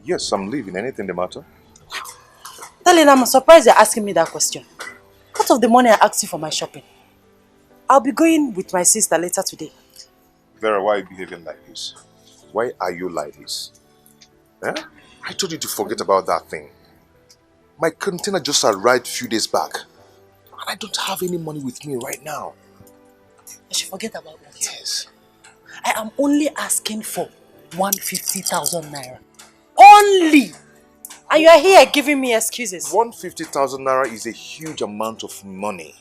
Yes, I'm leaving. Anything the matter? Darling, I'm surprised you're asking me that question. What of the money I asked you for my shopping? I'll be going with my sister later today. Vera, why are you behaving like this? Why are you like this? Eh? I told you to forget about that thing. My container just arrived a few days back. And I don't have any money with me right now. I should forget about that. Yes. I am only asking for 150,000 naira. Only! And you are here giving me excuses. 150,000 naira is a huge amount of money.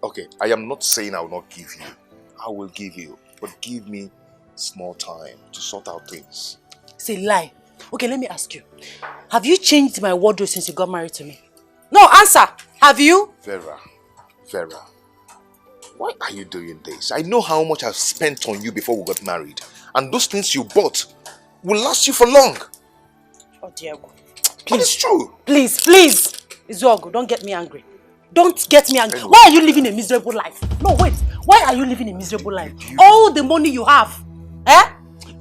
Okay, I am not saying I will not give you. I will give you. But give me small time to sort out things. It's a lie. Okay, let me ask you. Have you changed my wardrobe since you got married to me? No, answer. Have you? Vera, why are you doing this? I know how much I've spent on you before we got married. And those things you bought will last you for long. Oh, Diego. Please. But it's true. Please. Izuogu, don't get me angry. Don't get me angry. Anyway. Why are you living a miserable life? No, wait. Why are you living a miserable life? All the money you have. Eh?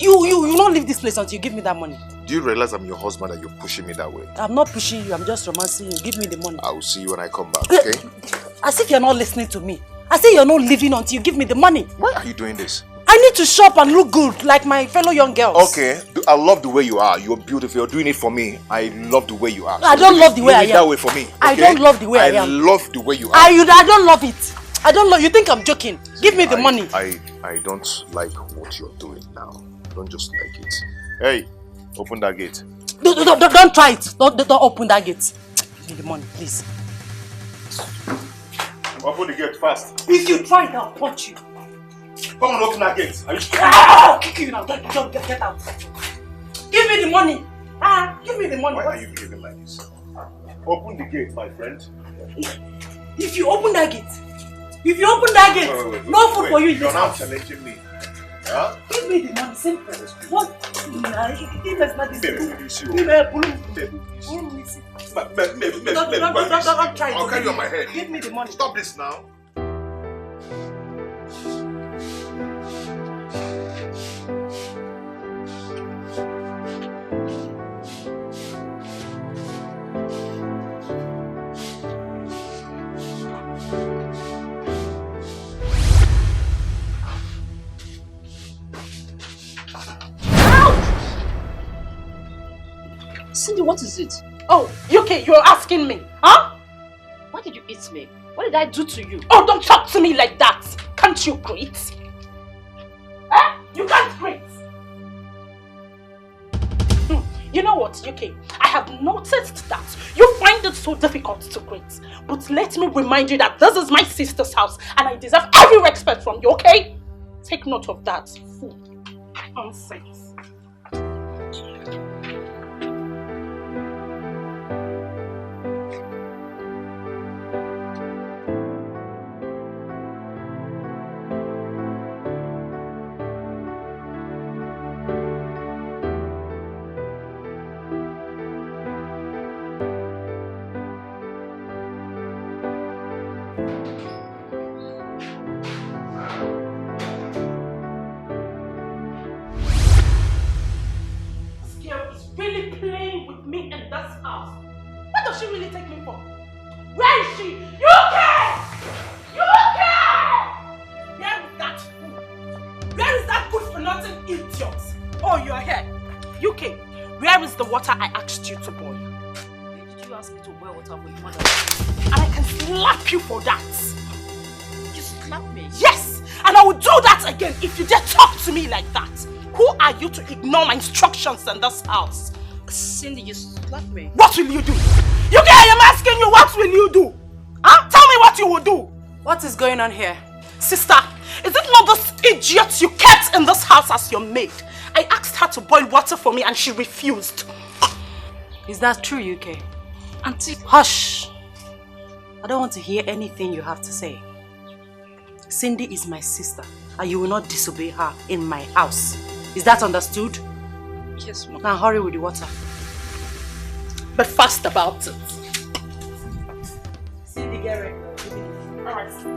You don't leave this place until you give me that money. Do you realize I'm your husband and you're pushing me that way? I'm not pushing you. I'm just romancing you. Give me the money. I will see you when I come back, okay? As if you're not listening to me. As if you're not living until you give me the money. Why are you doing this? I need to shop and look good like my fellow young girls. Okay, I love the way you are. You're beautiful. You're doing it for me. I love the way you are. I don't love the way I am. that way for me. Okay? I don't love the way I am. I love the way you are. I don't love it. I don't love. You think I'm joking? Give me the money. I don't like what you're doing now. Don't just like it. Hey, open that gate. Don't try it. Don't open that gate. Give me the money, please. Open the gate fast. If you try it, I'll punch you. Come on, open that gate. I'll kick you now. Don't get out. Give me the money. Give me the money. Why are you behaving like this? Open the gate, my friend. If you open that gate, wait, no food for you in this house. You're not challenging me. Huh? Give me the money, simple. What? Don't try it. I'll carry you on my head. Give me the money. Stop this now. Cindy, what is it? Oh, UK, you're asking me, huh? Why did you eat me? What did I do to you? Oh, don't talk to me like that. Can't you greet? Eh? You can't greet. You know what, UK? I have noticed that you find it so difficult to greet. But let me remind you that this is my sister's house and I deserve every respect from you, okay? Take note of that. Fool. Nonsense. Really playing with me in this house. What does she really take me for? Where is she? UK! Where is that fool? Where is that good for nothing idiot? Oh, you're here. UK, where is the water I asked you to boil? Did you ask me to boil water for your mother? And I can slap you for that. You slapped me? Yes! And I will do that again if you dare talk to me like that. Who are you to ignore my instructions in this house? Cindy, you slapped me. What will you do? UK, I am asking you, what will you do? Huh? Tell me what you will do. What is going on here? Sister, is it not this idiot you kept in this house as your maid? I asked her to boil water for me and she refused. Is that true, UK? Auntie, hush. I don't want to hear anything you have to say. Cindy is my sister and you will not disobey her in my house. Is that understood? Yes, Mom. Now hurry with the water. But fast about it. Cindy, get ready. Alright, sister.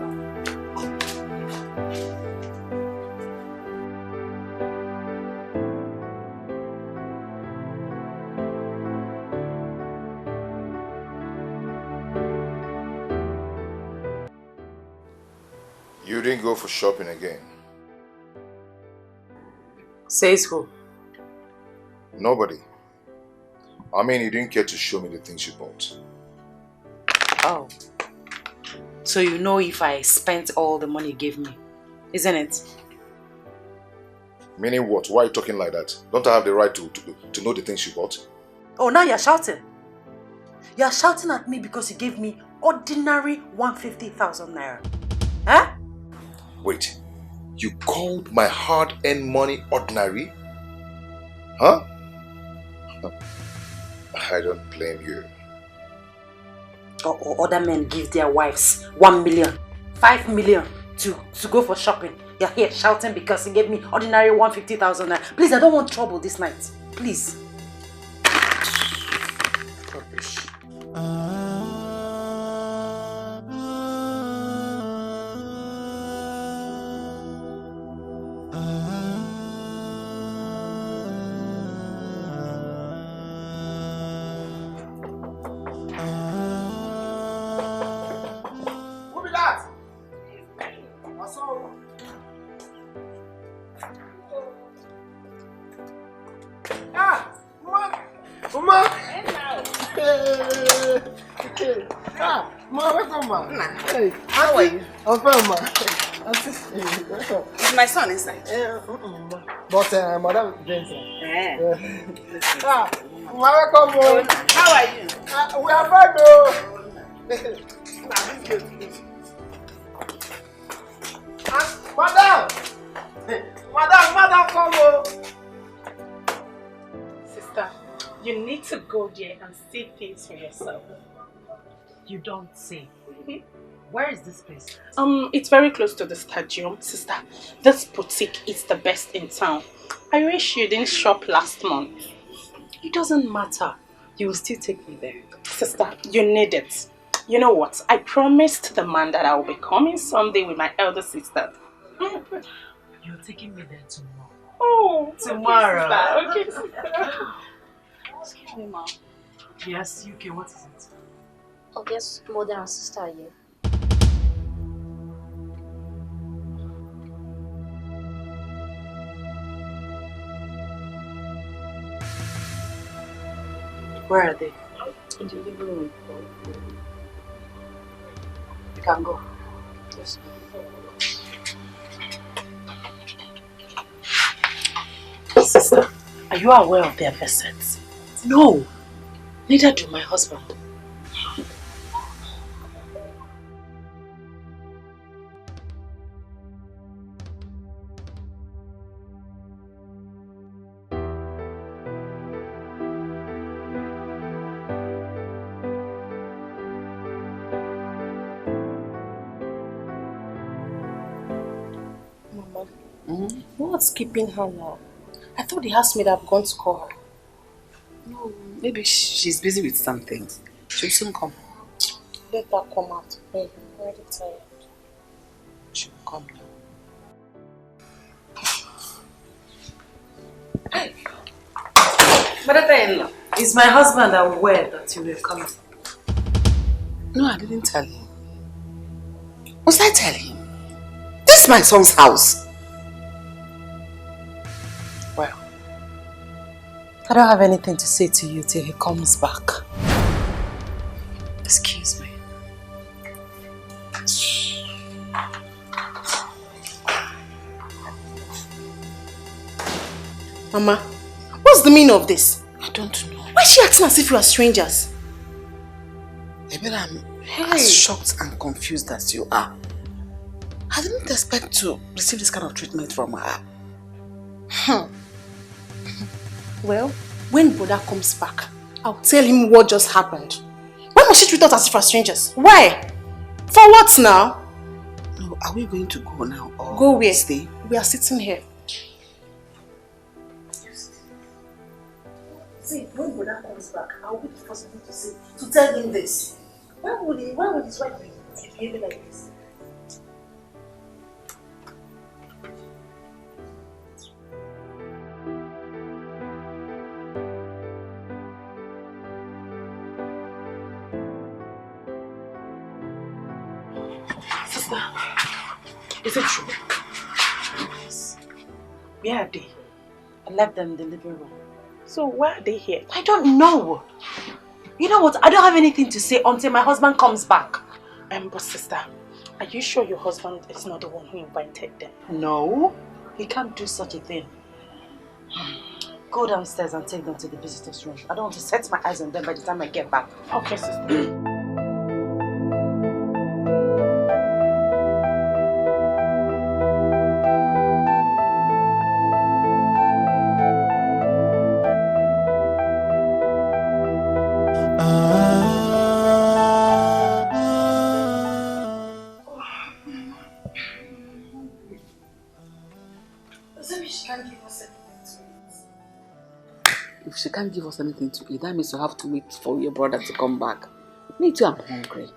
you didn't go for shopping again? Says who? Nobody. I mean, you didn't care to show me the things you bought. Oh. So you know if I spent all the money you gave me, isn't it? Meaning what? Why are you talking like that? Don't I have the right to know the things you bought? Oh, now you're shouting. You're shouting at me because you gave me ordinary 150,000 naira. Huh? Wait, you called my hard-earned money ordinary? Huh? I don't blame you. Or other men give their wives 1 million, 5 million to go for shopping. You're here shouting because he gave me ordinary 150,000 naira. Please, I don't want trouble this night. Please. Rubbish. Who be that? What's up? Ah, Mama! Mama! Hey! Ah, Mama, welcome, ma. Hey, how are you? I'm fine, ma. Is my son inside? But, Madam Jensen. Yeah. Ah, Mama, welcome, home. How are you? We are fine, though. Madam! Madam, come home. Sister, you need to go there and see things for yourself. You don't say. Where is this place? It's very close to the stadium, sister. This boutique is the best in town. I wish you didn't shop last month. It doesn't matter. You will still take me there. Sister, you need it. You know what? I promised the man that I will be coming someday with my elder sister. You're taking me there tomorrow. Oh, Tomorrow. Okay, sister. Excuse me, ma. Yes, UK, what is it? Oh, yes, mother and sister here. Where are they? In the living room. You can go. Yes. Sister, are you aware of their visits? No. Neither do my husband. What's keeping her now? I thought the housemaid had gone to call her. No, maybe she's busy with some things. She'll soon come. Let her come out. I'm already tired. She'll come now. Mother-in-law, is my husband aware that you will come? No, I didn't tell him. Must I tell him? This is my son's house. Well, I don't have anything to say to you till he comes back. Excuse me. Mama, what's the meaning of this? I don't know. Why is she acting as if you are strangers? Maybe I'm as shocked and confused as you are. I didn't expect to receive this kind of treatment from her. Well, when Boda comes back, I'll tell him what just happened. Why must she treat us as if we are strangers? Why? For what now? No, are we going to go now or Go where? stay? We are sitting here. See, when Boda comes back, I'll be the first one to tell him this. Why would his wife be behaving like this? Is it true? Yes. Where are they? I left them in the living room. So why are they here? I don't know. You know what? I don't have anything to say until my husband comes back. But sister, are you sure your husband is not the one who invited them? No, he can't do such a thing. Go downstairs and take them to the visitors' room. I don't want to set my eyes on them by the time I get back. Okay, sister. If she can't give us anything to eat, that means you have to wait for your brother to come back. Me too, I'm hungry.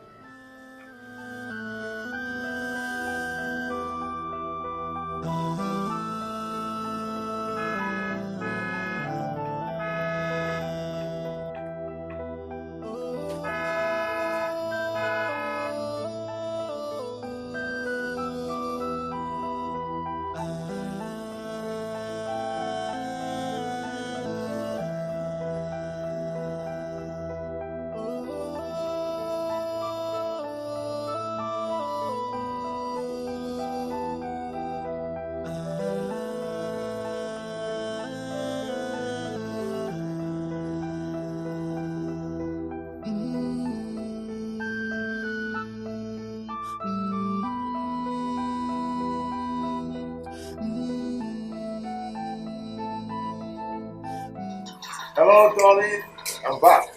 Hello, darling. I'm back.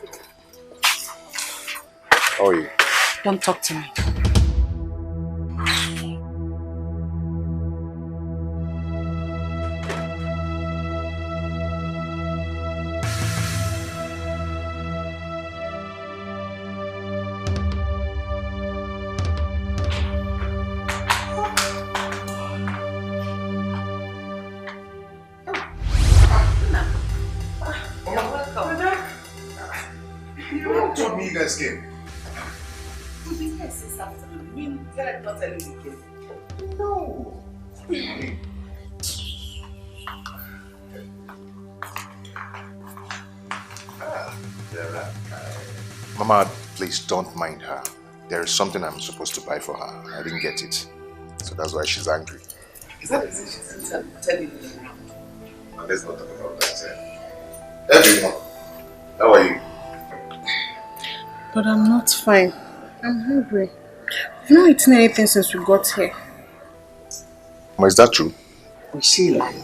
How are you? Don't talk to me. Came. Yes, this afternoon. You said not telling me again. No. Mama, please don't mind her. There is something I'm supposed to buy for her. I didn't get it. So that's why she's angry. Is that the she's telling me? Let's not talk about that. Everyone, how are you? But I'm not fine. I'm hungry. I've not eaten anything since we got here. Is that true? Was she lying?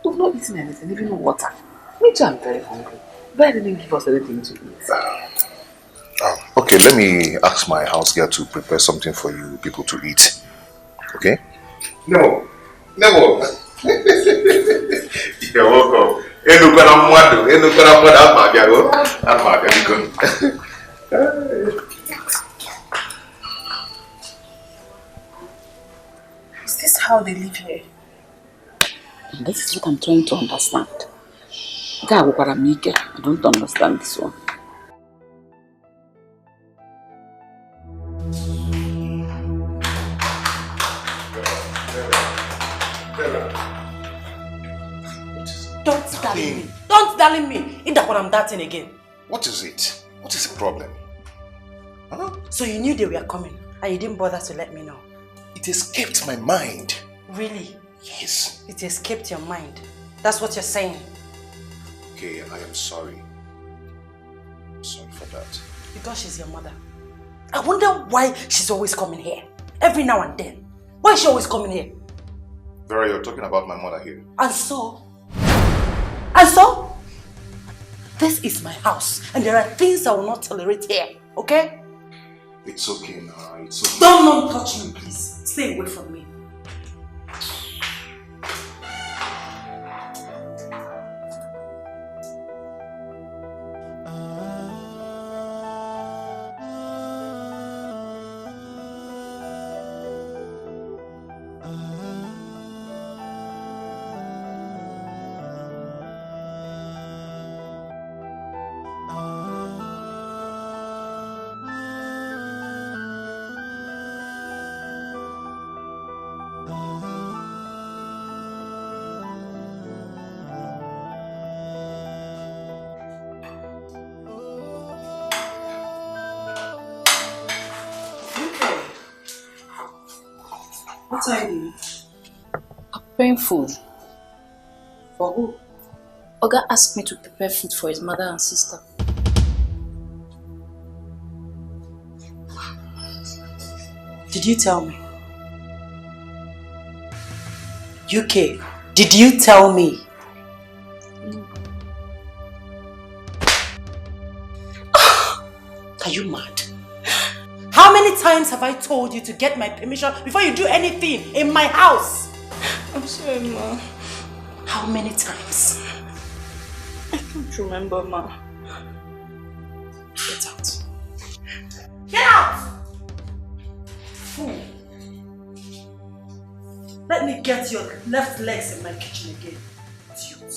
We've not eaten anything, even no water. Me too, I'm very hungry. But I didn't give us anything to eat. Okay, let me ask my house girl to prepare something for you people to eat. Okay? No. You're welcome. Is this how they live here? This is what I'm trying to understand. I don't understand this one. Don't darling me. Don't darling me. Ain't that what I'm darting again? What is it? What is the problem? Huh? So you knew they were coming and you didn't bother to let me know? It escaped my mind. Really? Yes. It escaped your mind. That's what you're saying. Okay, I am sorry. I'm sorry for that. Because she's your mother. I wonder why she's always coming here. Every now and then. Why is she always coming here? Vera, you're talking about my mother here. And so? And so? This is my house and there are things I will not tolerate here. Okay? It's okay now. It's okay. Don't touch me, please. Stay away from me. What are you doing? Preparing food. For who? Oga asked me to prepare food for his mother and sister. Did you tell me? UK, did you tell me? Are you mad? How many times have I told you to get my permission before you do anything in my house? I'm sorry, Ma. How many times? I don't remember, Ma. Get out. Get out! Fool. Let me get your left legs in my kitchen again. Idiot.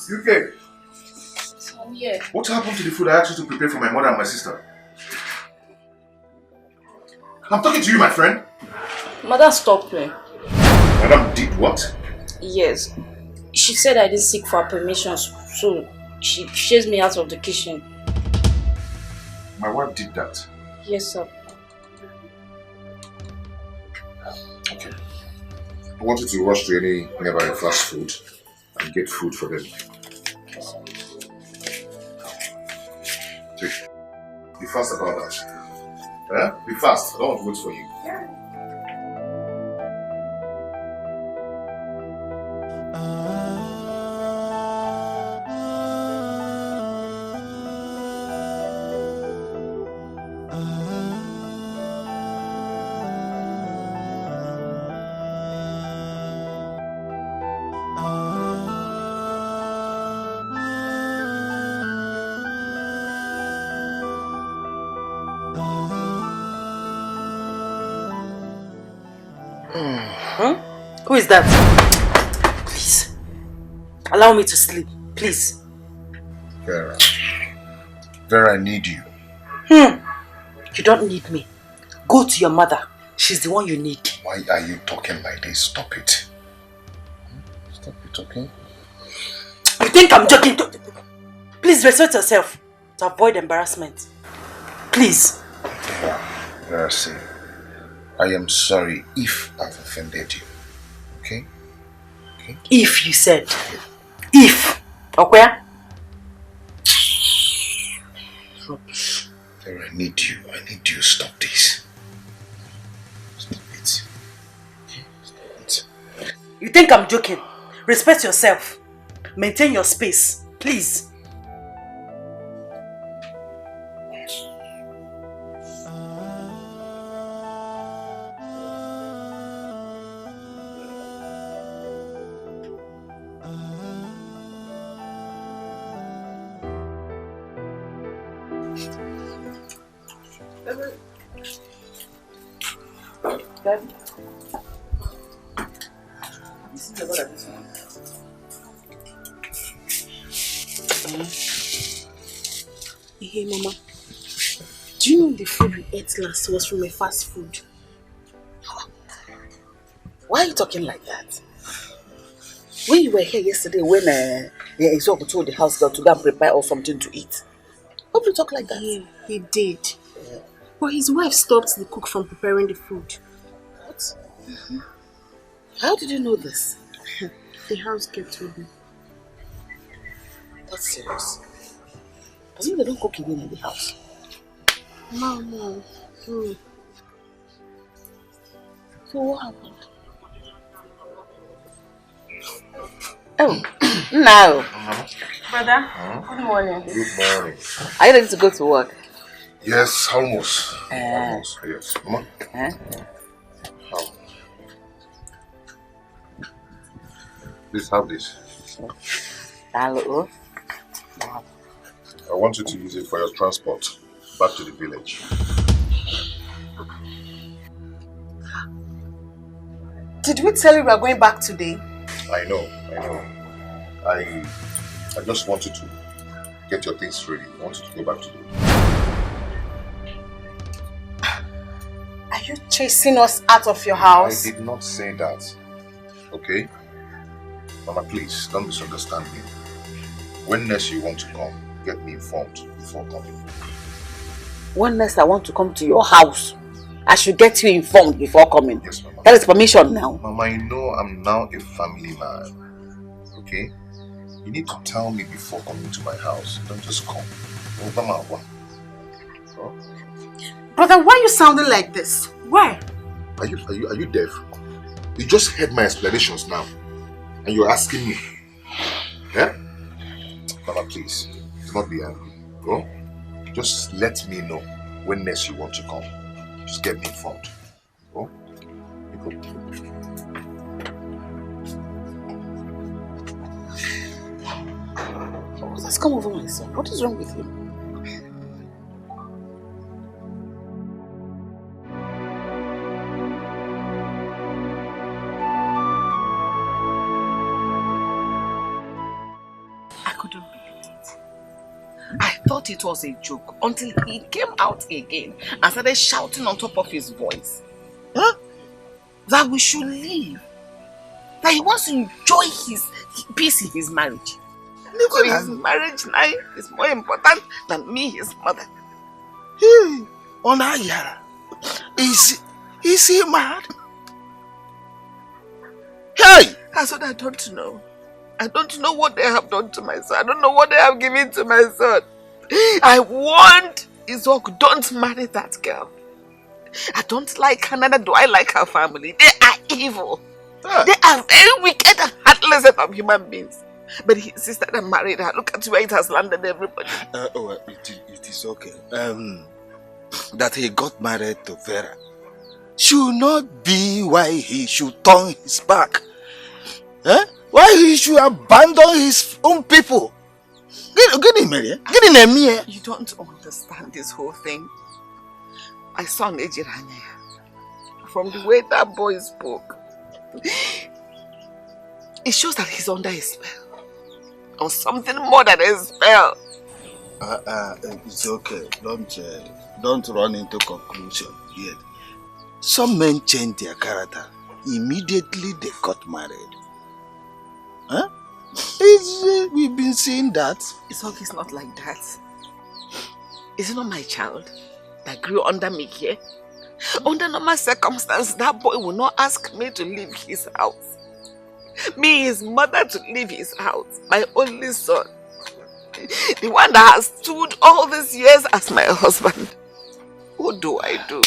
UK, I'm here. what happened to the food I asked you to prepare for my mother and my sister? I'm talking to you, my friend. Mother stopped me. Madam did what? Yes. She said I didn't seek for her permission, so she chased me out of the kitchen. My wife did that. Yes, sir. Okay. I want you to rush to any nearby fast food and get food for them. Be fast about that. Eh? Be fast. I don't want to wait for you. Who is that? Please. Allow me to sleep. Please. Vera. Vera, I need you. You don't need me. Go to your mother. She's the one you need. Why are you talking like this? Stop it. Stop it, okay? You think I'm joking? Please respect yourself to avoid embarrassment. Please. Vera, see. I am sorry if I've offended you. Okay? Okay? If you said. If. Okay? Rubbish. Vera, I need you. I need you. Stop this. Stop it. Okay? Stop it. You think I'm joking? Respect yourself. Maintain your space. Please. Hey, Mama. Do you know the food we ate last was from a fast food? Why are you talking like that? When you were here yesterday, when Isoku told the house girl to go and prepare us something to eat, why would you talk like that? Yeah, he did. Yeah. But his wife stopped the cook from preparing the food. What? Mm-hmm. How did you know this? The house girl told me. That's serious. Doesn't mean they don't cook again in the house. No. So what happened? Oh, no. Brother, good morning. Good morning. Are you ready to go to work? Yes, almost. Almost, yes. Mama? How? Please have this. Hello. I want you to use it for your transport back to the village. Did we tell you we are going back today? I know. I just want you to get your things ready. I want you to go back today. Are you chasing us out of your house? I did not say that. Okay? Mama, please, don't misunderstand me. When next you want to come, get me informed before coming. When next I want to come to your house, I should get you informed before coming. Yes, Mama. That is permission now. Mama, you know I'm now a family man. Okay? You need to tell me before coming to my house. Don't just come. Oh, Mama, what? Oh? Brother, why are you sounding like this? Why? Are you deaf? You just heard my explanations now. And you're asking me. Yeah? Mama, please. Do not be angry. Oh? Just let me know when next you want to come. Just get me informed. Oh? Let's come over, my son. What is wrong with you? I couldn't believe it. I thought it was a joke until he came out again and started shouting on top of his voice. Huh? That we should leave. That he wants to enjoy his peace in his marriage. So his marriage now is more important than me, his mother. Hey, Onaya, is he mad? Hey! That's what I don't know. I don't know what they have done to my son. I don't know what they have given to my son. I warned Izok, don't marry that girl. I don't like her, neither do I like her family. They are evil. They are very wicked and heartless set of human beings. But his sister that married her, look at where it has landed everybody. It is okay. That he got married to Vera should not be why he should turn his back. Why he should abandon his own people. Get him here. Get in here. You don't understand this whole thing. My son Ejiranya, from the way that boy spoke, it shows that he's under a spell. Or something more than a spell. It's okay. Don't run into conclusion yet. Some men change their character. Immediately they got married. Huh? We've been seeing that. It's not like that. Is it not my child that grew under me here? Under normal circumstances, that boy will not ask me to leave his house. Me, his mother, to leave his house. My only son. The one that has stood all these years as my husband. Who do I do?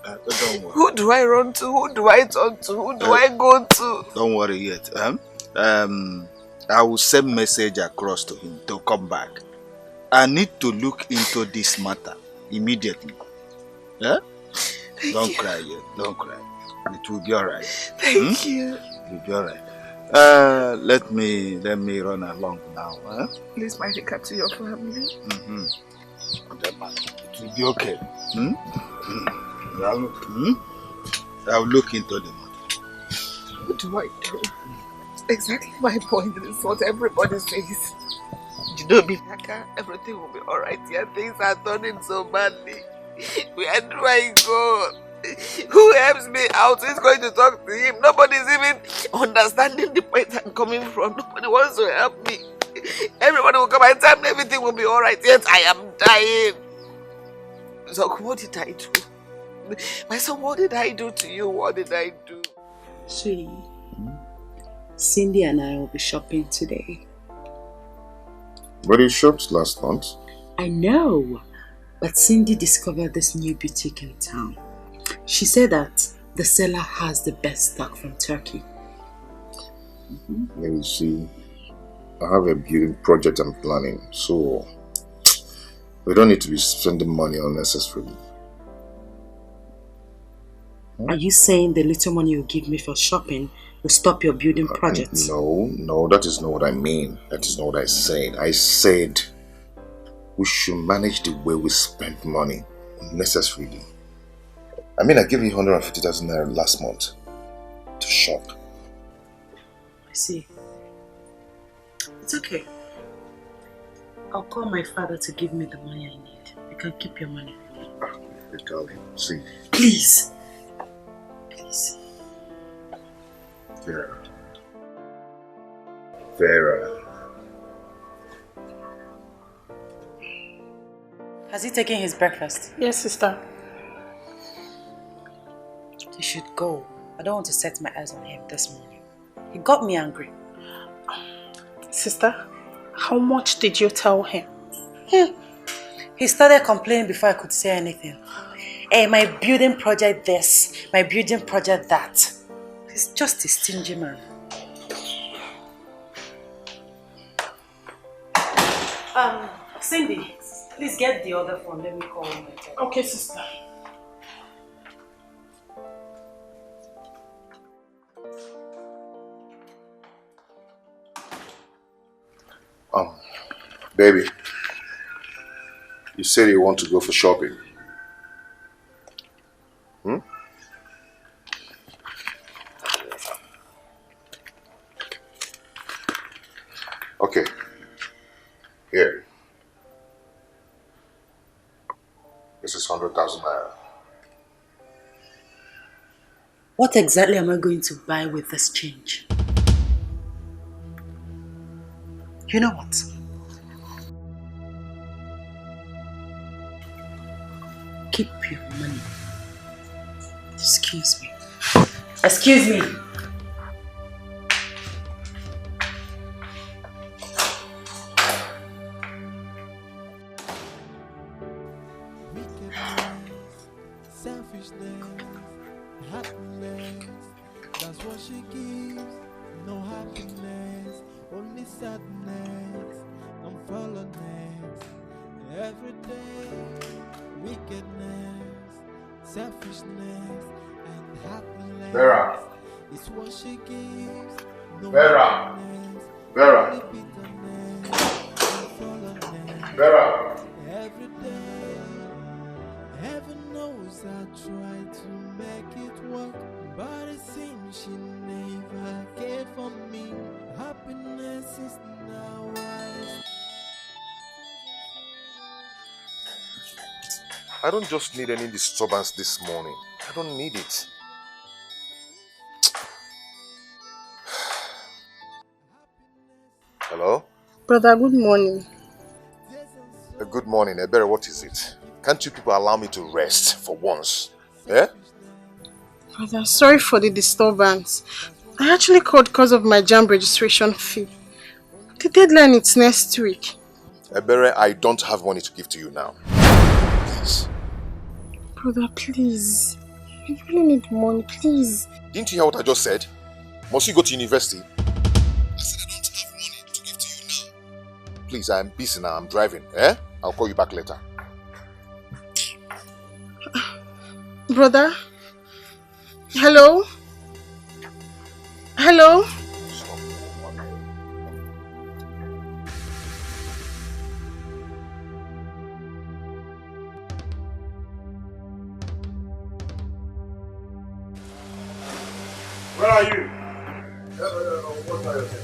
Don't worry. Who do I run to? Who do I turn to? Who do I go to? Don't worry yet. I will send message across to him to come back. I need to look into this matter immediately. Yeah? Don't cry yet. Don't cry. It will be alright. Thank you. It will be alright. Let me run along now. Huh? Please, my regard to your family. It will be okay. I'll look into the matter. What do I do? Exactly my point is what everybody says. You know, Bihaka, everything will be alright. Yeah, things are turning so badly. Where do I go? Who helps me out? Who's going to talk to him? Nobody's even understanding the point I'm coming from. Nobody wants to help me. Everybody will come and tell me everything will be alright. Yet I am dying. So what did I do? My son, what did I do to you? What did I do? Sweetie, Cindy and I will be shopping today. But you shopped last month. I know, but Cindy discovered this new boutique in town. She said that the seller has the best stock from Turkey. Let me see. I have a building project I'm planning, so we don't need to be spending money unnecessarily. Are you saying the little money you give me for shopping will stop your building project? No, that is not what I mean. That is not what I said. I said we should manage the way we spend money unnecessarily. I mean, I gave you 150,000 naira last month to shop. I see. It's okay. I'll call my father to give me the money I need. You can keep your money. Hey, darling, see. Please. Please. Vera. Vera. Has he taken his breakfast? Yes, sister. He should go. I don't want to set my eyes on him this morning. He got me angry. Sister, how much did you tell him? He started complaining before I could say anything. Hey, my building project this, my building project that. He's just a stingy man. Cindy, please get the other phone. Let me call him. Okay, sister. Baby, you said you want to go for shopping. Okay. Here. This is 100,000 naira. What exactly am I going to buy with this change? You know what? Keep your money. Excuse me. Excuse me. Selfishness, happiness, that's what she gives. No happiness, only sadness and fallenness. Every day, wickedness, selfishness and happiness. Vera. It's what she gives. No Vera. happiness, Vera. only bitterness and fallenness. Vera. Every day, heaven knows I try to make it work, but it seems she never cared for me. Happiness is now I don't just need any disturbance this morning. I don't need it. Hello? Brother, good morning. Good morning, Ebere. What is it? Can't you people allow me to rest for once? Eh? Brother, sorry for the disturbance. I actually called because of my JAMB registration fee. The deadline is next week. Ebere, I don't have money to give to you now. Please. Brother, please. I really need money, please. Didn't you hear what I just said? Must you go to university? I said I don't have money to give to you now. Please, I'm busy now. I'm driving. Eh? I'll call you back later. Brother? Hello? Hello? Where are you? What are you saying?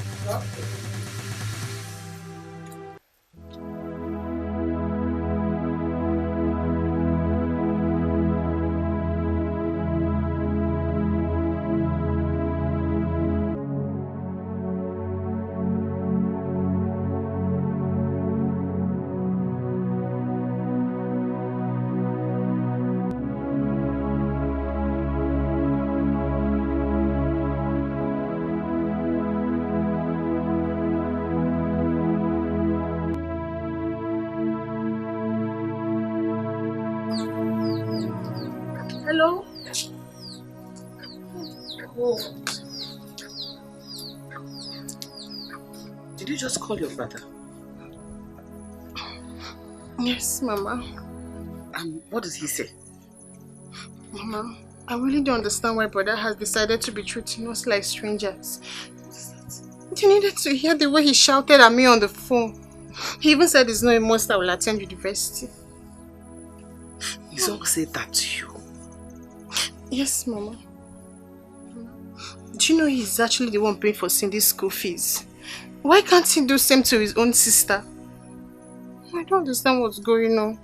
Hello? Did you just call your brother? Yes, Mama. What does he say? Mama, I really don't understand why brother has decided to be treating us like strangers. You needed to hear the way he shouted at me on the phone. He even said he's not a monster, will attend university. Izok said that to you? Yes, Mama. Do you know he's actually the one paying for Cindy's school fees? Why can't he do the same to his own sister? I don't understand what's going on.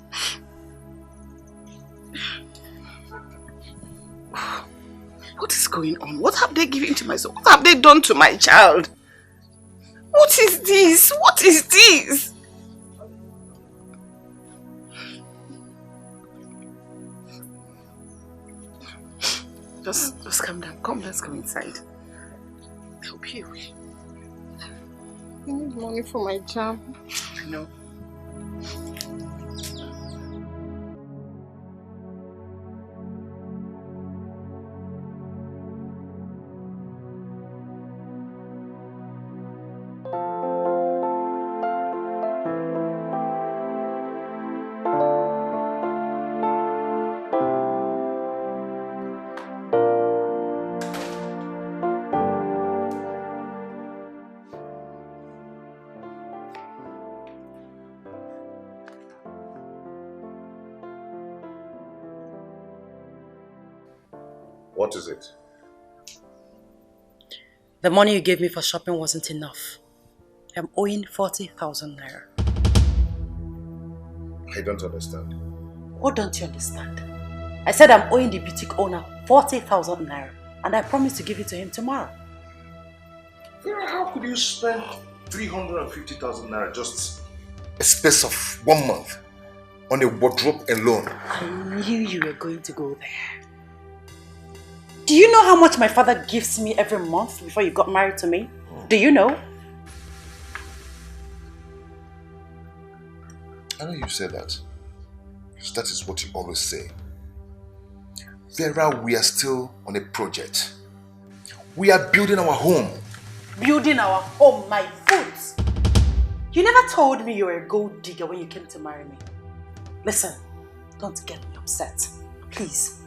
What is going on? What have they given to my son? What have they done to my child? What is this? What is this? Just calm down. Come, let's go inside. I'll be away. I need money for my job. I know. What is it? The money you gave me for shopping wasn't enough. I'm owing 40,000 naira. I don't understand. What don't you understand? I said I'm owing the boutique owner 40,000 naira and I promised to give it to him tomorrow. Vera, how could you spend 350,000 naira just a space of 1 month on a wardrobe alone? I knew you were going to go there. Do you know how much my father gives me every month before you got married to me? Do you know? I know you said that. Because that is what you always say. Vera, we are still on a project. We are building our home. Building our home, my foot. You never told me you were a gold digger when you came to marry me. Listen, don't get me upset. Please.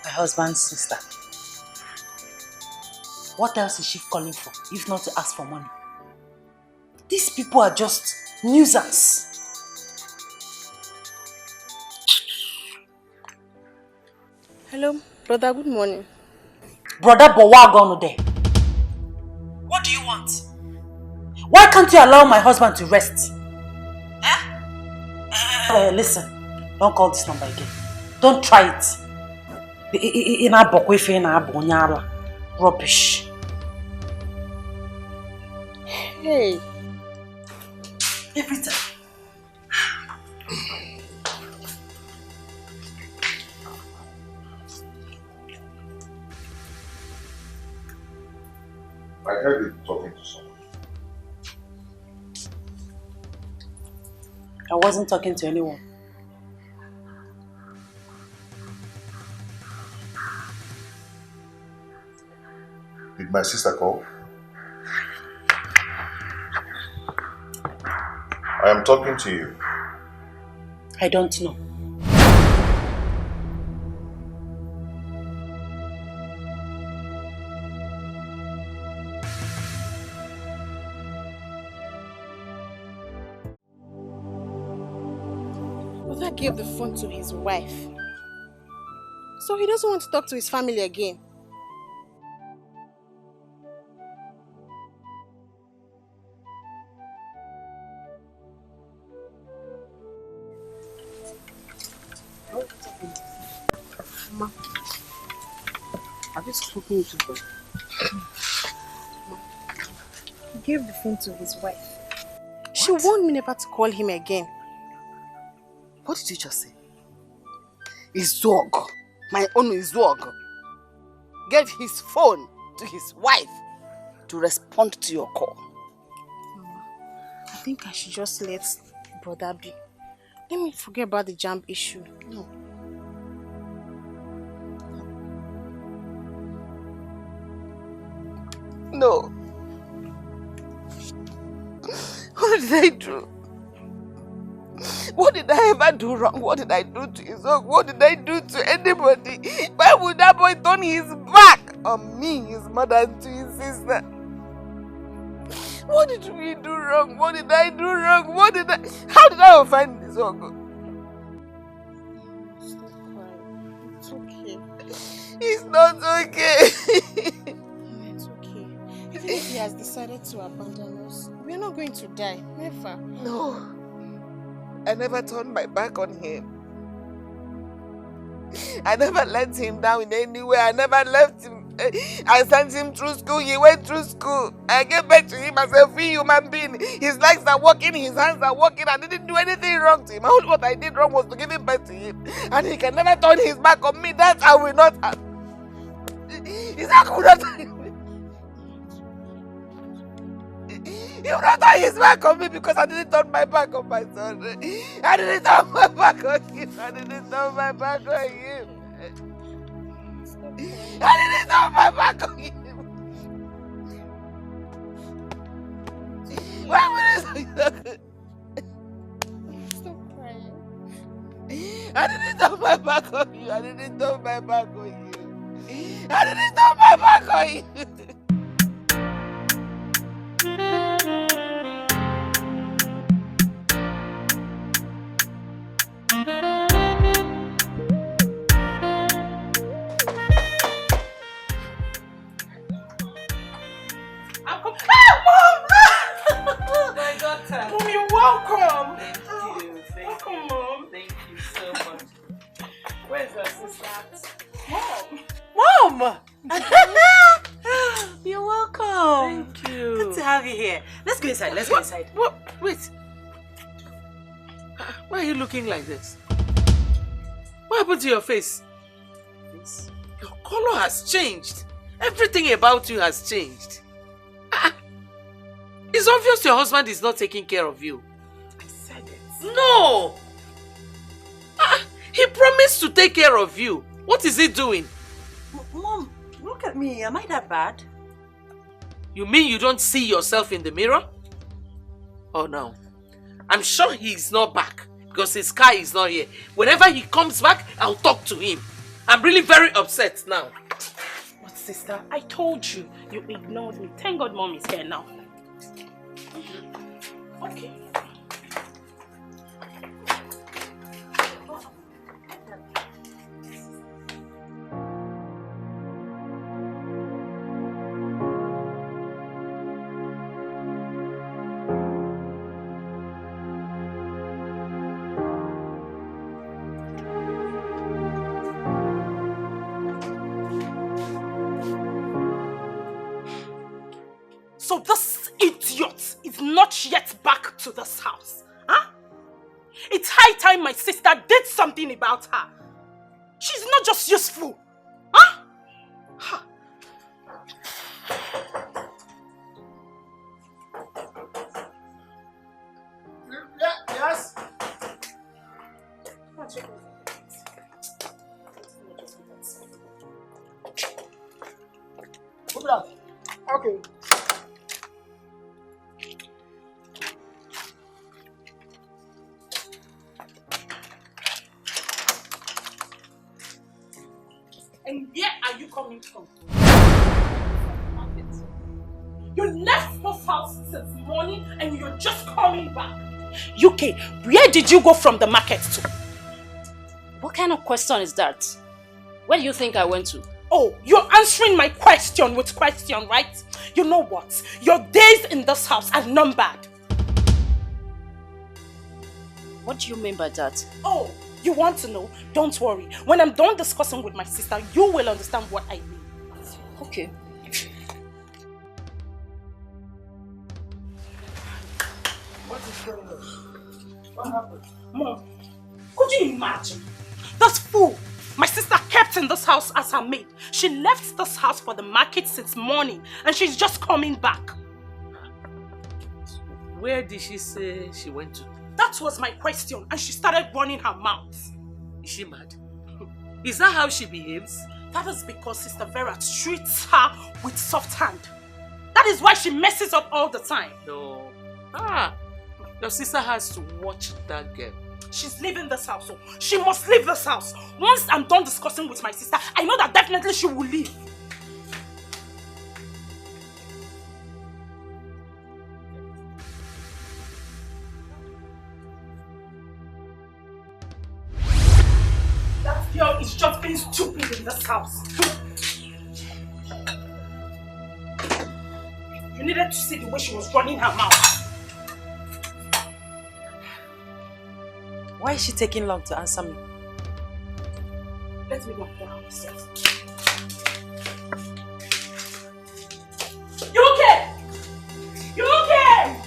Husband's sister. What else is she calling for, if not to ask for money? These people are just nuisance. Hello, brother, good morning. Brother Bowagonu there. What do you want? Why can't you allow my husband to rest? Listen, don't call this number again. Don't try it. Rubbish. Hey. Every time. I heard you talking to someone. I wasn't talking to anyone. Did my sister call? I am talking to you. I don't know. Brother gave the phone to his wife. So he doesn't want to talk to his family again. Have you spoken to her? He gave the phone to his wife. She warned me never to call him again. What did you just say? His dog. My own is dog. Gave his phone to his wife to respond to your call. Mama, I think I should just let brother be. Let me forget about the jam issue. No. No. What did I do? What did I ever do wrong? What did I do to his own? What did I do to anybody? Why would that boy turn his back on me, his mother, and to his sister? What did we do wrong? What did I do wrong? How did I offend this uncle? Stop crying. It's okay. It's not okay. It's okay. Even if he has decided to abandon us, we're not going to die. Never. No. I never turned my back on him. I never let him down in any way. I never left him. I sent him through school. He went through school. I gave back to him as a free human being. His legs are working, his hands are working. I didn't do anything wrong to him. All what I did wrong was to give him back to him. And he can never turn his back on me. That I will not have. He will not He will not turn his back on me because I didn't turn my back on my son. I didn't turn my back on him. I didn't turn my back on him. I didn't turn my back on him. Why would I say that? Stop crying. I didn't turn my back on you. I didn't turn my back on you. I didn't turn my back on you. My daughter. Mom, you're welcome. Thank you. Welcome, Mom. Thank you so much. Where's your sister? Mom! You're welcome. Thank you. Good to have you here. Let's go inside. Let's go inside. What? Wait. Why are you looking like this? What happened to your face? This. Your color has changed. Everything about you has changed. It's obvious your husband is not taking care of you. I said it. No! He promised to take care of you. What is he doing? Mom, look at me. Am I that bad? You mean you don't see yourself in the mirror? Oh no. I'm sure he's not back because his car is not here. Whenever he comes back, I'll talk to him. I'm really very upset now. But sister, I told you. You ignored me. Thank God Mom is here now. Okay. So this idiot is not yet back to this house, huh? It's high time my sister did something about her. She's not just useful, huh? Yes. Move it out. Okay. And where are you coming from? You left this house since morning and you're just coming back. UK, where did you go from the market to? What kind of question is that? Where do you think I went to? Oh, you're answering my question with question, right? You know what? Your days in this house are numbered. What do you mean by that? Oh, you want to know? Don't worry. When I'm done discussing with my sister, you will understand what I mean. Okay. What is going on? What happened? Mom, could you imagine? This fool, my sister kept kept in this house as her maid. She left this house for the market since morning and she's just coming back. Where did she say she went to? That was my question and she started running her mouth. Is she mad? Is that how she behaves? That is because Sister Vera treats her with soft hand. That is why she messes up all the time. No. Your sister has to watch that girl. She's leaving this house, so she must leave this house. Once I'm done discussing with my sister, I know that definitely she will leave. That girl is just being stupid in this house. You needed to see the way she was running her mouth. Why is she taking long to answer me? Let me go downstairs. You okay? You okay?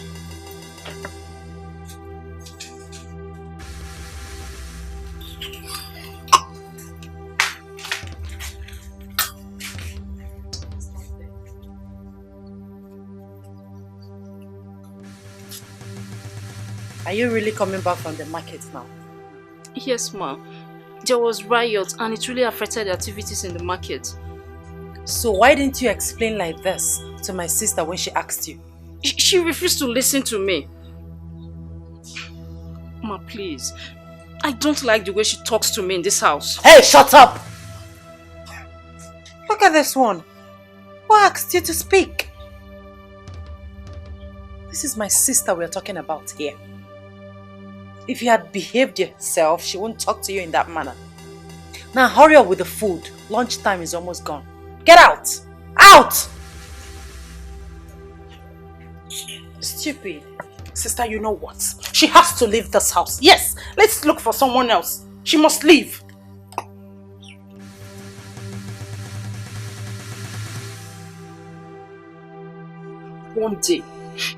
Are you really coming back from the market now? Yes, ma. There was riot and it really affected the activities in the market. So why didn't you explain like this to my sister when she asked you? She refused to listen to me. Ma, please. I don't like the way she talks to me in this house. Hey, shut up! Look at this one. Who asked you to speak? This is my sister we're talking about here. If you had behaved yourself, she wouldn't talk to you in that manner. Now hurry up with the food. Lunchtime is almost gone. Get out! Out! Stupid. Sister, you know what? She has to leave this house. Yes, let's look for someone else. She must leave.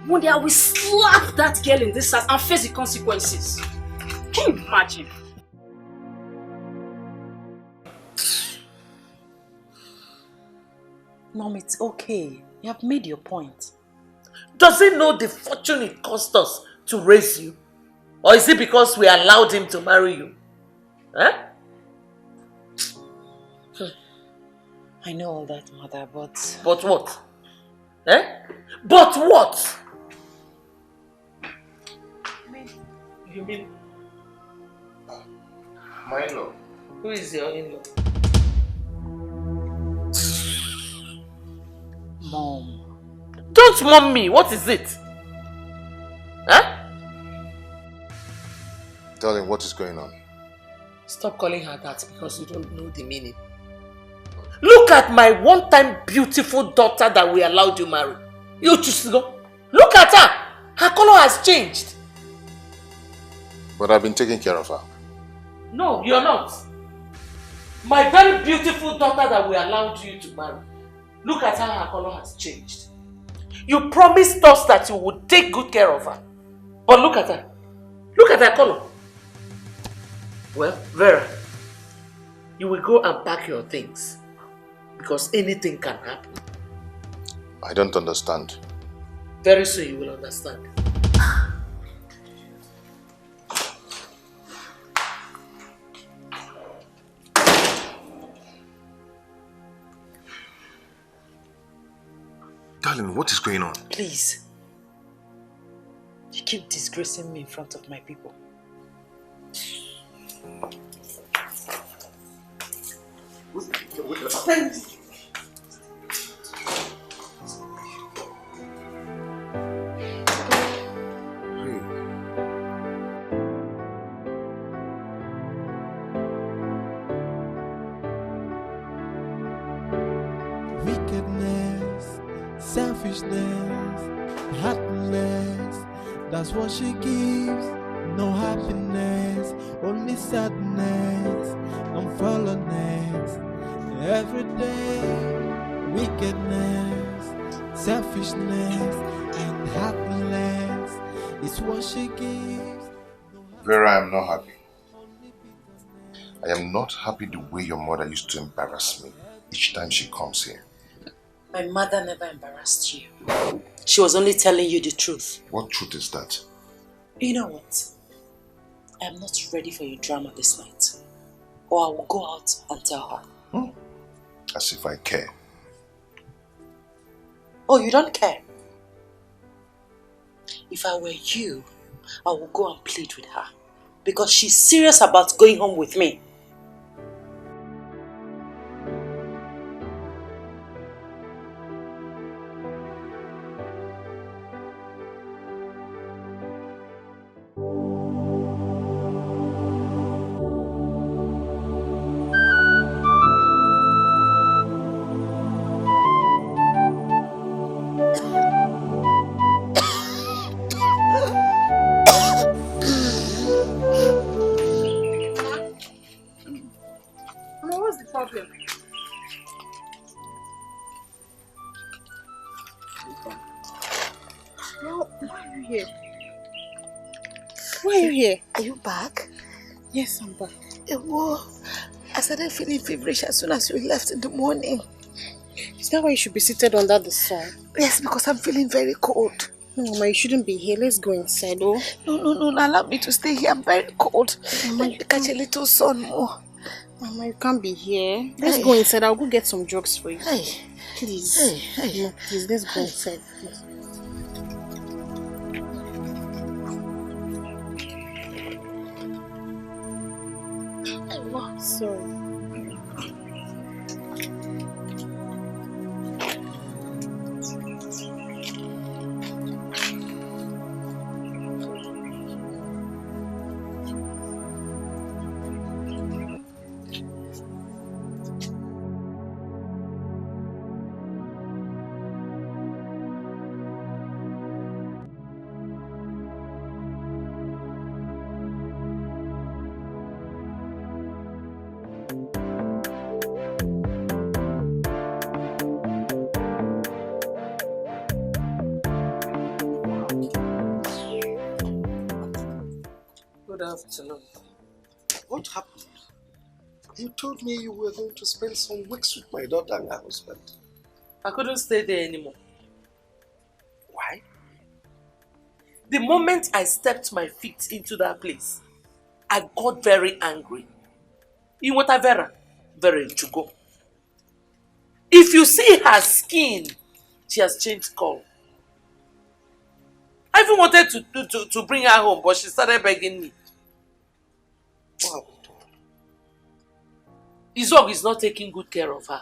One day I will slap that girl in this house and face the consequences. Can you imagine? Mom, it's okay. You have made your point. Does he know the fortune it cost us to raise you? Or is it because we allowed him to marry you? Huh? I know all that, Mother, but... But what? Eh? But what? You mean? My in-law. Who is your in-law? Mom. Don't mom me. What is it? Huh? Darling, what is going on? Stop calling her that because you don't know the meaning. Look at my one-time beautiful daughter that we allowed you marry. You just go. Look at her. Her color has changed. But I've been taking care of her. No, you're not. My very beautiful daughter that we allowed you to marry. Look at how her color has changed. You promised us that you would take good care of her. But look at her. Look at her color. Well, Vera, you will go and pack your things. Because anything can happen. I don't understand. Very soon you will understand. Darling, what is going on? Please. You keep disgracing me in front of my people. Wickedness, selfishness, heartless, that's what she gives. No happiness, only sadness and fallenness. Every day, wickedness, selfishness and heartless is what she gives. Vera, I'm not happy. I am not happy the way your mother used to embarrass me each time she comes here. My mother never embarrassed you. She was only telling you the truth. What truth is that? You know what? I am not ready for your drama this night. Or I will go out and tell her. As if I care. Oh, you don't care? If I were you, I would go and plead with her. Because she's serious about going home with me. What's the problem? Well, why are you here? Why are you here? Are you back? Yes, I'm back. Well, I started feeling feverish as soon as you left in the morning. Is that why you should be seated under the sun? Yes, because I'm feeling very cold. No, Mama, you shouldn't be here. Let's go inside, oh. No, allow me to stay here. I'm very cold. Mama, Let me catch a little sun more. Mama, you can't be here. Let's go inside. I'll go get some drugs for you. Hey. Please. Hey. No, please, let's go inside. Please. Sorry. Good afternoon. What happened? You told me you were going to spend some weeks with my daughter and her husband. I couldn't stay there anymore. Why? The moment I stepped my feet into that place, I got very angry. You want a Vera? Vera Chugo. If you see her skin, she has changed color. I even wanted to bring her home, but she started begging me. Wow. Izog is not taking good care of her.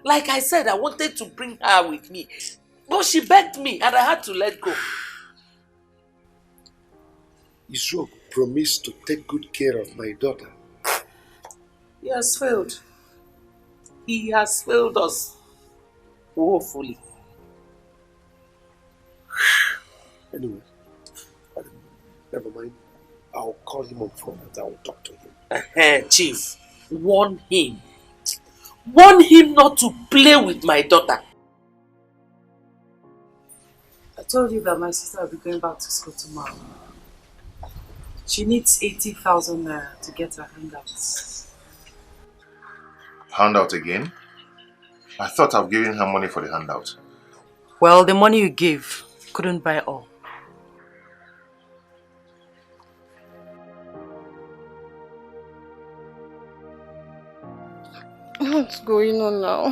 Like I said, I wanted to bring her with me, but she begged me and I had to let go. Izog promised to take good care of my daughter. He has failed. He has failed us woefully. Anyway, never mind. I'll call him on phone and I will talk to him. Chief, warn him. Warn him not to play with my daughter. I told you that my sister will be going back to school tomorrow. She needs 80,000 naira to get her handouts. Handout again? I thought I've given her money for the handout. Well, the money you gave couldn't buy all. What's going on now?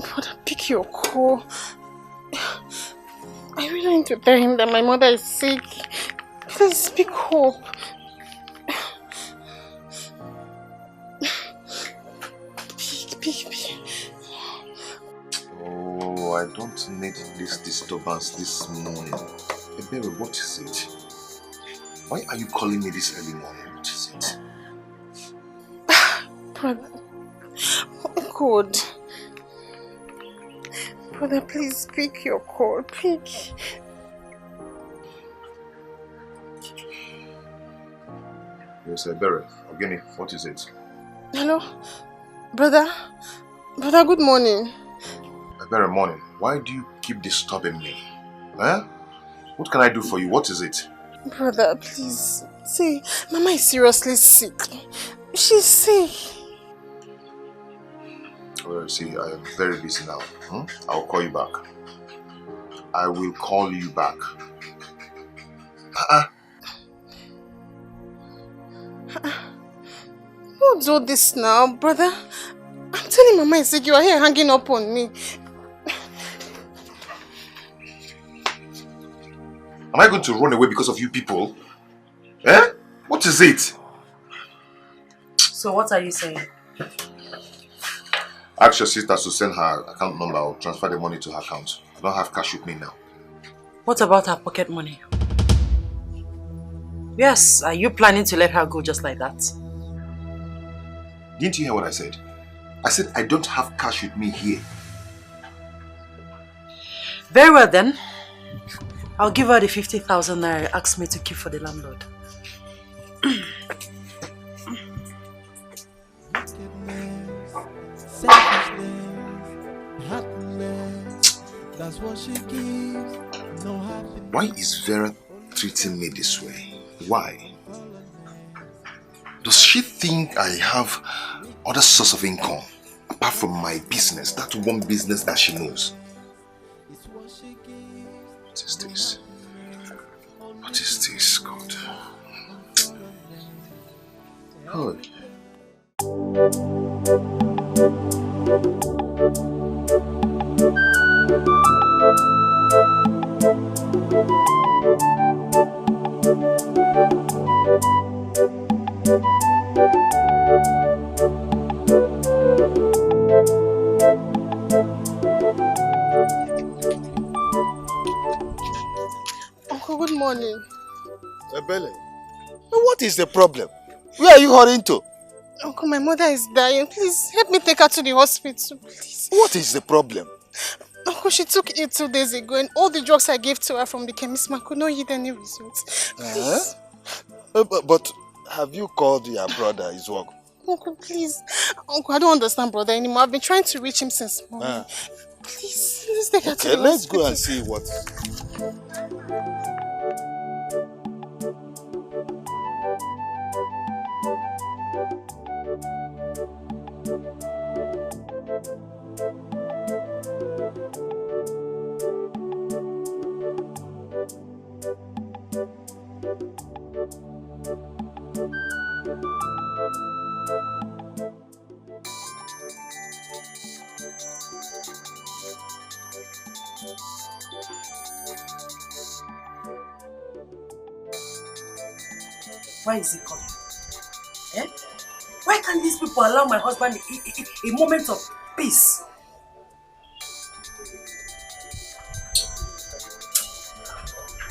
Father, pick your call. I really need to tell him that my mother is sick. Please speak hope. Pick. Oh, I don't need this disturbance this morning. Ebere, what is it? Why are you calling me this early morning? What is it? Brother, God. Brother, please pick your call. Pick. Yes, Ebere. Ogini, what is it? Hello? Brother, good morning. Ebere, morning. Why do you keep disturbing me? Huh? What can I do for you? What is it? Brother, please. See, Mama is seriously sick. She's sick. Well, see, I am very busy now. I'll call you back. I will call you back. Who do this now, brother? I'm telling Mama is sick. You are here hanging up on me. Am I going to run away because of you people? Eh? What is it? So what are you saying? Ask your sister to send her account number or transfer the money to her account. I don't have cash with me now. What about her pocket money? Yes, are you planning to let her go just like that? Didn't you hear what I said? I said I don't have cash with me here. Very well then. I'll give her the 50,000 naira you asked me to keep for the landlord. Why is Vera treating me this way? Why? Does she think I have other source of income apart from my business, that one business that she knows? What is this? What is this, God? Oh. Uncle, good morning. Ebele, what is the problem? Where are you hurrying to? Uncle, my mother is dying. Please help me take her to the hospital, please. What is the problem? Uncle, she took it 2 days ago and all the drugs I gave to her from the chemist man could not yield any results. Please. But have you called your brother, his work? Uncle, please. Uncle, I don't understand brother anymore. I've been trying to reach him since morning. Please, let's take her to the hospital. Let's go and see what. Why is he coming? Eh? Why can't these people allow my husband a moment of peace?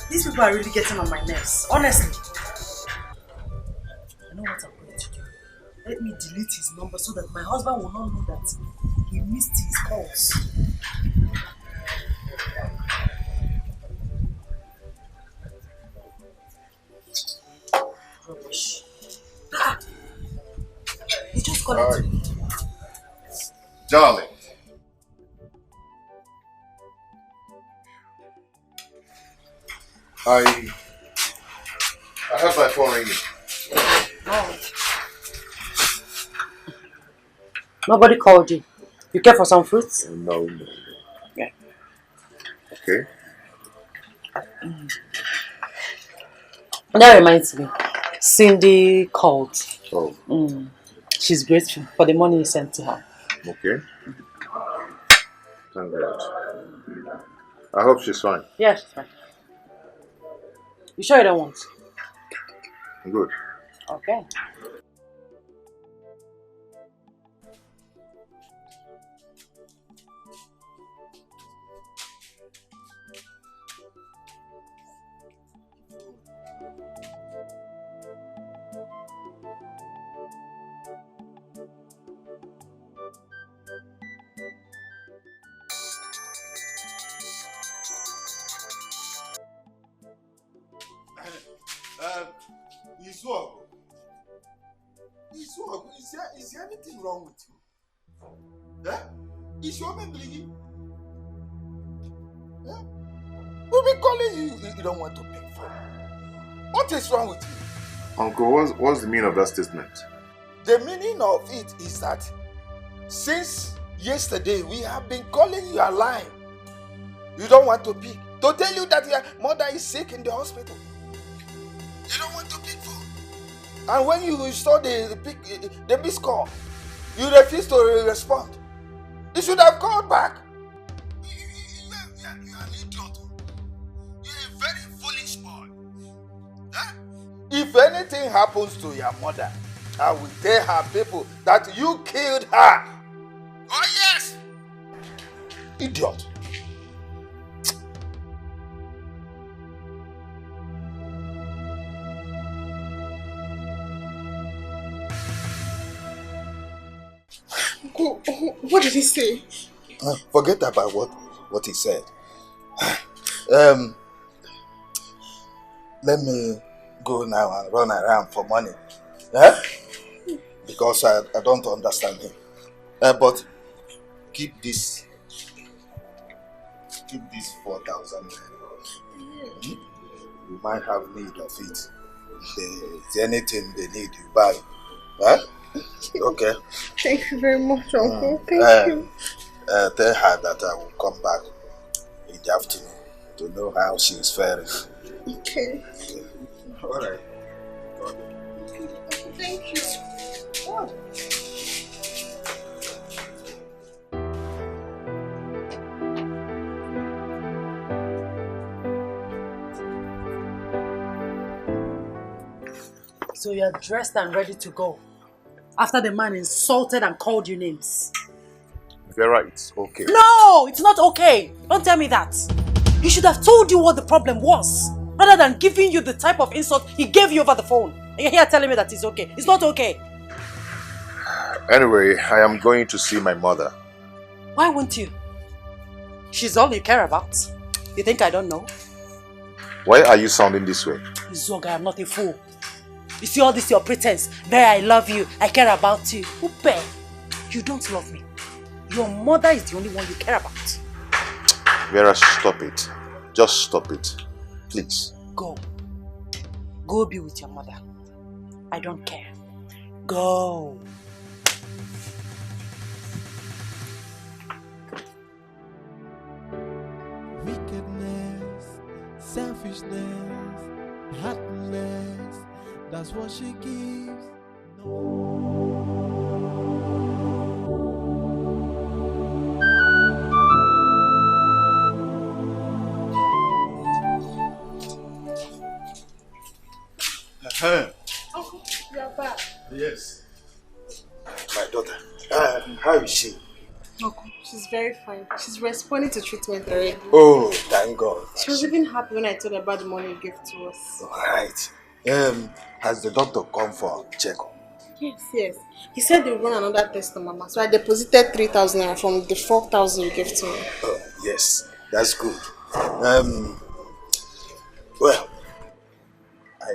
These people are really getting on my nerves, honestly. I know what I'm going to do. Let me delete his number so that my husband will not know that he missed his calls. Rubbish. He just called it. Darling. I have my phone ringing. Oh. Nobody called you. You care for some fruits? No. Yeah. Okay. That reminds me. Cindy called. Oh. She's grateful for the money you sent to her. Okay. Thank God. I hope she's fine. Yeah, she's fine. You sure you don't want? Good. Okay. Is there anything wrong with you? Is your man bleeding? We'll be calling you. You don't want to pick phone. What is wrong with you? Uncle, what's the meaning of that statement? The meaning of it is that since yesterday we have been calling you a line. You don't want to pick. To tell you that your mother is sick in the hospital. You don't want to pick phone. And when you saw the missed call, you refused to respond. You should have called back. You are an idiot. You're a very foolish boy. Huh? If anything happens to your mother, I will tell her people that you killed her. Oh yes! Idiot. What did he say? Forget about what he said. Let me go now and run around for money. Because I don't understand him. But keep this 4,000. You might have need of it. If there's anything they need, you buy. Huh? Okay. Thank you very much, Uncle. Thank you. Tell her that I will come back in the afternoon to know how she is faring. Okay. All right. Thank you. Oh. So you're dressed and ready to go after the man insulted and called you names. Vera, it's okay. No, it's not okay. Don't tell me that. He should have told you what the problem was rather than giving you the type of insult he gave you over the phone. And you're here telling me that it's okay. It's not okay. Anyway, I am going to see my mother. Why won't you? She's all you care about. You think I don't know? Why are you sounding this way? Zoga, I'm not a fool. You see all this your pretense. There, I love you. I care about you. Upe, you don't love me. Your mother is the only one you care about. Vera, stop it. Just stop it. Please. Go. Go be with your mother. I don't care. Go. Wickedness, selfishness, heartless, that's what she gives. Uncle, you are back. Yes. My daughter. How is she? Uncle, she's very fine. She's responding to treatment already. Oh, thank God. She was even happy when I told her about the money you gave to us. Alright. Has the doctor come for a checkup? Yes. He said they'll run another test on Mama. So I deposited 3,000 from the 4,000 you gave to me. Oh, yes. That's good. Well, I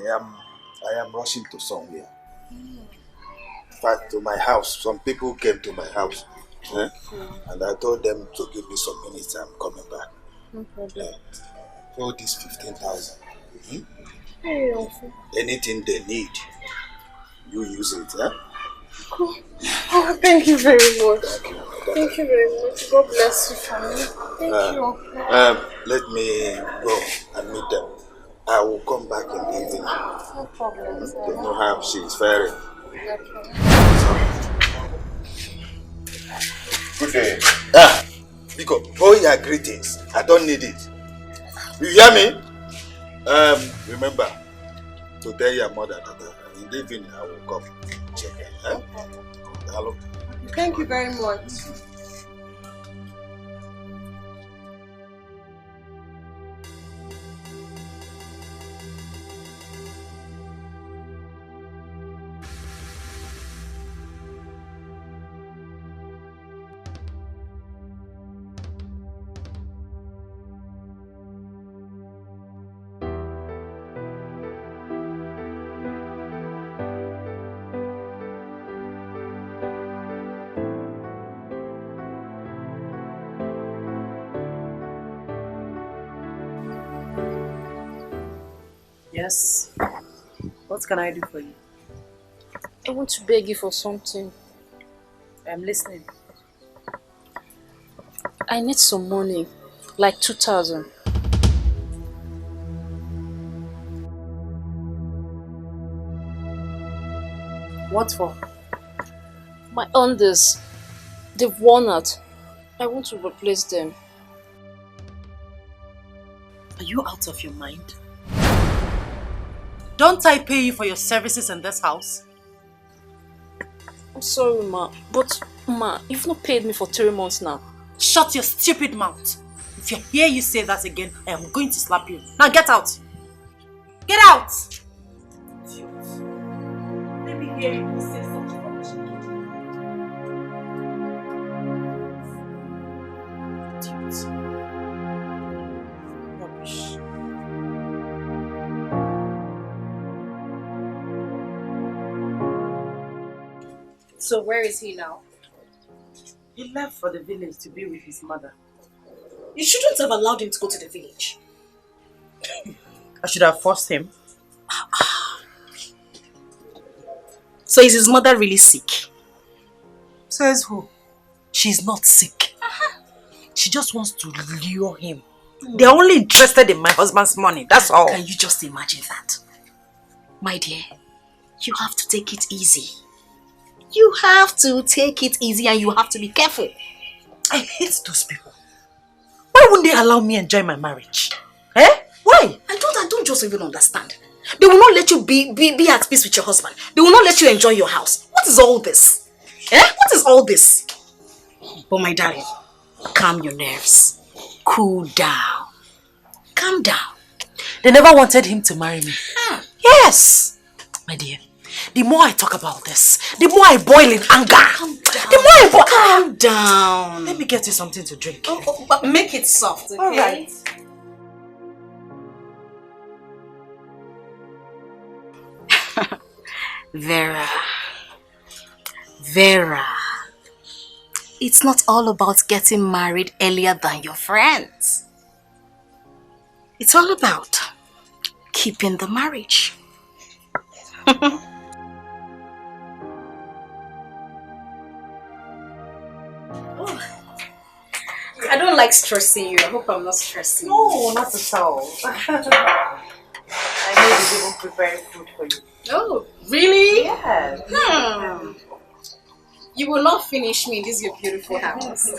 am rushing to somewhere. In fact, to my house. Some people came to my house. And I told them to give me some minutes. I'm coming back. No problem. Hold this 15,000. Hey, Uncle. Anything they need, you use it. Cool. Oh, thank you very much. Thank you very much. God bless you for me. Thank you, Uncle. Let me go and meet them. I will come back in the evening. No problem, sir. They know how she is faring. Good day. Because all your greetings, I don't need it. You hear me? Remember to tell your mother that in the evening I will come check her. Hello. Thank you very much. Yes. What can I do for you? I want to beg you for something. I'm listening. I need some money, like 2,000. What for? My unders, they've worn out. I want to replace them. Are you out of your mind? Don't I pay you for your services in this house? I'm sorry, Ma. But, Ma, you've not paid me for 3 months now. Shut your stupid mouth. If you hear you say that again, I am going to slap you. Now get out. Get out! Let me hear you say such rubbish again. Idiot. Rubbish. So where is he now? He left for the village to be with his mother. You shouldn't have allowed him to go to the village. I should have forced him. So is his mother really sick? Says who? She's not sick. She just wants to lure him. They're only interested in my husband's money, that's all. Can you just imagine that? My dear, you have to take it easy. You have to take it easy and you have to be careful. I hate those people. Why wouldn't they allow me enjoy my marriage? Eh? Why? I don't just even understand. They will not let you be at peace with your husband. They will not let you enjoy your house. What is all this? Eh? What is all this? But my darling, calm your nerves. Cool down. Calm down. They never wanted him to marry me. Yes! My dear, the more I talk about this, the more I boil in anger. Calm down. The more I boil. Calm down. Let me get you something to drink. But make it soft, okay? All right. Vera, it's not all about getting married earlier than your friends. It's all about keeping the marriage. I don't like stressing you. I hope I'm not stressing you. No, not at all. I may be even preparing food for you. Oh, really? Yeah. You will not finish me in this your beautiful house.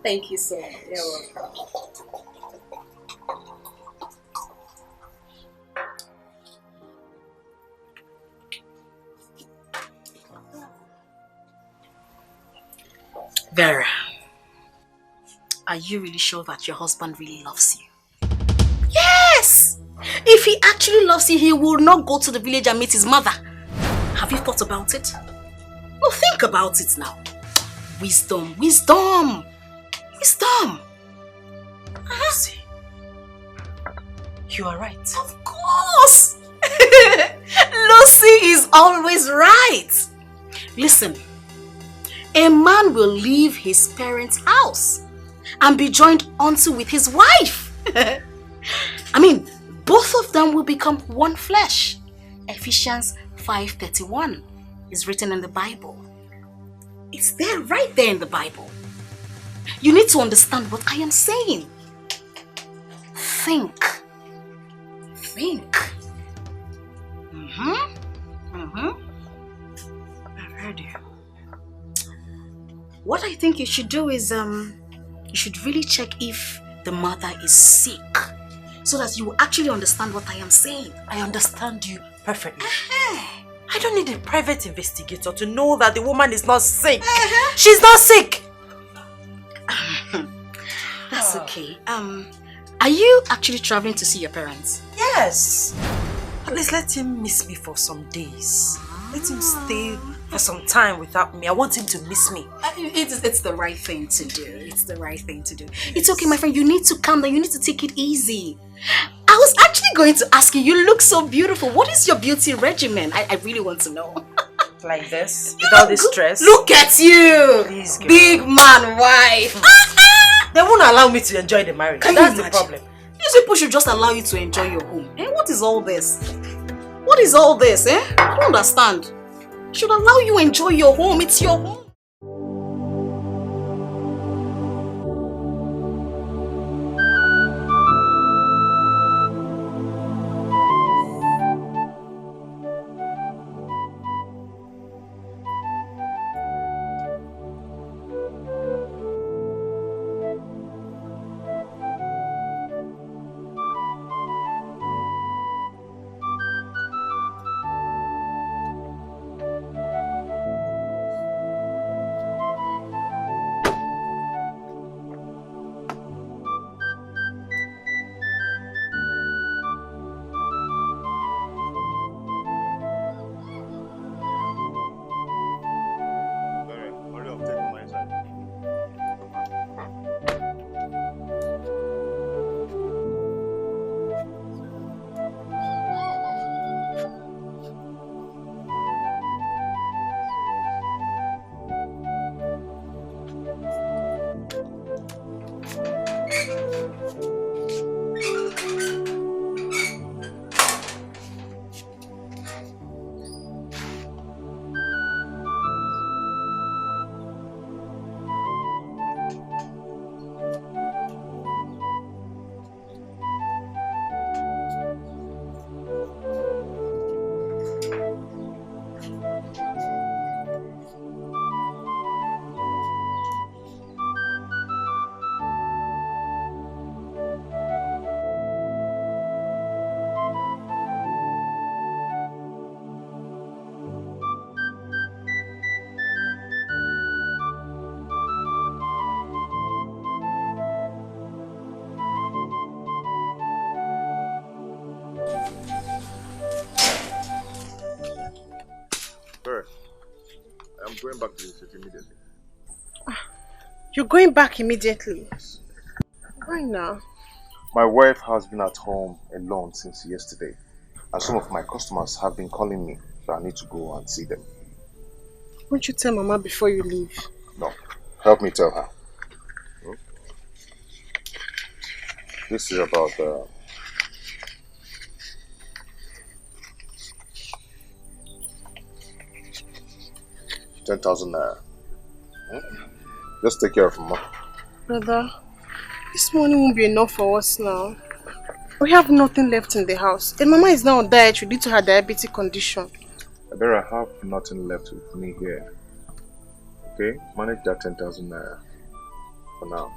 Thank you so much. You're welcome. Vera, are you really sure that your husband really loves you? Yes! If he actually loves you, he will not go to the village and meet his mother. Have you thought about it? No, think about it now. Wisdom, wisdom, wisdom. See, you are right. Of course! Lucy is always right. Listen, a man will leave his parents' house and be joined unto with his wife. I mean, both of them will become one flesh. Ephesians 5:31 is written in the Bible. It's there, right there in the Bible. You need to understand what I am saying. Think. I've heard you. What I think you should do is, you should really check if the mother is sick, so that you will actually understand what I am saying. I understand you perfectly. I don't need a private investigator to know that the woman is not sick. She's not sick. That's okay. Are you actually traveling to see your parents? Yes. At least let him miss me for some days. Let him stay for some time without me. I want him to miss me. It's the right thing to do. It's the right thing to do. It's okay, my friend. You need to calm down. You need to take it easy. I was actually going to ask you. You look so beautiful. What is your beauty regimen? I really want to know. Like this? Without this stress? Look at you! Please, girl. Big man wife. They won't allow me to enjoy the marriage. That's the problem. These people should just allow you to enjoy your home. Eh? What is all this? What is all this, eh? I don't understand. Should allow you enjoy your home. It's your home. I'm going back to the city immediately. You're going back immediately? Why now? My wife has been at home alone since yesterday, and some of my customers have been calling me, so I need to go and see them. Won't you tell Mama before you leave? No. Help me tell her. This is about 10,000 naira. Just take care of Mama. Brother, this money won't be enough for us now. We have nothing left in the house. And Mama is now on diet due to her diabetic condition. I have nothing left with me here. Okay? Manage that 10,000 naira for now.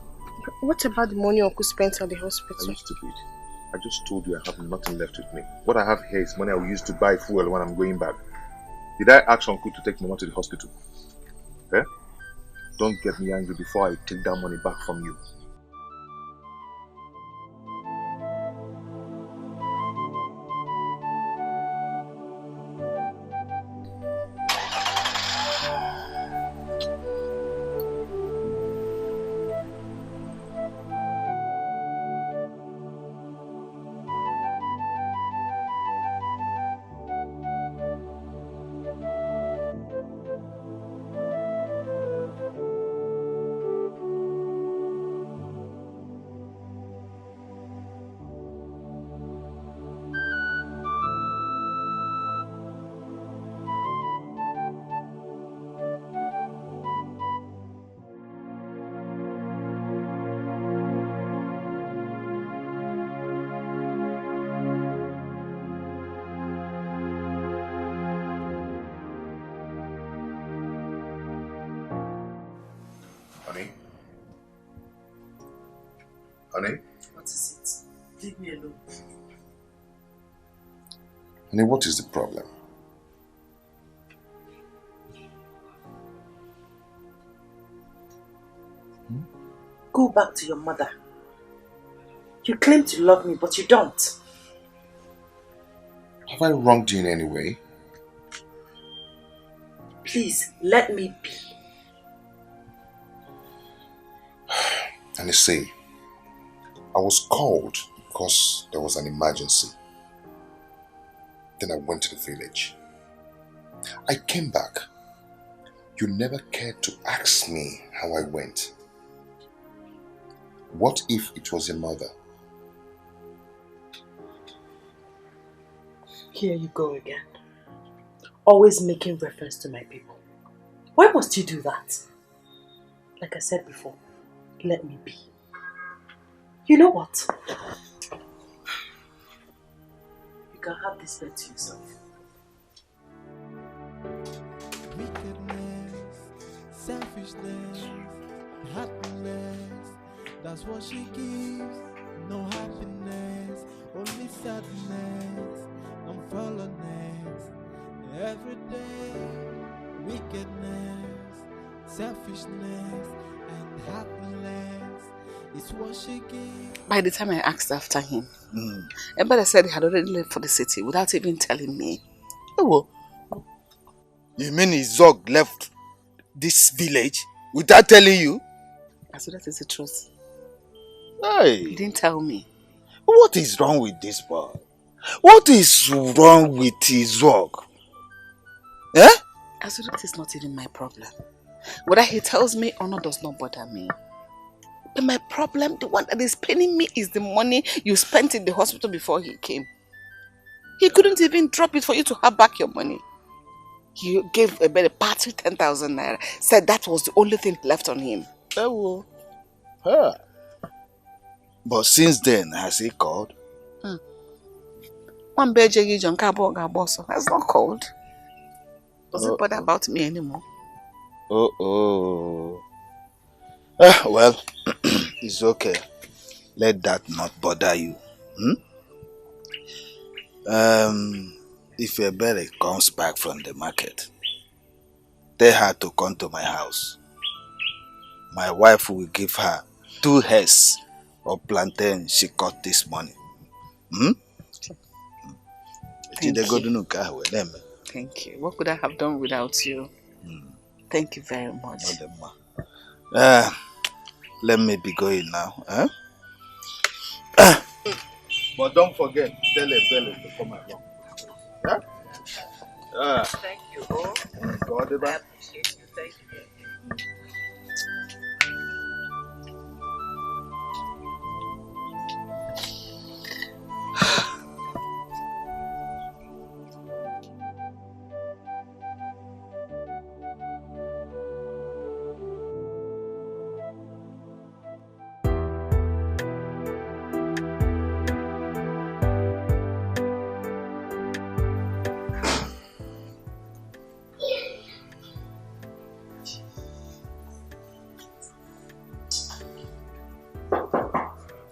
What about the money Uncle spent at the hospital? Are you stupid? I just told you I have nothing left with me. What I have here is money I will use to buy fuel when I'm going back. Did I ask Uncle to take Mama to the hospital? Eh? Don't get me angry before I take that money back from you. Honey? What is it? Leave me alone. Honey, what is the problem? Go back to your mother. You claim to love me, but you don't. Have I wronged you in any way? Please, let me be. And you see, I was called because there was an emergency. Then I went to the village. I came back. You never cared to ask me how I went. What if it was your mother? Here you go again. Always making reference to my people. Why must you do that? Like I said before, let me be. You know what? You can have this bed to yourself. Wickedness, selfishness, happiness, that's what she gives. No happiness, only sadness and fallenness. Every day, wickedness, selfishness, and happiness is what she gives. By the time I asked after him, Ebele said he had already left for the city without even telling me. Oh, you mean Izog left this village without telling you? So that is the truth. Hey. He didn't tell me. What is wrong with this boy? What is wrong with Izog? Eh? So that is not even my problem. Whether he tells me or not does not bother me. But my problem, the one that is paining me, is the money you spent in the hospital before he came. He couldn't even drop it for you to have back your money. He gave a better party 10,000 naira. Said that was the only thing left on him. Oh, huh. But since then, has he called? One Bejegi John Cabo Gaboso has not called. Doesn't bother about me anymore. Well, it's okay. Let that not bother you. If Ebere comes back from the market, tell her to come to my house. My wife will give her 2 heads of plantain she got this morning. Thank you. Thank you. What could I have done without you? Thank you very much. Let me be going now. But don't forget, tell Ebele to come along. Thank you. God, I appreciate you. Thank you.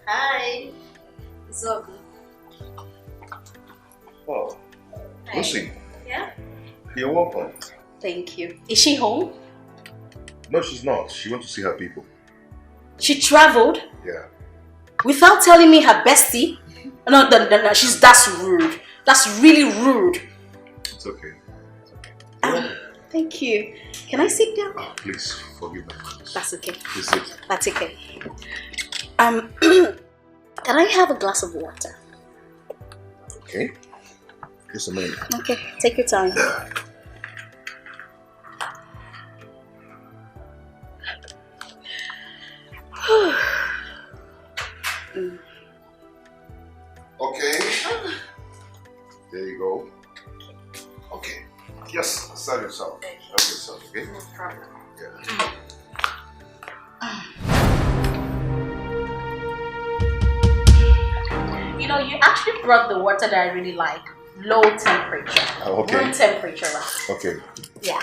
Hi. Zog. Oh, Lucy. Yeah? You're welcome. Thank you. Is she home? No, she's not. She went to see her people. She traveled? Yeah. Without telling me her bestie? No, that's rude. That's really rude. It's okay. Thank you. Can I sit down? Oh, please, forgive me. That's okay. Please sit. That's okay. Can I have a glass of water? Okay. Just a minute. Okay, take your time. Okay. There you go. Okay. Yes, serve yourself. Help yourself, okay? No problem. Yeah. You know, you actually brought the water that I really like. Low temperature. Okay. Room temperature. Okay. Yeah.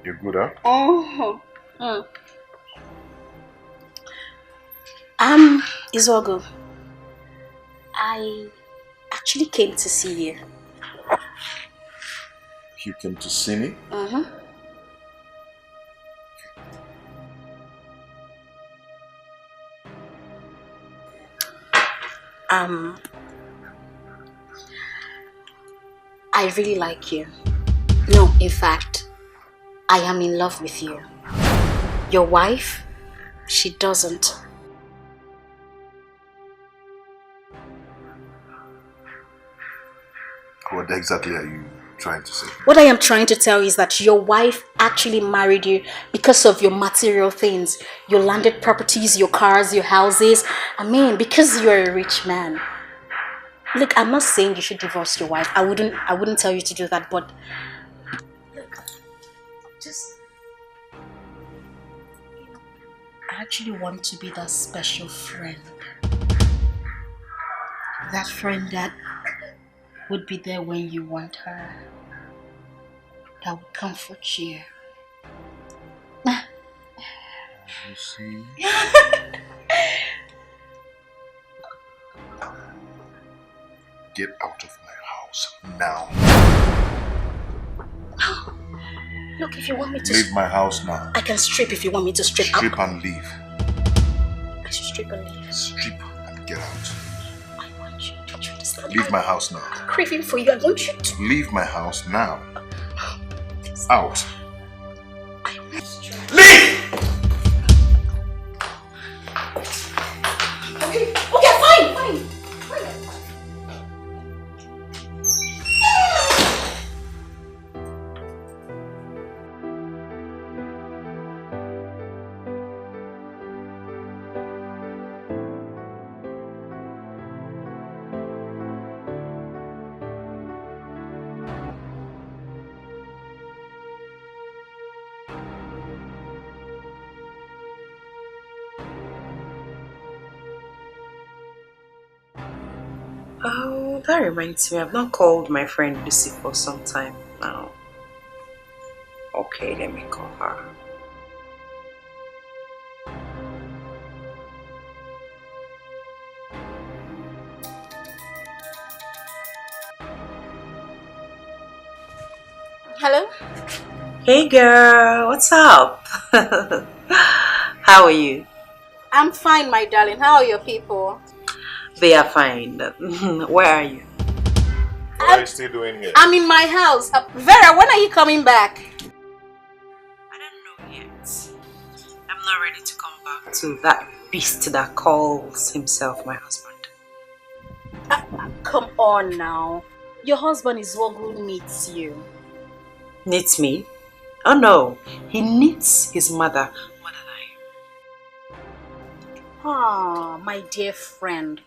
You're good, huh? Oh. Izogo, I actually came to see you. You came to see me? I really like you. No, in fact, I am in love with you. Your wife, she doesn't. What exactly are you trying to say? What I am trying to tell you is that your wife actually married you because of your material things. Your landed properties, your cars, your houses. I mean, because you're a rich man. Look, I'm not saying you should divorce your wife. I wouldn't tell you to do that, but look, I actually want to be that special friend. That friend that would be there when you want her. That would comfort you. You see? Get out of my house now. Look, if you want me to... Leave my house now. I can strip if you want me to strip. Strip and leave. I should strip and leave. Strip and get out. I want you. Don't you understand? Leave my house now. I'm craving for you. I want you to... Leave my house now. Out. Leave! Okay, fine. Oh, that reminds me, I've not called my friend Lucy for some time now. Okay, let me call her. Hello? Hey girl, what's up? How are you? I'm fine, my darling. How are your people? They are fine. Where are you? What are you still doing here? I'm in my house. Vera, when are you coming back? I don't know yet. I'm not ready to come back to that beast that calls himself my husband. Come on now. Your husband is what good needs you. Needs me? Oh no, he needs his mother more than I. Ah, my dear friend.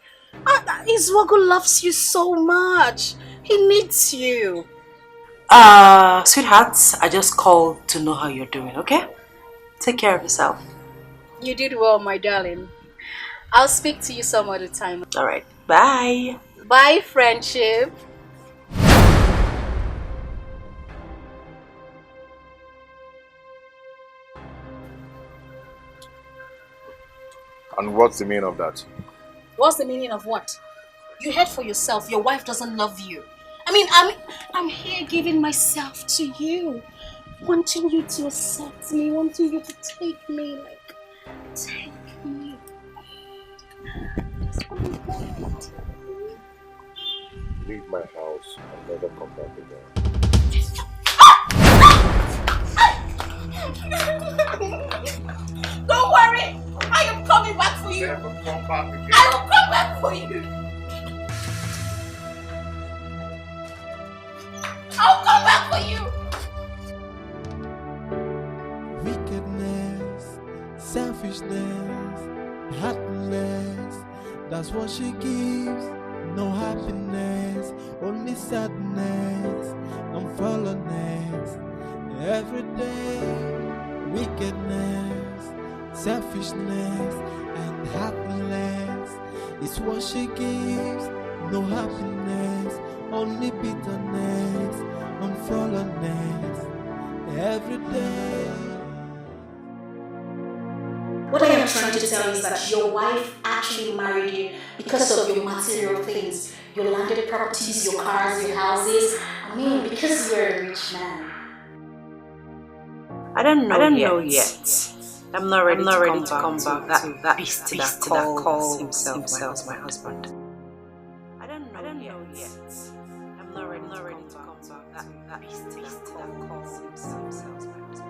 Iswago loves you so much. He needs you. Sweetheart, I just called to know how you're doing, okay? Take care of yourself. You did well, my darling. I'll speak to you some other time. Alright, bye. Bye, friendship. And what's the meaning of that? What's the meaning of what? You heard for yourself. Your wife doesn't love you. I mean, I'm here giving myself to you. Wanting you to accept me. Wanting you to take me. Like, take me. Leave my house and never come back again. Don't worry. I am coming back for you. Never come back again. I will come back for you. I'll come back for you. Wickedness, selfishness, heartless. That's what she gives. No happiness, only sadness and fallenness. Every day, wickedness, selfishness, and heartless is what she gives. No happiness, only bitterness and fallenness. Every day. What I am trying to tell you is that your wife actually married you because of your material things. Your landed properties, your cars, your houses. I mean, because you're a rich man. I don't know yet. I'm not ready to come back to that beast that calls himself my husband. I don't know yet. I'm not ready to come back to that beast that calls himself my husband.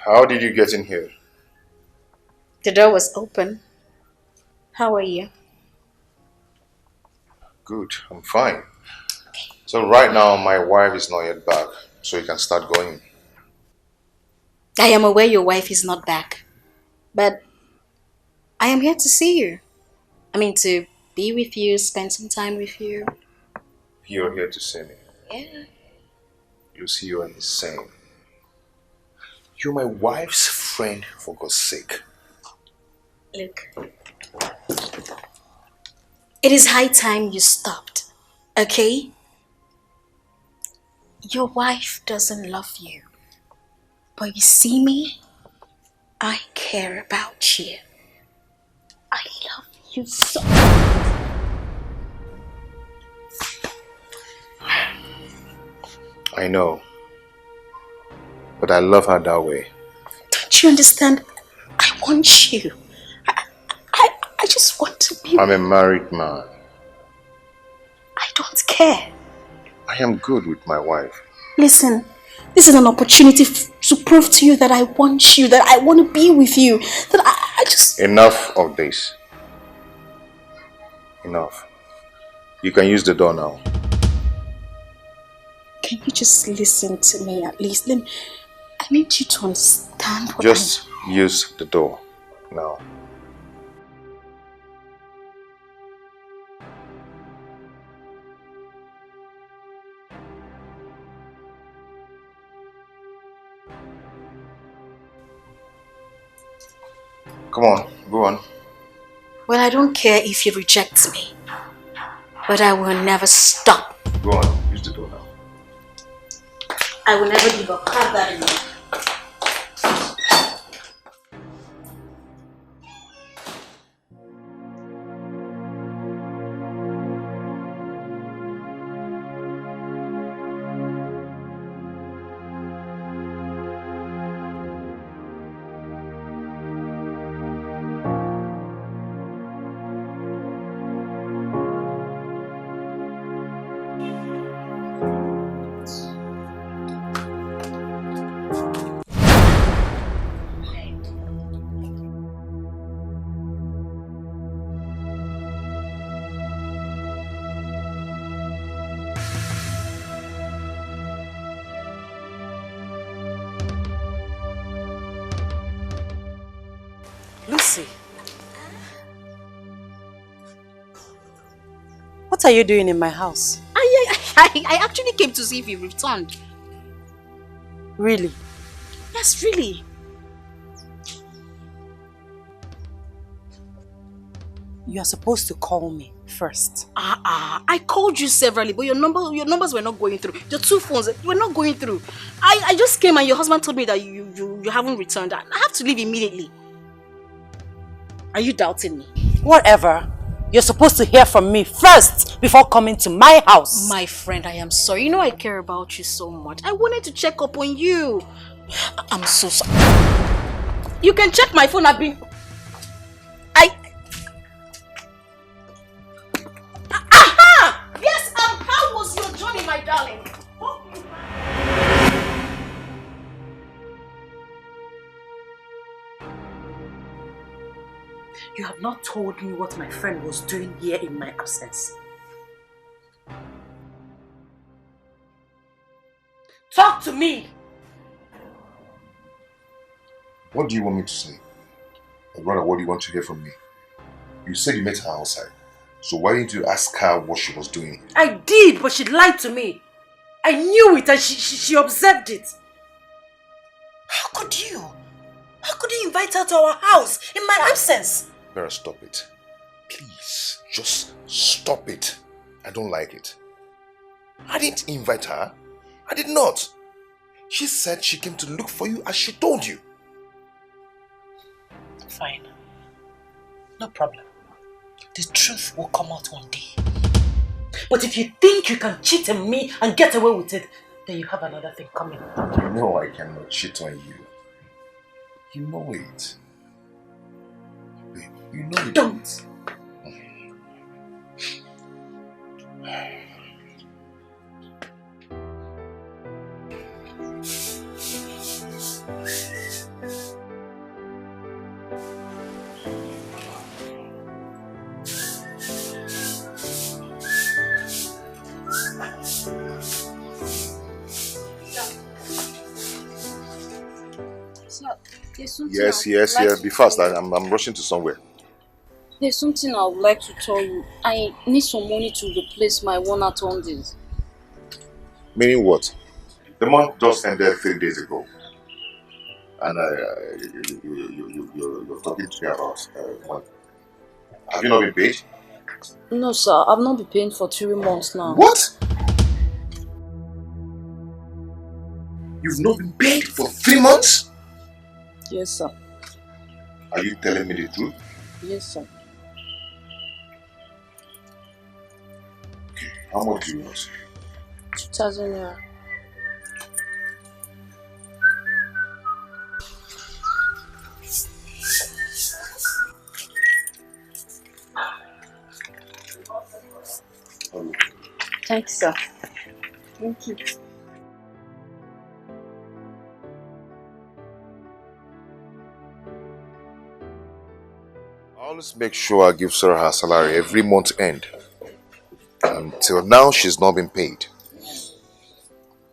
How did you get in here? The door was open. How are you? Good, I'm fine. So right now my wife is not yet back, so you can start going. I am aware your wife is not back, but I am here to see you. I mean, to be with you, spend some time with you. You're here to see me. Yeah. Lucy, you are insane. You're my wife's friend, for God's sake. Look, it is high time you stopped, okay? Your wife doesn't love you. But you see me? I care about you. I love you so I know. But I love her that way. Don't you understand? I want you. I just want to be... I'm a married man. I don't care. I am good with my wife. Listen, this is an opportunity to prove to you that I want you, that I want to be with you, that I just... Enough of this. Enough. You can use the door now. Can you just listen to me at least? I need you to understand what Just use the door now. Come on, go on. Well, I don't care if you reject me, but I will never stop. Go on, use the door now. I will never give up. Have that in mind. Lucy. What are you doing in my house? I actually came to see if you returned. Really? Yes, really. You are supposed to call me first. I called you severally, but your numbers were not going through. Your two phones were not going through. I just came and your husband told me that you haven't returned. I have to leave immediately. Are you doubting me? Whatever. You're supposed to hear from me first before coming to my house. My friend, I am sorry. You know I care about you so much. I wanted to check up on you. I'm so sorry. You can check my phone. Aha! Yes, how was your journey, my darling? You have not told me what my friend was doing here in my absence. Talk to me! What do you want me to say? Or rather, what do you want to hear from me? You said you met her outside. So why didn't you ask her what she was doing? I did, but she lied to me. I knew it and she observed it. How could you? How could you invite her to our house in my absence? Vera, stop it. Please, just stop it. I don't like it. I didn't invite her. I did not. She said she came to look for you as she told you. Fine. No problem. The truth will come out one day. But if you think you can cheat on me and get away with it, then you have another thing coming. You know I cannot cheat on you. You know it. You know it. Don't. Yes. Be fast. I'm rushing to somewhere. There's something I would like to tell you. I need some money to replace my one at Undies. Meaning what? The month just ended 3 days ago. And you're talking to me about money. Have you not been paid? No, sir. I've not been paying for 3 months now. What? You've not been paid for 3 months? Yes, sir. Are you telling me the truth? Yes, sir. Okay. How much do you want? 2,000 naira. Thanks, sir. Thank you. I always make sure I give Sarah her salary every month end. Until now, she's not been paid.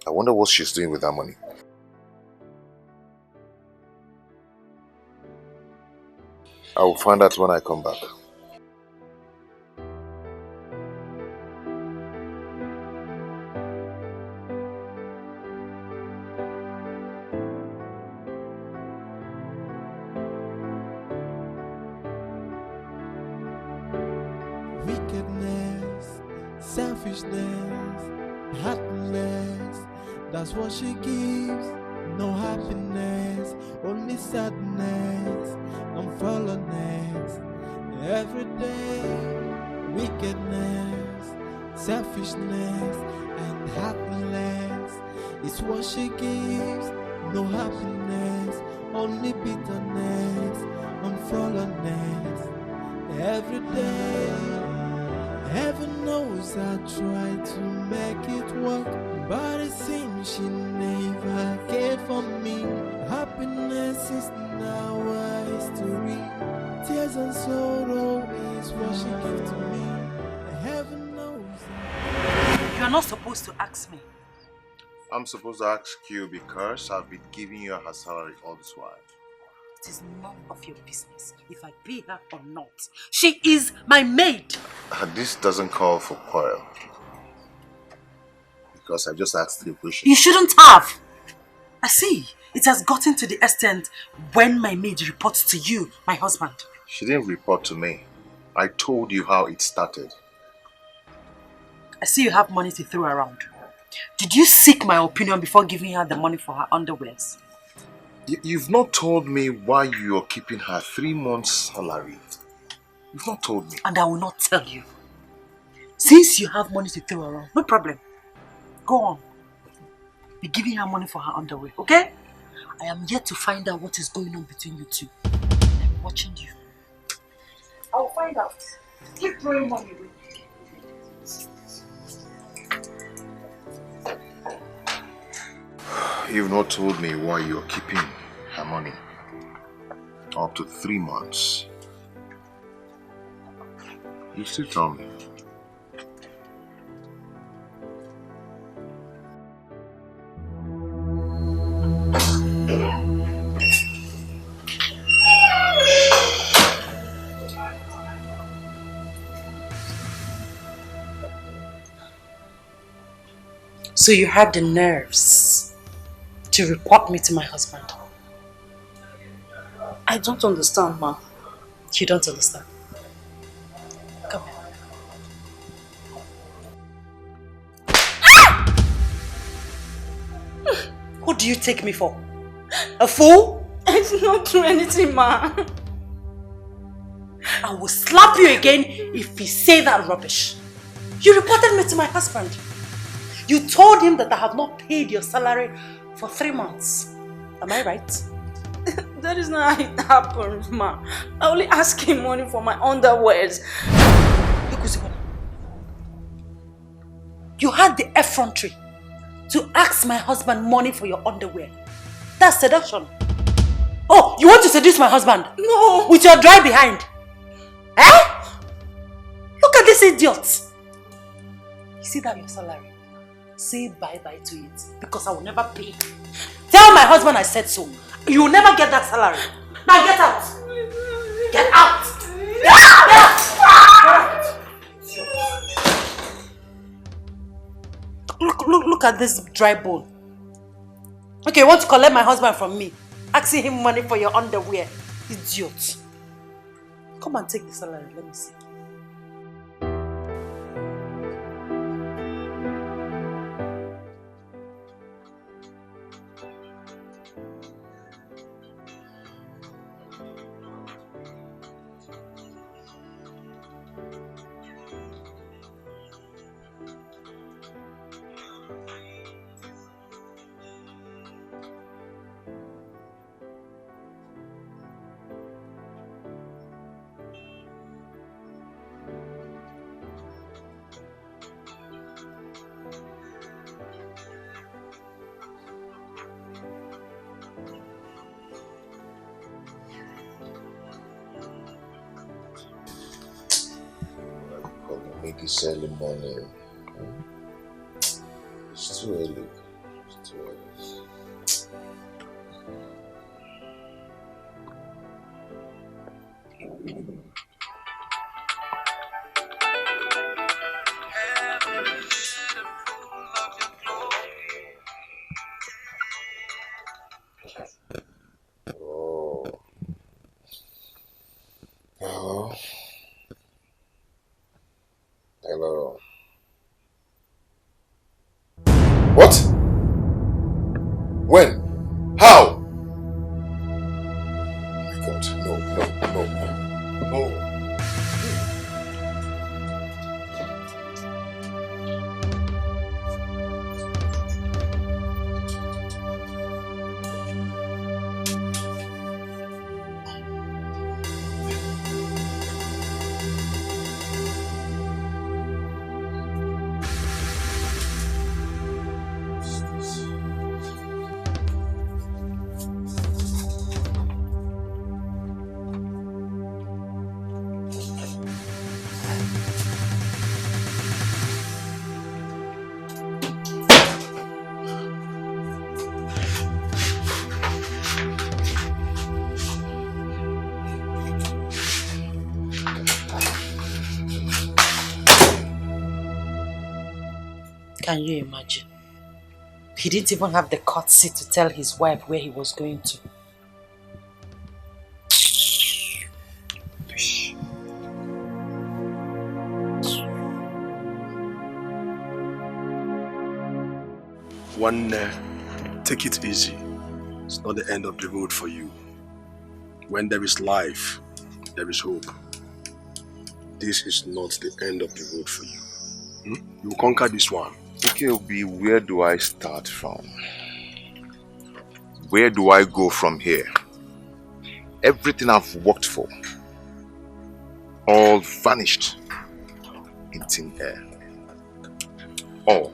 I wonder what she's doing with that money. I will find out when I come back. Wickedness, selfishness, heartless. That's what she gives. No happiness, only sadness and fallenness. Every day, wickedness, selfishness, and heartless is what she gives. No happiness, only bitterness and fallenness. Every day, heaven knows I try to make it work, but it seems she never cared for me. Happiness is now a history. Tears and sorrow is what she gave to me. Heaven knows. You are not supposed to ask me. I'm supposed to ask you because I've been giving you her salary all this while. It is none of your business if I pay her or not. She is my maid. This doesn't call for quarrel. Because I just asked you a question. You shouldn't have. I see. It has gotten to the extent when my maid reports to you, my husband. She didn't report to me. I told you how it started. I see you have money to throw around. Did you seek my opinion before giving her the money for her underwears? You've not told me why you're keeping her 3 months' salary. You've not told me. And I will not tell you. Since you have money to throw around, no problem. Go on. Be giving her money for her underwear, okay? I am yet to find out what is going on between you two. I'm watching you. I'll find out. Keep throwing money away. You've not told me why you're keeping her money. Up to 3 months. You still tell me. So you had the nerves to report me to my husband? I don't understand, ma. You don't understand? Come here. Who do you take me for? A fool? I did not do anything, ma. I will slap you again if you say that rubbish. You reported me to my husband. You told him that I have not paid your salary for 3 months. Am I right? That is not how it happened, ma. I only asked him money for my underwears. You had the effrontery to ask my husband money for your underwear. That's seduction. Oh, you want to seduce my husband? No. With your dry behind? Eh? Look at this idiot. You see that your salary? Say bye-bye to it because I will never pay. Tell my husband I said so. You will never get that salary. Now get out. Get out. Get out. Look at this dry bone. Okay, you want to collect my husband from me? Asking him money for your underwear. Idiot. Come and take the salary, let me see. This early morning. It's too early. It's too early. Oh. Hello. Hello. What? When? How? Oh my God, no. Can you imagine? He didn't even have the courtesy to tell his wife where he was going to. Take it easy. It's not the end of the road for you. When there is life, there is hope. This is not the end of the road for you. You will conquer this one. Okay, Obi, where do I start from? Where do I go from here? Everything I've worked for, all vanished in thin air. All.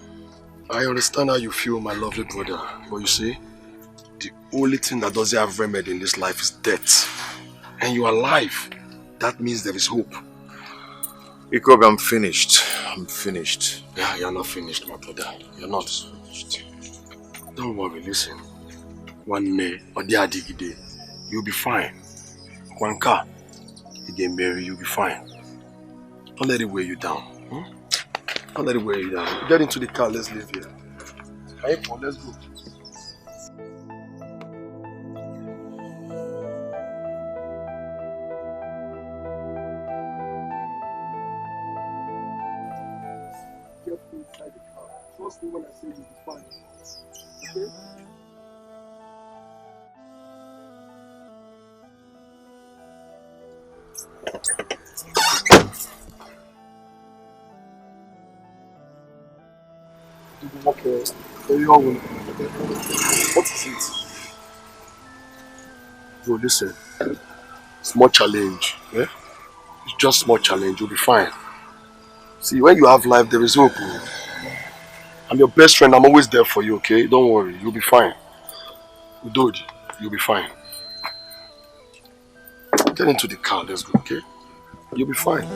I understand how you feel, my lovely brother. But you see, the only thing that doesn't have remedy in this life is death. And you are alive. That means there is hope. Ikobi, I'm finished. I'm finished. Yeah, you're not finished, my brother. You're not finished. Don't worry, listen. One day, or the other day, you'll be fine. One car, you get married, you'll be fine. Don't let it weigh you down. Don't let it weigh you down. Get into the car, let's leave here. Hey, Paul, let's go. Inside the car. Trust me when I say you'll be fine. Okay? Okay. What is it? Bro, listen. Small challenge. Yeah? It's just small challenge. You'll be fine. See, when you have life, there is hope. I'm your best friend. I'm always there for you, okay? Don't worry. You'll be fine. Udodi, you'll be fine. Get into the car. Let's go, okay? You'll be fine.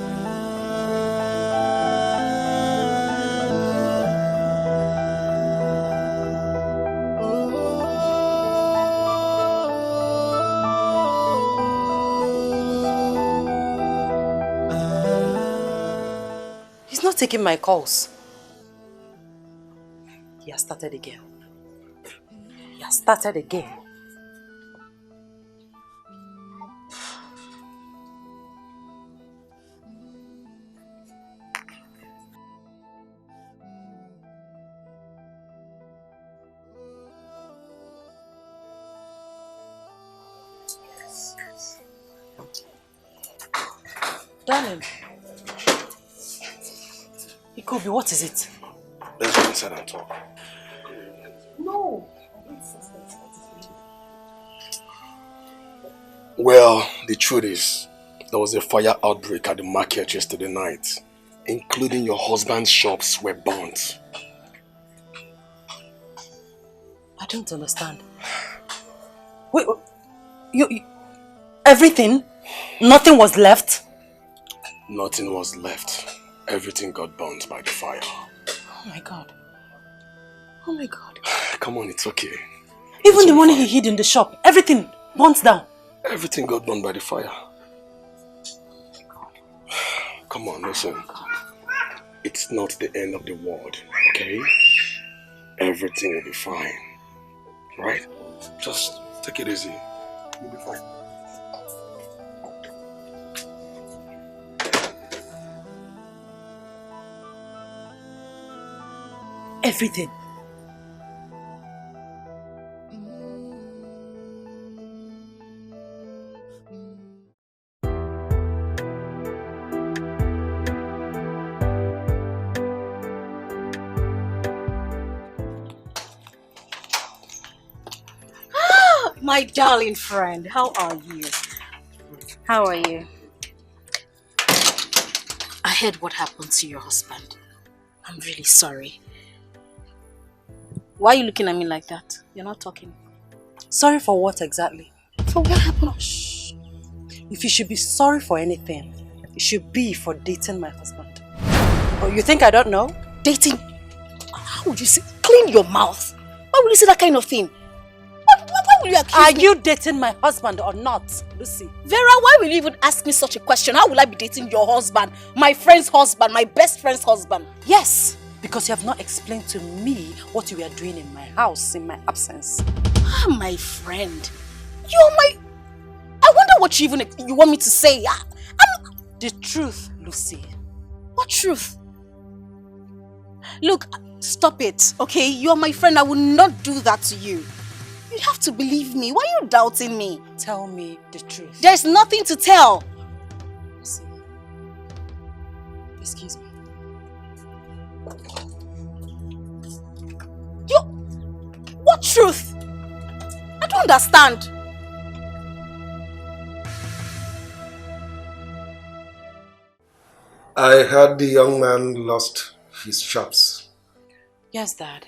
not taking my calls. He has started again. He has started again. Darling, Ikobi, what is it? Let's go inside and talk. No. Well, the truth is, there was a fire outbreak at the market yesterday night, including your husband's shops were burnt. I don't understand. Wait, you everything? Nothing was left? Nothing was left. Everything got burnt by the fire. Oh my God. Oh my God. Come on, it's okay. Even the money he hid in the shop, everything burnt down. Everything got burned by the fire. Come on, listen. It's not the end of the world, okay? Everything will be fine. Right? Just take it easy. You'll be fine. Everything. My darling friend, how are you? How are you? I heard what happened to your husband. I'm really sorry. Why are you looking at me like that? You're not talking. Sorry for what exactly? For what happened? Shh. If you should be sorry for anything, it should be for dating my husband. Oh, you think I don't know? Dating? How would you say? Clean your mouth. Why would you say that kind of thing? Why will you accuse Are me? you dating my husband or not, Lucy? Vera, why will you even ask me such a question? How will I be dating your husband? My friend's husband, my best friend's husband? Yes, because you have not explained to me what you were doing in my house in my absence. Ah, my friend. You're my... I wonder what you want me to say. The truth, Lucy. What truth? Look, stop it, okay? You're my friend. I will not do that to you. You have to believe me. Why are you doubting me? Tell me the truth. There's nothing to tell. Lucy. Excuse me. What truth? I don't understand. I heard the young man lost his shops. Yes, Dad.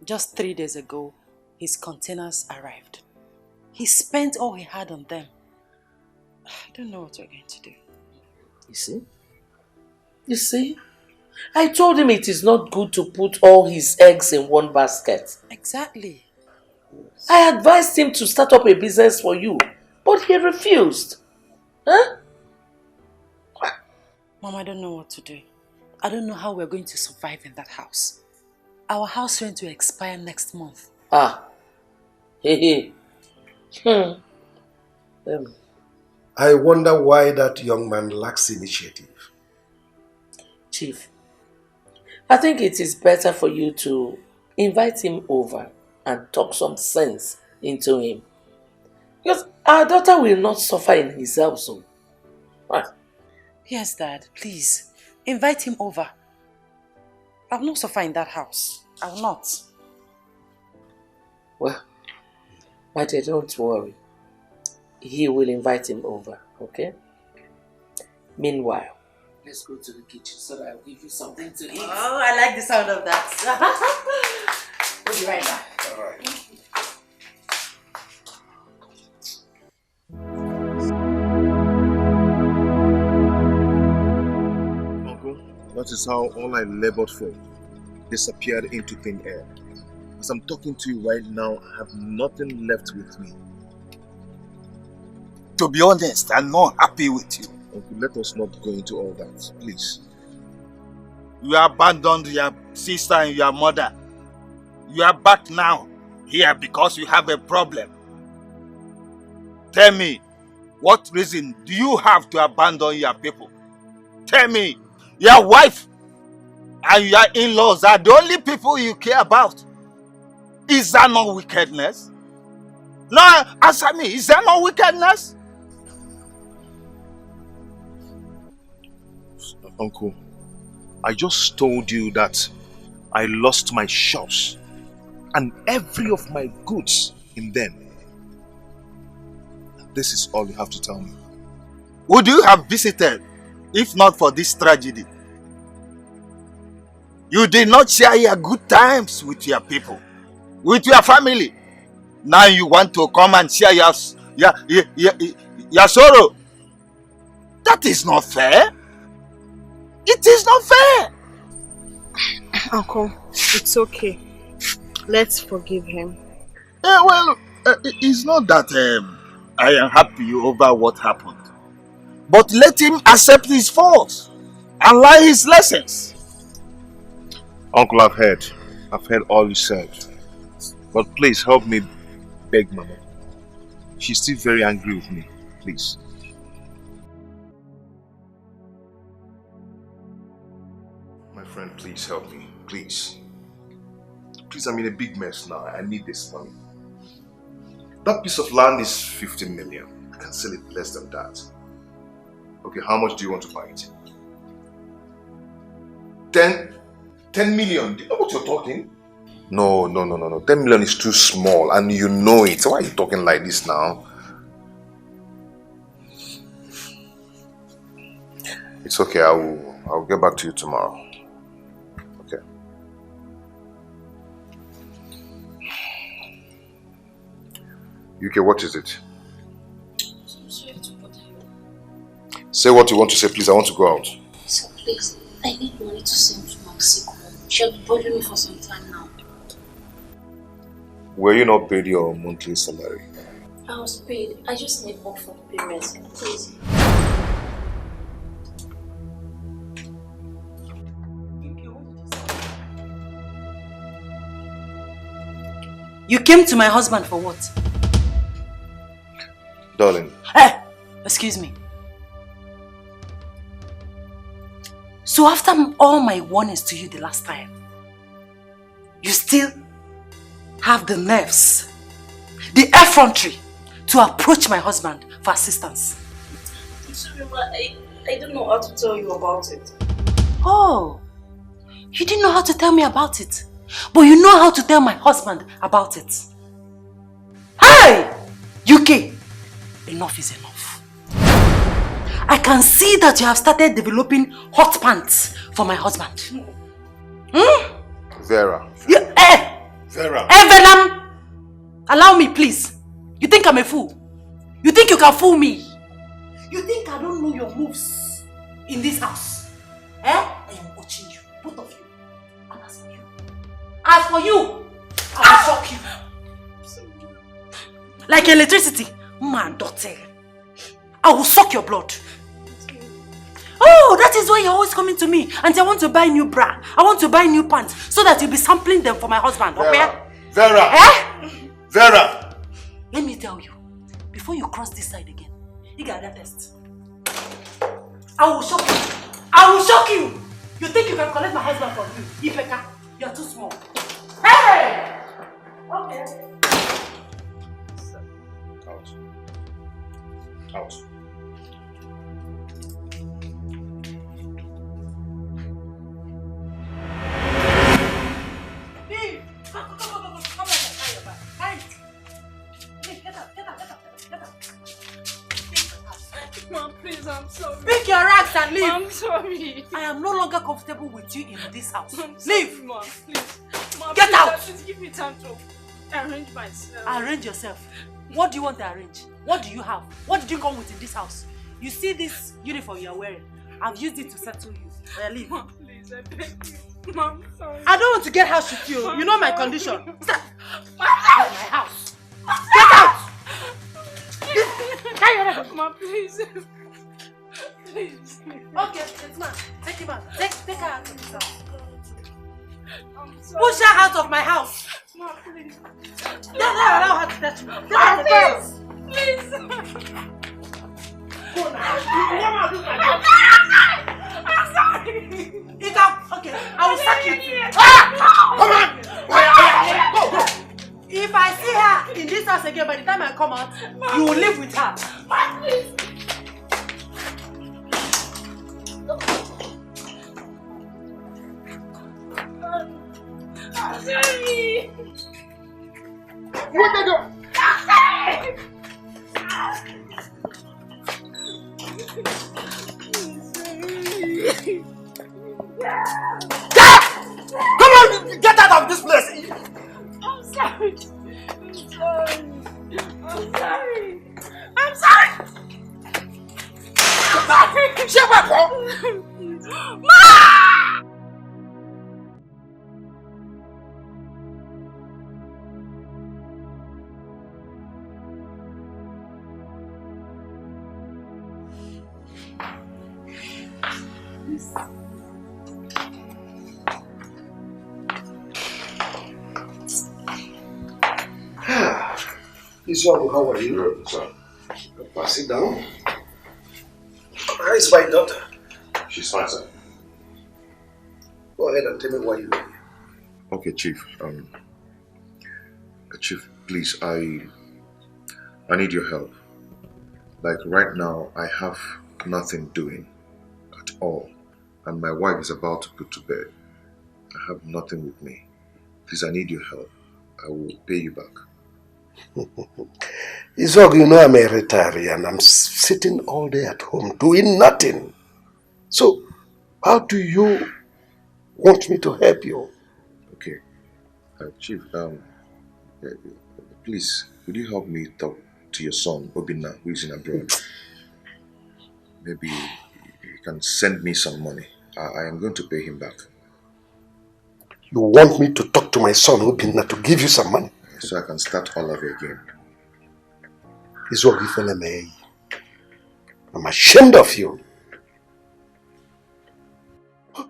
Just 3 days ago, his containers arrived. He spent all he had on them. I don't know what we're going to do. You see? You see? I told him it is not good to put all his eggs in one basket. Exactly. I advised him to start up a business for you, but he refused. Huh? Mom, I don't know what to do. I don't know how we're going to survive in that house. Our house rent will expire next month. Ah. Hey. I wonder why that young man lacks initiative. Chief, I think it is better for you to invite him over and talk some sense into him. Because our daughter will not suffer in his house. Yes, Dad, please. Invite him over. I will not suffer in that house. I will not. Well, my dear, don't worry. He will invite him over, okay? Meanwhile, let's go to the kitchen so that I'll give you something to eat. Oh, I like the sound of that. We'll be right back. All right. Uncle, that is how all I labored for disappeared into thin air. As I'm talking to you right now, I have nothing left with me. To be honest, I'm not happy with you. Uncle, let us not go into all that, please. You abandoned your sister and your mother. You are back now here because you have a problem. Tell me, what reason do you have to abandon your people? Tell me, your wife and your in-laws are the only people you care about. Is that not wickedness? No, answer me, is that not wickedness? Uncle, I just told you that I lost my shops and every of my goods in them. This is all you have to tell me. Would you have visited if not for this tragedy? You did not share your good times with your people, with your family. Now you want to come and share your sorrow. That is not fair. It is not fair. Uncle, it's okay. Let's forgive him. It's not that I am happy over what happened. But let him accept his faults and learn his lessons. Uncle, I've heard all you said. But please help me beg Mama. She's still very angry with me. Please. My friend, please help me. Please. Please, I'm in a big mess now. I need this money. That piece of land is 15 million. I can sell it less than that. Okay, how much do you want to buy it? 10 million? Do you know what you're talking? No. 10 million is too small and you know it. So why are you talking like this now? It's okay, I'll get back to you tomorrow. Okay. UK, what is it? I'm sorry to bother you. Say what you want to say, please. I want to go out. So please, I need money to send to my sick home. She'll be bothering me for some time now. Were you not paid your monthly salary? I was paid. I just need help for the payments. Please. You came to my husband for what? Darling. Hey! Excuse me. So after all my warnings to you the last time, you still have the nerves, the effrontery to approach my husband for assistance. I'm sorry, but I don't know how to tell you about it. Oh, you didn't know how to tell me about it, but you know how to tell my husband about it. Hey! UK, enough is enough. I can see that you have started developing hot pants for my husband. Vera. Vera. Venom! Allow me, please. You think I'm a fool? You think you can fool me? You think I don't know your moves in this house? I am watching you, both of you. And as for you, I'll shock you. Like electricity, man, daughter. I will suck your blood. Oh, that is why you're always coming to me. And I want to buy new bra. I want to buy new pants so that you'll be sampling them for my husband. Okay? Vera! Vera! Let me tell you, before you cross this side again, you got that test. I will shock you. I will shock you. You think you can collect my husband from me? Ipeka, you're too small. Hey! Okay. Out. Mom, please, I'm sorry. Pick your rags and leave. I'm sorry. I am no longer comfortable with you in this house. I'm sorry, leave. Mom, please. Mom, Get please, out. Please give me time to arrange myself. Arrange yourself. What do you want to arrange? What do you have? What did you come with in this house? You see this uniform you are wearing? I've used it to settle you. Leave. Mom, please, I beg you. Mom, sorry. I don't want to get house with you. Mom, you know my sorry. condition. Stop. My house. Get out. Mom, please. Please. Okay, it's mine. Take Take him out. Take her out of this house. Push her out of my house. Ma, please. Don't allow her to touch me. Get out of the house. Please. Go now. I'm sorry. Get out. Okay, I will sack you. Come on. Go. If I see her in this house again, by the time I come out, you will live with her. Ma, please. I'm sorry. What the go? Come on, get out of this place. I'm sorry. I'm sorry. I'm sorry. Shut up, Ma! Izuaku, how are you? Sir. Sit down. How is my daughter? She's fine, sir. Go ahead and tell me why you're here. Okay, Chief. Chief, please, I need your help. Like right now, I have nothing doing at all, and my wife is about to put to bed. I have nothing with me. Please, I need your help. I will pay you back. Izuaku, you know I'm a retiree and I'm sitting all day at home doing nothing. So, how do you want me to help you? Okay. Chief, please, would you help me talk to your son, Obinna, who is in abroad? Maybe you can send me some money. I am going to pay him back. You want me to talk to my son, Obinna, to give you some money? So I can start all over again. Izuaku, I'm ashamed of you.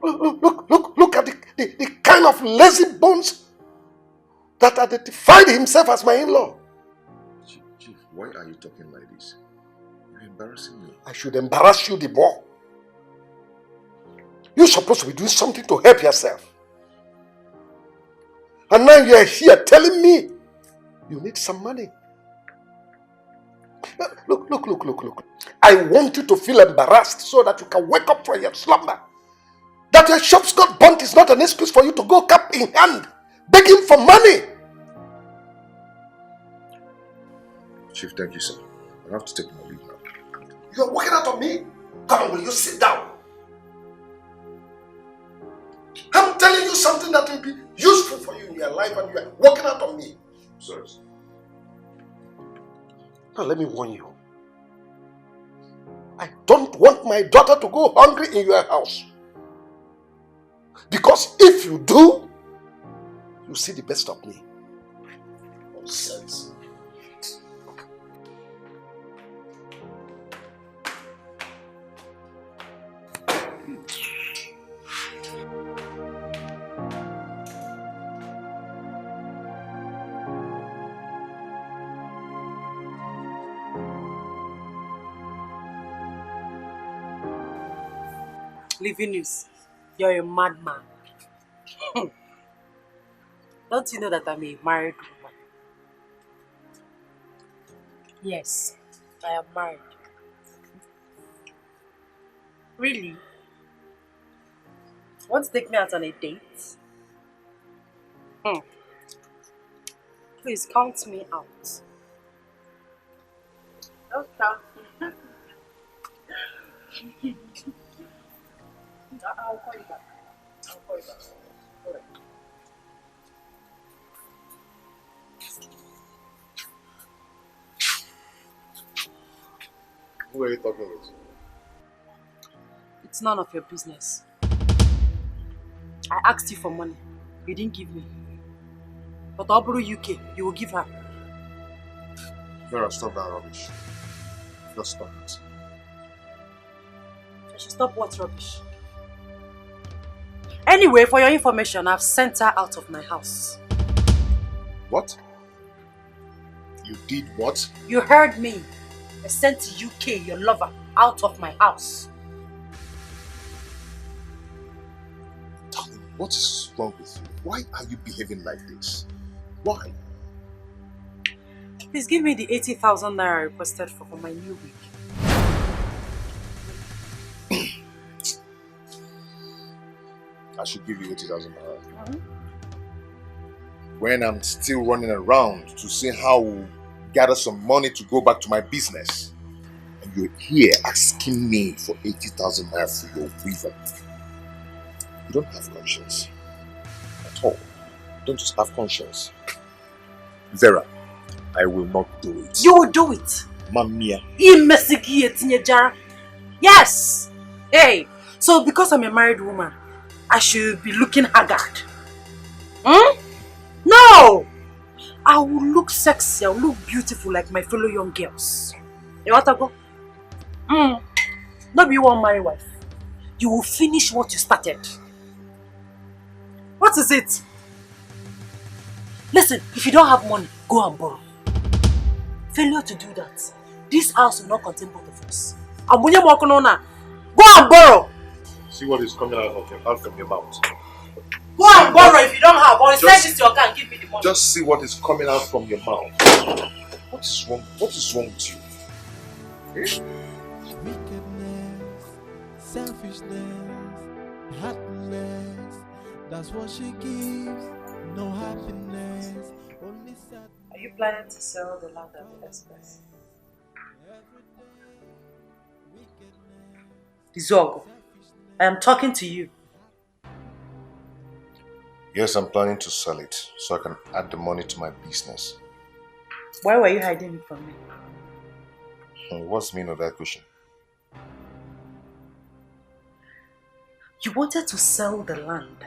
Look at the kind of lazy bones that identified himself as my in-law. Chief, why are you talking like this? You're embarrassing me. I should embarrass you the more. You're supposed to be doing something to help yourself. And now you're here telling me you need some money. Look. I want you to feel embarrassed so that you can wake up from your slumber. That your shops got burnt is not an excuse for you to go cap in hand, begging for money. Chief, thank you, sir. I have to take my leave now. You're walking out on me? Come on, will you sit down? I'm telling you something that will be useful for you in your life and you are walking out on me. Sorry, sir. Now let me warn you. I don't want my daughter to go hungry in your house. Because if you do, you see the best of me. Nonsense. Livinus, you're a madman. Don't you know that I'm a married woman? Yes, I am married. Really? Want to take me out on a date? Please count me out. Okay. I'll call you back. Alright. Who are you talking with? It's none of your business. I asked you for money. You didn't give me. But Oburu UK, you will give her. Vera, stop that rubbish. Just stop it. I should stop what rubbish? Anyway, for your information, I've sent her out of my house. What? You did what? You heard me. I sent UK, your lover, out of my house. Darling, what is wrong with you? Why are you behaving like this? Why? Please give me the 80,000 naira I requested for my new week. I should give you 80,000 naira. When I'm still running around to see how we'll gather some money to go back to my business. And you're here asking me for 80,000 naira for your weaver. You don't have conscience. At all. You don't just have conscience. Vera, I will not do it. You will do it. Mamia. Yes! Hey, so because I'm a married woman, I should be looking haggard. No! I will look sexy, I will look beautiful like my fellow young girls. You want to go? Not be one married wife. You will finish what you started. What is it? Listen, if you don't have money, go and borrow. Failure to do that, this house will not contain both of us. Go and borrow! See what is coming out from your mouth. Go and borrow if you don't have, or send this to your car and give me the money. Just see what is coming out from your mouth. What is wrong? What is wrong with you? Eh? Wickedness, selfishness, heartless. That's what she gives. No happiness, only sadness. Are you planning to sell the land at the express? Izogo, I am talking to you. Yes, I'm planning to sell it so I can add the money to my business. Why were you hiding it from me? What's the meaning of that question? You wanted to sell the land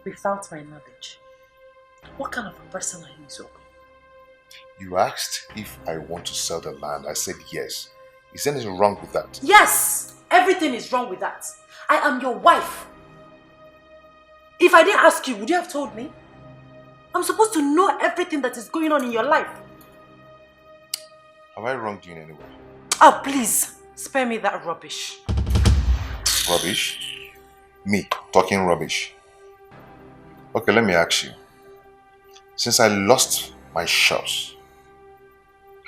without my knowledge. What kind of a person are you, Izogo? You asked if I want to sell the land. I said yes. Is there anything wrong with that? Yes! Everything is wrong with that. I am your wife. If I didn't ask you, would you have told me? I'm supposed to know everything that is going on in your life. Have I wronged you in any way? Oh, please, spare me that rubbish. Rubbish? Me, talking rubbish? Okay, let me ask you. Since I lost my shops,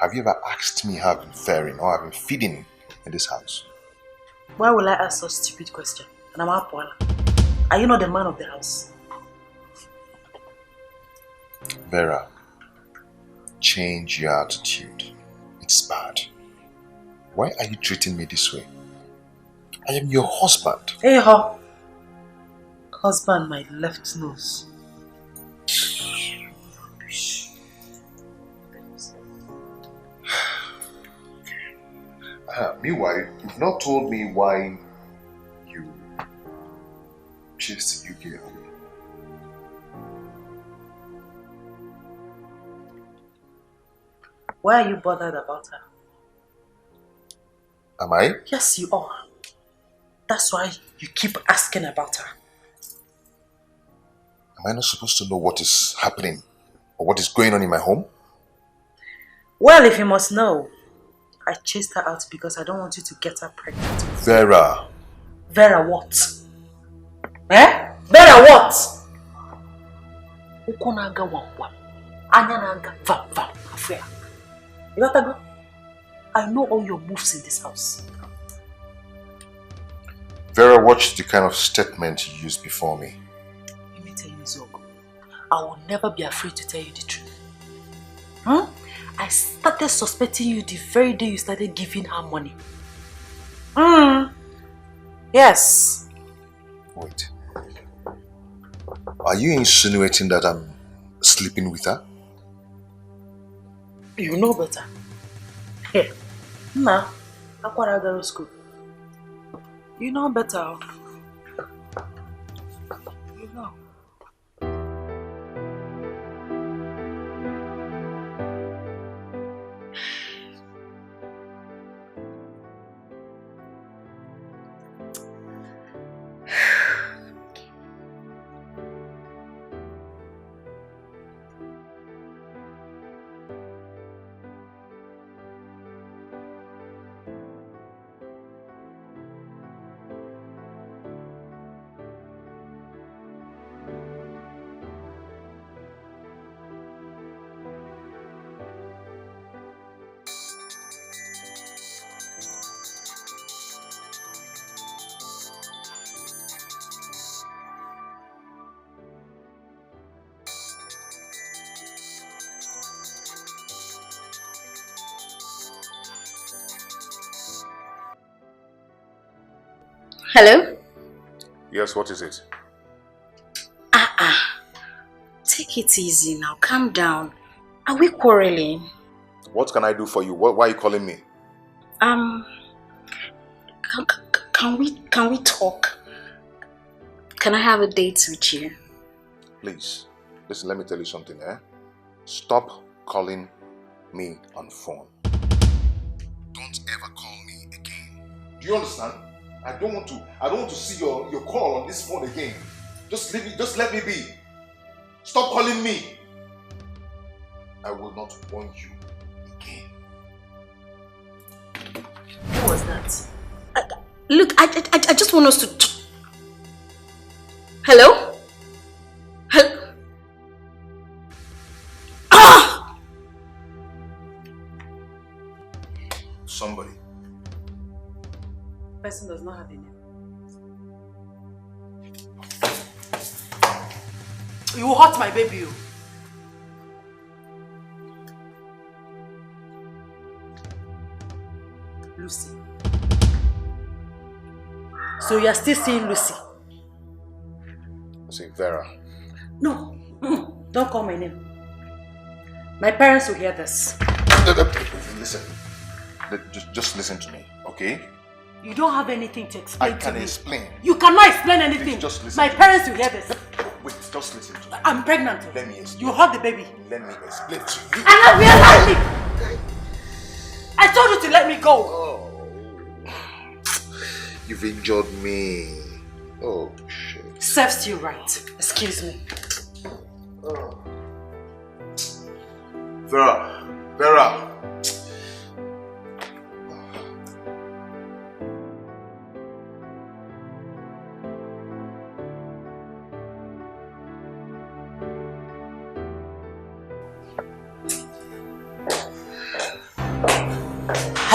have you ever asked me how I've been faring or I've been feeding in this house? Why will I ask such a stupid question? And I'm Apoala. Are you not the man of the house? Vera, change your attitude. It's bad. Why are you treating me this way? I am your husband. Hey, ho. Husband, my left nose. Meanwhile, you've not told me why you chased UK away. Why are you bothered about her? Am I? Yes, you are. That's why you keep asking about her. Am I not supposed to know what is happening or what is going on in my home? Well, if you must know, I chased her out because I don't want you to get her pregnant. Vera. Vera what? Eh? Vera what? Ukonaga wamwa. Anyanaga vam vam affair. You got to go? I know all your moves in this house. Vera, watch the kind of statement you used before me. Let me tell you, Zogo. I will never be afraid to tell you the truth. I started suspecting you the very day you started giving her money. Yes. Wait. Are you insinuating that I'm sleeping with her? You know better. Hey, Ma, Akwara Girls School. You know better. You know. Hello? Yes, what is it? Take it easy now. Calm down. Are we quarreling? What can I do for you? Why are you calling me? Can we talk? Can I have a date with you? Please, listen, let me tell you something, eh? Stop calling me on phone. Don't ever call me again. Do you understand? I don't want to see your call on this phone again. Just leave it, just let me be. Stop calling me. I will not want you again. What was that? Look, I just want us to... Hello? Hello? Ah! Somebody. Person does not have a name. You will hurt my baby. Lucy. So you are still seeing Lucy? Say Vera. No. Don't call my name. My parents will hear this. Listen. Just listen to me, okay? You don't have anything to explain to me. I can explain. You cannot explain anything. Please, just listen. My parents will hear this. Wait, just listen to me. I'm pregnant. Let me explain. You hurt the baby. Let me explain to you. And I realized it. I told you to let me go. Oh. You've injured me. Oh, shit. Serves you right. Excuse me. Oh. Vera.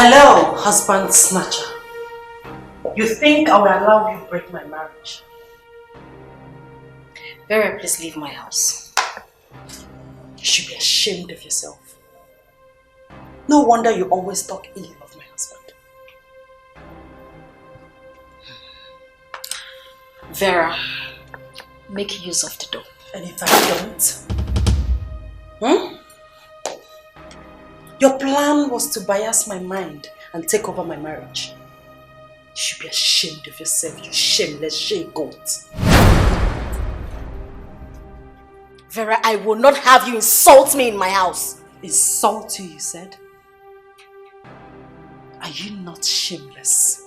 Hello, husband snatcher. You think I will allow you to break my marriage? Vera, please leave my house. You should be ashamed of yourself. No wonder you always talk ill of my husband. Vera, make use of the door. And if I don't? Your plan was to bias my mind and take over my marriage. You should be ashamed of yourself, you shameless she-goat. Vera, I will not have you insult me in my house. Insult you, you said? Are you not shameless?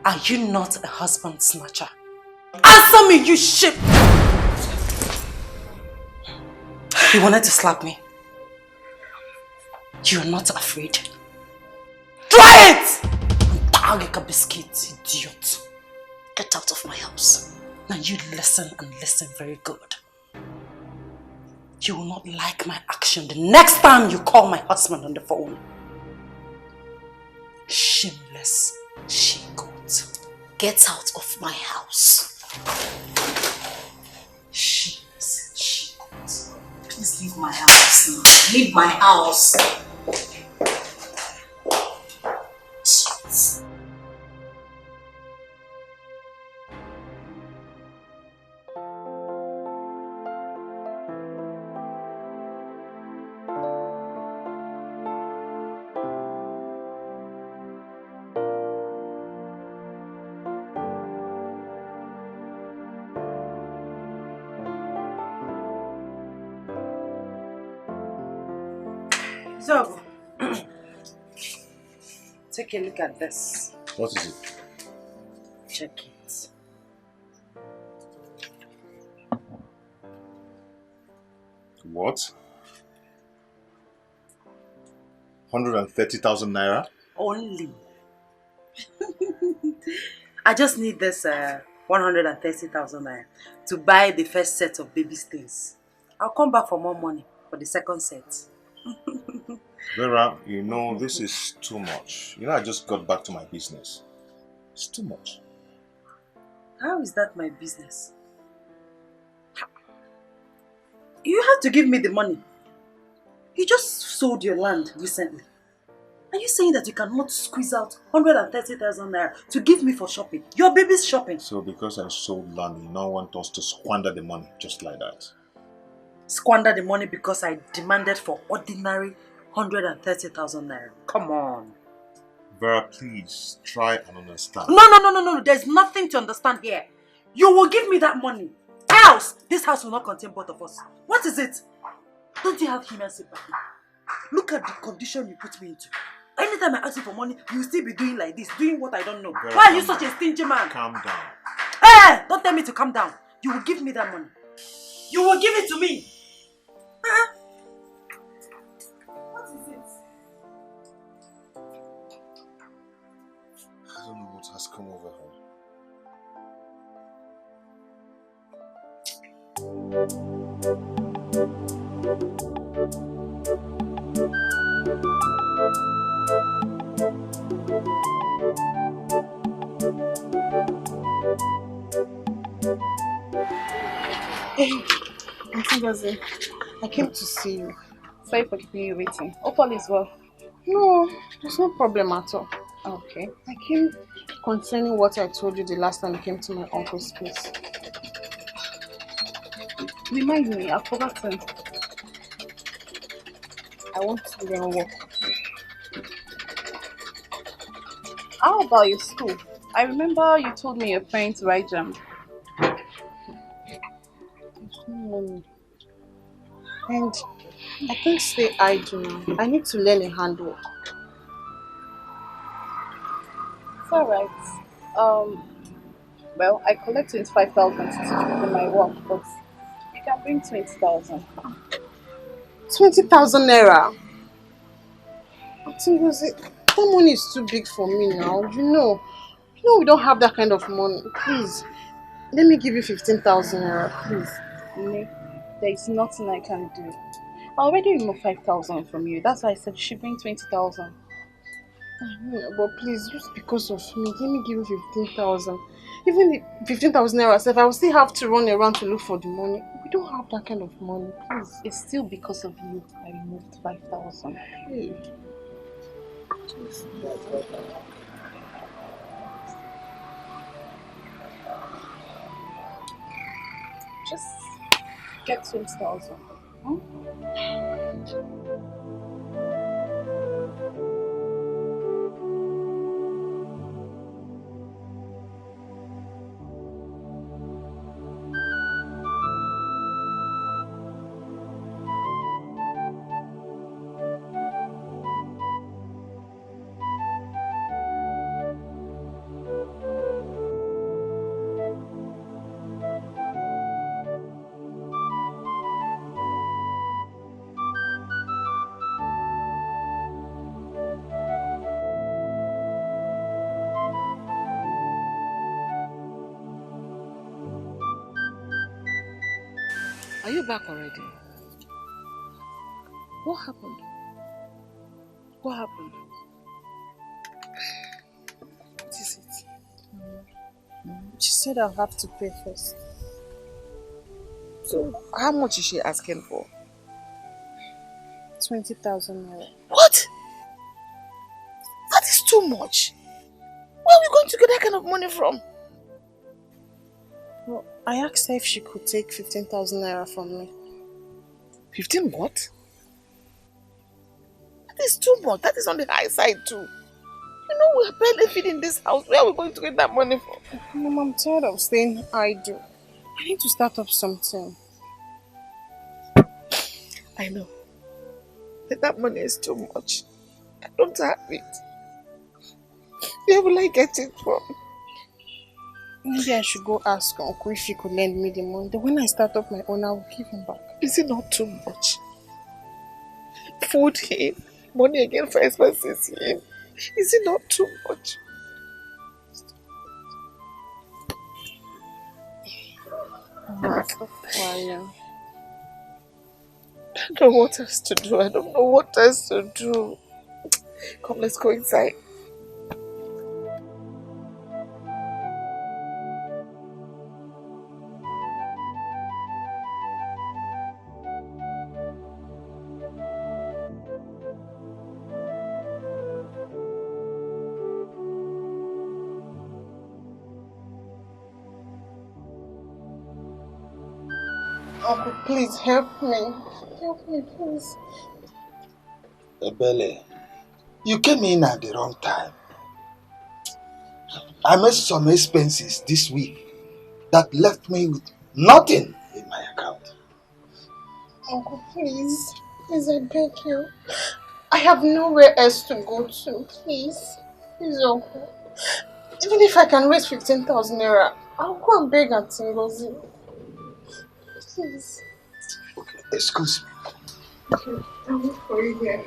Are you not a husband snatcher? Answer me, you sheep! You wanted to slap me? You're not afraid. Try it! I'll like a biscuit, idiot. Get out of my house. Now you listen and listen very good. You will not like my action the next time you call my husband on the phone. Shameless she-goat. Get out of my house. Shameless she-goat. Please leave my house now. Leave my house. So, take a look at this. What is it? Check it. What? 130,000 naira? Only. I just need this 130,000 naira to buy the first set of baby things. I'll come back for more money for the second set. Vera, you know, this is too much. You know, I just got back to my business. It's too much. How is that my business? You have to give me the money. You just sold your land recently. Are you saying that you cannot squeeze out 130,000 naira to give me for shopping? Your baby's shopping. So because I sold land, you now want us to squander the money just like that? Squander the money because I demanded for ordinary 130,000 naira. Come on. Vera, please try and understand. No. There's nothing to understand here. You will give me that money. Else, this house will not contain both of us. What is it? Don't you have human sympathy? Look at the condition you put me into. Anytime I ask you for money, you will still be doing like this, doing what I don't know. Vera, why are you such a stingy man? Calm down. Hey! Don't tell me to calm down. You will give me that money. You will give it to me. What is it? I don't know what has come over her. Hey, Auntie Ngozi, I came to see you. Sorry for keeping you waiting. Hope all is well. No, there's no problem at all. Okay. I came concerning what I told you the last time you came to my uncle's place. Remind me, I've forgotten. I want to learn work. How about your school? I remember you told me you're trying to write jam. And I can't stay idle now. I need to learn a handwork. It's alright. Well, I collect 25,000 to teach people my work, but you can bring 20,000. 20,000 naira. Auntie Ngozi, that money is too big for me now. You know we don't have that kind of money. Please, let me give you 15,000 naira, please. No, there is nothing I can do. I already removed 5,000 from you. That's why I said you should bring 20,000. But please, just because of me, let me give you 15,000. Even the 15,000 naira self, I will still have to run around to look for the money. We don't have that kind of money, please. It's still because of you I removed 5,000. Hey. Just get 20,000. Hmm? Are you back already? What happened? What happened? What is it? She said I'll have to pay first. So, how much is she asking for? 20,000 naira. What? That is too much. Where are we going to get that kind of money from? Well, I asked her if she could take 15,000 naira from me. 15 what? That is too much. That is on the high side too. You know we're barely feeding this house. Where are we going to get that money from? Mom, I'm tired of staying idle. I need to start up something. I know. But that money is too much. I don't have it. Where will I get it from? Maybe I should go ask Uncle if he could lend me the money. Then when I start up my own, I will give him back. Is it not too much? Food in, money again for expenses in. Is it not too much? Stop crying. I don't know what else to do. I don't know what else to do. Come, let's go inside. Uncle, please help me. Help me, please. Ebele, you came in at the wrong time. I made some expenses this week that left me with nothing in my account. Uncle, please. Please, I beg you. I have nowhere else to go to. Please. Please, Uncle. Even if I can raise 15,000 naira, I'll go and beg Auntie Ngozi. Please. Okay, excuse me. Okay, I'll wait for you here.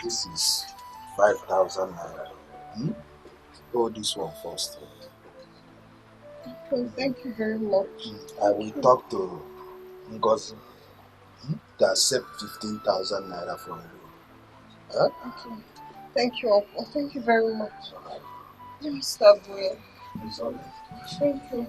This is 5,000 naira. Hold this one first. Okay, thank you very much. I will talk to Ngozi to accept 15,000 naira from you. Huh? Okay. Thank you, Uncle. Thank you very much. Let me start going. It's all right. Thank you.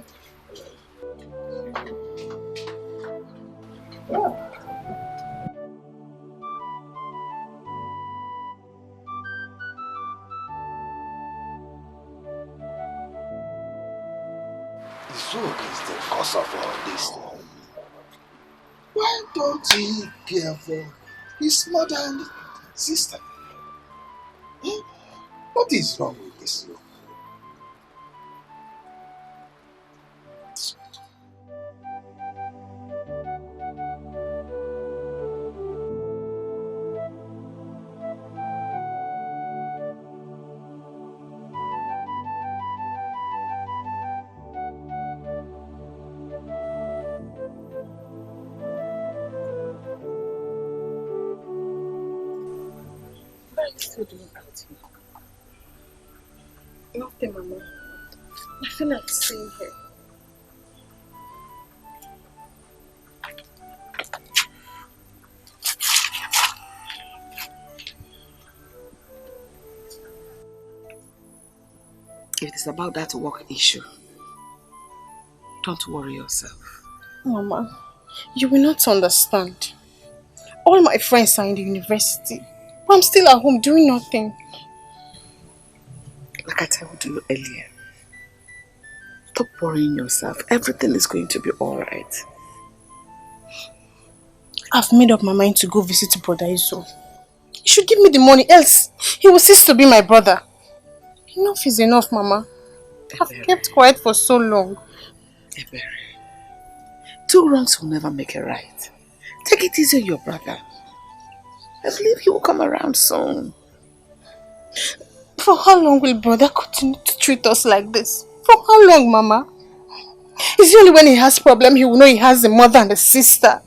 Zug is the cause of all this. Why don't he care for his mother and sister? What is wrong with this Zug? What are you still doing out here? Nothing, Mama. I feel like staying here. If it is about that work issue, don't worry yourself. Mama, you will not understand. All my friends are in the university, but I'm still at home doing nothing. Like I told you earlier, stop worrying yourself. Everything is going to be alright. I've made up my mind to go visit Brother Izo. He should give me the money, else he will cease to be my brother. Enough is enough, Mama. I've kept quiet for so long. Ebere, 2 wrongs will never make a right. Take it easy on your brother. I believe he will come around soon. For how long will brother continue to treat us like this? For how long, Mama? It's only when he has problem he will know he has a mother and a sister.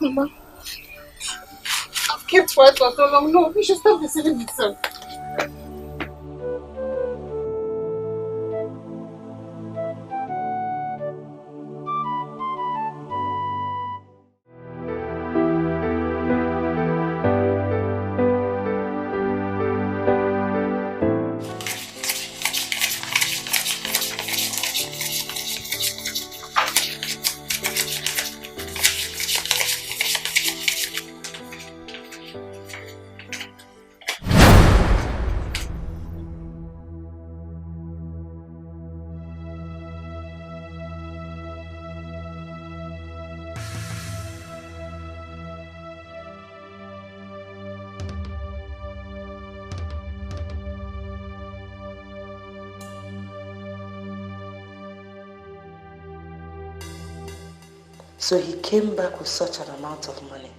Mama, I've kept quiet for so long. No, we should stop deceiving himself. So he came back with such an amount of money,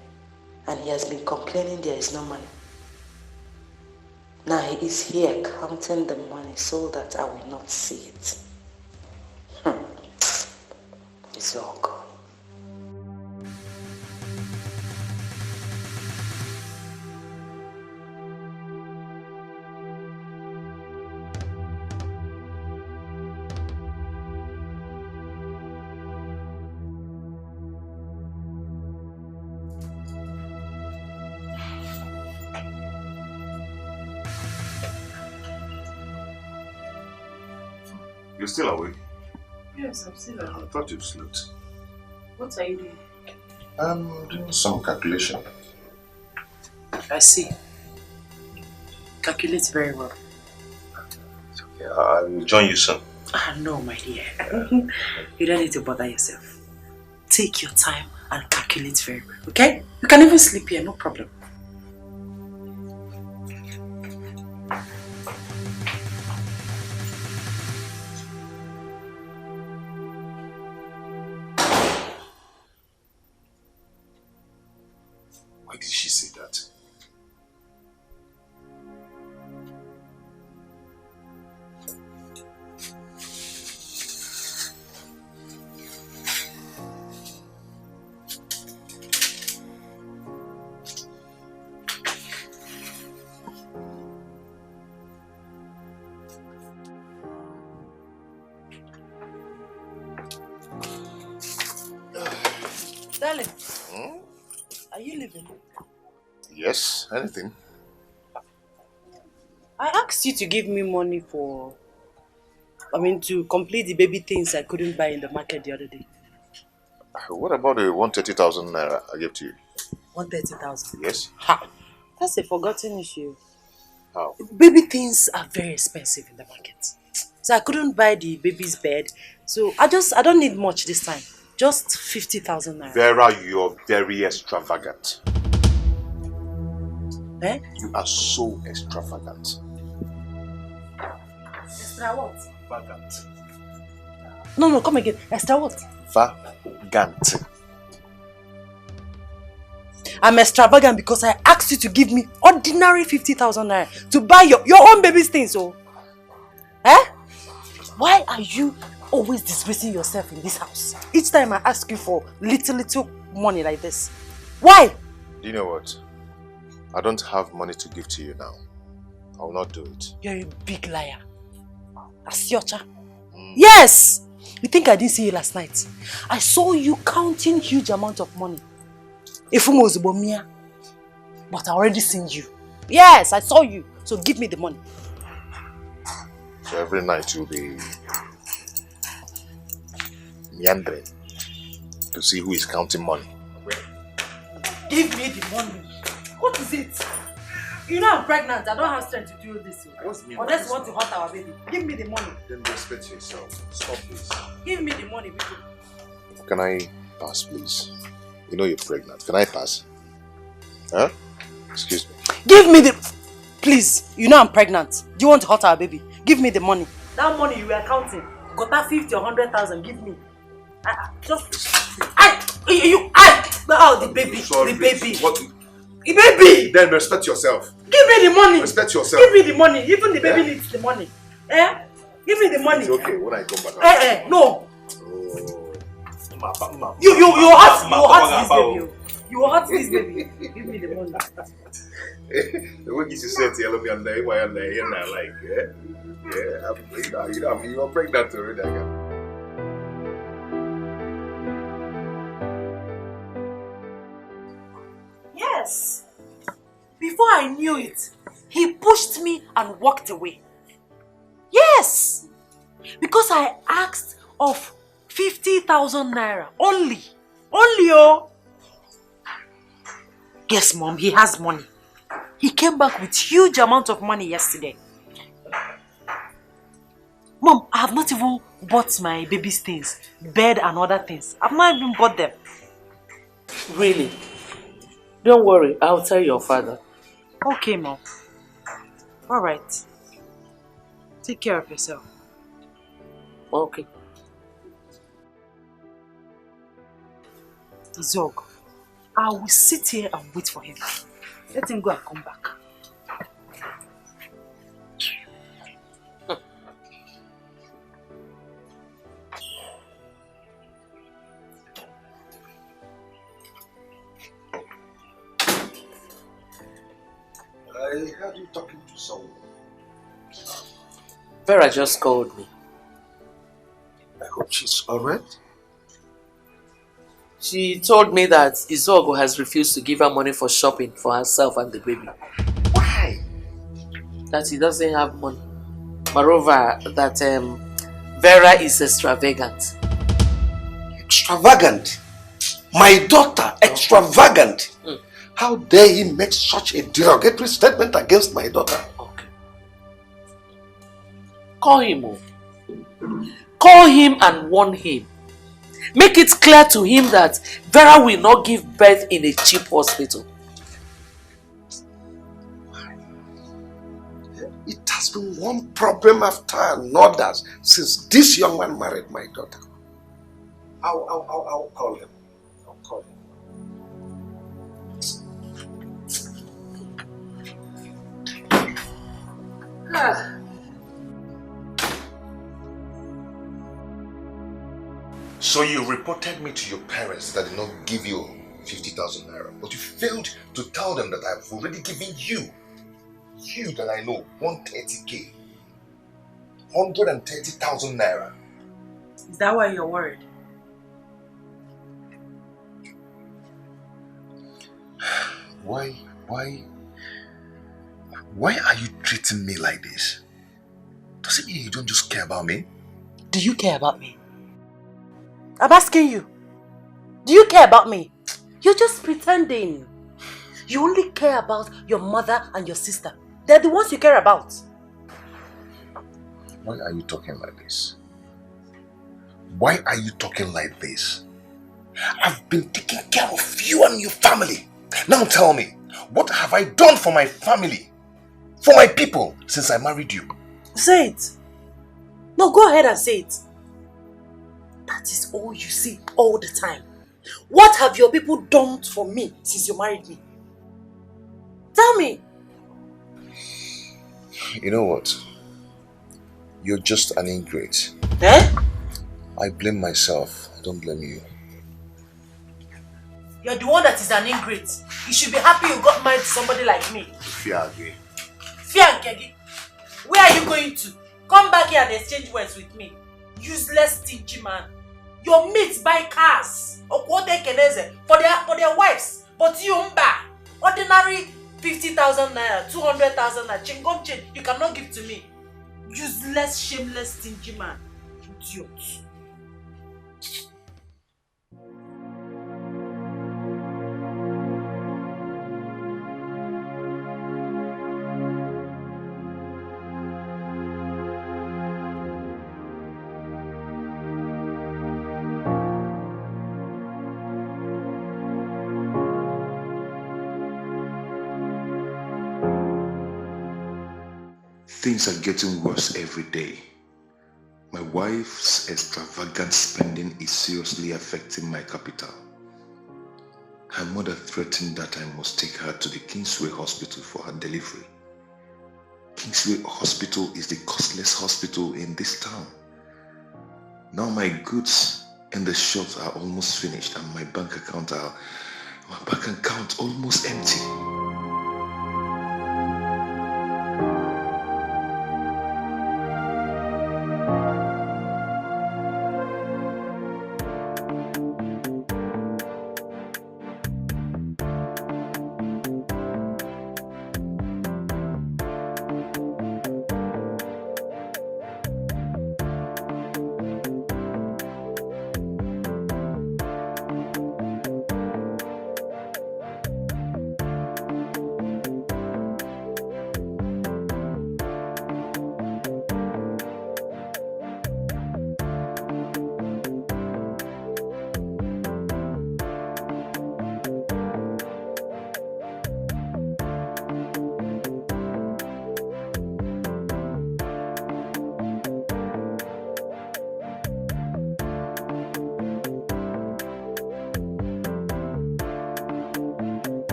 and he has been complaining there is no money. Now he is here counting the money so that I will not see it. It's all gone. You're still awake? Yes, I'm still I thought you'd slept. What are you doing? I'm doing some calculation. I see. Calculates very well. Okay, I will join you soon. No, my dear. You don't need to bother yourself. Take your time and calculate very well, okay? You can even sleep here, no problem. Why did she say that? Darling, are you leaving? Yes, anything. I asked you to give me money to complete the baby things I couldn't buy in the market the other day. What about the 130,000 naira I gave to you? 130,000? Yes. Ha! That's a forgotten issue. How? Baby things are very expensive in the market. So I couldn't buy the baby's bed. So I don't need much this time. Just 50,000 naira. Vera, you're very extravagant. Eh? You are so extravagant. Extra what? Vagant. No, come again. Extra what? Vagant. I'm extravagant because I asked you to give me ordinary 50,000 naira to buy your own baby's things, so. Eh? Why are you always disgracing yourself in this house? Each time I ask you for little money like this. Why? Do you know what? I don't have money to give to you now. I will not do it. You're a big liar. Asiocha. Yes! You think I didn't see you last night? I saw you counting huge amount of money. Ifumo Zubomia. But I already seen you. Yes, I saw you. So give me the money. So every night you'll be meandering to see who is counting money. Give me the money. What is it? You know I'm pregnant. I don't have strength to do this. Unless you want to hurt our baby. Give me the money. Then respect yourself. Stop this. Give me the money. Can I pass, please? You know you're pregnant. Can I pass? Huh? Excuse me. Give me the... Please, you know I'm pregnant. Do you want to hurt our baby? Give me the money. That money you were counting. Got that 50 or 100,000. Give me. The baby. Sorry, the baby. What? The baby. Then respect yourself. Give me the money. Respect yourself. Give me the money. Even the baby needs the money. Eh? Give me the money. It's okay when I come back. No. You hurt this baby. You hurt this baby. Give me the money. The way you said, "Tell me I'm there, why I'm there," and I like, you're pregnant already. Yes. Before I knew it, he pushed me and walked away. Yes. Because I asked of 50,000 naira only. Only, oh. Yes, Mom, he has money. He came back with huge amount of money yesterday. Mom, I have not even bought my baby's things, bed and other things. I've not even bought them. Really? Don't worry, I'll tell your father. Okay, Mom. Alright. Take care of yourself. Okay. Zog, I will sit here and wait for him. Let him go and come back. I heard you talking to someone. Vera just called me. I hope she's alright. She told me that Izogo has refused to give her money for shopping for herself and the baby. Why? That he doesn't have money. Moreover, that Vera is extravagant. Extravagant? My daughter, extravagant? How dare he make such a derogatory statement against my daughter? Okay. Call him. Call him and warn him. Make it clear to him that Vera will not give birth in a cheap hospital. It has been one problem after another since this young man married my daughter. I'll call him. I'll call him. So you reported me to your parents that did not give you 50,000 naira, but you failed to tell them that I've already given you that I know, 130k. 130,000 naira. Is that why you're worried? Why are you treating me like this? Does it mean you don't just care about me? Do you care about me? I'm asking you. Do you care about me? You're just pretending. You only care about your mother and your sister. They're the ones you care about. Why are you talking like this? Why are you talking like this? I've been taking care of you and your family. Now tell me, what have I done for my family? For my people since I married you? Say it. No, go ahead and say it. That is all you see all the time. What have your people done for me since you married me? Tell me. You know what? You're just an ingrate. Eh? I blame myself. I don't blame you. You're the one that is an ingrate. You should be happy you got married to somebody like me. Fiage. Fiage? Where are you going to? Come back here and exchange words with me. Useless, stingy man. Your mates buy cars for their wives, but you buy ordinary 50,000 naira, 200,000 naira, chingom chain. You cannot give to me. Useless, shameless, stingy man. Idiot. Things are getting worse every day. My wife's extravagant spending is seriously affecting my capital. Her mother threatened that I must take her to the Kingsway Hospital for her delivery. Kingsway Hospital is the costliest hospital in this town. Now my goods in the shops are almost finished and my bank account almost empty.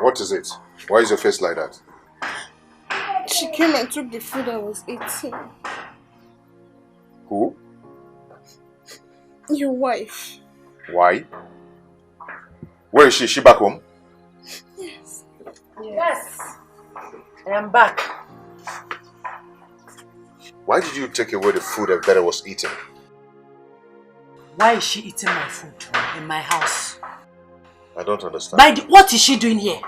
What is it? Why is your face like that? She came and took the food I was eating. Who? Your wife. Why? Where is she? Is she back home? Yes. Yes. I am back. Why did you take away the food Vera was eating? Why is she eating my food in my house? I don't understand. What is she doing here?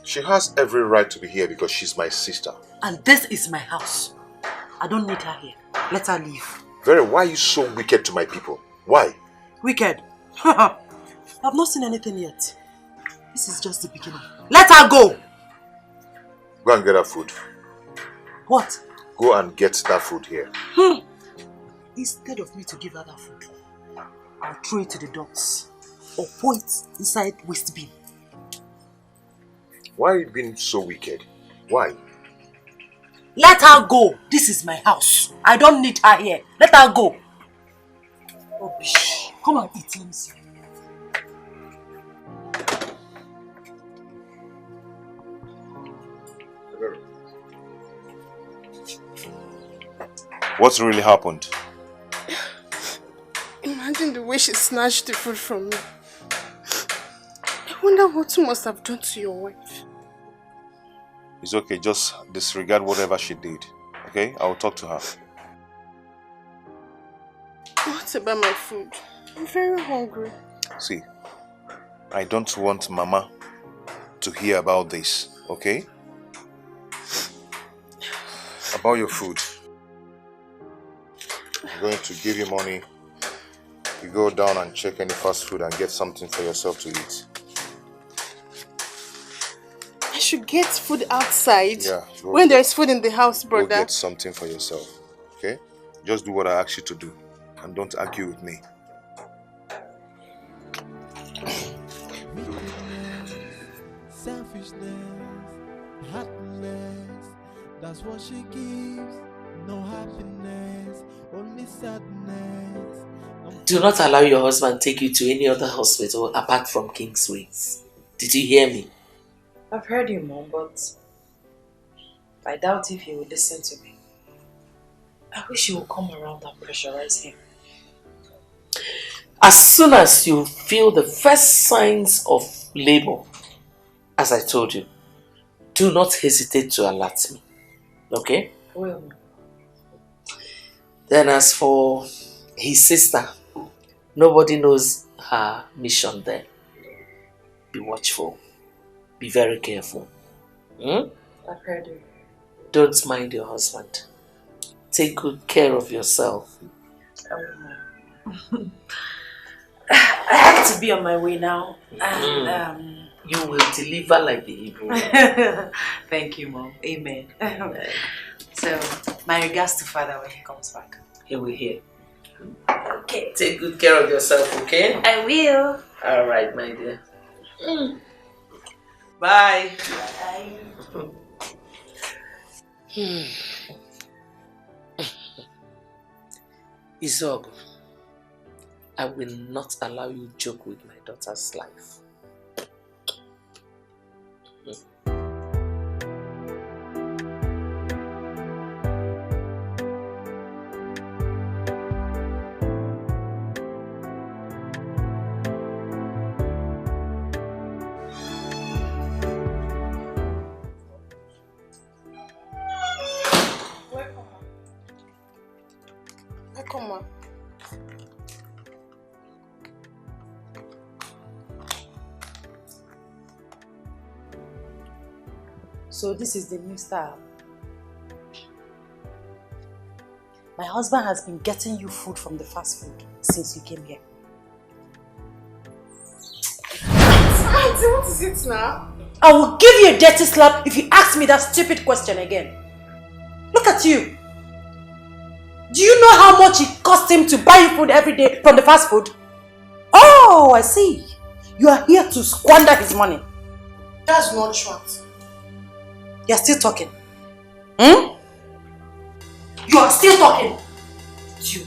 She has every right to be here because she's my sister. And this is my house. I don't need her here. Let her leave. Vera, why are you so wicked to my people? Why? Wicked? I've not seen anything yet. This is just the beginning. Let her go! Go and get her food. What? Go and get that food here. Instead of me to give her that food, I'll throw it to the dogs or pour it inside waste bin. Why are you being so wicked? Why? Let her go. This is my house. I don't need her here. Let her go. Rubbish. Come and eat, let me see. What's really happened? Imagine the way she snatched the food from me. I wonder what you must have done to your wife. It's okay, just disregard whatever she did. Okay? I'll talk to her. What about my food? I'm very hungry. See, I don't want Mama to hear about this, okay? About your food. I'm going to give you money. You go down and check any fast food and get something for yourself to eat. I should get food outside. Yeah. When there's food in the house, brother. Go get something for yourself, okay? Just do what I ask you to do and don't argue with me. Selfishness, heartless, that's what she gives. No happiness, only sadness. Do not allow your husband take you to any other hospital apart from Kingsway's. Did you hear me? I've heard you, Mom, but I doubt if he will listen to me. I wish you would come around and pressurize him. As soon as you feel the first signs of labor, as I told you, do not hesitate to alert me. Okay? Well, then as for his sister, nobody knows her mission there. Be watchful. Be very careful. I've heard you. Don't mind your husband. Take good care of yourself. I have to be on my way now. And, you will deliver like the Hebrew. Thank you, Mom. Amen. So, my regards to Father when he comes back. He will hear. Okay. Take good care of yourself, okay? I will. All right, my dear. Bye. Bye. Izogu, I will not allow you joke with my daughter's life. Come on. So this is the new style. My husband has been getting you food from the fast food since you came here. Auntie, what is it now? I will give you a dirty slap if you ask me that stupid question again. Look at you. Do you know how much it cost him to buy you food every day from the fast food? Oh, I see. You are here to squander his money. That's not true. You are still talking. You are still talking. Dude.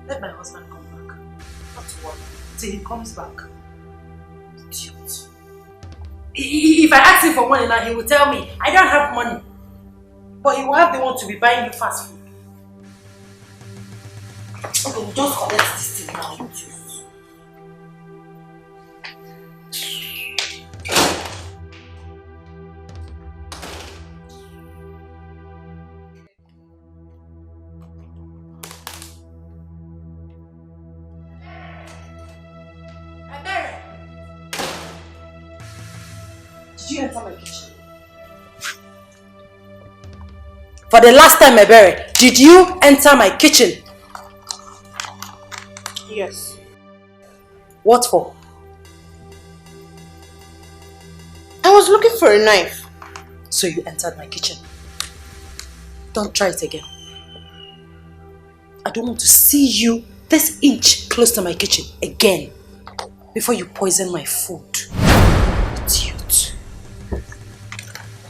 Let my husband come back. Not to worry. Till he comes back. Idiot. If I ask him for money now, he will tell me, I don't have money. But he will have the one to be buying you fast food. Okay, we'll just collect this thing now. Did you enter my kitchen? For the last time, Ebere, did you enter my kitchen? Yes. What for? I was looking for a knife. So you entered my kitchen. Don't try it again. I don't want to see you this inch close to my kitchen again before you poison my food. Idiot.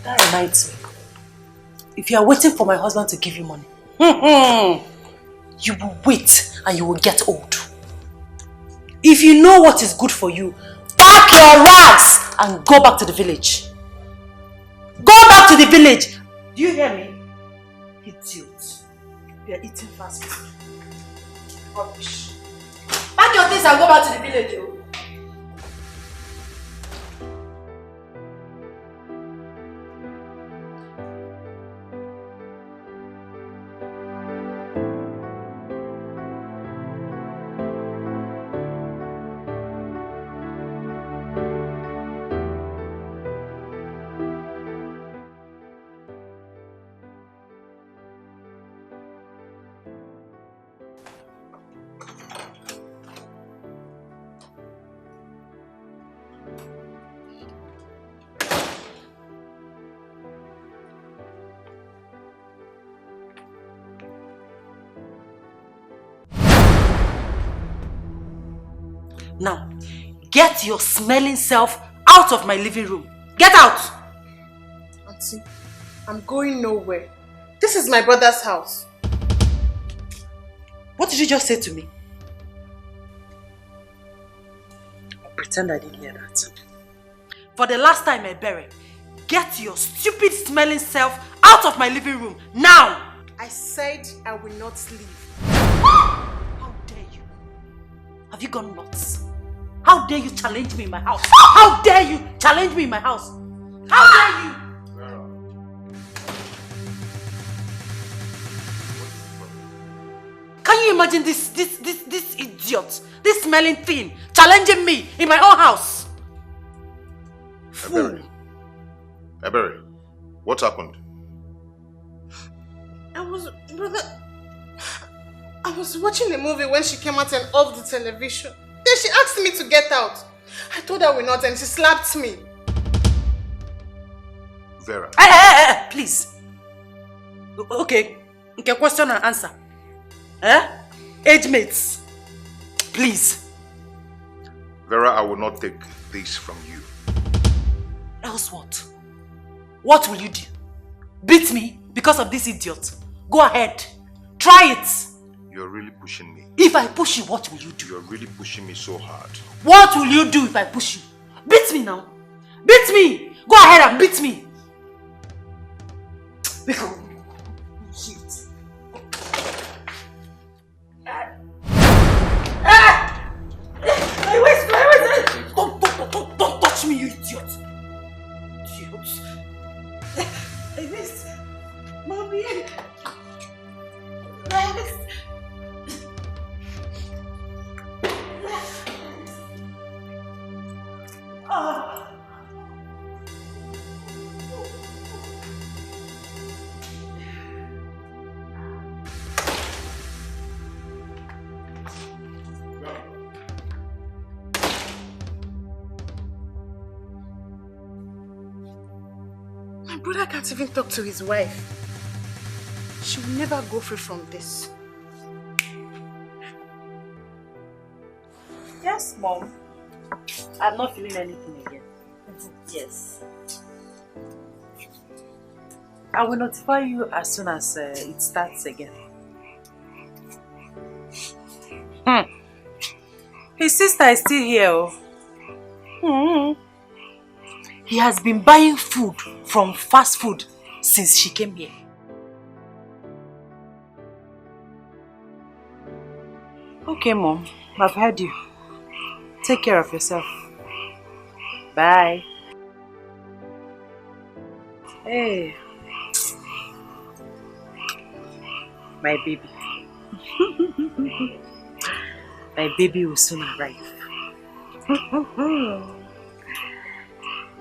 That reminds me. If you are waiting for my husband to give you money, you will wait and you will get old. If you know what is good for you, pack your rags and go back to the village. Go back to the village. Do you hear me? Idiot. You are eating fast food. Rubbish. Pack your things and go back to the village. Oh. Now, get your smelling self out of my living room. Get out! Auntie, I'm going nowhere. This is my brother's house. What did you just say to me? I'll pretend I didn't hear that. For the last time, Ebere, get your stupid smelling self out of my living room. Now! I said I will not leave. How dare you? Have you gone nuts? How dare you challenge me in my house? How dare you challenge me in my house? How dare you? Can you imagine this idiot, this smelling thing, challenging me in my own house? Ebere. Ebere, what happened? I was watching the movie when she came out and off the television. Then she asked me to get out. I told her we're not and she slapped me. Vera. Please. Okay, question and answer. Age mates. Please. Vera, I will not take this from you. Else what? What will you do? Beat me because of this idiot? Go ahead. Try it. You're really pushing me. If I push you, what will you do? You're really pushing me so hard. What will you do if I push you? Beat me now. Beat me. Go ahead and beat me. Don't touch me, you idiot. Idiot. Mommy. My brother can't even talk to his wife. She will never go free from this. Yes, Mom. I'm not feeling anything again. Yes. I will notify you as soon as it starts again. His sister is still here. He has been buying food from fast food since she came here. Okay, Mom. I've heard you. Take care of yourself. Bye. Hey. My baby. My baby will soon arrive.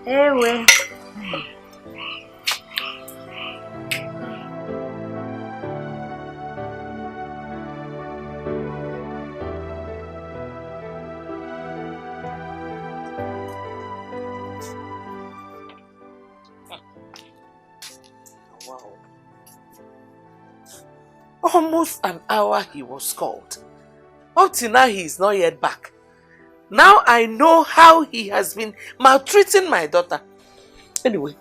Hey, well. Almost an hour he was called. Up till now he is not yet back. Now I know how he has been maltreating my daughter. Anyway,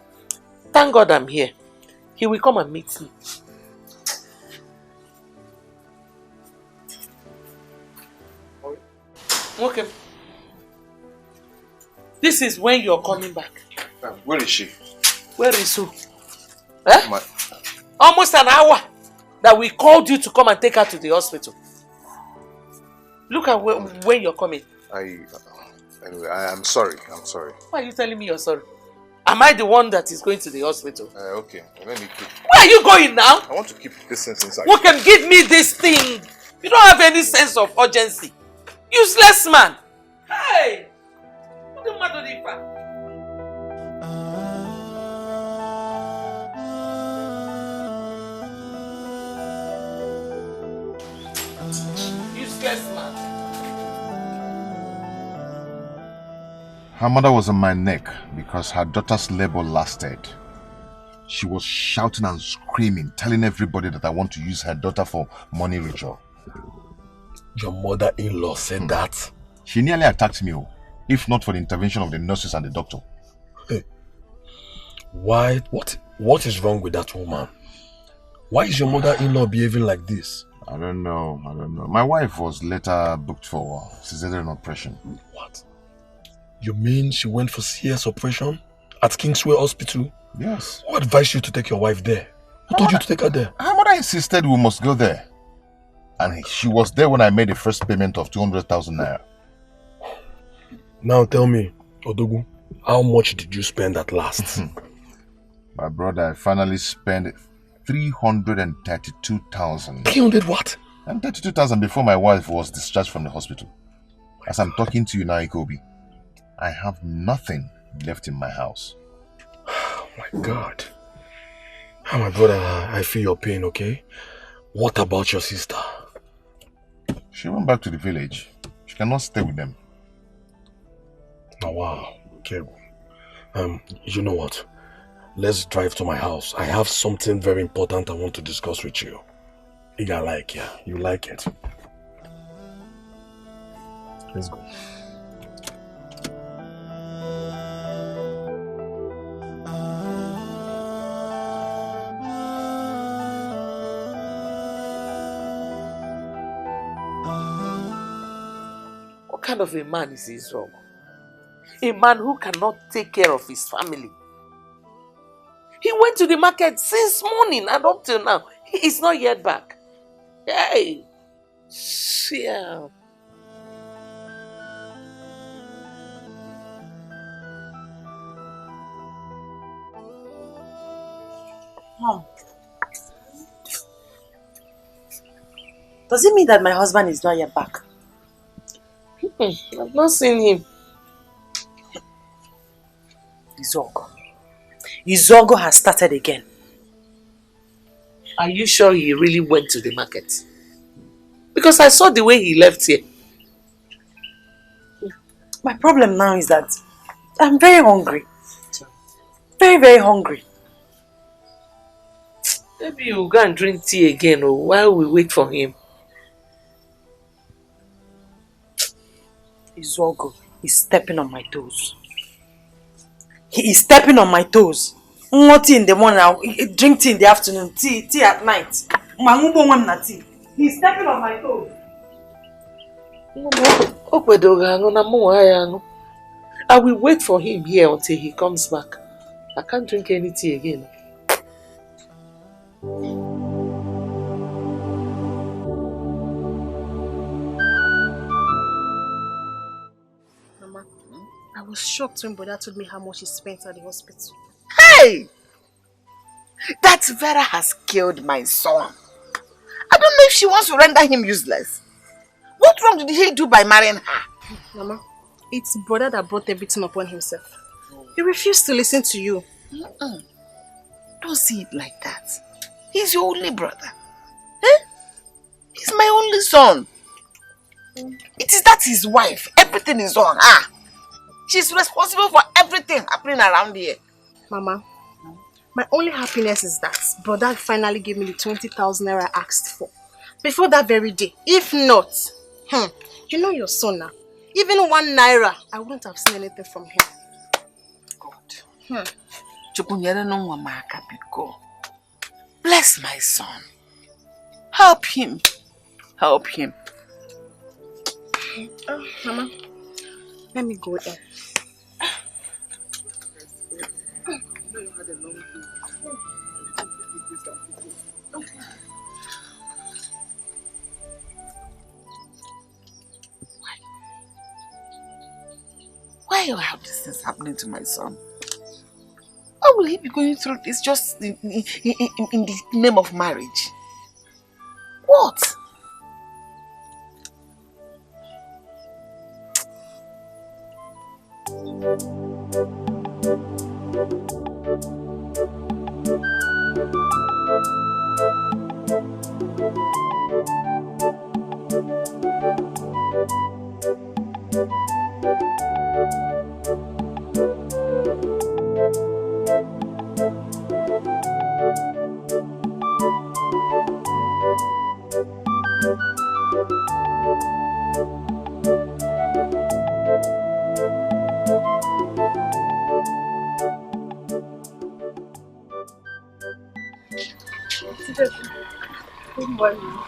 thank God I'm here. He will come and meet me. Okay. This is when you're coming back. Where is she? Where is who? Eh? Almost an hour that we called you to come and take her to the hospital. Look at when you're coming. Anyway, I'm sorry. I'm sorry. Why are you telling me you're sorry? Am I the one that is going to the hospital? Okay, let me keep... Where are you going now? I want to keep this thing inside. Who can give me this thing? You don't have any sense of urgency. Useless man. Hey! What the matter with you? Useless man. Her mother was on my neck because her daughter's labor lasted. She was shouting and screaming, telling everybody that I want to use her daughter for money ritual. Your mother-in-law said that? She nearly attacked me, if not for the intervention of the nurses and the doctor. Hey, why? What is wrong with that woman? Why is your mother-in-law behaving like this? I don't know. My wife was later booked for cesarean operation. What? You mean she went for CS operation at Kingsway Hospital? Yes. Who advised you to take your wife there? Who told you to take her there? Her mother insisted we must go there. And she was there when I made the first payment of 200,000 naira. Now tell me, Odogu, how much did you spend at last? My brother, I finally spent 332,000. 300 what? And 32,000 before my wife was discharged from the hospital. As I'm talking to you now, Ikobi, I have nothing left in my house. Oh my God. Oh my brother, I feel your pain, okay? What about your sister? She went back to the village. She cannot stay with them. Oh wow, okay. You know what? Let's drive to my house. I have something very important I want to discuss with you. You like, yeah? You like it? Let's go. What kind of a man is Israel? A man who cannot take care of his family. He went to the market since morning and up till now. He is not yet back. Hey! Yeah. Mom, does it mean that my husband is not yet back? I've not seen him. Izogo has started again. Are you sure he really went to the market? Because I saw the way he left here. My problem now is that I'm very hungry. Very, very hungry. Maybe you'll go and drink tea again while we wait for him. Izogo is stepping on my toes. He is stepping on my toes. Tea in the morning, I'll drink tea in the afternoon, tea at night. He's stepping on my toes. I will wait for him here until he comes back. I can't drink any tea again. Mama, I was shocked when Brother told me how much he spent at the hospital. Hey! That Vera has killed my son. I don't know if she wants to render him useless. What wrong did he do by marrying her? Mama, it's Brother that brought everything upon himself. He refused to listen to you. Don't see it like that. He's your only brother. Eh? He's my only son. It is that his wife. Everything is on her. She's responsible for everything happening around here. Mama, my only happiness is that Brother finally gave me the 20,000 naira I asked for. Before that very day. If not, you know your son now. Even 1 naira, I wouldn't have seen anything from him. Bless my son. Help him. Help him. Oh, Mama, let me go there. Why are all these things happening to my son? Why will he be going through this just in the name of marriage? What? Good morning.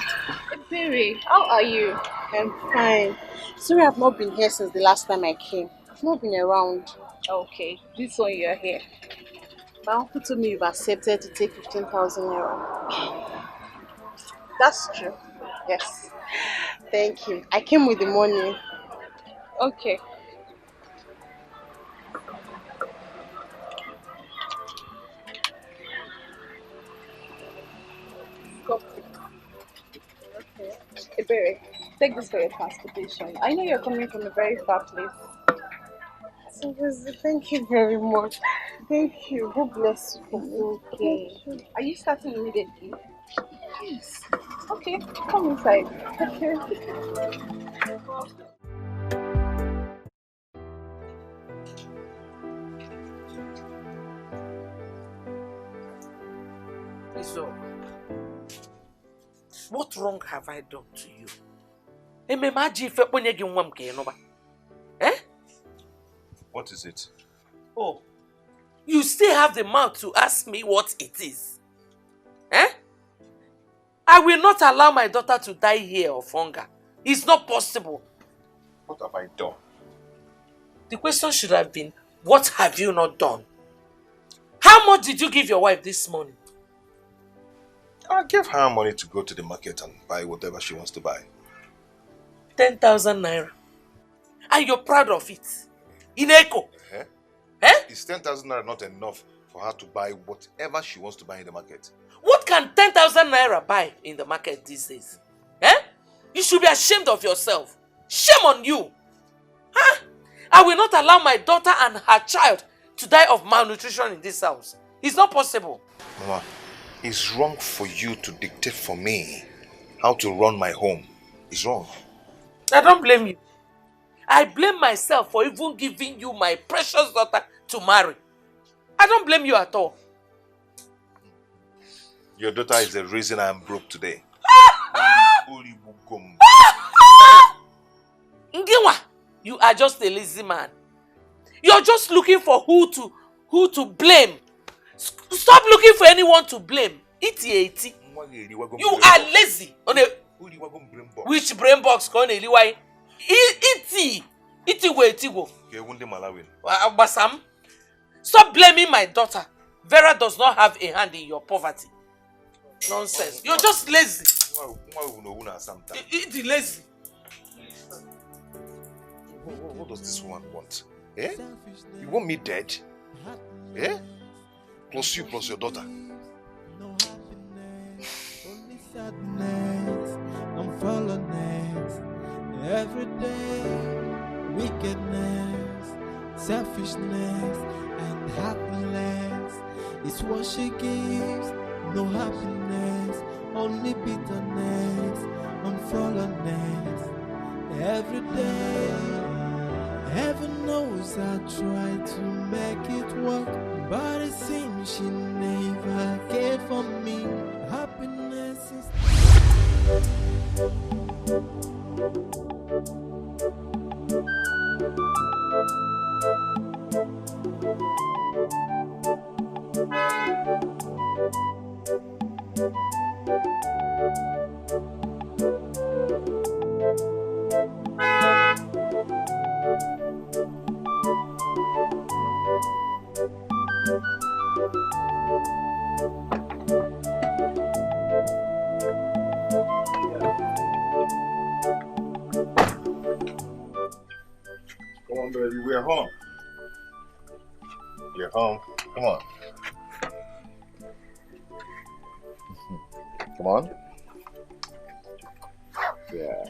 Baby, how are you? I'm fine. Sorry I've not been here since the last time I came. I've not been around. Okay, this one you're here. My uncle told me you've accepted to take 15,000 naira. That's true. Yes. Thank you. I came with the money. Okay. Go. Okay. Ebere, take this for your transportation. I know you're coming from a very far place. Seriously, thank you very much. Thank you. God bless you. Okay. Are you starting immediately? Yes. Okay, come inside. Okay. So, what wrong have I done to you? Eh? What is it? Oh, you still have the mouth to ask me what it is? Eh? I will not allow my daughter to die here of hunger. It's not possible. What have I done? The question should have been, what have you not done? How much did you give your wife this morning? I gave her money to go to the market and buy whatever she wants to buy. 10,000 naira. And you're proud of it. In Echo. Eh? Eh? Is 10,000 naira not enough for her to buy whatever she wants to buy in the market? What can 10,000 naira buy in the market these days? Eh? You should be ashamed of yourself. Shame on you. Huh? I will not allow my daughter and her child to die of malnutrition in this house. It's not possible. Mama, it's wrong for you to dictate for me how to run my home. It's wrong. I don't blame you. I blame myself for even giving you my precious daughter to marry. I don't blame you at all. Your daughter is the reason I am broke today. Ngiwa, you are just a lazy man. You're just looking for who to blame. Stop looking for anyone to blame. Iti. You are lazy. Which brain box can Iti? Itigo. Basam, stop blaming my daughter. Vera does not have a hand in your poverty. Nonsense. You're just lazy. It's lazy. What does this woman want? Eh? You want me dead? Eh? Plus you, plus your daughter. Sadness, unfollowness, every day, wickedness, selfishness, and happiness is what she gives. No happiness, only bitterness, unfollownness, every day. Heaven knows I try to make it work, but it seems she never cared for me. Happiness is Come on, baby, we're home. We're home. Come on. Come on. Yeah.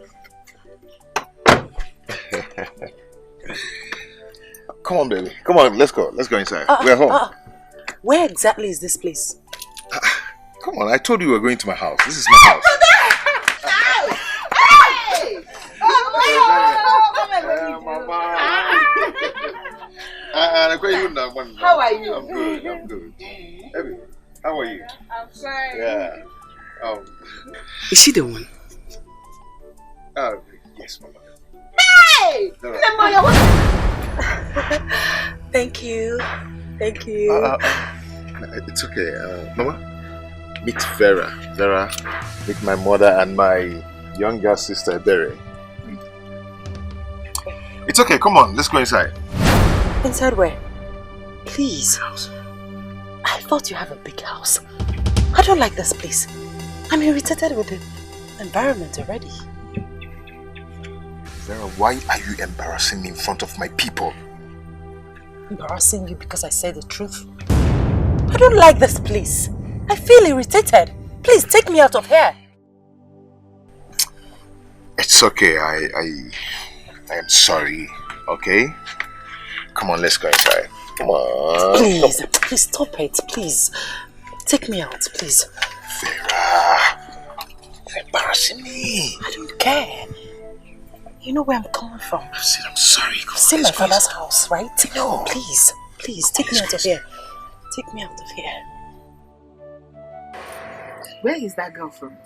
Come on, baby. Come on, let's go. Let's go inside. We're home. Where exactly is this place? Come on, I told you we were going to my house. This is my house. How are you? I'm good. I'm good. Abby, how are you? I'm fine. Yeah. Is she the one? Yes, Mama. Hey! No. Thank you. Thank you. It's okay. Mama, meet Vera. Vera, meet my mother and my younger sister, Berry. It's okay. Come on. Let's go inside. Inside where? Please. I thought you have a big house. I don't like this place. I'm irritated with the environment already. Vera, why are you embarrassing me in front of my people? Embarrassing you because I say the truth? I don't like this place. I feel irritated. Please take me out of here. It's okay. I am sorry. Okay? Come on, let's go inside. Come on. Please, please stop it. Please. Take me out, please. Vera, you're embarrassing me. I don't care. You know where I'm coming from. I've said I'm sorry. See my father's house, right? No. Please, please, take me out of here. Take me out of here. Where is that girl from?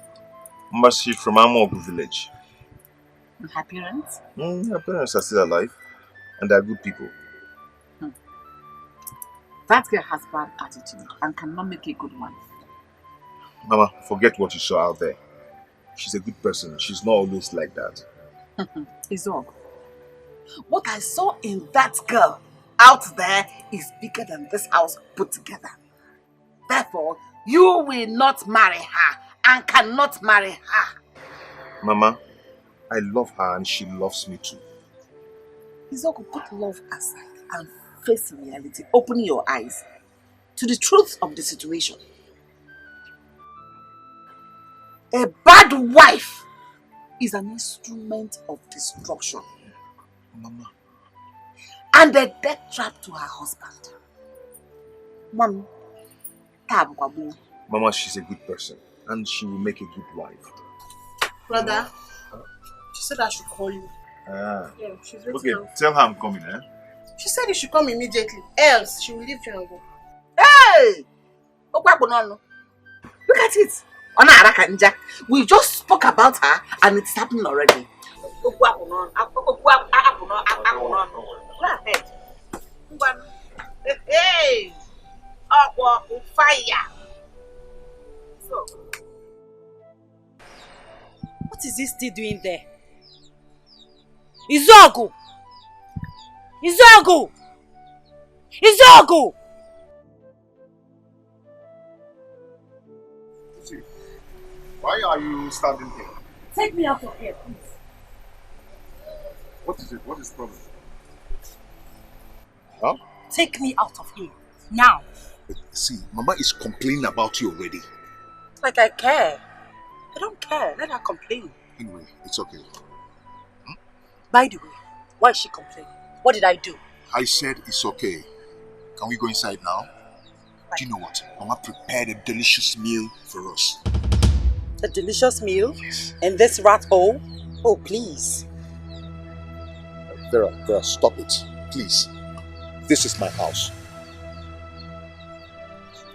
She's from Amogu village. Her parents? Her parents are still alive. And they're good people. That girl has bad attitude and cannot make a good wife. Mama, forget what you saw out there. She's a good person. She's not always like that. Izog, what I saw in that girl out there is bigger than this house put together. Therefore, you will not marry her and cannot marry her. Mama, I love her and she loves me too. Izog, put love aside and face reality. Open your eyes to the truth of the situation. A bad wife is an instrument of destruction. Mama. And a death trap to her husband. Mom, Mama, she's a good person and she will make a good wife. Brother, she said I should call you. Yeah, she's ready okay, now. tell her I'm coming, eh? She said you should come immediately, else she will leave you and go. Hey! Look at it. We just spoke about her and it's happening already. Go ahead. Hey! Fire! So. What is he still doing there? Izogu! Izuagu! Izuagu! Why are you standing here? Take me out of here, please. What is it? What is the problem? Huh? Take me out of here. Now. See, Mama is complaining about you already. Like I care. I don't care. Let her complain. Anyway, it's okay. By the way, why is she complaining? What did I do? I said it's okay. Can we go inside now? Do you know what? Mama prepared a delicious meal for us. A delicious meal? Yes. And this rat hole? Oh, please. Vera, stop it. Please. This is my house.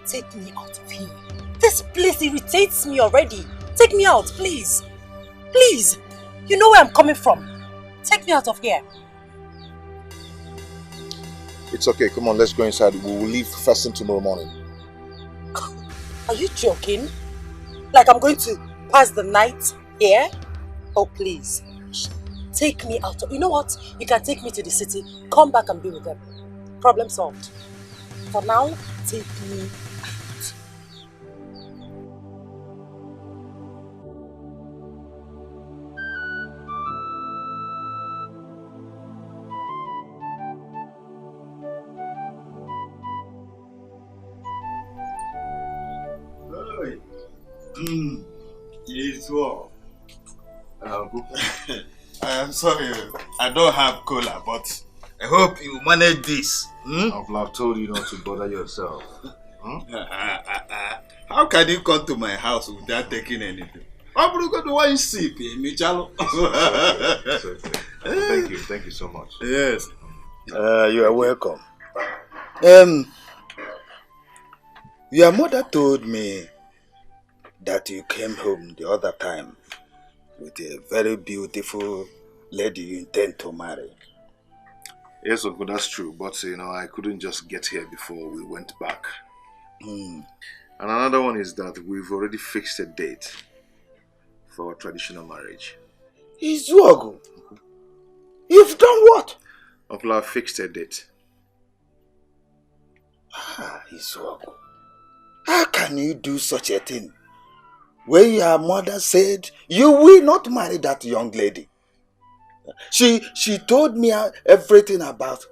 Take me out of here. This place irritates me already. Take me out, please. Please. You know where I'm coming from. Take me out of here. It's okay. Come on, let's go inside. We will leave first thing tomorrow morning. Are you joking? Like I'm going to pass the night here? Oh, please. Take me out of... You know what? You can take me to the city. Come back and be with them. Problem solved. For now, take me out. It's well. I'm sorry, I don't have cola, but I hope you manage this. I've told you not to bother yourself. How can you come to my house without taking anything? I'm going to one sip, Michalo. Thank you so much. Yes. You are welcome. Your mother told me that you came home the other time with a very beautiful lady you intend to marry. Yes, Uncle, that's true. But, I couldn't just get here before we went back. And another one is that we've already fixed a date for our traditional marriage. Izuagu, you've done what? Uncle, I've fixed a date. Izuagu, how can you do such a thing? When your mother said you will not marry that young lady. She told me everything about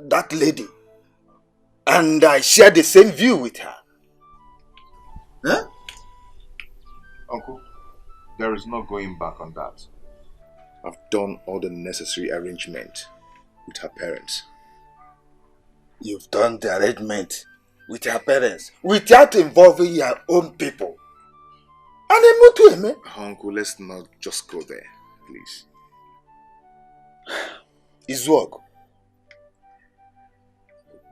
that lady. And I share the same view with her. Huh? Uncle, there is no going back on that. I've done all the necessary arrangement with her parents. You've done the arrangement with her parents without involving your own people. Uncle, let's not just go there, please. Izuagu,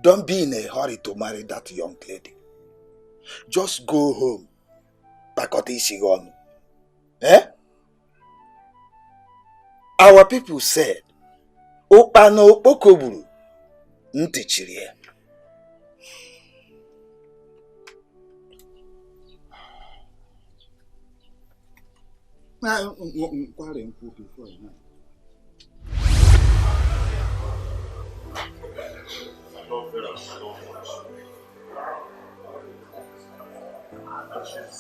don't be in a hurry to marry that young lady. Just go home. Pakoti Shigon. Our people said, Opano Okoburu, Ntichirie. That's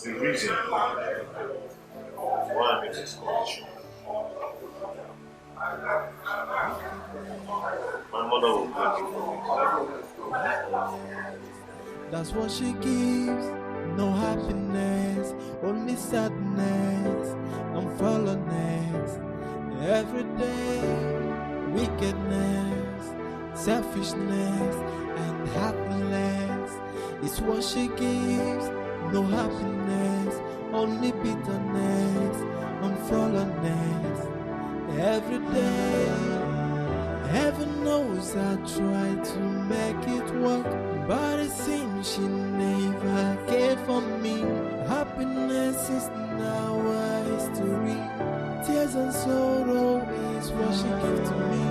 the reason why I'm in this condition. My mother will blame me for it. That's what she gives. No happiness, only sadness and fallenness. Every day, wickedness, selfishness and heartless is what she gives. No happiness, only bitterness and fallenness. Every day, heaven knows I try to make it work, but it seems she never cared for me. Happiness is now a history. Tears and sorrow is what she gave to me.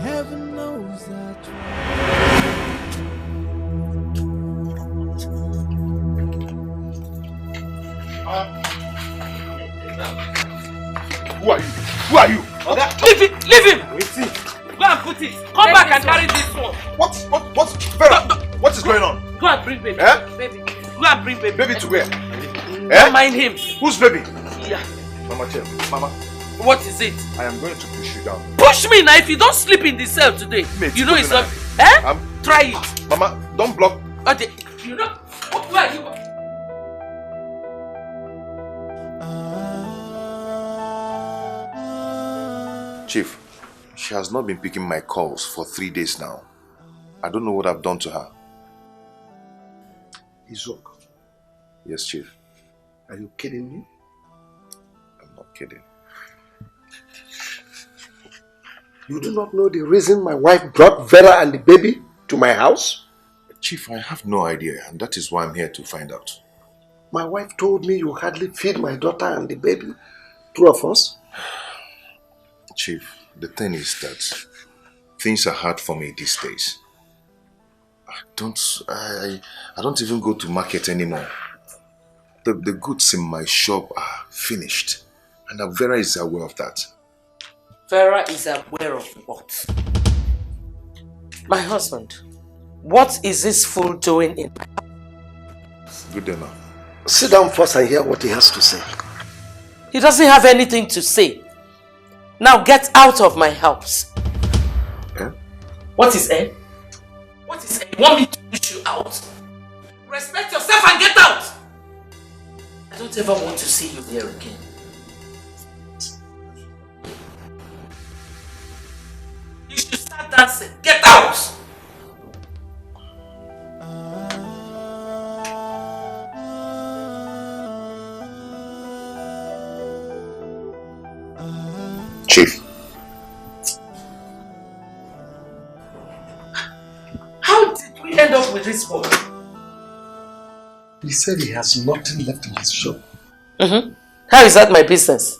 Heaven knows I try. Who are you? Who are you? Okay. Leave him! Go and put it. Come back and carry this one. What's Vera? What is going on? Go and bring baby. Eh? Baby. Go and bring baby. Baby to where? Don't mind him. Who's baby? Yeah. Mama, tell Mama. What is it? I am going to push you down. Push me now if you don't sleep in the cell today. Mate, you know it's not. Eh? Try it. Mama, don't block. Okay. You know. Where are you? Chief, she has not been picking my calls for 3 days now. I don't know what I've done to her. Izok, Yes, Chief. are you kidding me? I'm not kidding. You do not know the reason my wife brought Vera and the baby to my house? Chief, I have no idea, and that is why I'm here to find out. My wife told me you hardly feed my daughter and the baby. True of us? Chief, the thing is that things are hard for me these days. I don't even go to market anymore. The goods in my shop are finished, and Vera is aware of that. Vera is aware of what? My husband, what is this fool doing in my house? Good enough. Sit down first and hear what he has to say. He doesn't have anything to say. Now get out of my house. Eh? What is eh? What is eh? You want me to push you out? Respect yourself and get out! I don't ever want to see you there again. You should start dancing. Get out! Chief. How did we end up with this boy? He said he has nothing left in his shop. How is that my business?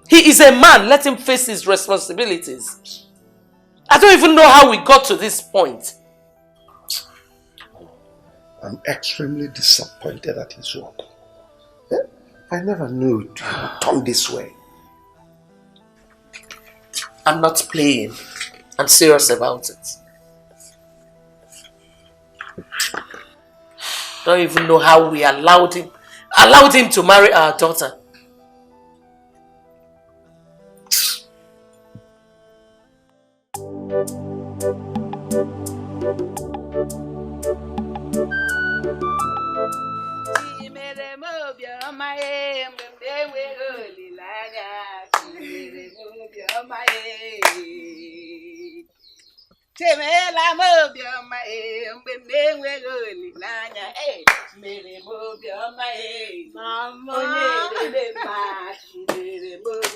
He is a man. Let him face his responsibilities. I don't even know how we got to this point. I'm extremely disappointed at his work. I never knew it would turn this way. I'm not playing. I'm serious about it. Don't even know how we allowed him to marry our daughter.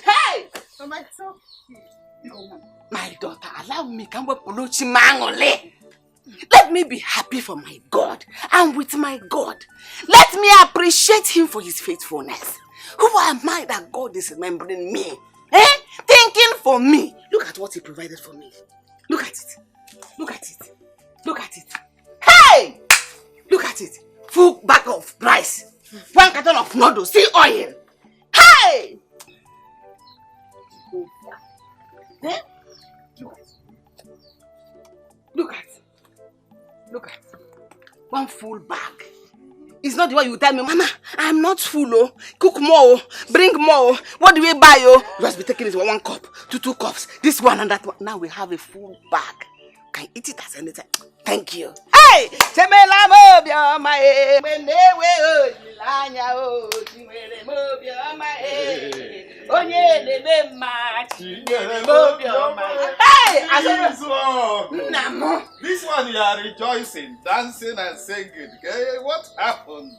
Hey! My daughter, allow me come with Puluchi Mangole. Let me be happy for my God and with my God. Let me appreciate him for his faithfulness. Who am I that God is remembering me? Thinking for me. Look at what he provided for me. Look at it. Look at it. Look at it. Hey! Look at it. Full bag of rice. 1 carton of noodles. See oil. Hey! Eh? Look at it. Look at it. 1 full bag. It's not the one you tell me, Mama, I'm not full, oh. Cook more, bring more. What do we buy, oh? You must be taking it 1 cup to 2 cups. This one and that one. Now we have a full bag. Can eat it as anything. Thank you. Hey! This one you are rejoicing, dancing and singing. Okay? What happened?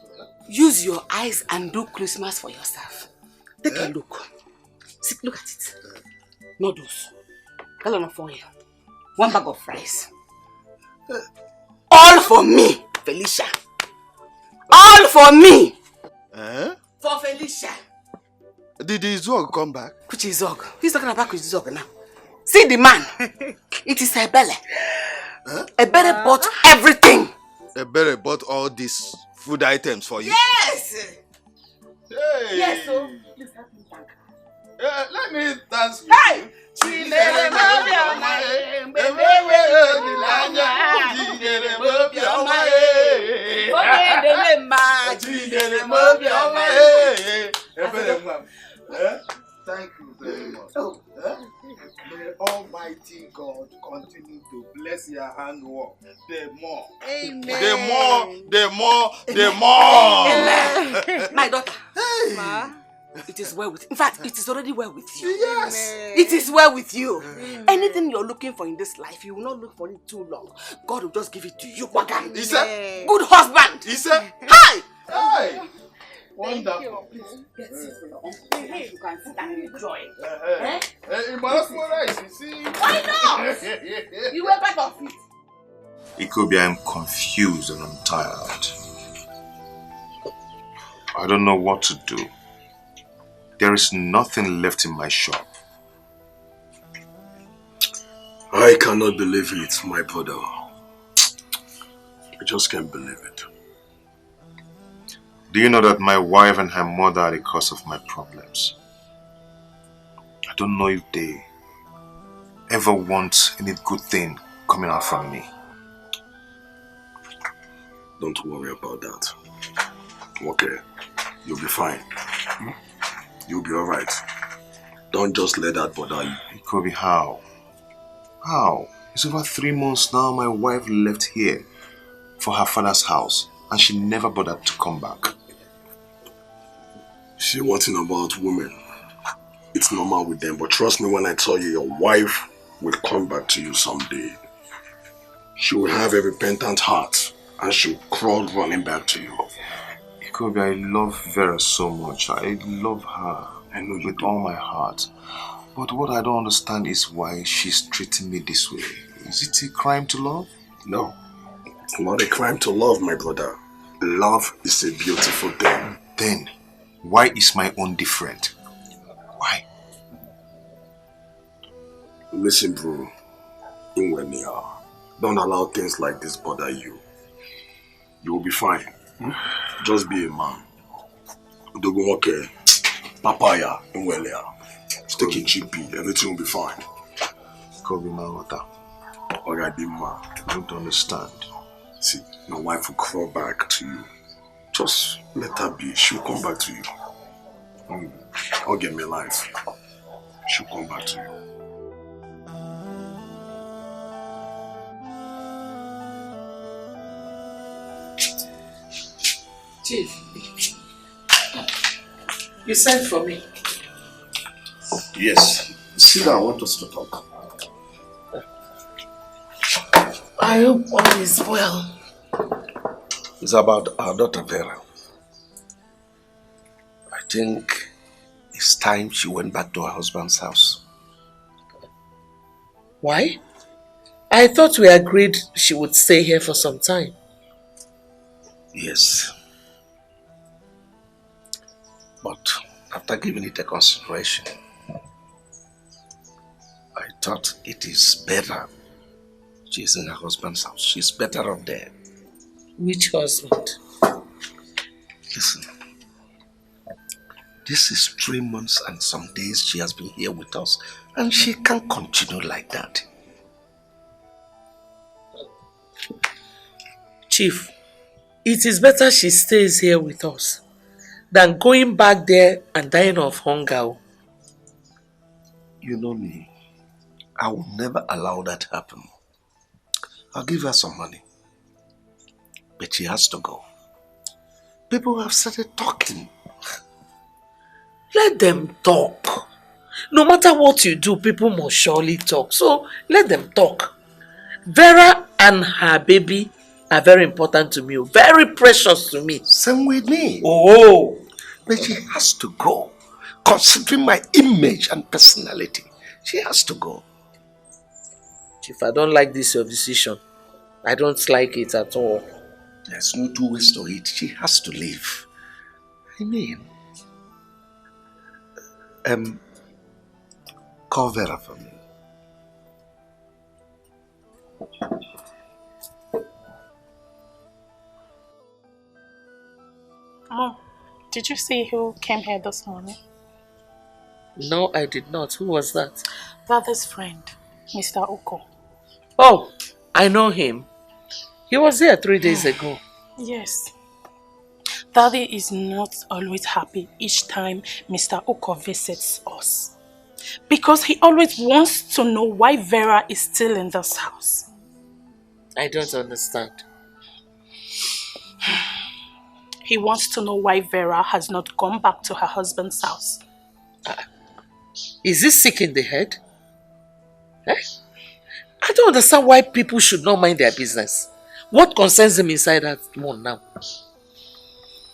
Use your eyes and do Christmas for yourself. Take a look. See, look at it. Noodles. Gallon of oil. 1 bag of rice. All for me, Felicia. All for me. For Felicia. Did the Zog come back? Which is Zog? Who's talking about which Zog now? See the man. It is Ebele. Ebele bought everything. Ebele bought all these food items for you? Yes. Hey. Yes, so please help me thank her. Let me dance with you. Chinyere Mobioma, Mbewewe Odilanya, Chinyere Mobioma, Chinyere Mobioma. Thank you very much. May Almighty God continue to bless your handwork. The more. Amen. The more. Amen. My daughter. Hey. Ma. It is well with you. In fact, it is already well with you. Yes. It is well with you. Anything you're looking for in this life, you will not look for it too long. God will just give it to you. He said, good husband. He said, hi. Hi. Wonderful. You can sit and enjoy. You must rice, you see. Why not? You were part of it. It could be I'm confused and I'm tired. I don't know what to do. There is nothing left in my shop. I cannot believe it, my brother. I just can't believe it. Do you know that my wife and her mother are the cause of my problems? I don't know if they ever want any good thing coming out from me. Don't worry about that. Okay, you'll be fine. You'll be alright. Don't just let that bother you. Kobe, how? How? It's over 3 months now my wife left here for her father's house and she never bothered to come back. See, one thing about women, it's normal with them, but trust me when I tell you, your wife will come back to you someday. She will have a repentant heart and she'll crawl running back to you. Kobe, I love Vera so much. I love her. I know with all my heart. But what I don't understand is why she's treating me this way. Is it a crime to love? No. It's not a crime to love, my brother. Love is a beautiful thing. Then, why is my own different? Why? Listen, bro. Don't allow things like this bother you. You will be fine. Just be a man. Dogo okay. Papaya, take it chippy. Everything will be fine. Kobe, my water. Already, ma. I don't understand. See, my wife will crawl back to you. Just let her be. She'll come back to you. I'll get me life. She'll come back to you. Chief, you sent for me. Yes. Sit down, I want us to talk. I hope all is well. It's about our daughter Vera. I think it's time she went back to her husband's house. Why? I thought we agreed she would stay here for some time. Yes. But after giving it a consideration, I thought it is better she's in her husband's house. She's better off there. Which husband? Listen, this is 3 months and some days she has been here with us, and she can't continue like that. Chief, it is better she stays here with us than going back there and dying of hunger. You know me, I will never allow that happen. I'll give her some money, but she has to go. People have started talking. Let them talk. No matter what you do, people must surely talk. So let them talk. Vera and her baby are very important to me. Very precious to me. Same with me. Oh. But she has to go. Considering my image and personality, she has to go. Chief, I don't like this your decision. I don't like it at all. There's no two ways to it. She has to leave. I mean, call Vera for me. Mom, did you see who came here this morning? No, I did not. Who was that? Daddy's friend, Mr. Oko. Oh, I know him. He was here 3 days ago. Yes. Daddy is not always happy each time Mr. Oko visits us. Because he always wants to know why Vera is still in this house. I don't understand. He wants to know why Vera has not gone back to her husband's house. Is he sick in the head? Eh? I don't understand why people should not mind their business. What concerns him inside that one now?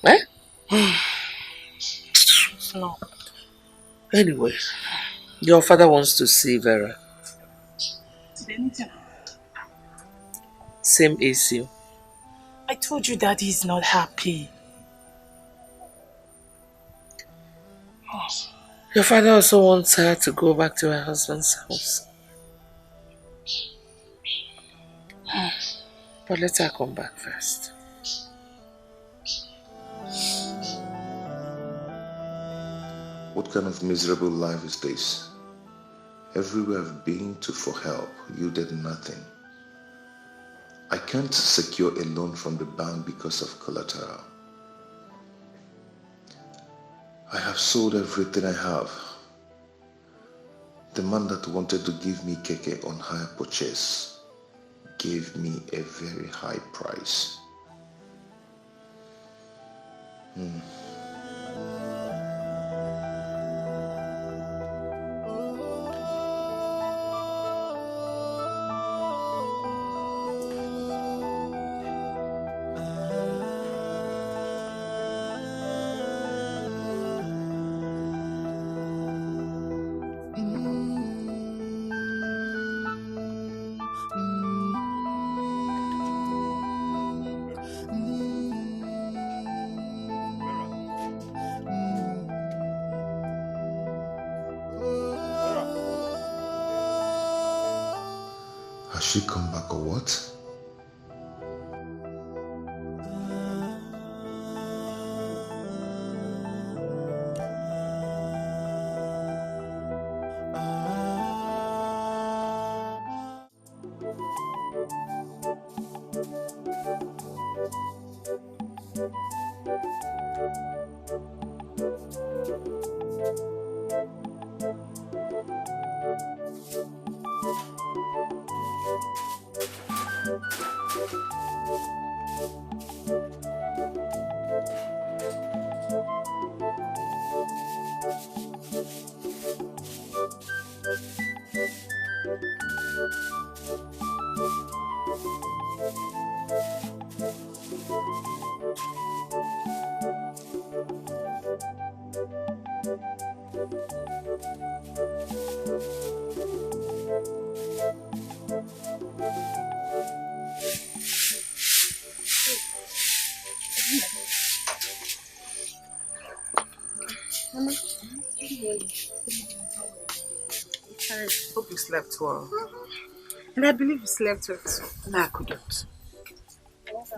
Eh? No. Anyway, your father wants to see Vera. Same issue. I told you Daddy is not happy. Your father also wants her to go back to her husband's house. But let her come back first. What kind of miserable life is this? Everywhere I've been to for help yielded nothing. I can't secure a loan from the bank because of collateral. I have sold everything I have. The man that wanted to give me keke on hire purchase gave me a very high price. Has she come back or what? Mama, I hope you slept well. And I believe you slept well too. No, I couldn't.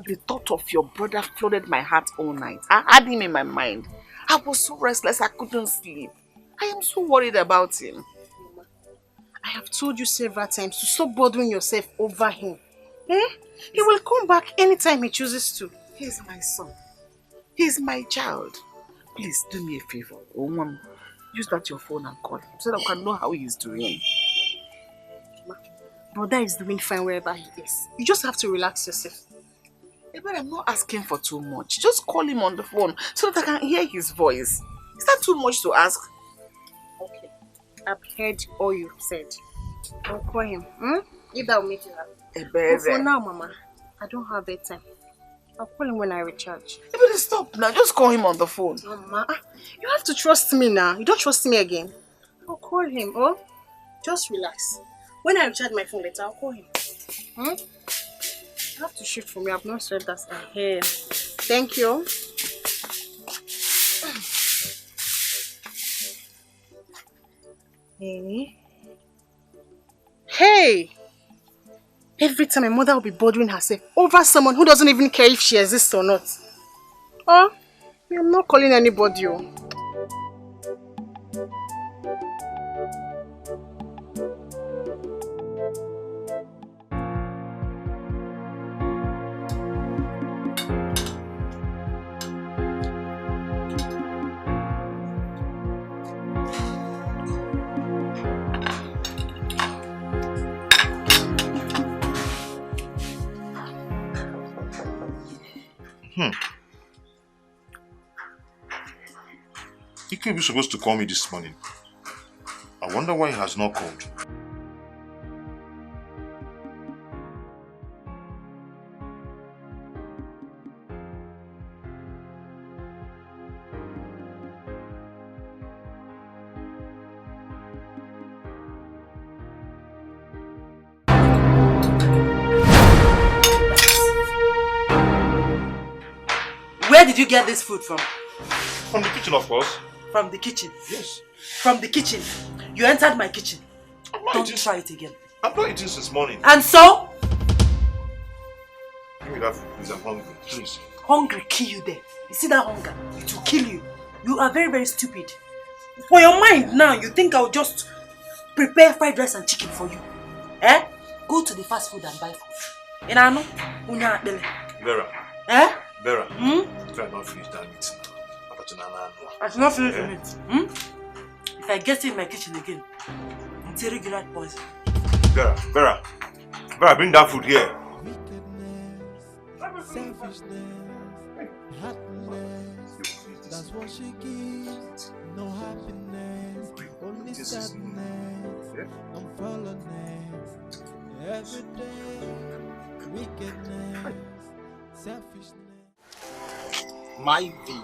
The thought of your brother flooded my heart all night. I had him in my mind. I was so restless I couldn't sleep. I am so worried about him. I have told you several times to stop bothering yourself over him. Eh? He will come back anytime he chooses to. He's my son. He's my child. Please do me a favor. Oh, Mom, use that your phone and call him so that we can know how he's doing. Brother is doing fine wherever he is. You just have to relax yourself. Hey, but I'm not asking for too much. Just call him on the phone so that I can hear his voice. Is that too much to ask? Okay. I've heard all you said. I'll call him. If that will make you happy. But for now, Mama, I don't have bedtime. I'll call him when I recharge. Hey, but stop now. Just call him on the phone. Mama, you have to trust me now. You don't trust me again. I'll call him. Oh, just relax. When I recharge my phone later, I'll call him. You have to shoot for me. I've not said that ahead. Thank you. Hey! Every time my mother will be bothering herself over someone who doesn't even care if she exists or not. Oh, I'm not calling anybody. Oh. Ike was supposed to call me this morning. I wonder why he has not called. Where did you get this food from? From the kitchen, of course. From the kitchen? Yes. From the kitchen? You entered my kitchen. Don't try it again. I've not eaten since morning. And so? Give me that food, please. I'm hungry. Please. Hungry kill you there. You see that hunger? It will kill you. You are very, very stupid. For your mind now, you think I'll just prepare fried rice and chicken for you. Eh? Go to the fast food and buy food. Inano? Unya bele. Vera. Eh? Vera. Try not finish that meat now. I should not finish the meat. If I get in my kitchen again, it's a regular poison. Vera, bring that food here. Selfishness, happiness, that's what she gives. No happiness, only sadness and fallenness. Every day, wickedness, selfishness. My V.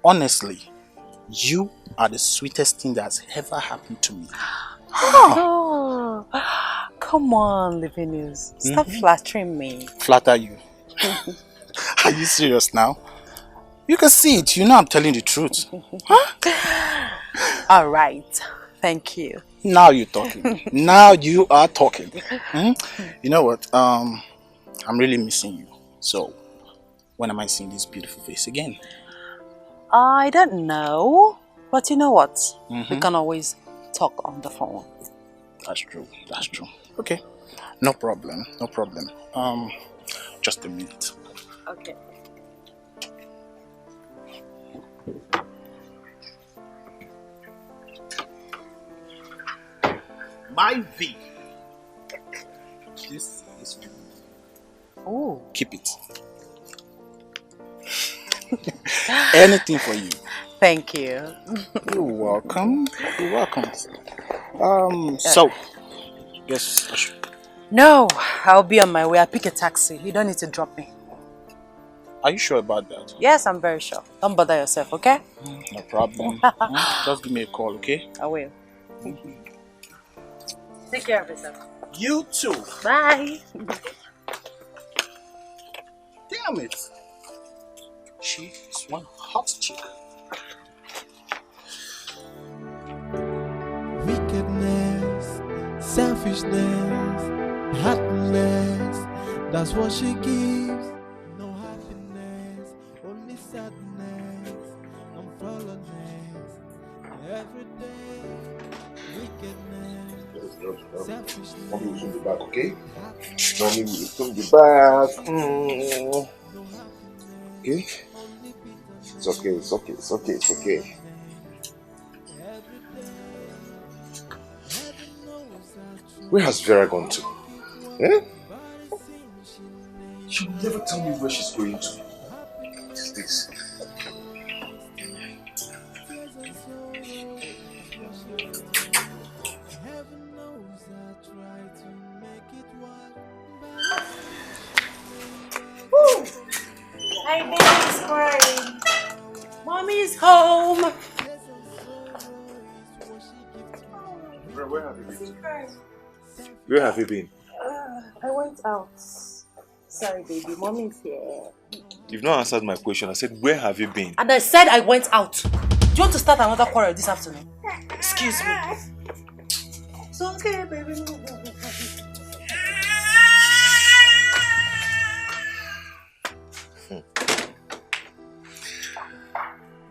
Honestly, you are the sweetest thing that's ever happened to me. Oh, come on, Livinus. Stop flattering me. Flatter you? Are you serious now? You can see it. You know I'm telling the truth. All right. Thank you. Now you're talking. Now you are talking. You know what? I'm really missing you. So, when am I seeing this beautiful face again? I don't know. But you know what? We can always talk on the phone. That's true. That's true. Okay. No problem. No problem. Just a minute. Okay. My V. This is for you. Oh. Keep it. Anything for you. Thank you. You're welcome. You're welcome. So, yes, I should. No, I'll be on my way. I'll pick a taxi. You don't need to drop me. Are you sure about that? Yes, I'm very sure. Don't bother yourself, okay? No problem. Just give me a call, okay? I will. Take care of yourself. You too. Bye. Damn it. She is one hot chick. Wickedness, selfishness, happiness, that's what she gives. No happiness, only sadness and fallenness. Every day, wickedness, selfishness. Mommy will soon be back, okay? Mommy will soon be back. Okay? It's okay, it's okay, it's okay, it's okay. Where has Vera gone to? Eh? She will never tell me where she's going to. What is this? Woo! My baby's crying. Mommy's home. Where have you been? Where have you been? I went out. Sorry, baby. Mommy's here. You've not answered my question. I said, where have you been? And I said I went out. Do you want to start another quarrel this afternoon? Excuse me. It's okay, baby.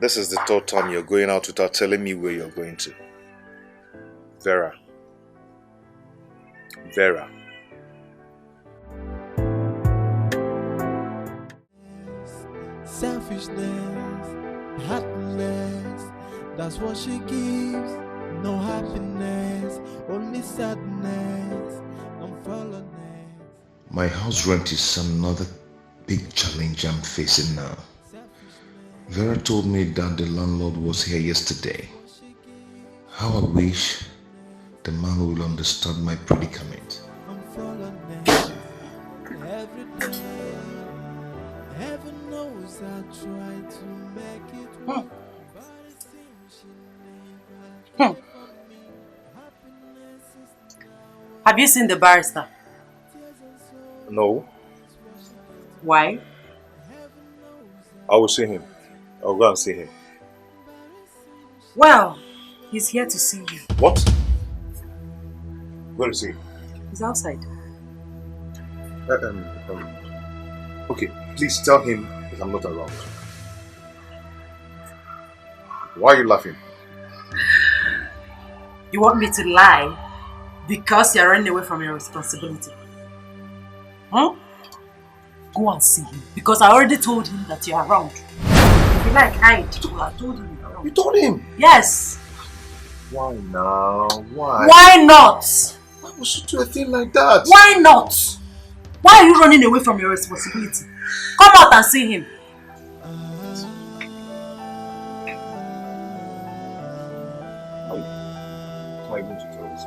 This is the third time you're going out without telling me where you're going to. Vera. Vera. Selfishness, happiness, that's what she gives. No happiness, only sadness and fallenness. My house rent is another big challenge I'm facing now. Vera told me that the landlord was here yesterday. How I wish the man will understand my predicament. Heaven knows I tried to make it work. Have you seen the barrister? No, Why? I will see him. I'll go and see him. Well, he's here to see you. What? Where is he? He's outside. Okay, please tell him that I'm not around. Why are you laughing? You want me to lie because you're running away from your responsibility? Huh? Go and see him because I already told him that you're around. If you like, hide. I told him you're around. You told him? Yes. Why now? Why? Why not? Why would you do a thing like that? Why not? Why are you running away from your responsibility? Come out and see him. Am I going to tell this?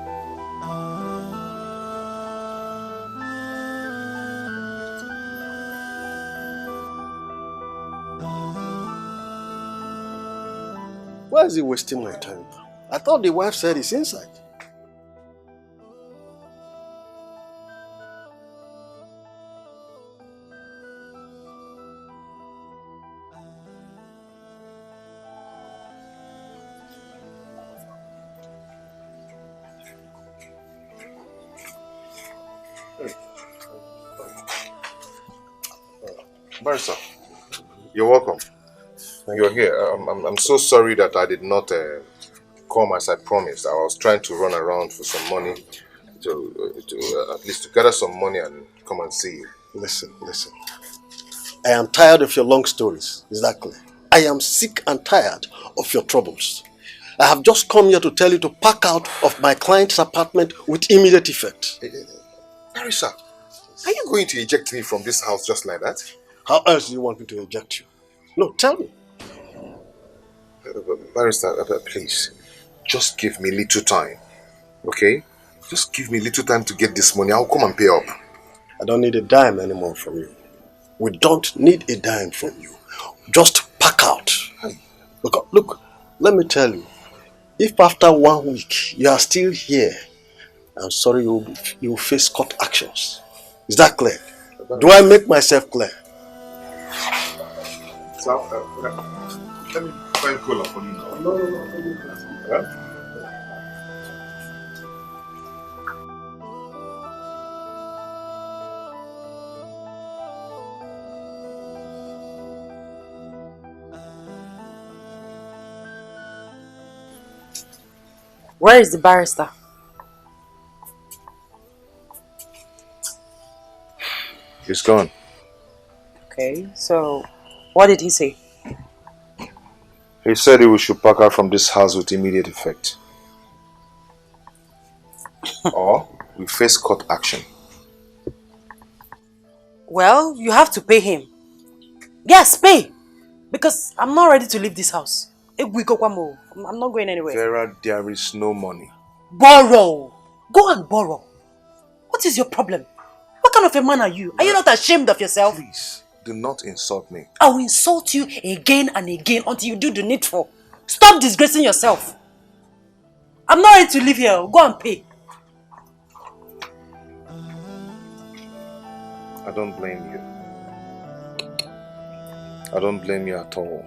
Why is he wasting my time? I thought the wife said he's inside. Barrister, you're welcome. You're here. I'm so sorry that I did not come as I promised. I was trying to run around for some money, to at least to gather some money and come and see you. Listen. I am tired of your long stories. Is that clear? I am sick and tired of your troubles. I have just come here to tell you to pack out of my client's apartment with immediate effect. Barrister, are you going to eject me from this house just like that? How else do you want me to eject you? No, tell me. Barrister, please, just give me little time, okay? Just give me little time to get this money. I'll come and pay up. I don't need a dime anymore from you. We don't need a dime from you. Just pack out. Look, let me tell you. If after 1 week you are still here, I'm sorry you will face court actions. Is that clear? Do I make myself clear? So, let me find cola for you now. No. Where is the barrister? He's gone. Okay, so what did he say? He said we should pack out from this house with immediate effect. Or we face court action. Well, you have to pay him. Yes, pay. Because I'm not ready to leave this house. I'm not going anywhere. Vera, there is no money. Borrow. Go and borrow. What is your problem? What kind of a man are you? Are you not ashamed of yourself? Please, do not insult me. I will insult you again and again until you do the needful. Stop disgracing yourself. I'm not ready to live here. Go and pay. I don't blame you. I don't blame you at all.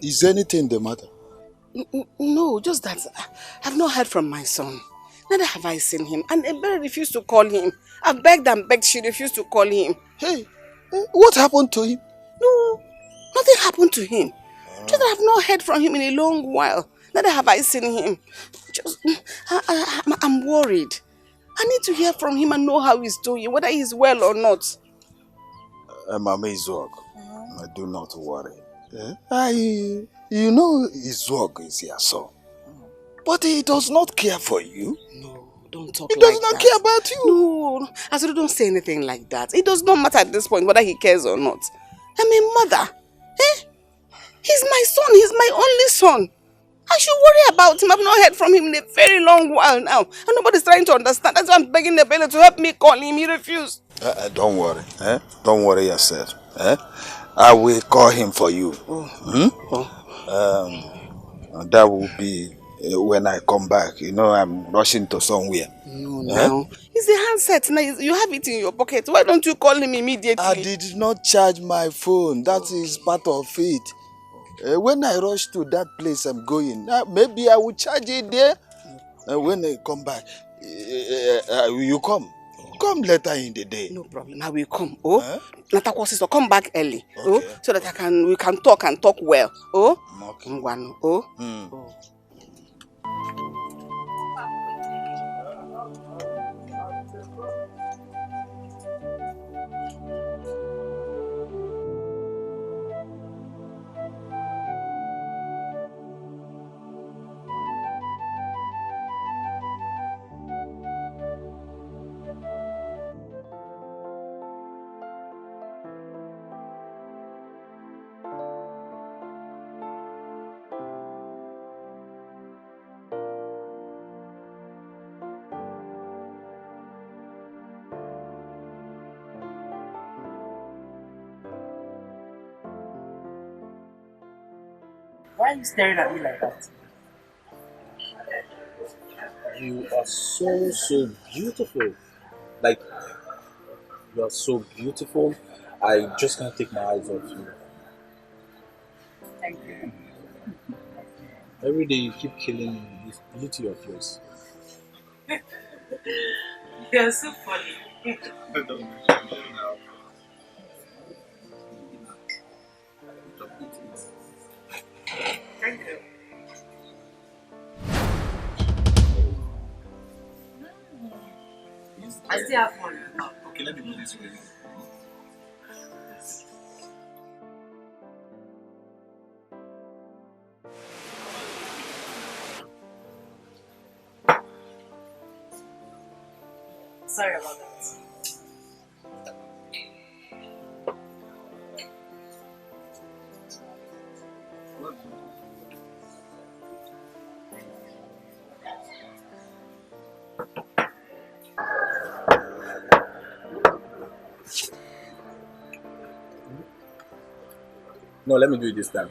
Is anything the matter? No, just that I've not heard from my son. Neither have I seen him. And Ebere refused to call him. I've begged and begged, she refused to call him. Hey, what happened to him? No, nothing happened to him. Just that I've not heard from him in a long while. Neither have I seen him. Just, I'm worried. I need to hear from him and know how he's doing, whether he's well or not. Mama Izok, do not worry. You know Izok is your son. But he does not care for you. No, don't talk He like that. does not care about you. No, Azuru, don't say anything like that. It does not matter at this point whether he cares or not. I'm a mother. He's my son. He's my only son. I should worry about him. I've not heard from him in a very long while now. And nobody's trying to understand. That's why I'm begging the bailiff to help me call him. He refused. Don't worry. Don't worry yourself. I will call him for you. That will be when I come back. You know, I'm rushing to somewhere. No. It's the handset. Now you have it in your pocket. Why don't you call him immediately? I did not charge my phone. That is part of it. When I rush to that place I'm going, maybe I will charge it there. When I come back, you come. Come later in the day. No problem. I will come. Natakwa sister, come back early. Okay. So that we can talk and talk well. Okay. Why are you staring at me like that? You are so beautiful. Like, you are so beautiful. I just can't take my eyes off you. Thank you. Every day you keep killing this beauty of yours. You're so funny. Thank you. I still have one. Okay, let me do this for you. Sorry about that. No, let me do it this time.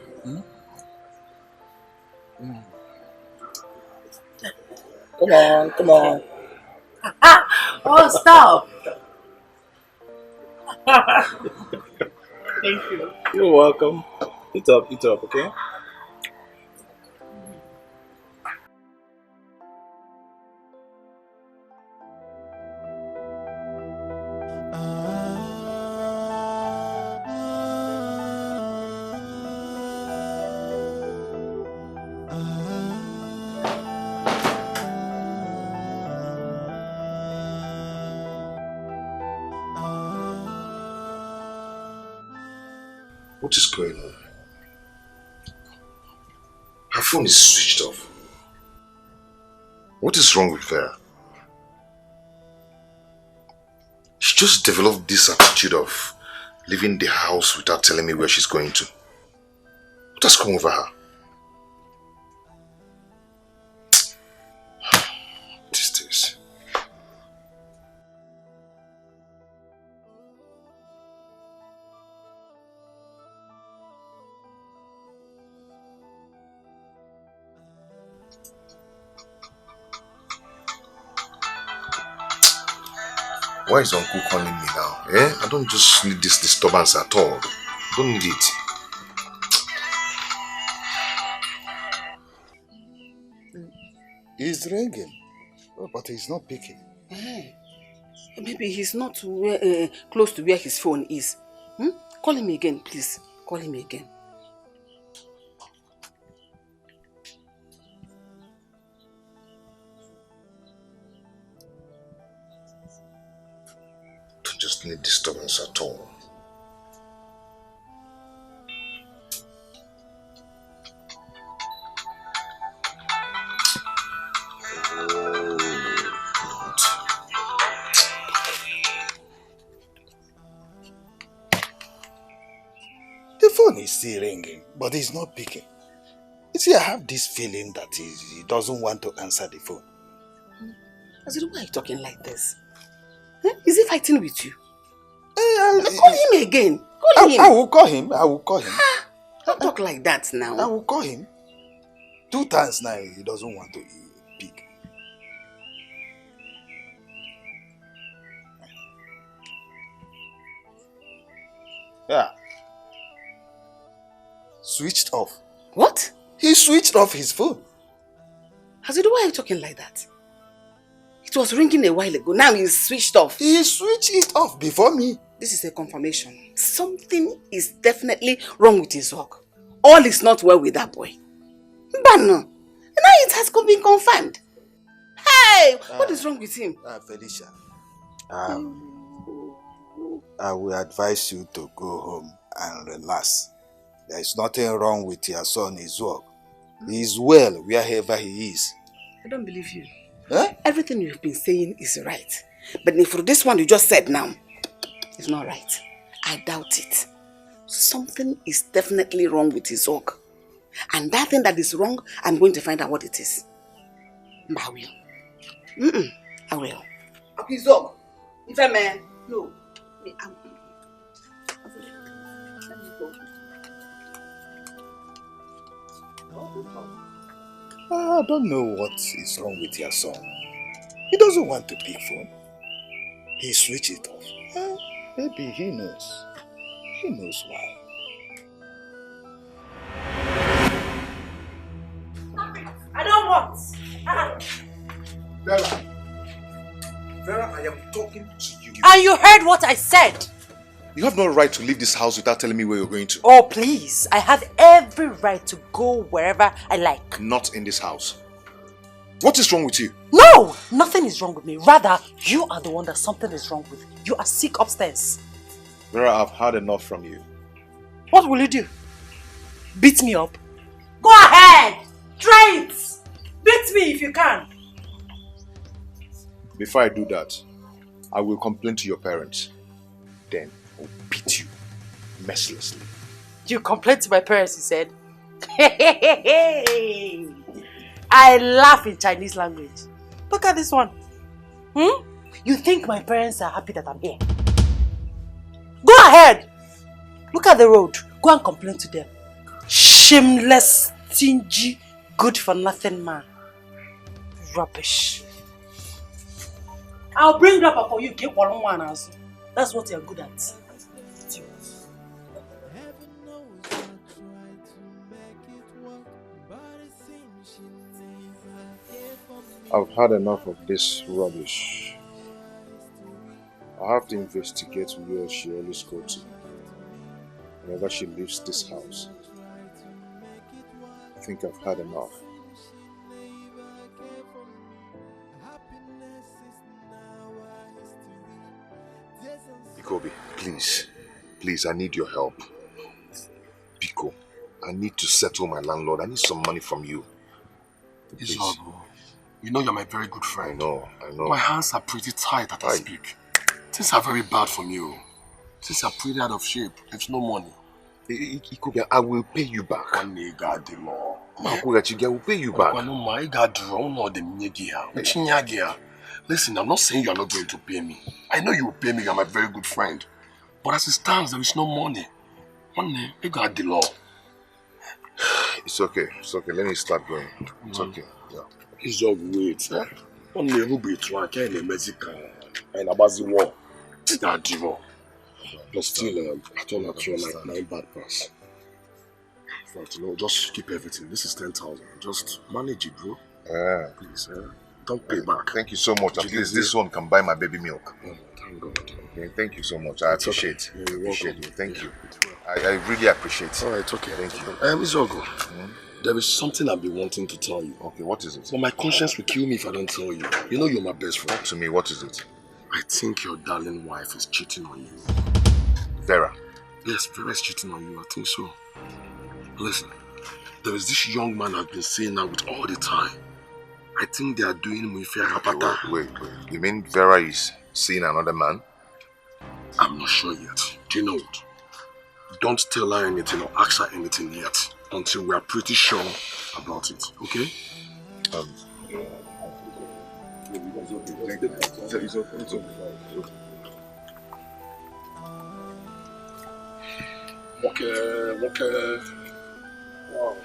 Come on. Oh, stop! Thank you. You're welcome. Eat up, okay? What is going on? Her phone is switched off. What is wrong with Vera? She just developed this attitude of leaving the house without telling me where she's going to. What has come over her? What is this? Why is Uncle calling me now? I don't just need this disturbance at all. I don't need it. He's ringing, but he's not picking. Maybe he's not close to where his phone is. Call him again, please. Call him again. just need disturbance at all. The phone is still ringing, but he's not picking. You see, I have this feeling that he doesn't want to answer the phone. I said, why are you talking like this? Huh? Is he fighting with you? Call him again. Call him. I will call him. I will call him. Don't talk like that now. I will call him. 2 times now, he doesn't want to pick. Yeah. Switched off. What? He switched off his phone. Hazidu, why are you talking like that? It was ringing a while ago. Now he's switched off. He switched it off before me. This is a confirmation. Something is definitely wrong with his work. All is not well with that boy. But no. Now it has been confirmed. Hey! What is wrong with him? Felicia. I will advise you to go home and relax. There is nothing wrong with your son, his work. He is well wherever he is. I don't believe you. Huh? Everything you've been saying is right. But for this one you just said now, it's not right. I doubt it. Something is definitely wrong with his work. And that thing that is wrong, I'm going to find out what it is. But I will. I will. His dog. If I may, no. I don't know what is wrong with your son. He doesn't want to pick phone. He switched it off. Maybe he knows. He knows why. I don't want. Vera, I am talking to you. And you heard what I said. You have no right to leave this house without telling me where you're going to. Oh, please. I have every right to go wherever I like. Not in this house. What is wrong with you? No, nothing is wrong with me. Rather, you are the one that something is wrong with. You are sick upstairs. Vera, I've had enough from you. What will you do? Beat me up? Go ahead! Try it! Beat me if you can. Before I do that, I will complain to your parents. Then I'll beat you mercilessly. You complain to my parents, he said. I laugh in Chinese language. Look at this one. You think my parents are happy that I'm here? Go ahead. Look at the road. Go and complain to them. Shameless, stingy, good for nothing man. Rubbish. I'll bring Grandpa for you. Get one also. That's what you're good at. I've had enough of this rubbish. I have to investigate where she always goes to whenever she leaves this house. I think I've had enough. Ikobi, please, I need your help. Biko, I need to settle my landlord. I need some money from you. Izogo, you know you're my very good friend. I know. My hands are pretty tight as I speak. Things are very bad for you. Things are pretty out of shape. There's no money. Ikobi, I will pay you back. One day, God, the law. I will pay you back. Listen, I'm not saying you're not going to pay me. I know you will pay me. You're my very good friend. But as it stands, there is no money. One day, you got the law. It's okay. Let me start going. It's okay. Yeah. It's just wait. One day, we'll be trying to get Mexican and about the war. That divorce. But still, I told her to like 9 bad pass. But just keep everything. This is 10,000. Just manage it, bro. Please, don't pay back. Thank you so much. At least this one can buy my baby milk. Oh, thank God. Okay, thank you so much. I appreciate it. Appreciate you. Thank you. I really appreciate it. Alright, okay. Thank you. Izogo, there is something I've been wanting to tell you. Okay, what is it? But my conscience will kill me if I don't tell you. You know you're my best friend. Talk to me, what is it? I I think your darling wife is cheating on you. Vera? Yes, Vera is cheating on you. I think so. Listen, there is this young man I've been seeing now with all the time. I think they are doing Muifia Rapata. Wait. You mean Vera is seeing another man? I'm not sure yet. Do you know what? Don't tell her anything or ask her anything yet until we are pretty sure about it, okay? It's okay. Okay. Wow.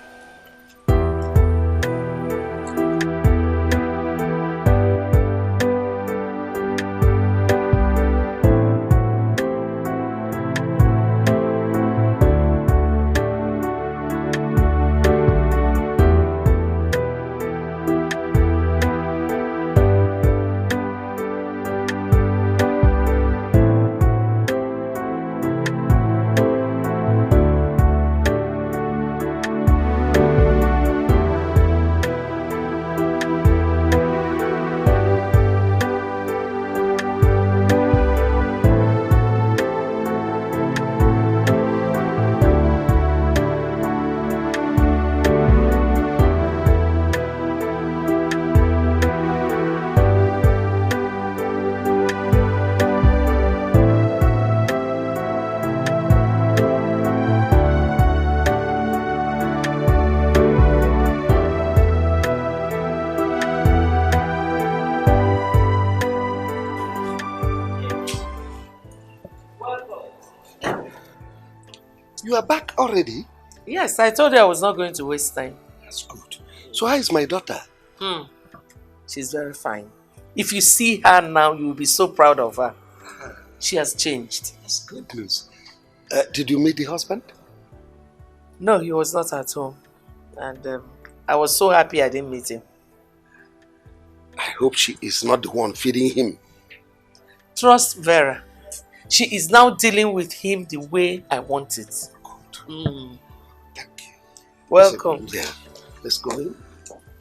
You are back already? Yes, I told you I was not going to waste time. That's good. So how is my daughter? She's very fine. If you see her now, you will be so proud of her. She has changed. That's good news. Did you meet the husband? No, he was not at home. And I was so happy I didn't meet him. I hope she is not the one feeding him. Trust Vera. She is now dealing with him the way I want it. Thank you. Welcome. Yeah. Let's go in.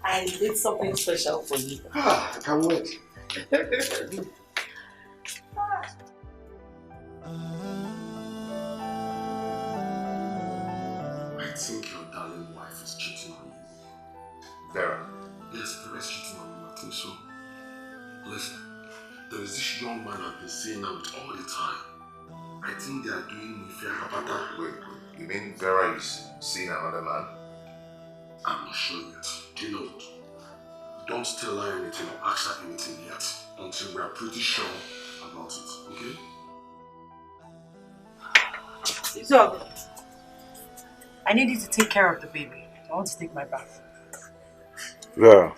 I did something special for you. I can't wait. I think your darling wife is cheating on you. Vera? Yes, Vera is cheating on you. I think so. Listen, there is this young man I've been seeing now with all the time. I think they are doing Muifia Rapata. Wait. You mean Vera is seeing another man? I'm not sure yet. Do you know what? Don't tell her anything or ask her anything yet until we are pretty sure about it, okay? So, I need you to take care of the baby. I want to take my bath. Vera.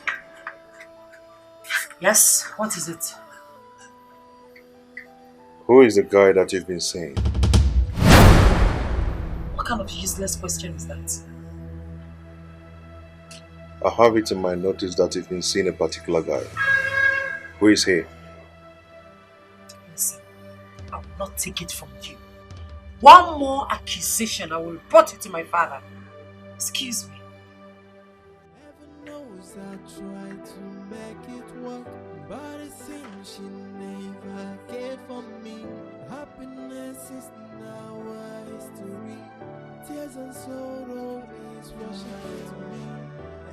Yes? What is it? Who is the guy that you've been seeing? What kind of useless question is that? I have it in my notice that you've been seeing a particular guy. Who is he? Listen, I will not take it from you. One more accusation, I will report it to my father. Excuse me. Heaven knows I tried to make it work, but it seems she never cared for me. Happiness is now a history. Tears and sorrow is what she gave to me.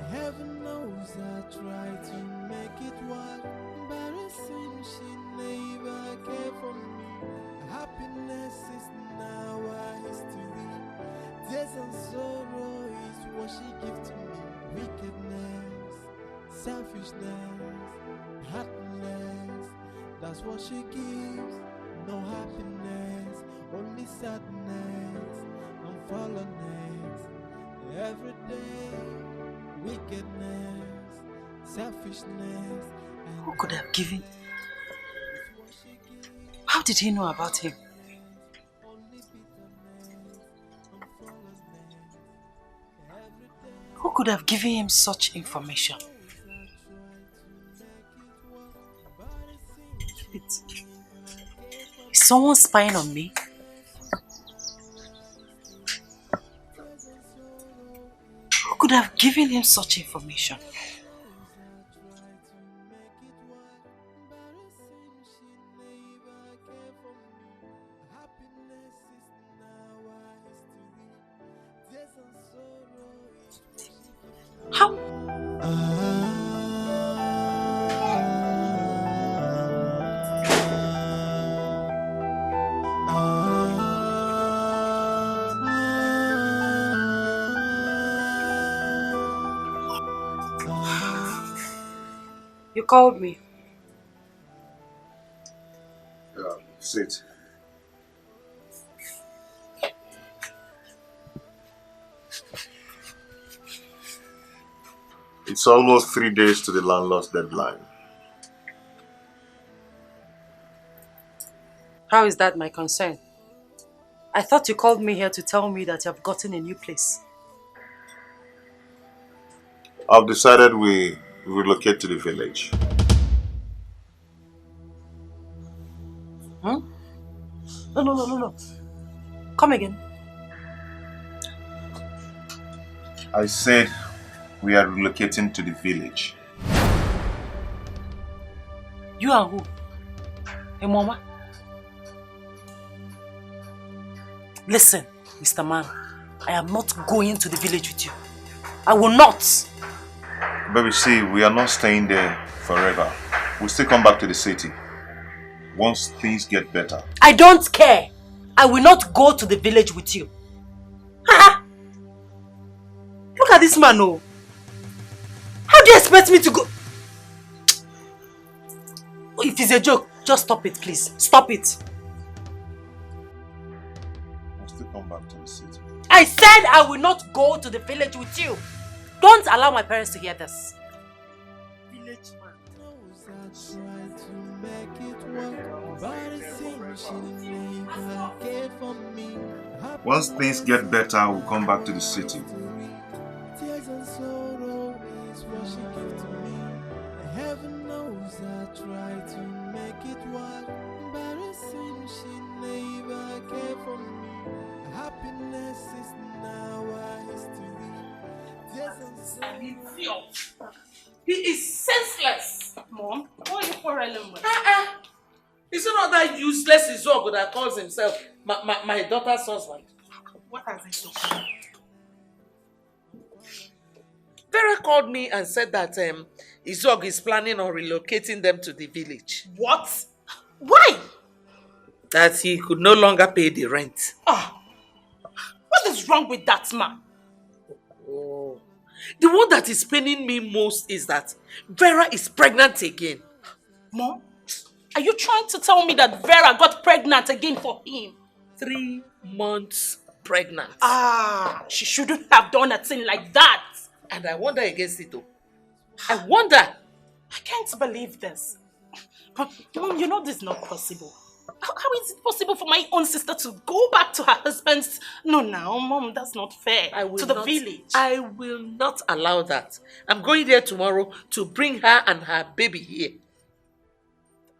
Heaven knows I tried to make it work, but it seems she never cared for me. Happiness is now a history. Tears and sorrow is what she gave to me. Wickedness, selfishness, heartless, that's what she gives. No happiness, only sadness and fallenness. Every day, wickedness, selfishness. Who could have given? How did he know about him? Who could have given him such information? Is someone spying on me? Who could have given him such information? How? You called me. Sit. It's almost 3 days to the landlord's deadline. How is that my concern? I thought you called me here to tell me that you have gotten a new place. I've decided we relocate to the village. Huh? No. Come again. I said we are relocating to the village. You and who? Hey, Mama? Listen, Mr. Man, I am not going to the village with you. I will not. Baby, see, we are not staying there forever. We'll still come back to the city once things get better. I don't care. I will not go to the village with you. Look at this man, oh. How do you expect me to go? If it's a joke, just stop it, please. Stop it. We'll still come back to the city. I said I will not go to the village with you. Don't allow my parents to hear this. Village Once things get better, we'll come back to the city. Tears and sorrow is what she gave to me. Heaven knows I tried to make it work, but it seems she never cared for me. Happiness is now a history. Tears and sorrow. He is senseless. Mom, what are you quarreling with? Is it not that useless Izogo that calls himself my daughter's husband? What has he done? Vera called me and said that Izog is planning on relocating them to the village. What? Why? That he could no longer pay the rent. What is wrong with that man? Oh. The one that is paining me most is that Vera is pregnant again. Mom, are you trying to tell me that Vera got pregnant again for him? 3 months pregnant. She shouldn't have done a thing like that. And I wonder against it though. I wonder. I can't believe this. But Mom, you know this is not possible. How is it possible for my own sister to go back to her husband's... No, Mom, that's not fair. To the village. I will not allow that. I'm going there tomorrow to bring her and her baby here.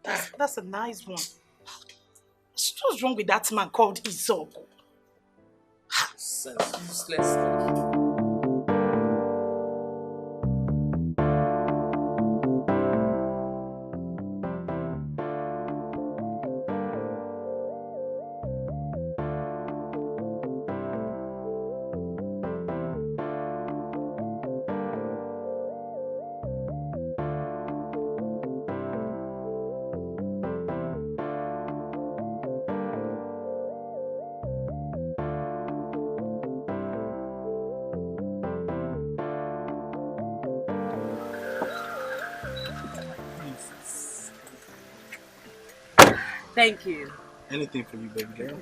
That's a nice one. What's wrong with that man called Izog? Useless. Thank you. Anything for you, baby girl.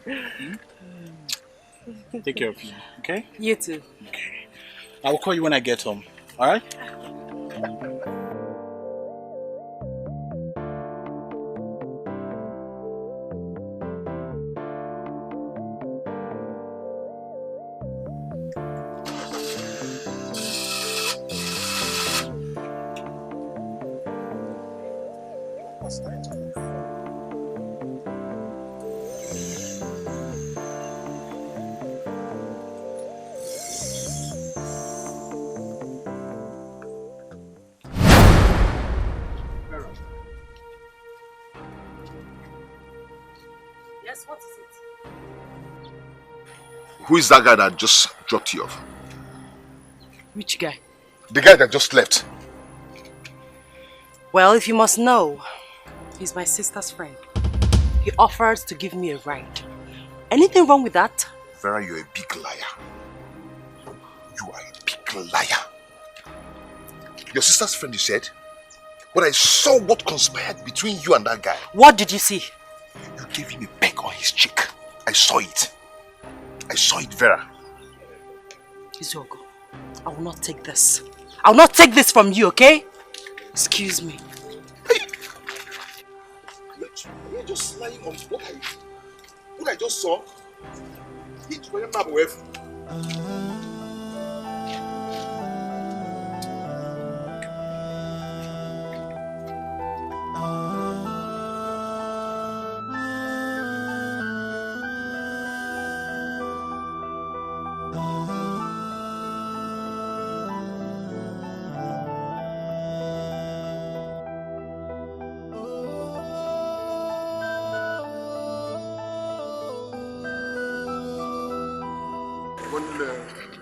Take care of you, okay? You too. Okay. I will call you when I get home, alright? Yes, what is it? Who is that guy that just dropped you off? Which guy? The guy that just left. Well, if you must know, he's my sister's friend. He offered to give me a ride. Anything wrong with that? Vera, you're a big liar. You are a big liar. Your sister's friend, you said? But I saw what conspired between you and that guy. What did you see? You gave him a peck on his cheek. I saw it. I saw it, Vera. Izuogo, I will not take this. I will not take this from you, okay? Excuse me. Hey! You're just lying on what I just saw. It's where I'm away from.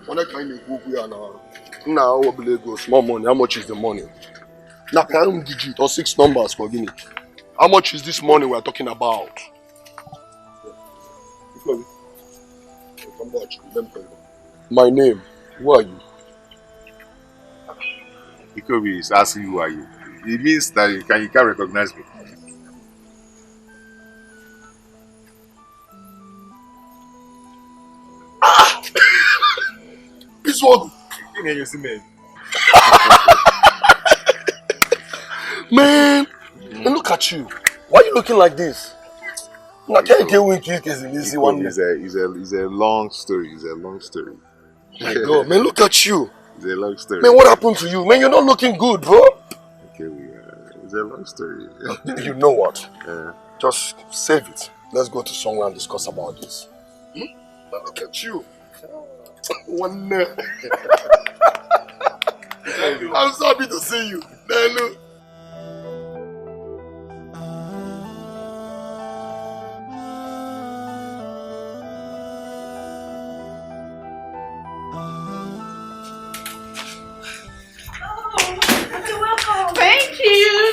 When I kind of go here now, go small money. How much is the money? Now, can digit or 6 numbers for Guinea? How much is this money we're talking about? My name. Who are you? Ikobi is asking who are you. It means that you can't recognize me. This one. Man, look at you. Why are you looking like this? I can't get with you because it's one. It's a long story. It's a long story. My God, man, look at you. It's a long story. Man, what happened to you? Man, you're not looking good, bro. Okay, it's a long story. You know what? Just save it. Let's go to somewhere and discuss about this. Man, look at you. One. I'm so happy to see you. Look.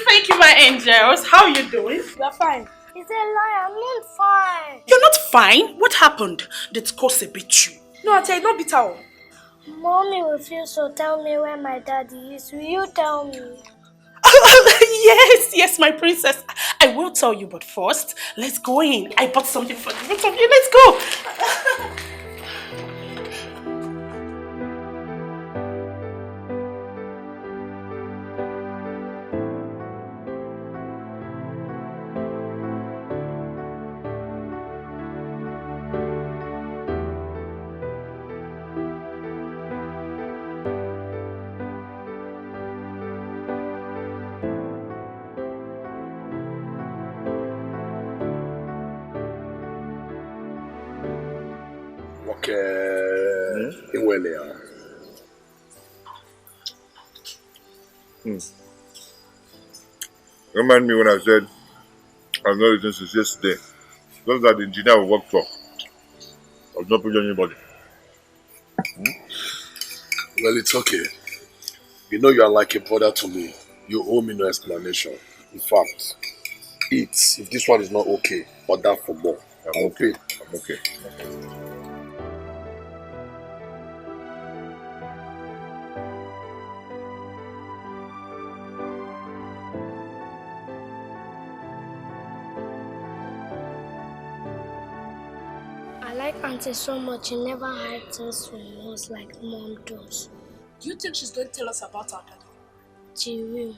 Thank you, my angels. How are you doing? You're fine. It's a lie. I'm not fine. You're not fine? What happened? Did Kose beat you? No, I tell you, don't beat her. Mommy refused to tell me where my daddy is. Will you tell me? Yes, my princess. I will tell you, but first, let's go in. I bought something for the both of you. Let's go. Remind me when I said I've not eaten since yesterday. Those are the engineer we worked for. I've not put anybody. Well, it's okay. You know you are like a brother to me. You owe me no explanation. In fact, eat. If this one is not okay, order for more. I'm okay. I'm okay. I like Auntie so much. She never hides things from us like Mom does. Do you think she's going to tell us about our daddy? She will.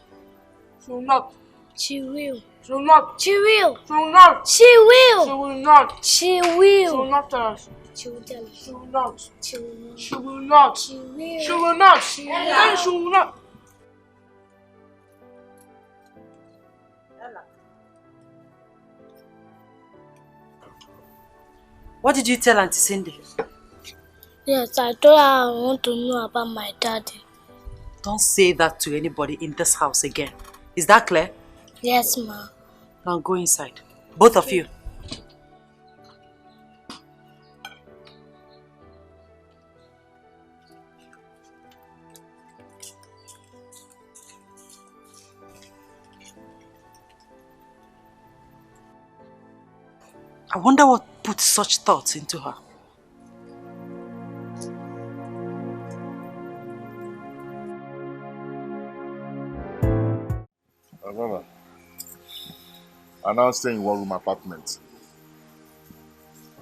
She will not. She will. She will not. She will. She will not. She will. She will not. She will. She will not tell us. She will tell us. She will not. She will not. She will not. She will. She will not. She will. Ella. She will not. What did you tell Auntie Cindy? Yes, I told her I want to know about my daddy. Don't say that to anybody in this house again. Is that clear? Yes, Ma. Now go inside. Both of you. I wonder what put such thoughts into her. However, I now stay in one-room apartment.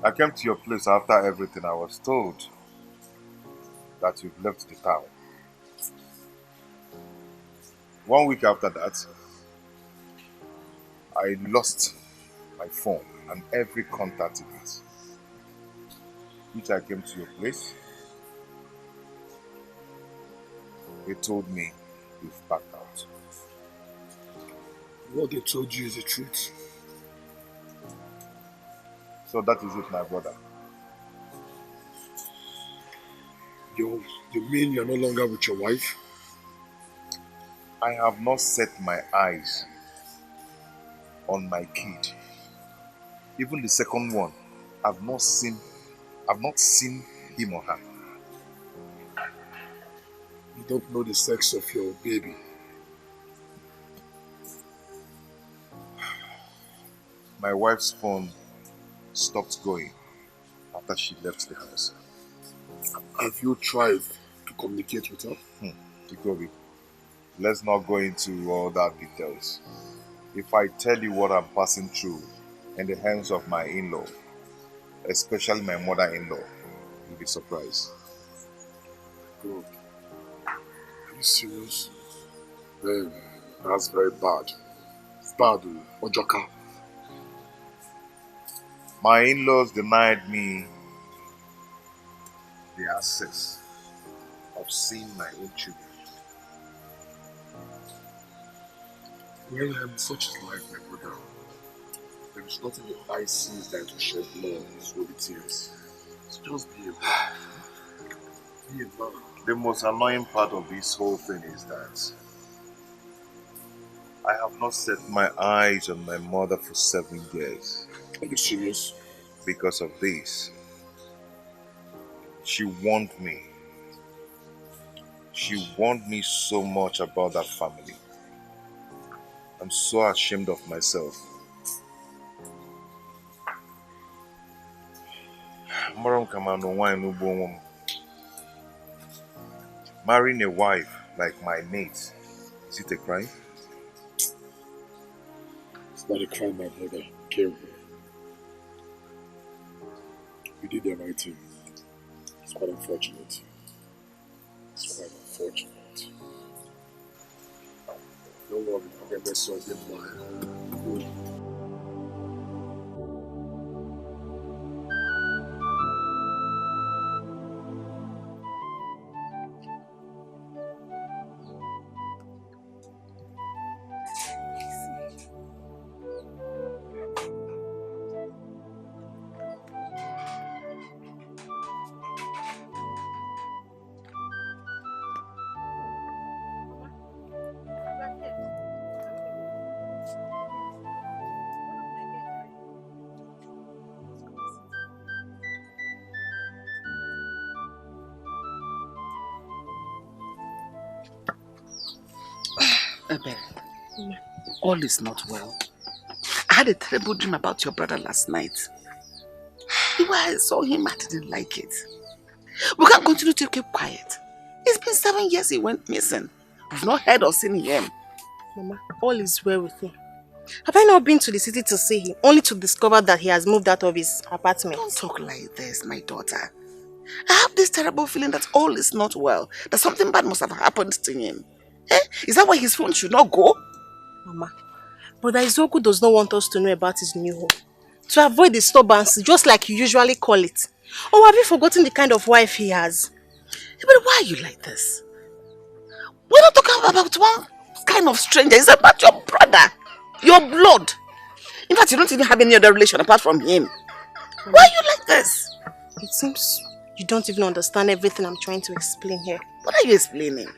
I came to your place after everything. I was told that you've left the town. 1 week after that, I lost my phone and every contact in it. Which I came to your place. They told me you've backed out. What they told you is the truth. So that is it, my brother. You mean you're no longer with your wife? I have not set my eyes on my kid. Even the second one, I've not seen him or her. You don't know the sex of your baby. My wife's phone stopped going after she left the house. Have you tried to communicate with her? Jacobi, let's not go into all that details. If I tell you what I'm passing through in the hands of my in-law, especially my mother-in-law, you'll be surprised. Good. Are you serious? Then that's very bad. It's bad, Ojoka. My in-laws denied me the access of seeing my own children. Well, such is life, my brother. There is nothing the eye sees that will shed blood through the tears. So just be a man. Be a man. The most annoying part of this whole thing is that I have not set my eyes on my mother for 7 years. Are you serious? Because of this. She warned me. She warned me so much about that family. I'm so ashamed of myself. Marrying a wife like my mate, is it a crime? It's not a crime, my brother. Careful. You did the right thing. It's quite unfortunate. It's quite unfortunate. Don't worry, I'll get this sorted for you. All is not well. I had a terrible dream about your brother last night. The way I saw him, I didn't like it. We can't continue to keep quiet. It's been 7 years he went missing. We've not heard or seen him. Mama, all is well with him. Have I not been to the city to see him, only to discover that he has moved out of his apartment? Don't talk like this, my daughter. I have this terrible feeling that all is not well, that something bad must have happened to him. Is that why his phone should not go? Mama, Brother Izoku does not want us to know about his new home. To avoid disturbance, just like you usually call it. Or have you forgotten the kind of wife he has? But why are you like this? We're not talking about one kind of stranger. It's about your brother. Your blood. In fact, you don't even have any other relation apart from him. Why are you like this? It seems you don't even understand everything I'm trying to explain here. What are you explaining?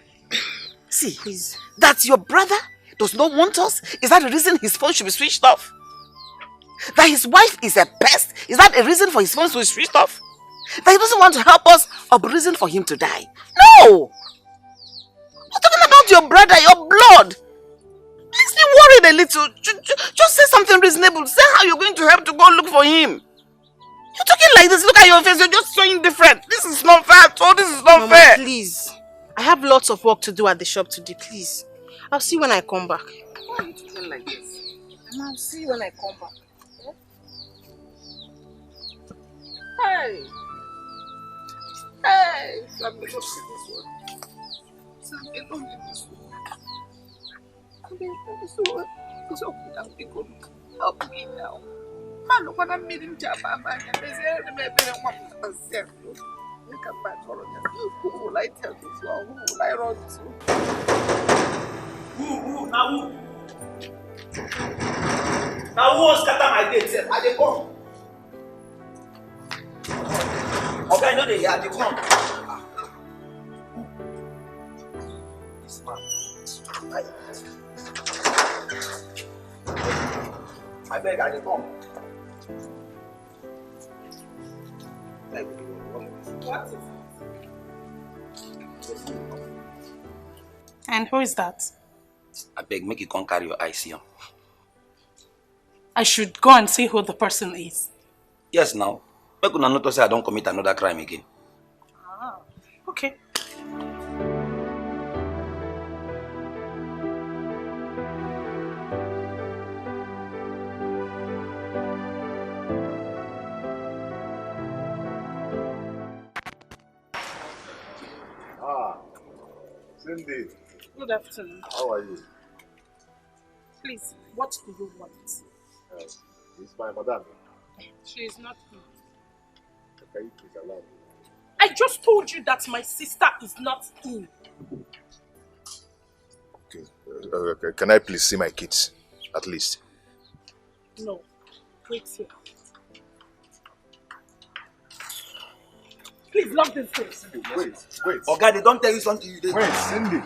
See, please. That your brother does not want us? Is that the reason his phone should be switched off? That his wife is a pest? Is that a reason for his phone to be switched off? That he doesn't want to help us or a reason for him to die? No! We're talking about your brother, your blood! Makes me worried a little. Just say something reasonable. Say how you're going to help to go look for him. You're talking like this. Look at your face. You're just showing different. This is not fair. Oh, this is not Mama, fair. please. I have lots of work to do at the shop today. Please. I'll see you when I come back. Why are you talking like this? Mama, I'll see you when I come back. Hey. Hey. Let me go see this one. Something don't need this one. It's okay now. Help me now. Man, look what I'm meeting Jabba, man. There's a one percent. Look at my colonel. Who will I tell this one? Who will I run to? Who? Now who? Now who wants scatter my gate? I dey come. Okay, I know they are. They come. This man. I beg, I dey come. What is it? And who is that? I beg, make you come carry your eyes here. I should go and see who the person is. Yes, now. Make una not say I don't commit another crime again. Ah, okay. Cindy. Good afternoon. How are you? Please, what do you want? It's my madam. She is not here. Can you please allow me? I just told you that my sister is not in. Okay. Can I please see my kids? At least. No. Wait here. Please lock this place. Wait. Oh God, they don't tell you something you did. Wait, Cindy.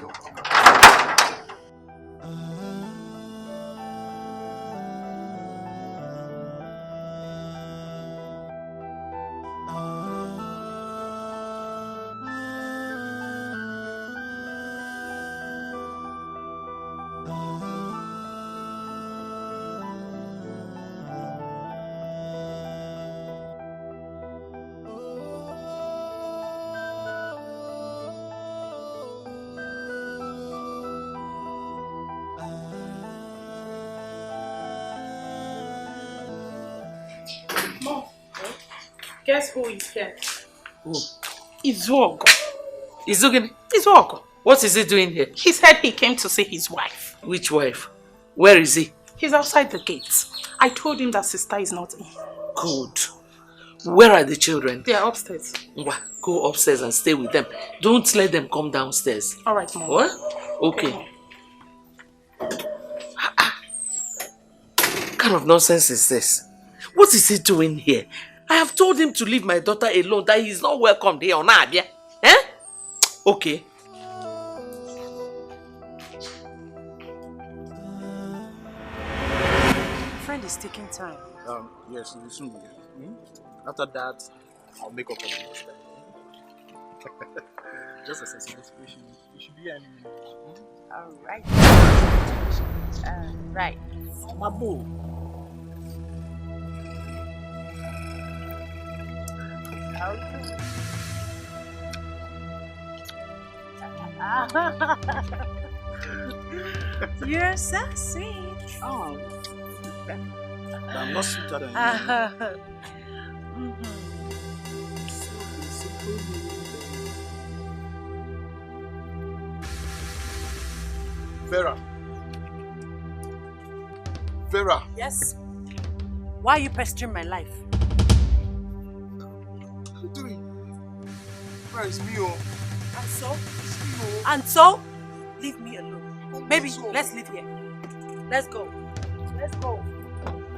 Guess who is here? Who? Izuogo. Izuogo? What is he doing here? He said he came to see his wife. Which wife? Where is he? He's outside the gates. I told him that sister is not in. Good. Where are the children? They are upstairs. Go upstairs and stay with them. Don't let them come downstairs. All right, Mom. What? Okay. What kind of nonsense is this? What is he doing here? I have told him to leave my daughter alone, that he is not welcome here on Abia. Eh? Okay. Friend is taking time. Yes, we'll soon be here. After that, I'll make up for the next time. Just a sensible situation. You should be here any minute. Alright. Right. My boo. You're so sweet. Oh. I'm not sweeter than you. Vera. Yes? Why are you pestering my life? What are you doing? Vera, it's me, oh. And so? It's me, oh. And so? Leave me alone. Maybe let's leave here. Let's go. Let's go.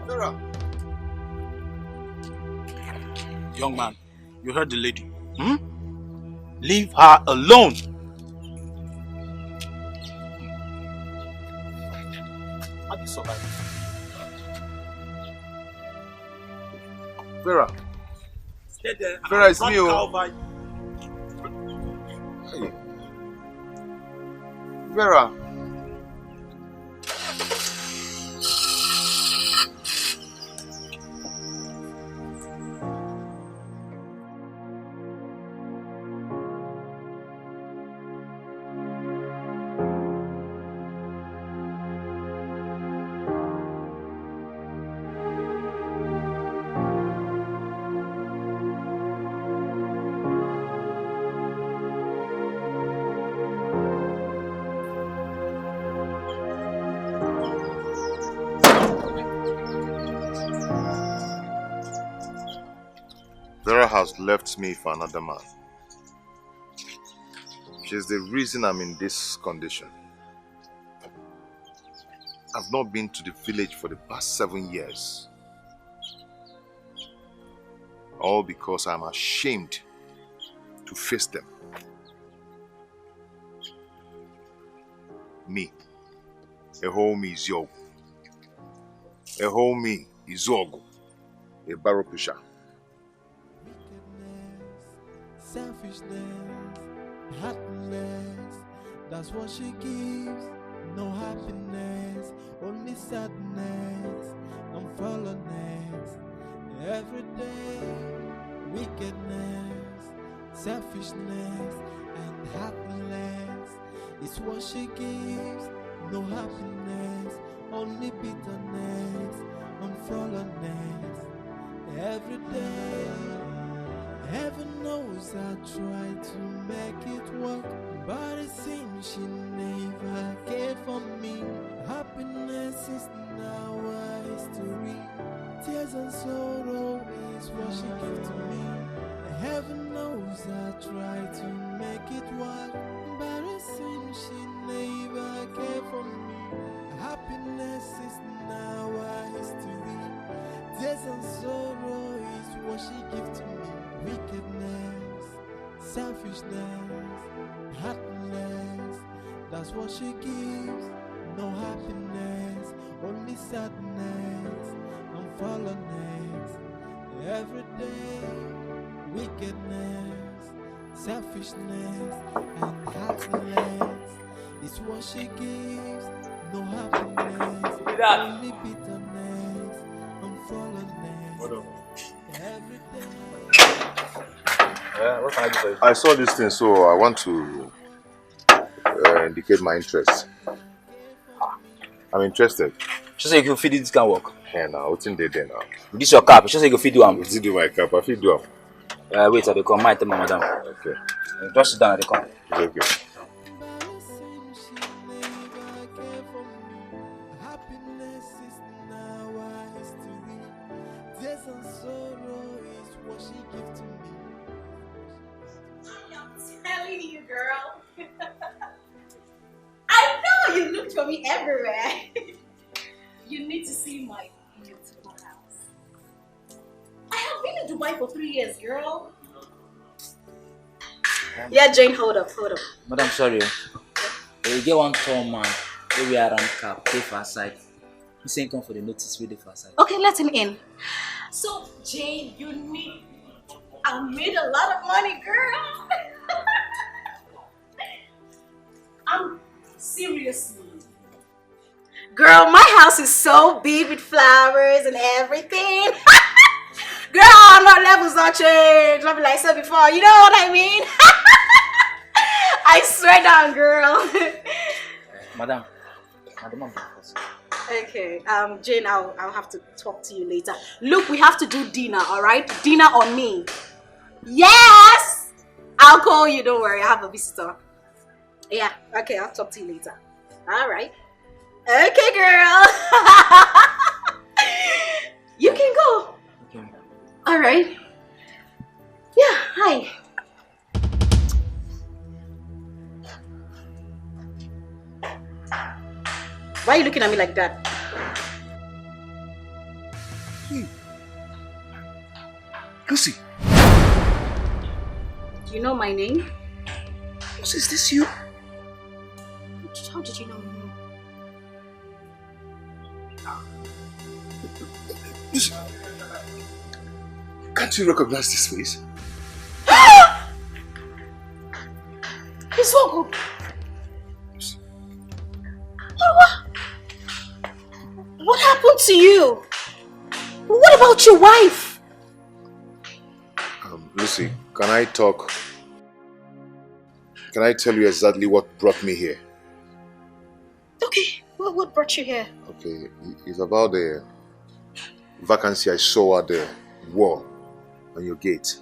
Vera. Young man, you heard the lady. Leave her alone. How do you survive? Vera. Stay there. Vera, it's me, oh. Hey. Vera. Vera has left me for another man. She's the reason I'm in this condition. I've not been to the village for the past 7 years. All because I'm ashamed to face them. Me. A homie is Yogu. A homie is Zogu. A barrow pusher. Selfishness, heartless, that's what she gives. No happiness, only sadness and fallenness. Every day, wickedness, selfishness and heartless is what she gives. No happiness, only bitterness and fallenness. Every day, heaven knows I try to make it work, but it seems she never cared for me. Happiness is now a history. Tears and sorrow is what she gives to me. Heaven knows I try to make it work, but it seems she never cared for me. Happiness is now a history. Tears and sorrow is what she gives to me. Wickedness, selfishness, heartless, that's what she gives. No happiness, only sadness and fallenness. Every day, wickedness, selfishness and heartless is what she gives. No happiness, only bitterness and fallenness. Every day. What can I do for you? I saw this thing, so I want to indicate my interest. I'm interested. She say you can feed this can work. Yeah, now what's in there now? This your cap. She say you can feed do am. What's in my cap? I feed do am. Wait, I dey come. My tell my madam. Okay. Just sit down at the come. It's okay. Happiness is now a history. Tears and sorrow is what she gives to me. I'm telling you, girl. I know you looked for me everywhere. You need to see my beautiful house. I have been in Dubai for 3 years, girl. Yeah, Jane, hold up. Madam, sorry. You get one tall man. We are around cap. Pay for side. He saying come for the notice. Wait for side. Okay, let him in. So, Jane, I made a lot of money, girl. I'm seriously. Girl, my house is so big with flowers and everything. Girl, my levels don't change. Not like I said before. You know what I mean? I swear down, girl. Madam. Okay, Jane, I'll have to talk to you later. Look, we have to do dinner, all right? Dinner on me. Yes! I'll call you, don't worry. I have a visitor. Yeah, okay, I'll talk to you later. All right. Okay, girl. You can go. Okay. All right. Yeah, hi. Why are you looking at me like that? Lucy. Do you know my name? Lucy, is this you? How did you know me? Lucy. Can't you recognize this face? It's so good. What happened to you? What about your wife? Lucy, can I talk? Can I tell you exactly what brought me here? Okay, what brought you here? Okay, it's about the vacancy I saw at the wall on your gate.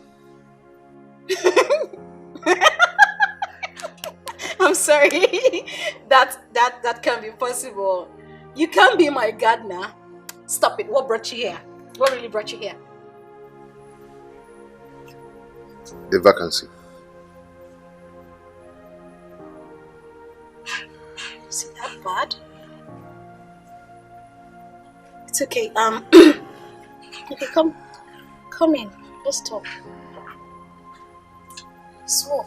I'm sorry. That can't be possible. You can't be my gardener. Stop it. What brought you here? What really brought you here? the vacancy. Is it that bad? It's okay. Okay, come in. Let's talk. So,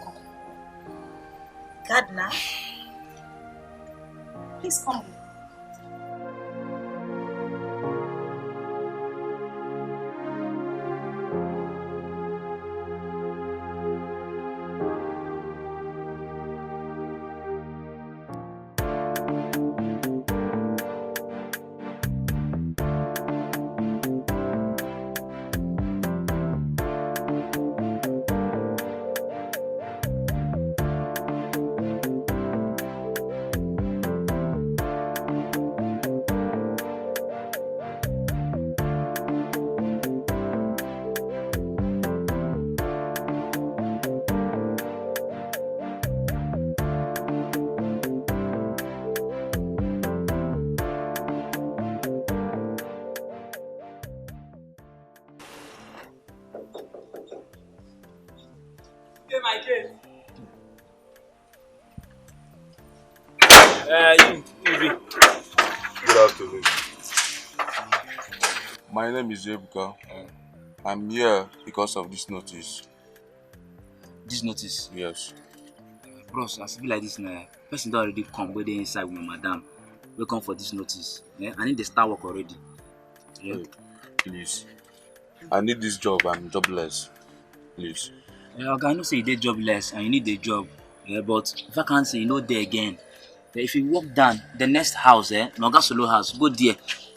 Gardner, please come. Good afternoon. My name is Ebuka. I'm here because of this notice. This notice? Yes. Bros, as be like this now, person don't already come where they inside with my madam. We come for this notice. Yeah? I need the start work already. Yeah? Hey, please. I need this job. I'm jobless. Please. Yeah, okay, I know say you did jobless and you need the job. Yeah, but if I can't say you know there again. Yeah, if you walk down the next house, Noga Solo house, go there.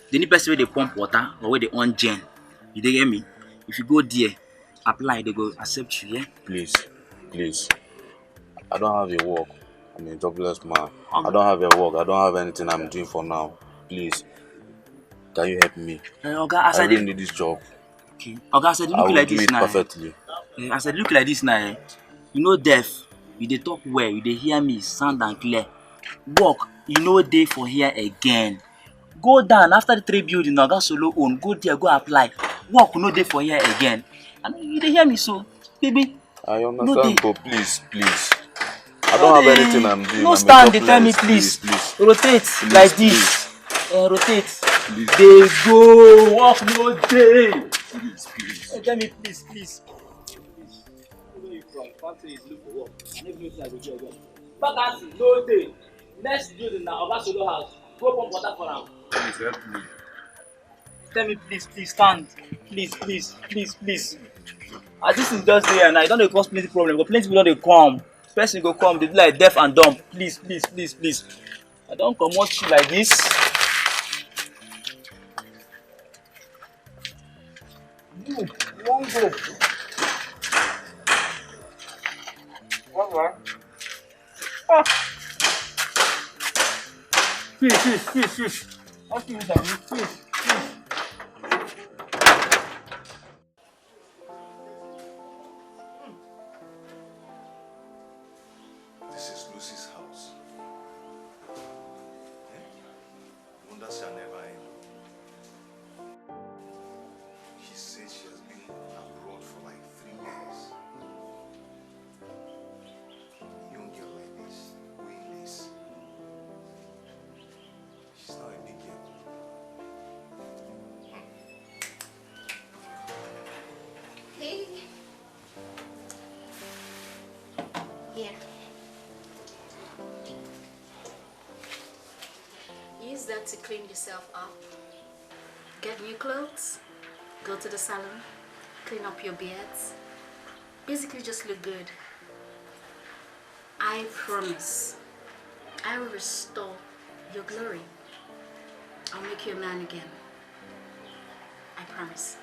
The need person where they pump water or where they on gen. You dey get me? If you go there, apply, they go accept you, yeah? Please. Please. I don't have a work. I'm a jobless man. I don't have a work. I don't have anything I'm doing for now. Please. Can you help me? I really need this job. Okay. Okay, I said, look will like do this it now. perfectly. I said, look like this now. You know deaf. You dey talk well. You dey hear me sound and clear. Work. You know day for here again. Go down after the 3 building. Noga Solo own. Go there. Go apply. Work. No day for here again. And you dey hear me so, baby. I understand, but please. I No don't have dey. anything I'm doing. No I'm stand. They jobless. tell me please. Rotate Please, like this. Rotate. Please. They go. Work no day. Hey, tell me please. Where you from? Factory is look for work. I never know I go do again. Vacancy no day. Next building na Oga Solo house. Go pump water for am. Please help me. Tell me please stand. Please. As this is just there now, e don dey cause plenty problem, but plenty people don dey come. Person go come, dey do like deaf and dumb. Please. I don comot you like this. You wan go. Ah. Fish. How can you do fish? This is Lucy's house. Wonders shall never end. She says she has been abroad for like 3 years. Young girl like this, doing this. She's not a big girl. Hey. Here. Use that to clean yourself up. Get new clothes. Go to the salon. Clean up your beards. Basically just look good. I promise. I will restore your glory. I'll make you a man again. I promise.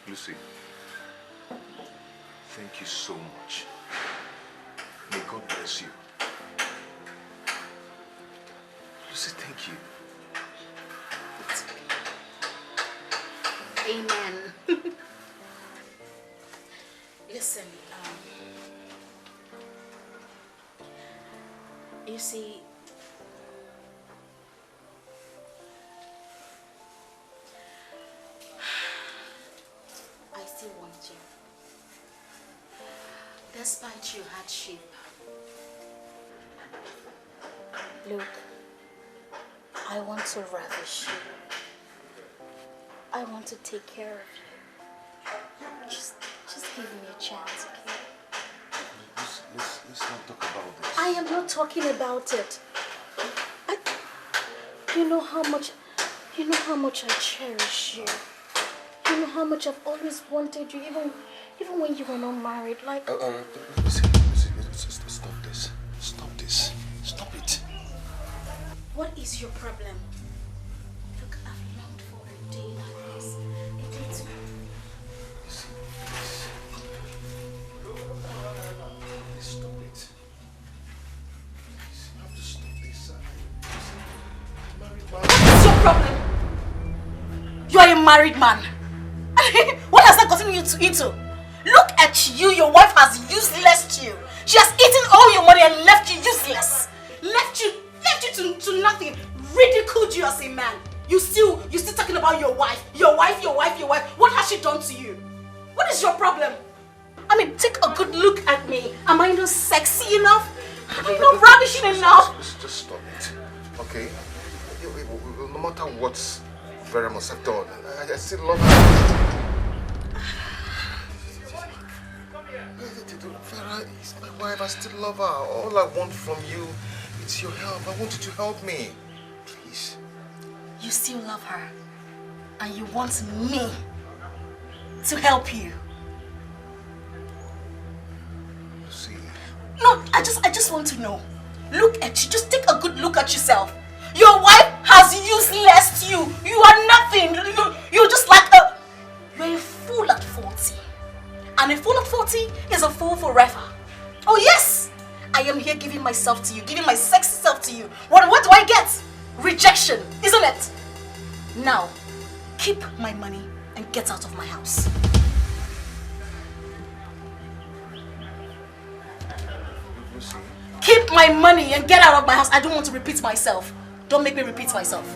Lucy, thank you so much. May God bless you. Lucy, thank you. Amen. Listen, You see, I still want you. Despite your hardship. Look, I want to ravish you. I want to take care of you. Just give me a chance, okay? Let's not talk about this. I am not talking about it. You know how much I cherish you. You know how much I've always wanted you, even when you were not married. Like. Listen, stop this. Stop this. Stop it. What is your problem? Look, I've longed for a day like this. A day to. Stop it. You have to stop this. What is your problem? You are a married man. What has that gotten you into? Look at you. Your wife has useless you. She has eaten all your money and left you useless. Left you to nothing. Ridiculed you as a man. You still talking about your wife. Your wife. What has she done to you? What is your problem? I mean, take a good look at me. Am I not sexy enough? Am I not ravishing enough? Just stop it. Okay? No matter what Vera must have done, I still love her. Vera is my wife. I still love her. All I want from you is your help. I want you to help me. Please. You still love her. And you want me to help you. See. No, I just want to know. Look at you. Just take a good look at yourself. Your wife has useless you. You are nothing. You're just like you're a fool at 40. And a fool at 40 is a fool forever. Oh yes! I am here giving myself to you, giving my sexy self to you. What do I get? Rejection, isn't it? Now, keep my money and get out of my house. Keep my money and get out of my house. I don't want to repeat myself. Don't make me repeat myself.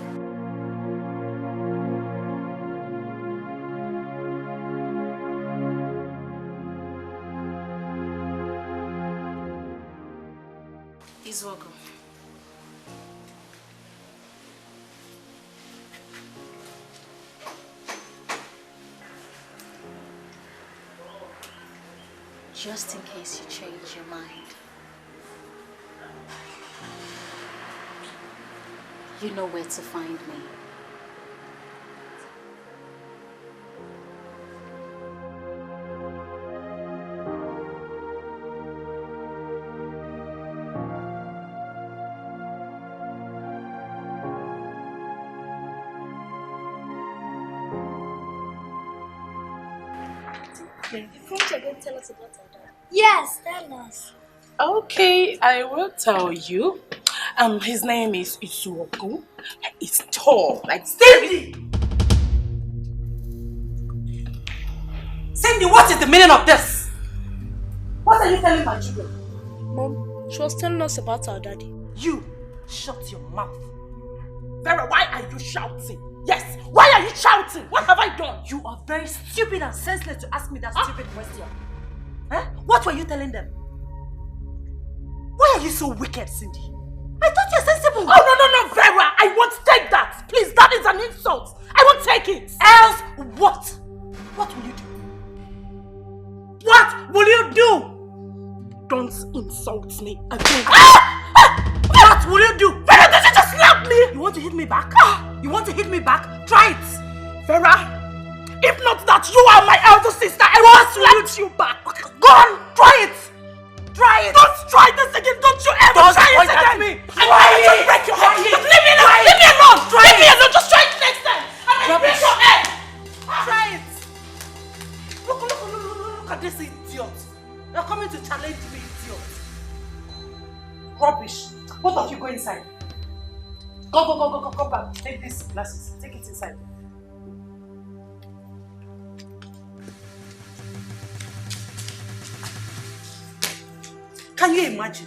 Izuogu. Just in case you change your mind. You know where to find me. Tell us about our dad. Yes, tell us. Okay, I will tell you. His name is Izuogu. He's tall, like Cindy. Cindy, what is the meaning of this? What are you telling my children? Mom, she was telling us about our daddy. You, shut your mouth. Vera, why are you shouting? Yes, why are you shouting? What have I done? You are very stupid and senseless to ask me that stupid question. Huh? What were you telling them? Why are you so wicked, Cindy? I thought you're sensible. Oh, no, Vera. I won't take that. Please, that is an insult. I won't take it. Else, what? What will you do? What will you do? Don't insult me again. What will you do? Vera, did you just slap me? You want to hit me back? You want to hit me back? Try it. Vera, if not that you are my elder sister, I will slap you back. Go on, try it. Try it! Don't try this again! Don't you ever try it again! Me. I'm going to break your head! Just leave me alone! Leave me alone! Leave me alone! Just try it next time! I'm going to break your head! Try it! Look at this idiot! You're coming to challenge me, idiot! Rubbish! Both of you go inside. Go back. Take these glasses. Take it inside. Can you imagine?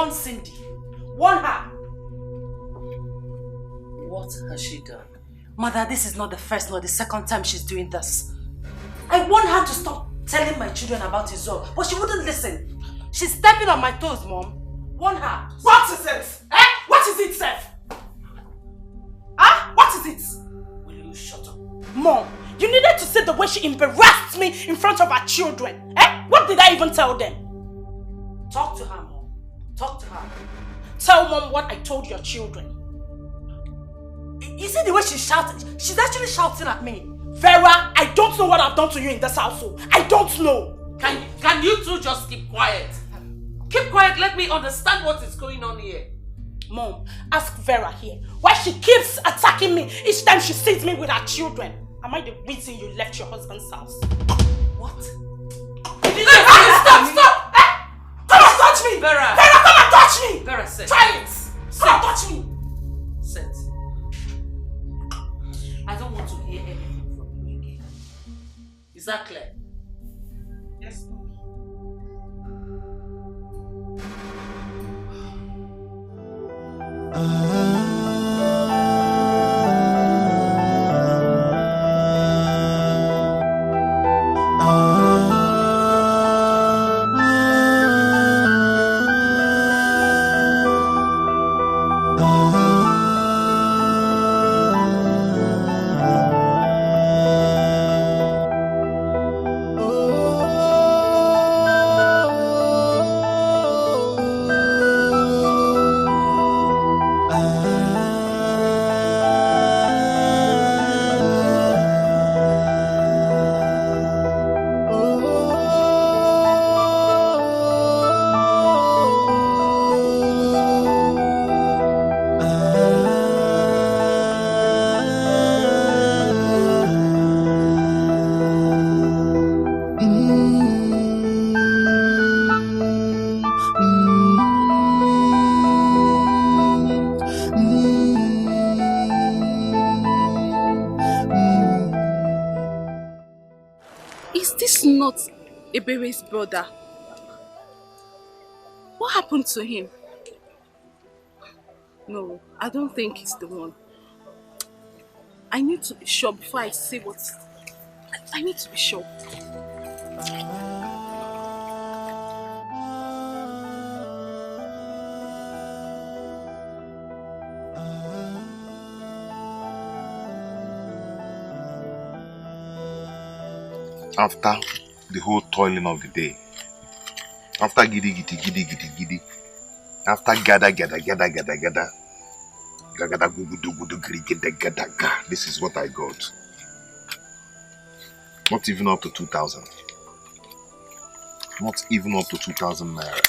warn Cindy. Warn her. What has she done? Mother, this is not the first nor the second time she's doing this. I want her to stop telling my children about Izzo, but she wouldn't listen. She's stepping on my toes, Mom. Warn her. What is it? Eh? What is it, Seth? Huh? What is it? Will you shut up? Mom, you needed to see the way she embarrassed me in front of her children. Eh? What did I even tell them? Talk to her, Mom. Talk to her. Tell Mom what I told your children. You see the way she's shouting? She's actually shouting at me. Vera, I don't know what I've done to you in this household. I don't know. Can you two just keep quiet? Keep quiet, let me understand what is going on here. Mom, ask Vera here why she keeps attacking me each time she sees me with her children. Am I the reason you left your husband's house? What? Stop! Come and touch me! Vera! Vera, come and touch me! Vera, sit. Try it! Come and touch me! Sit. I don't want to hear anything from you again. Is that clear? Yes, Mom. Is this not Ebere's brother? What happened to him? No, I don't think it's the one. I need to be sure before I say what... I need to be sure. After the whole toiling of the day, after giddy, after gada, this is what I got. Not even up to 2,000. Not even up to 2,000 naira.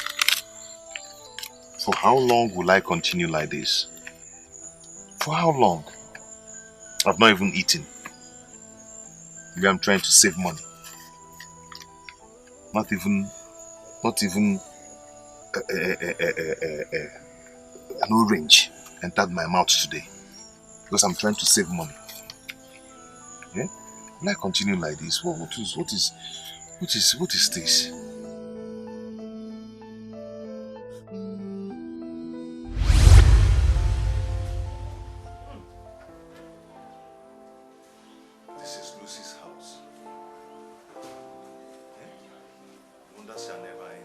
For how long will I continue like this? For how long? I've not even eaten. Maybe I'm trying to save money. Not even an orange entered my mouth today because I'm trying to save money. Yeah? Will I continue like this? What is this? This is Lucy's house. Wonders shall never end.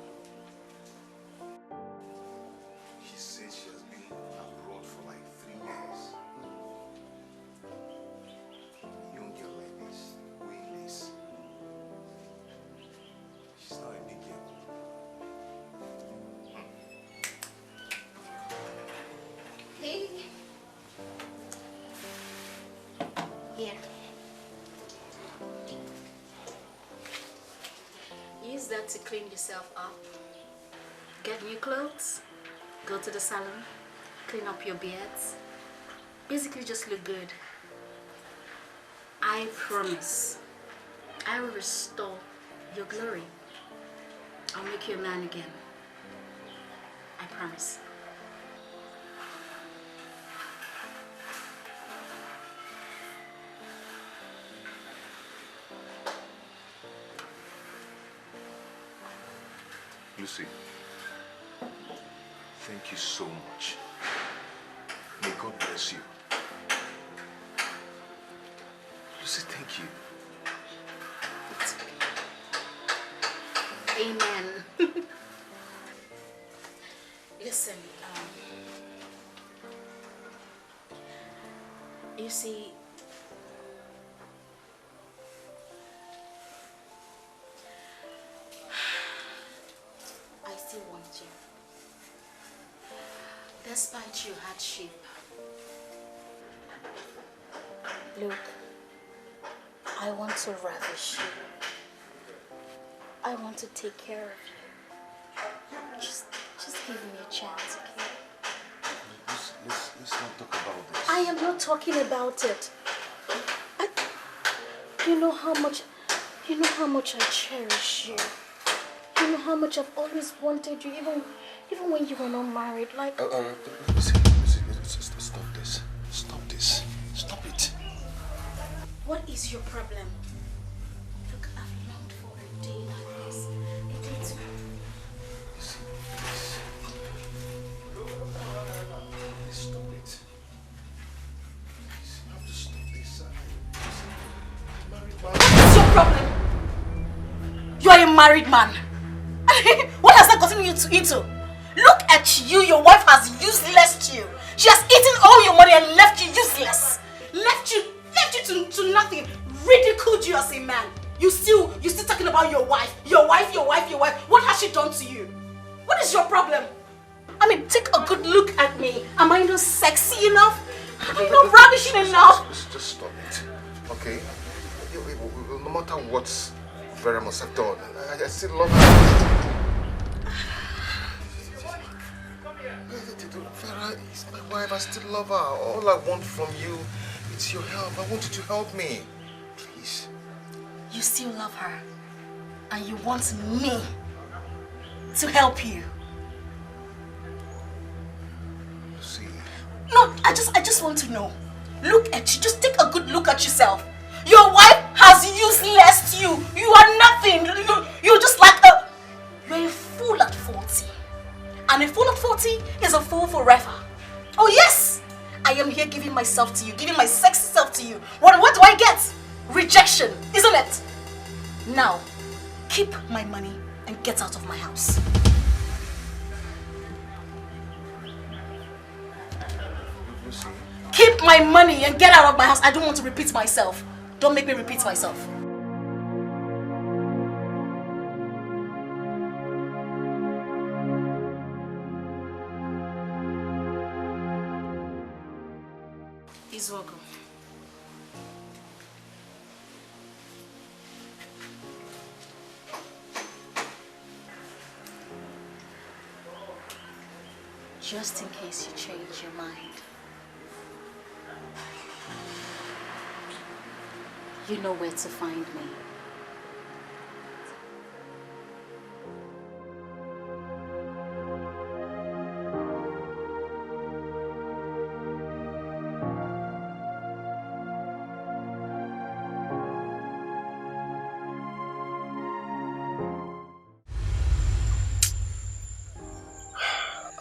She said she has been abroad for like 3 years. Young girl like this, doing this. She's not a big girl. Hey. Here. Use that to clean yourself up. Get new clothes, go to the salon, clean up your beards. Basically just look good. I promise, I will restore your glory. I'll make you a man again. I promise. Lucy, Thank you so much. May God bless you. Lucy, thank you. Amen. Listen, you see, I still want you. Despite your hardship. Look, I want to ravish you. I want to take care of you. Just give me a chance, okay? Let's not talk about this. I am not talking about it. You know how much I cherish you. You know how much I've always wanted you, even when you were not married. Like. Listen, stop this. Stop this. Stop it. What is your problem? Look, I've longed for a day like this. A day to. Stop it. Please, you have to stop this. What is your problem? You are a married man. What has that gotten you into? Look at you. Your wife has useless you. She has eaten all your money and left you useless. Left you to nothing. Ridiculed you as a man. You still talking about your wife. Your wife. What has she done to you? What is your problem? I mean, take a good look at me. Am I not sexy enough? Am I not ravishing enough? Just stop it, okay? No matter what Vera must have done, I still love her. Vera is my wife. I still love her. All I want from you is your help. I want you to help me, please. You still love her, and you want me to help you. See. No, I just want to know. Look at you. Just take a good look at yourself. Your wife has useless you. You are nothing. You're just like a. You're a fool at 40. And a fool at 40 is a fool forever. Oh yes! I am here giving myself to you, giving my sexy self to you. What do I get? Rejection, isn't it? Now, keep my money and get out of my house. Keep my money and get out of my house. I don't want to repeat myself. Don't make me repeat myself. Izuogo. Just in case you change your mind. You know where to find me.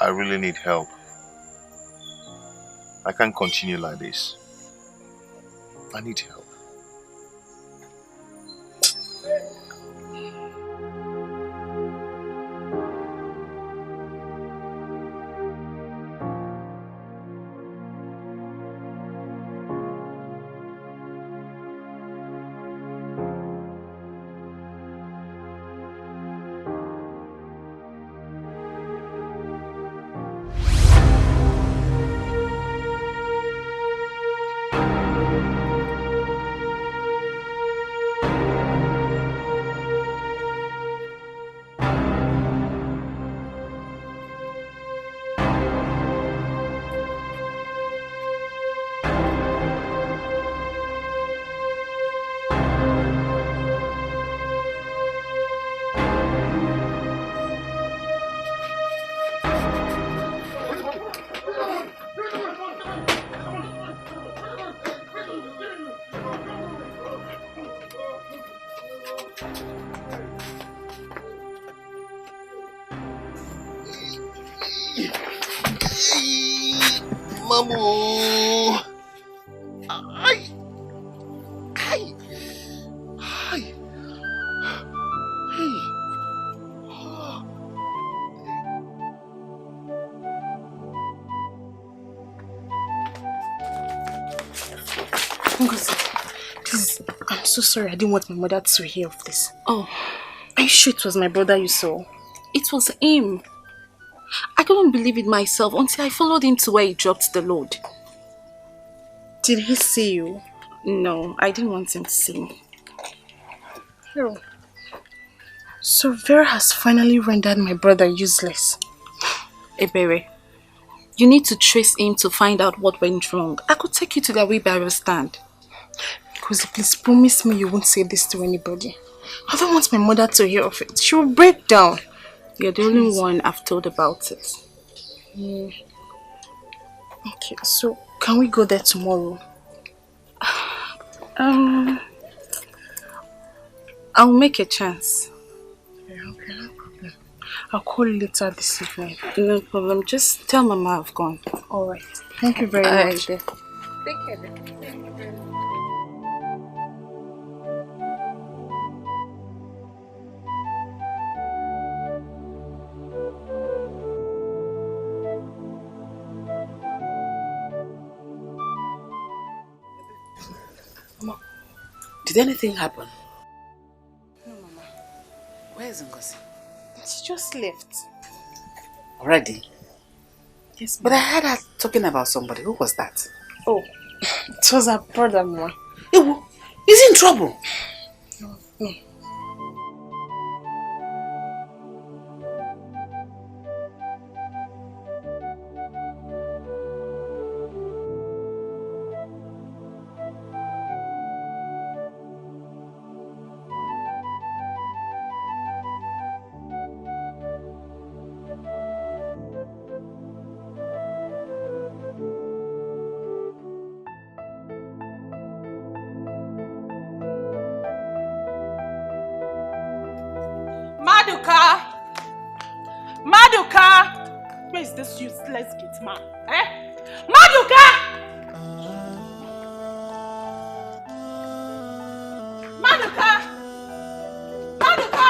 I really need help. I can't continue like this. I need help. Oh. Ay. Ay. Ay. Hey. Ngozi, please, I'm so sorry. I didn't want my mother to hear of this. Oh, are you sure it was my brother you saw? It was him. I couldn't believe it myself until I followed him to where he dropped the load. Did he see you? No, I didn't want him to see me. Oh. So Vera has finally rendered my brother useless. Ebere, you need to trace him to find out what went wrong. I could take you to the wheelbarrow stand. Because please promise me you won't say this to anybody. I don't want my mother to hear of it. She will break down. You're the only one I've told about it. Okay, so can we go there tomorrow? I'll make a chance. Okay, no problem. I'll call you later this evening. No problem. Just tell Mama I've gone. Alright. Thank you very much. Take care then. Thank you very much. Mama, did anything happen? No, Mama. Where is Ngozi? She just left. Already? Yes, But I heard her talking about somebody. Who was that? Oh, it was her brother, Mama. Ewo, is he in trouble? No. Maduka! Where is this useless gate man? Eh? Maduka! Maduka! Maduka!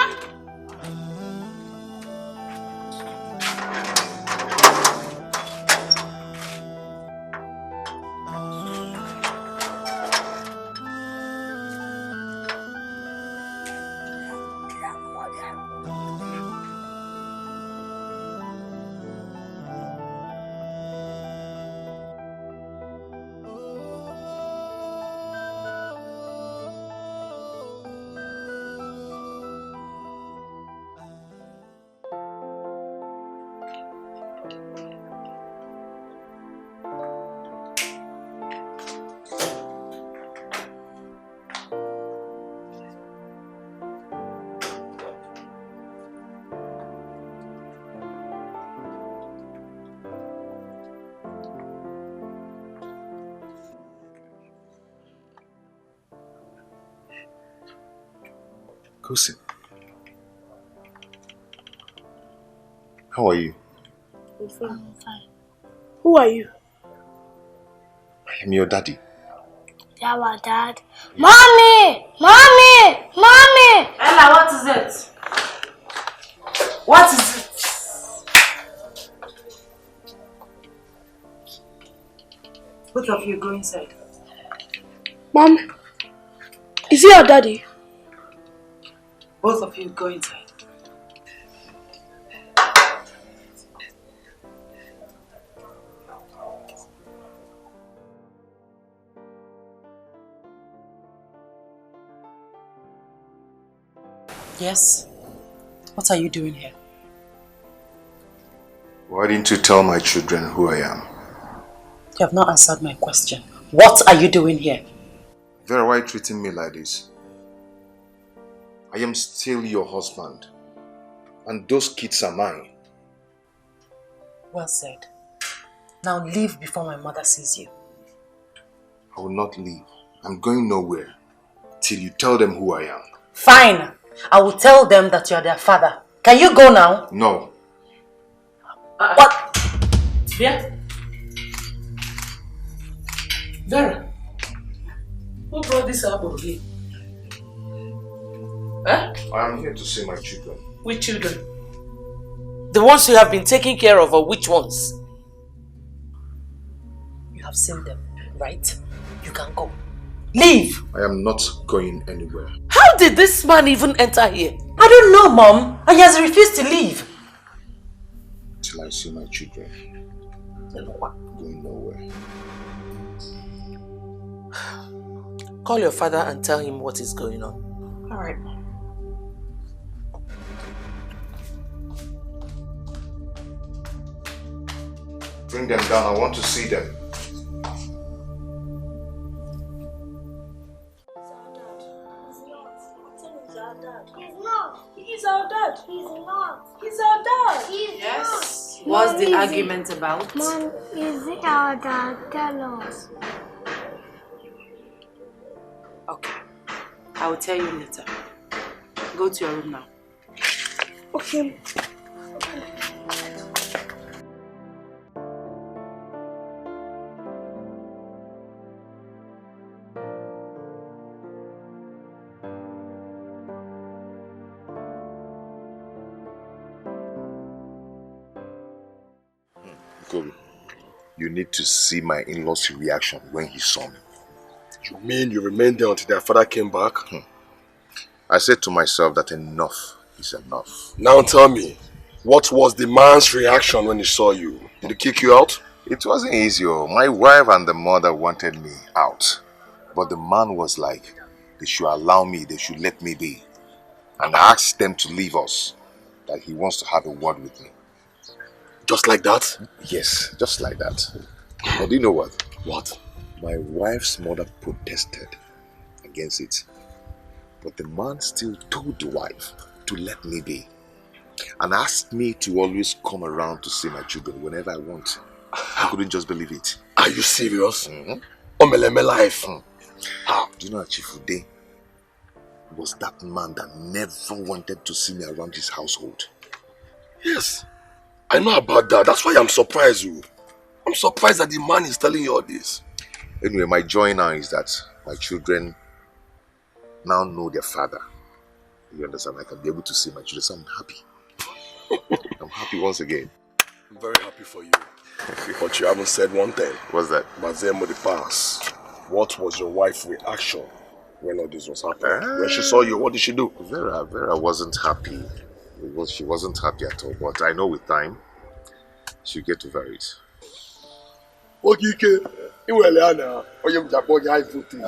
Kosi, how are you? I'm fine. Who are you? I am your daddy. Our dad. Mommy! Mommy! Mommy! Ella, what is it? What is it? Both of you go inside. Mom, is he your daddy? Both of you go inside. Yes? What are you doing here? Why didn't you tell my children who I am? You have not answered my question. What are you doing here? Vera, why are you treating me like this? I am still your husband. And those kids are mine. Well said. Now leave before my mother sees you. I will not leave. I'm going nowhere till you tell them who I am. Fine. I will tell them that you are their father. Can you go now? No. What? Yeah? Vera, who brought this apple here? Huh? I am here to see my children. Which children? The ones you have been taking care of, or which ones? You have seen them, right? You can go. Leave! I am not going anywhere. How did this man even enter here? I don't know, Mom. And he has refused to leave. Till I see my children. Going nowhere. Call your father and tell him what is going on. Alright. Bring them down. I want to see them. He's our dad. He's not. He's our dad. He's Yes. not. What's Mom, the is argument about? Mom, is it our dad? Tell us. Okay. I will tell you later. Go to your room now. Okay. Kobe, you need to see my in-law's reaction when he saw me. You mean you remained there until their father came back? I said to myself that enough is enough. Now tell me, what was the man's reaction when he saw you? Did he kick you out? It wasn't easy. My wife and the mother wanted me out. But the man was like, they should allow me, they should let me be. And I asked them to leave us, that he wants to have a word with me. Just like that? Yes, just like that. But do you know what? What? My wife's mother protested against it. But the man still told the wife to let me be. And asked me to always come around to see my children whenever I want. I couldn't just believe it. Are you serious? Omeleme life. How? Do you know that Chifude was that man that never wanted to see me around his household? Yes. I know about that. That's why I'm surprised. I'm surprised that the man is telling you all this. Anyway, my joy now is that my children now know their father. You understand? I can be able to see my children, so I'm happy. I'm happy once again. I'm very happy for you. But you haven't said one thing. What's that? Mazemo the pass. What was your wife's reaction when all this was happening? When she saw you, what did she do? Vera wasn't happy. She wasn't happy at all. But I know with time, she'll get over it. Okay. At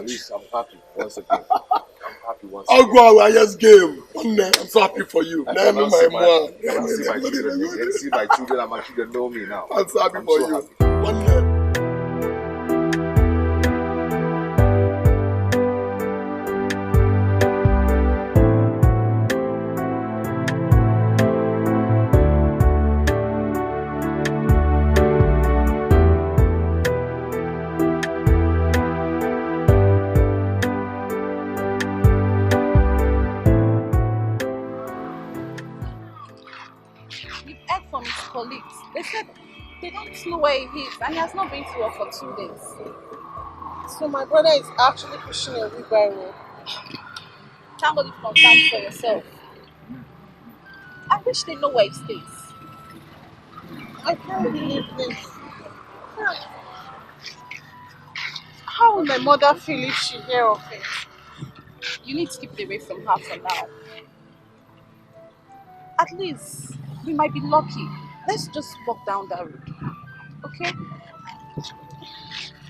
least I'm happy once again. I'm happy once I'll again. go highest game. I'm so happy for you. I can see my children. You can see my children and my children know me now. I'm so happy for you. Colleagues. They said they don't know where he is and he has not been to work for 2 days. So my brother is actually pushing a wheelbarrow. Can't believe confirm for yourself. I wish they know where he stays. I can't believe this. How will my mother feel if she hears of it? You need to keep away from her for now. At least we might be lucky. Let's just walk down that road. Okay?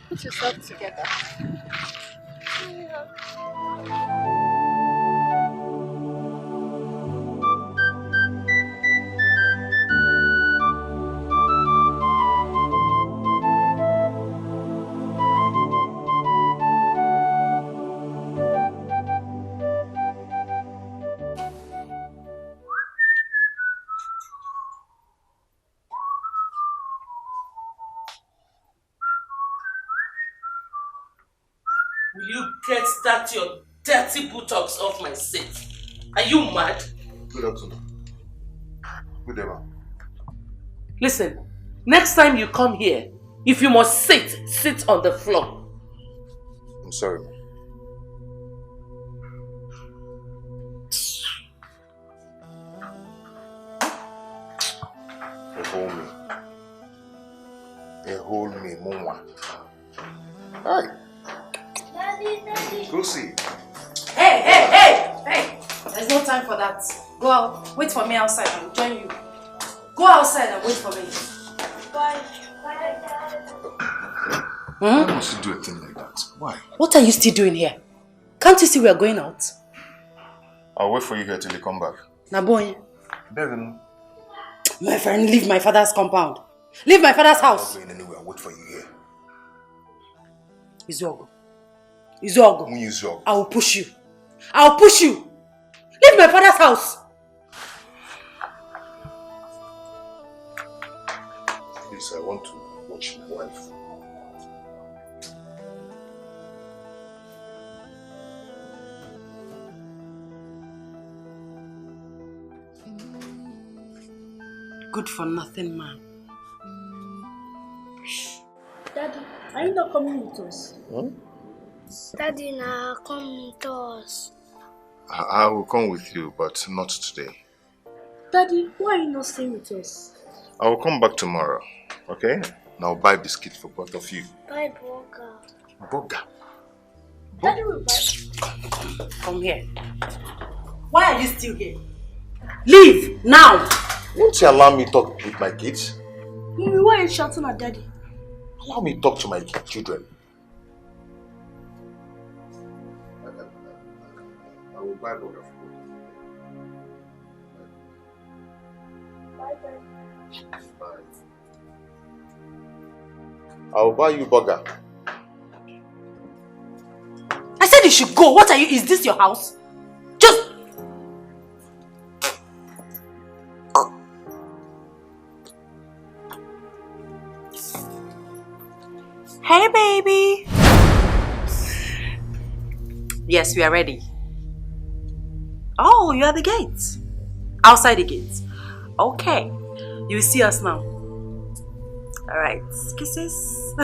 Put yourself together. Will you get that your dirty buttocks off my seat? Are you mad? Good afternoon. Good day, ma'am. Listen, next time you come here, if you must sit on the floor. sorry. Hold me, Mumwa. Hi. Daddy. Go see. Hey! There's no time for that. Go out. Wait for me outside. I'll join you. Go outside and wait for me. Bye, Why must you do a thing like that? Why? What are you still doing here? Can't you see we are going out? I'll wait for you here till you come back. Naboy. Bevan. My friend, leave my father's compound. Leave my father's house. I'm not going anywhere. I'll wait for you here. Izuogo. I will push you. Leave my father's house. Please, I want to watch my wife. Good for nothing, man. Daddy, are you not coming with us? Daddy, now come with us. I will come with you, but not today. Daddy, why are you not staying with us? I will come back tomorrow, okay? And I'll buy biscuit for both of you. Buy burger. Burger? Daddy will buy. Come here. Why are you still here? Leave now. Won't you allow me to talk with my kids? Mommy, why are you shouting at Daddy? Allow me to talk to my children. I will buy burger for you. Bye, Daddy. Bye. I will buy you burger. I said you should go. What are you? Is this your house? Just... Hey, baby. Yes, we are ready. Oh, you are the gates. Outside the gates. Okay. You will see us now. Alright. Kisses.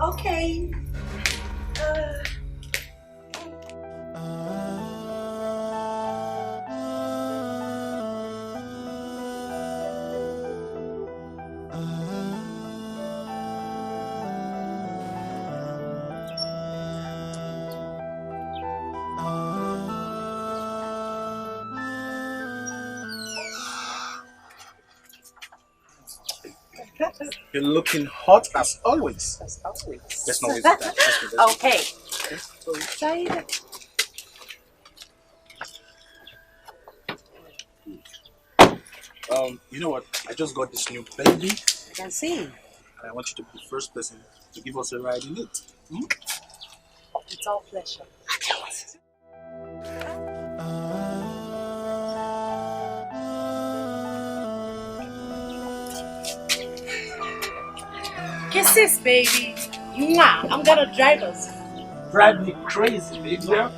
Okay. You're looking hot as always. Let's not waste the time. Okay. Go inside. You know what? I just got this new baby. I can see. And I want you to be the first person to give us a ride in it. It's all pleasure. Kisses, baby. Mwah. I'm gonna drive us. Drive me crazy, baby. Yeah?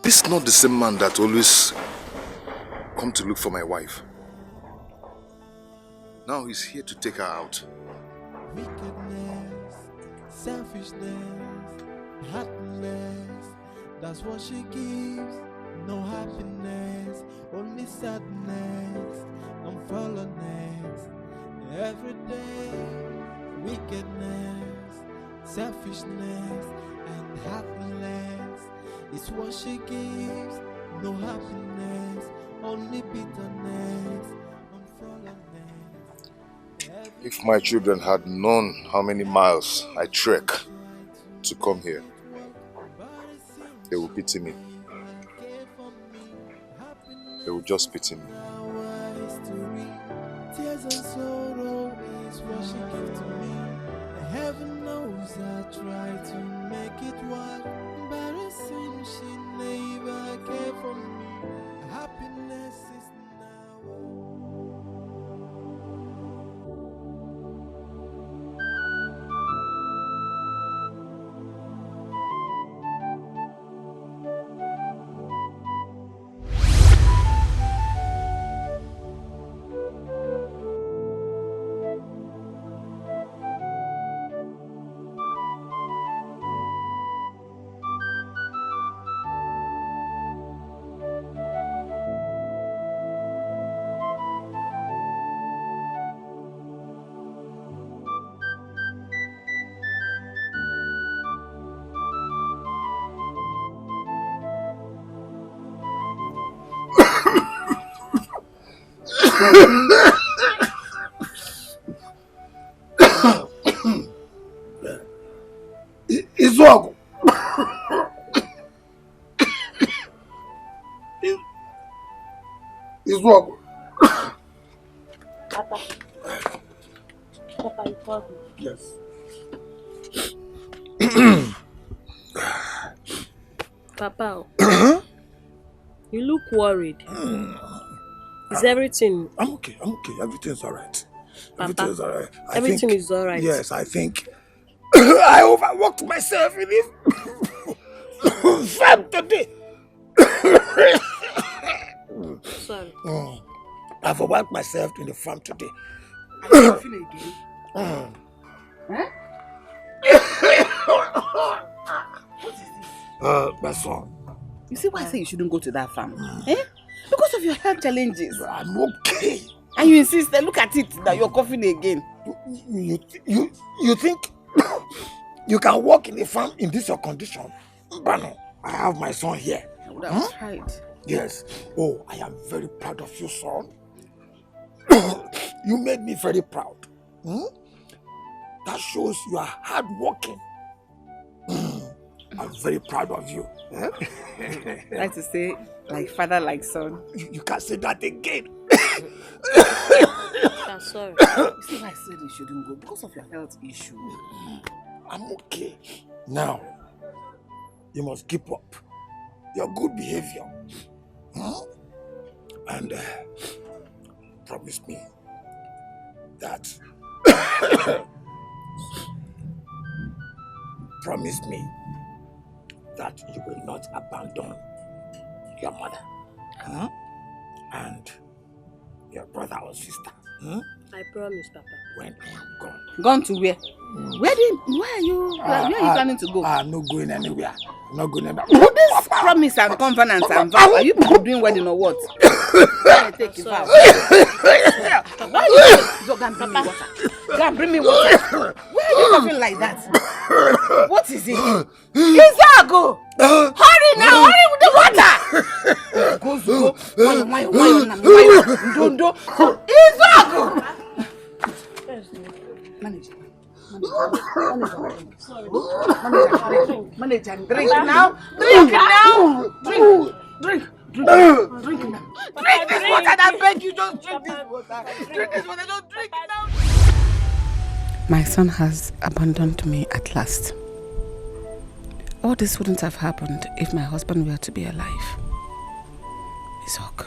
This is not the same man that always come to look for my wife. Now he's here to take her out. Wickedness, selfishness, heartless, that's what she gives no happiness, only sadness and fallenness. Every day, wickedness, selfishness, and heartlessness is what she gives. No happiness, only bitterness and fallenness. If my children had known how many miles I trek to come here, they would pity me. They would just pity me. Tears and sorrow is what she gives to me. Heaven knows I try to make it work, but it seems she never cared for me. Happiness is Izuagu. Izuagu. Papa. Papa, you called me. Yes. Papa, you look worried. Is everything? I'm okay. I'm okay. Everything's all right. Papa, Everything's all right. everything is all right. Yes, I think I overworked myself in this farm today. Sorry. I've overworked myself in the farm today. Are you coughing again? Huh? What is this? My son. You see why I say you shouldn't go to that farm? Eh? Because of your health challenges. I'm okay. And you insist, look at it, that you're coughing again. You think you can work in a farm in this your condition? Bano, I have my son here. I would have tried. Yes. Oh, I am very proud of you, son. You made me very proud. That shows you are hardworking. I'm very proud of you. Like to say, like father, like son. You can't say that again. I'm sorry. You see why I said you shouldn't go? Because of your health issue. I'm okay. Now, you must keep up your good behavior. And promise me that promise me that you will not abandon your mother and your brother or sister. I promise, Papa. When I am gone. Gone to where? Where are you planning to go? I'm not going anywhere. I'm not going anywhere. This promise and covenants and vow, are you people doing wedding or what? Take it vow. Why are you go and bring me water? Go and bring me water. Why are you coughing like that? What is it? Izago! Hurry now! Hurry with the water! Go. Izago! Manage and drink now. Drink now. Drink now. Drink this water. I beg you, just drink this water. Drink this water. Don't drink it now. My son has abandoned me at last. All this wouldn't have happened if my husband were to be alive. Isaac.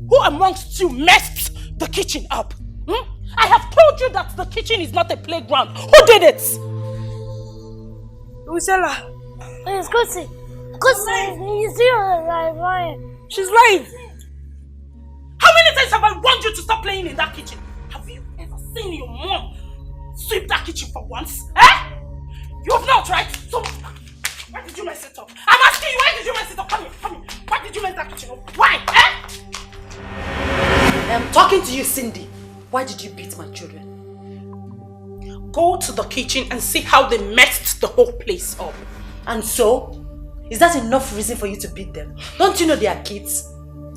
Who amongst you messed the kitchen up? I have told you that the kitchen is not a playground. Who did it? Lucella. It's Kosi. Kosi, you see her lying. She's lying. How many times have I warned you to stop playing in that kitchen? Have you ever seen your mom sweep that kitchen for once? Eh? You have not, right? So, why did you mess it up? I'm asking you, why did you mess it up? Come here. Why did you mess that kitchen up? Why? Eh? I'm talking to you, Cindy. Why did you beat my children? Go to the kitchen and see how they messed the whole place up. And so? Is that enough reason for you to beat them? Don't you know they are kids?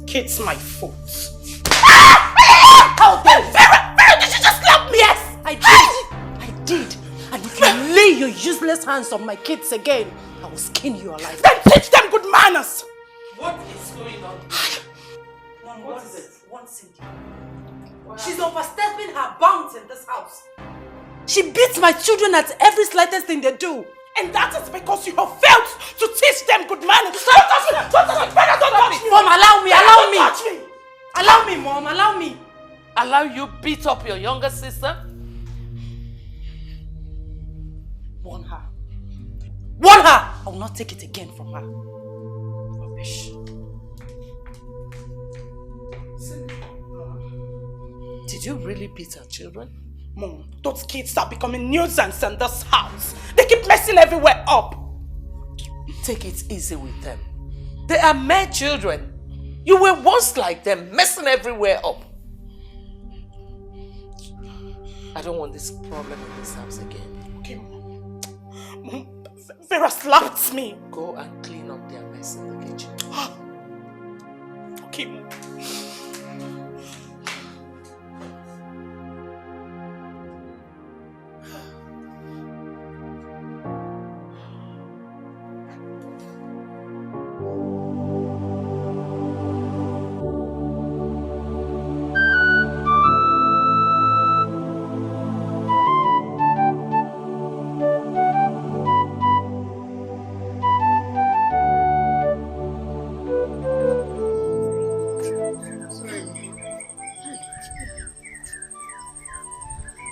Kids my fault. How dare you? Vera, did you just slap me? Yes, I did. I did. And if you lay your useless hands on my kids again, I will skin you alive. Then teach them good manners. What is going on? Mom, what is it? One Cindy. She's overstepping her bounds in this house. She beats my children at every slightest thing they do. And that is because you have failed to teach them good manners. Don't touch me! Don't touch me! Don't touch me! Mom, allow me! Allow me! Touch me! Allow me, Mom! Allow me! Allow you beat up your younger sister? Warn her. Warn her! I will not take it again from her. Rubbish. Did you really beat our children? Mom, those kids are becoming nuisance in this house. They keep messing everywhere up. Take it easy with them. They are mere children. You were once like them, messing everywhere up. I don't want this problem in this house again. Okay, Mom. Mom, Vera slapped me. Go and clean up their mess in the kitchen. Okay, Mom.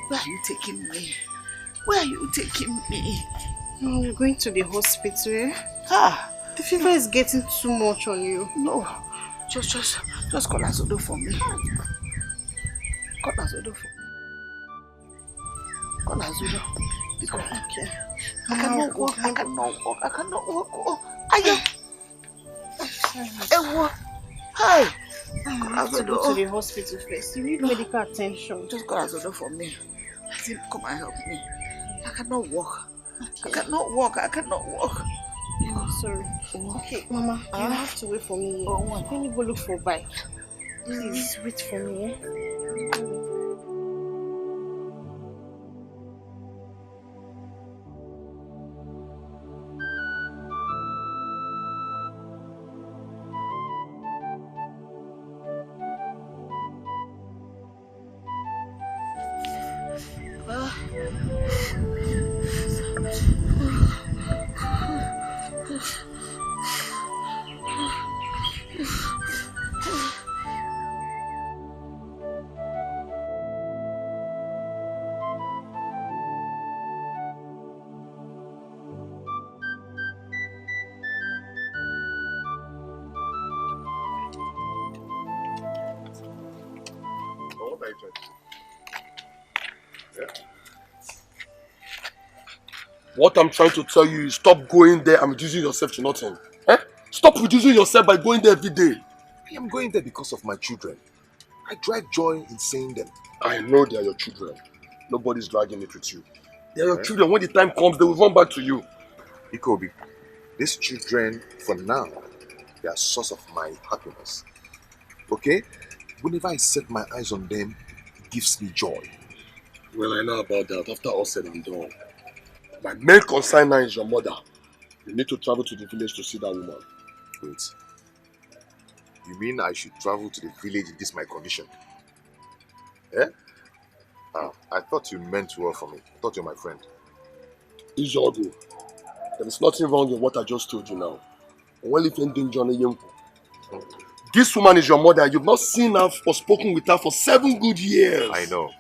Where are you taking me? Where are you taking me? We're going to the hospital. Ah, the fever is getting too much on you. No, just call Azodo for me. Call Azodo for me. Call Azodo. Okay. I cannot walk. I cannot walk. Oh, ayo. Ewo. Hi. You have to go to the hospital first. You need medical attention. Just call Azodo for me. Come and help me. I cannot walk. I cannot walk. Oh, sorry. Okay, Mama, you have to wait for me. Let me go look for a bike. Please wait for me. What I'm trying to tell you is stop going there and reducing yourself to nothing. Eh? Stop reducing yourself by going there every day. I am going there because of my children. I drive joy in seeing them. I know they are your children. Nobody's dragging it with you. They are your children. When the time comes, they will run back to you. Ikobi, these children, for now, they are a source of my happiness. Okay? Whenever I set my eyes on them, it gives me joy. Well, I know about that. After all said and done. My main concern now is your mother. You need to travel to the village to see that woman. Wait. You mean I should travel to the village in this my condition? Eh? I thought you meant well for me. I thought you were my friend. Ijogo, there is nothing wrong in what I just told you now. This woman is your mother. You've not seen her or spoken with her for 7 good years. I know.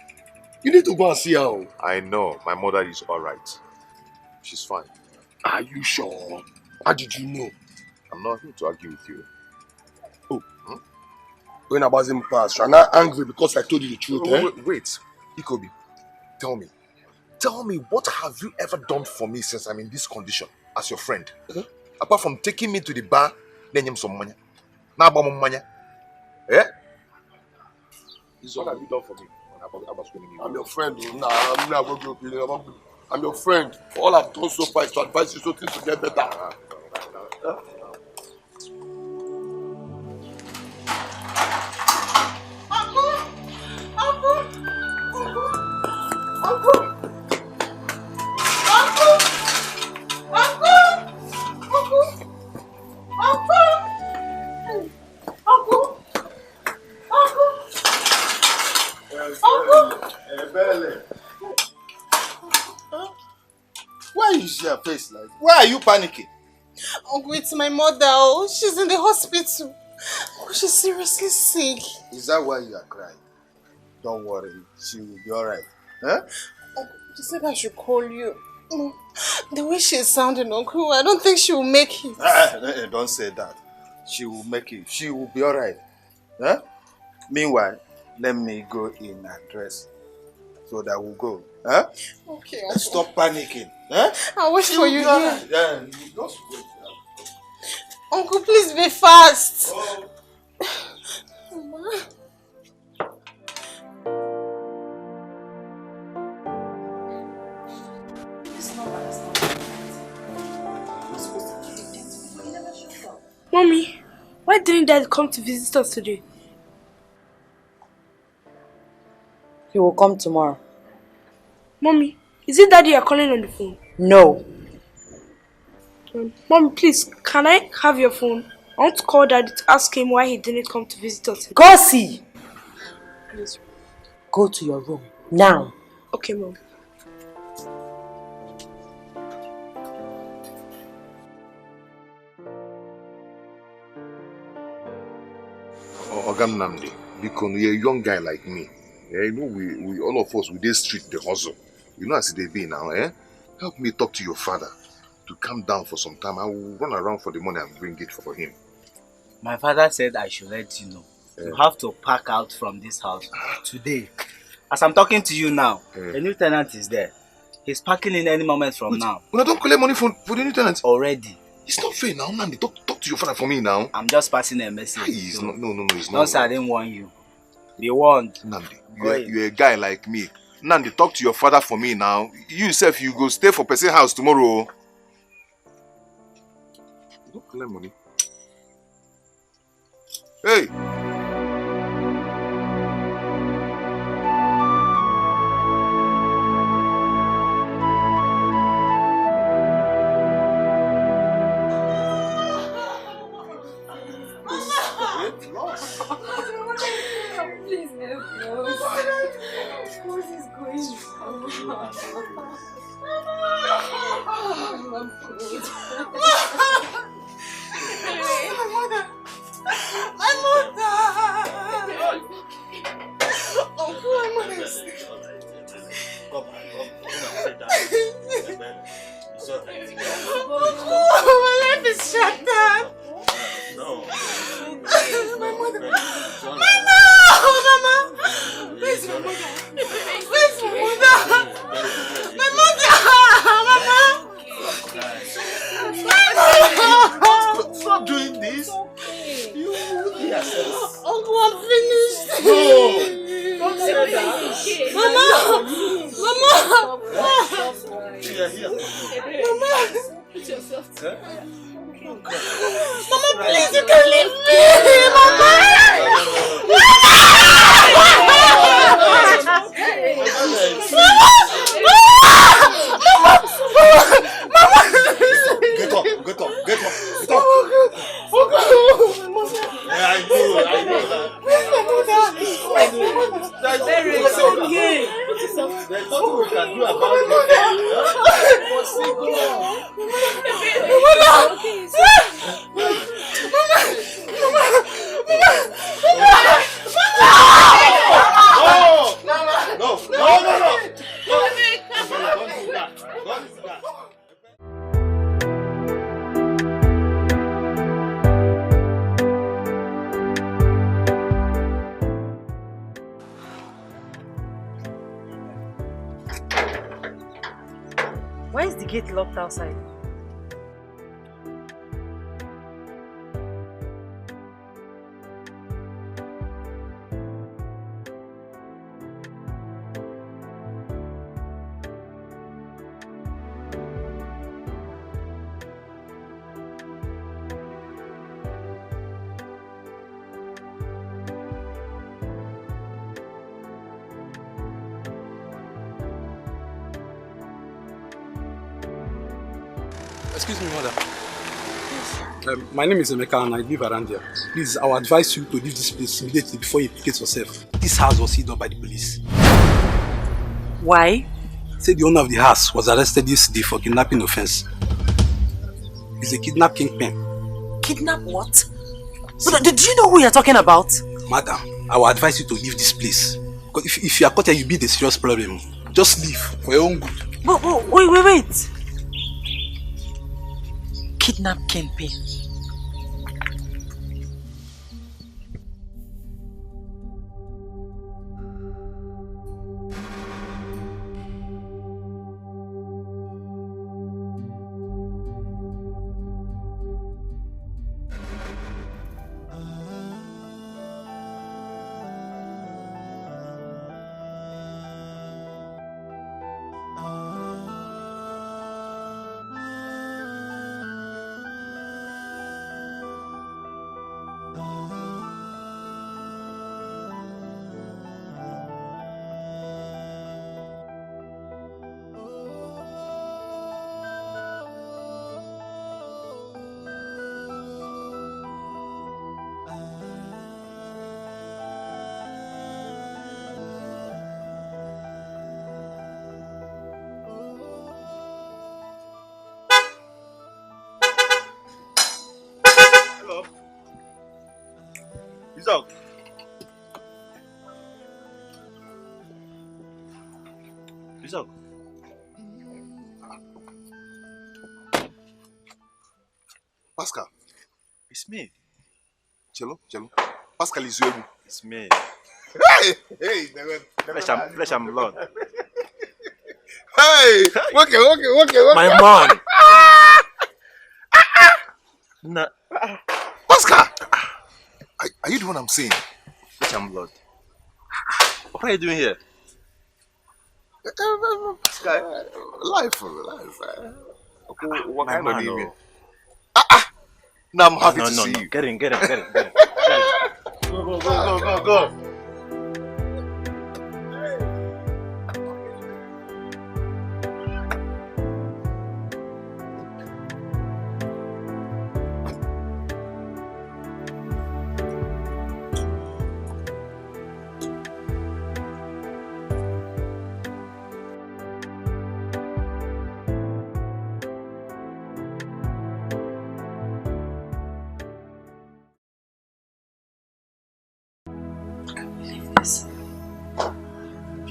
You need to go and see her. I know. My mother is alright. She's fine. Are you sure? How did you know? I'm not here to argue with you. Oh, when I was in past, you're not angry because I told you the truth, Wait, Ikobi, tell me, what have you ever done for me since I'm in this condition as your friend? Apart from taking me to the bar, then you some money. Now about money. Eh? What have you done for me? I'm your friend. Nah, I'm not going to your opinion. I'm your friend. All I've done so far is to advise you so things to get better. Why is your face like? Why are you panicking? Uncle, it's my mother. Oh, she's in the hospital. Oh, she's seriously sick. Is that why you are crying? Don't worry, she will be alright. Huh? Uncle, she said I should call you. The way she's sounding, Uncle, I don't think she will make it. Don't say that. She will make it. She will be alright. Huh? Meanwhile, let me go in and dress so that we'll go. Huh? Okay, Uncle. Stop panicking. Huh? I'll wait for you here. Yeah, just wait. Uncle, please be fast. Mama. Mommy, why didn't Dad come to visit us today? He will come tomorrow. Mommy, is it Daddy you're calling on the phone? No. Mommy, please, can I have your phone? I want to call Daddy to ask him why he didn't come to visit us. Go see. Please. Go to your room now. Okay, Mom. Ogam Namdi, because you're a young guy like me. Yeah, you know, we all of us, we dey street the hustle. You know as they be now, eh? Help me talk to your father to calm down for some time. I will run around for the money and bring it for him. My father said I should let you know. You have to pack out from this house today. As I'm talking to you now, the new tenant is there. He's packing in any moment from now. Well, I don't collect money for the new tenant. Already. It's not fair now, Nandi. Talk to your father for me now. I'm just passing a message. Please, no, it's not. No, sir, I didn't warn you. Be warned. Nandi, you're a guy like me. Nandi, talk to your father for me now. You yourself, you go stay for person house tomorrow. You don't collect money. Hey! Please help us. What is going on? My mother! Uncle, my mother is sick. My life is shattered. No. My mother. Mama! Where's my mother? Where's my mother? My mother! Mama! Stop doing this. Uncle, I'm finished. No! Don't say that. Mama! Mama! Here. Mama! Put yourself together. Mama, please, you can leave me! Mama! Get up. I know that. Where's my mother? It's okay. There's nothing we can do about it. My mother! gate locked outside? Excuse me, mother. My name is Emeka and I live around here. Please, I would advise you to leave this place immediately before you implicate yourself. This house was seized up by the police. Why? Say the owner of the house was arrested yesterday for kidnapping offense. He's a kidnap kingpin. Kidnap what? But do you know who you're talking about? Madam, I would advise you to leave this place. Because if you are caught here, you'll be a serious problem. Just leave for your own good. But wait. Kidnap kingpin. Isaac. Isaac. Pascal. It's me. Cello. Pascal is you. It's me. Hey, flesh and blood. Hey, okay. My man. Nah. Pascal. Are you the one I'm saying? Flesh and blood. What are you doing here? Pascal, life. What kind of name? Now I'm happy to see you. Get in. Go.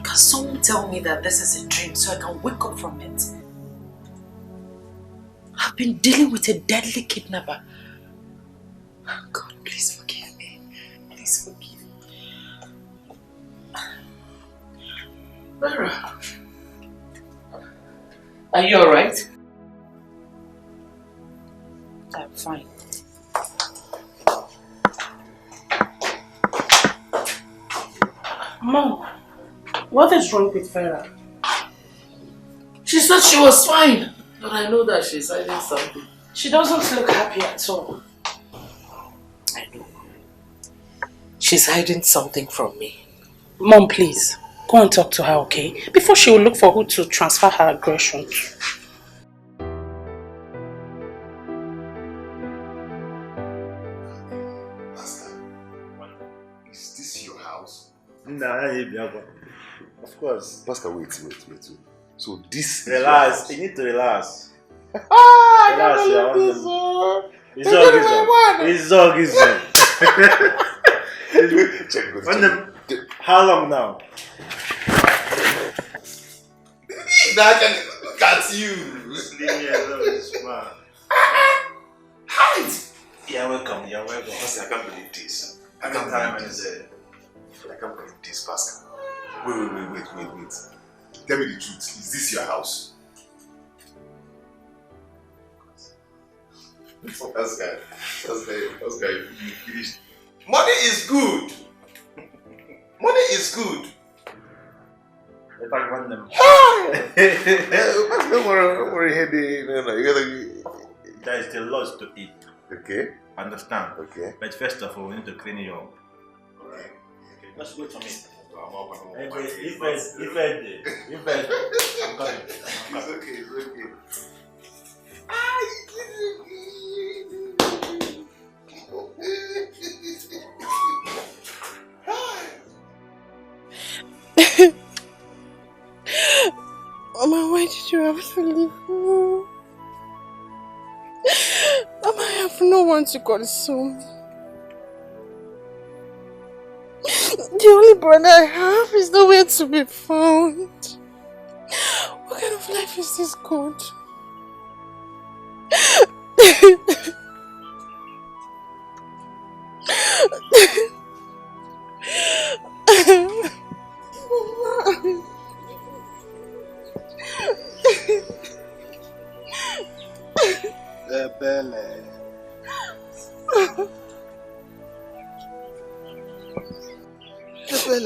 Can someone tell me that this is a dream so I can wake up from it? I've been dealing with a deadly kidnapper. God, please forgive me. Please forgive me. Vera, are you alright? I'm fine. Mom, what is wrong with Vera? She said she was fine, but I know that she's hiding something. She doesn't look happy at all. I know. She's hiding something from me. Mom, please, go and talk to her, okay? Before she will look for who to transfer her aggression to. Nah, of course. Pascal, wait. So this relax. You need to relax. Relax, It's dog. How long now? Now I can look at you. Leave me alone, man. You're welcome. Pascal, I can't believe this. I can't believe this, Pascal. Wait. Tell me the truth. Is this your house? Pascal, you finished. Money is good. Money is good. If I want them. Don't worry, Eddie. No, you gotta. There is still lots to eat. Okay. Understand? Okay. But first of all, we need to clean you up. Alright. Let's wait for me. I'm I'm coming. It's okay. Mama, why did you have to leave me? Mama, I have no one to console me. The only brother I have is nowhere to be found. What kind of life is this, God? Ebele,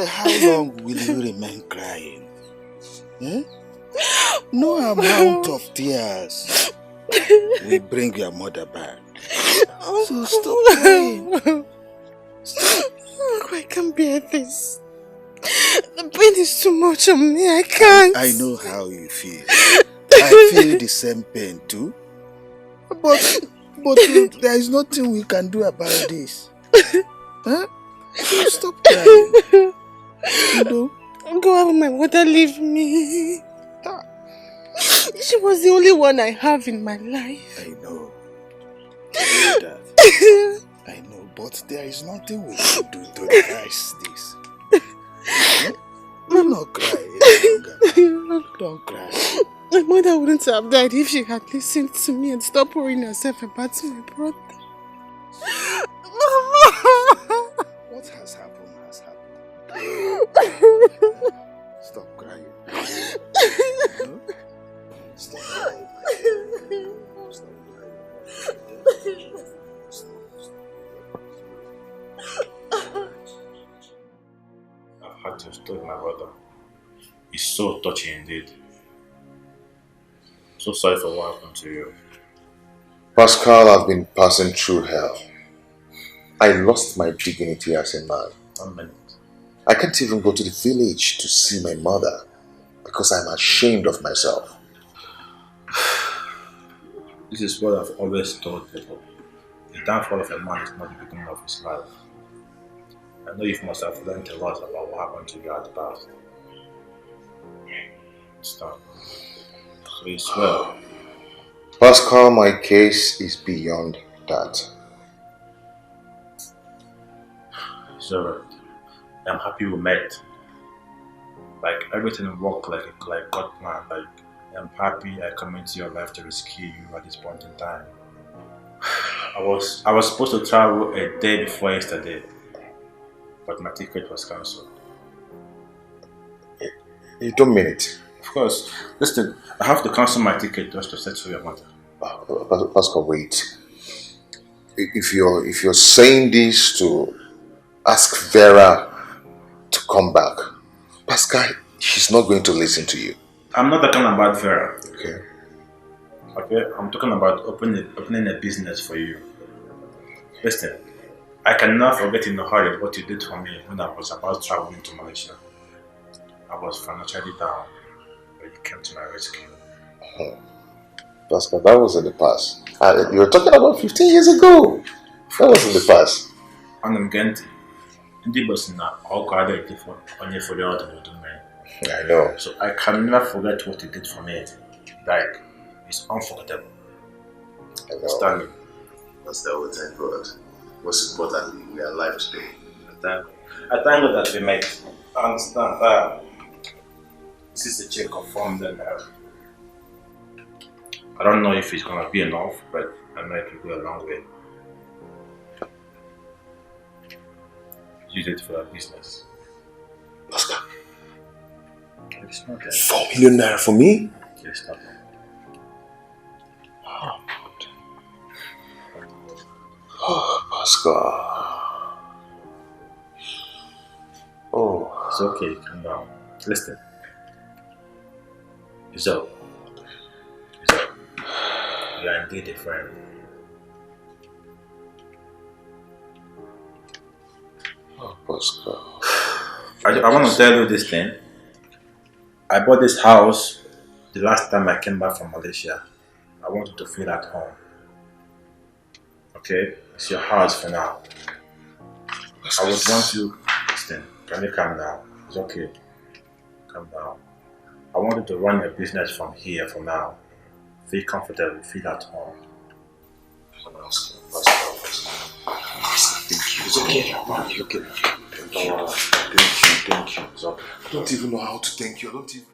how long will you remain crying? Hmm? No amount of tears will bring your mother back. So stop crying. I can't bear this. The pain is too much on me. I can't. I know how you feel. I feel the same pain too. But there is nothing we can do about this. Huh? So stop crying. You know? Go out, my mother, leave me. She was the only one I have in my life. I know that. I know, but there is nothing we can do to reverse this. Do not cry any longer. Don't cry. My mother wouldn't have died if she had listened to me and stopped worrying herself about my brother. What has happened has happened. Stop crying. Stop crying. Stop crying. I've had to stop my brother. It's so touching indeed. So sorry for what happened to you. Pascal, I've been passing through hell. I lost my dignity as a man. 1 minute. I can't even go to the village to see my mother because I'm ashamed of myself. This is what I've always told people. The downfall of a man is not the beginning of his life. I know you must have learned a lot about what happened to you at the past. Stop. So it's well. Pascal, my case is beyond that. It's alright. I'm happy we met. Like everything worked like God planned. Like I'm happy I come into your life to rescue you at this point in time. I was supposed to travel a day before yesterday, but my ticket was cancelled. You don't mean it? Of course. Listen, I have to cancel my ticket just to settle your mother. Pascal, wait. If you're saying this to ask Vera to come back, Pascal, she's not going to listen to you. I'm not talking about Vera. Okay. Okay, I'm talking about opening a business for you. Listen, I cannot forget in a hurry what you did for me when I was about traveling to Malaysia. I was financially down, but you came to my rescue. Pascal, that was in the past. You were talking about 15 years ago. That was in the past. And I'm getting ndị boss na ọkụ adịghị onye for the other. I know. So I can never forget what you did for me. Like, it's unforgettable. I know. Stanley. That's that we thank God. Most importantly, we are alive today. I thank God that we met. I understand. This is a check of form that I don't know if it's gonna be enough, but I know it will go a long way. Use it for our business. Oscar. It's not that. 4 million naira for me? Yes, stop. Oh, Oscar. Oh. It's okay, calm down. Listen. So, you are indeed a friend. Oh, Oscar. I want to tell you this thing. I bought this house the last time I came back from Malaysia. I want you to feel at home. Okay? It's your house for now. I would want you... Listen, can you calm down? It's okay. Calm down. I want you to run your business from here for now. Feel comfortable, feel at home. It's okay. It's okay. Thank you. So, I don't even know how to thank you. I don't even...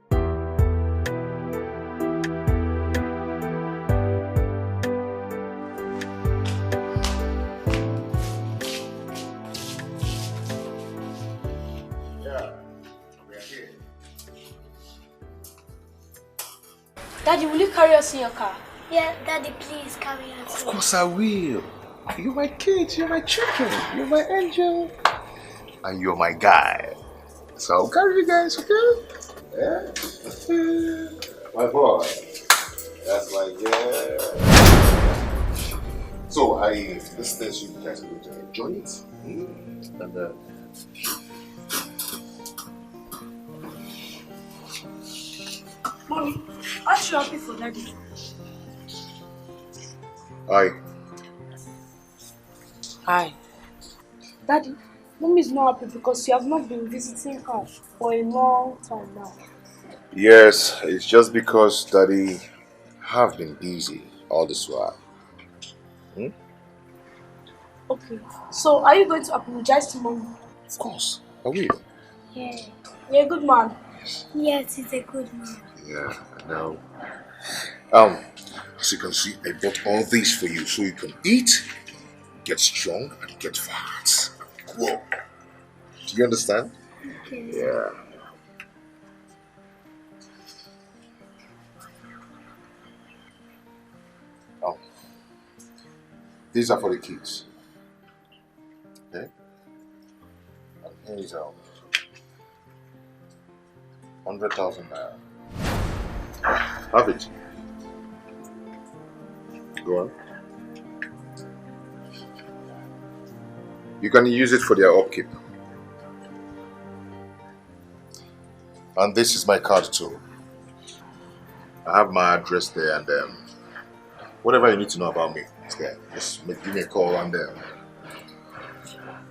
Daddy, will you carry us in your car? Yeah, Daddy, please carry us. Of course I will. You're my kids, you're my children, you're my angel. And you're my guy. So I'll carry you guys, okay? Yeah? My boy. That's my girl. So this test you guys are going to enjoy it. And Mommy, aren't you happy for Daddy? Hi. Daddy, Mommy is not happy because you have not been visiting her for a long time now. yes, it's just because Daddy have been busy all this while. Okay, so are you going to apologize to Mommy? Of course, I will. Yeah. You're a good man. Yes, he's a good man. Yeah, I know. As you can see, I bought all these for you so you can eat, get strong, and get fat. Whoa. Do you understand? Okay. Yeah. These are for the kids. Okay? And here is 100,000 naira. Have it. Go on. You can use it for their upkeep. And this is my card too. I have my address there, and whatever you need to know about me is there. Just give me a call, and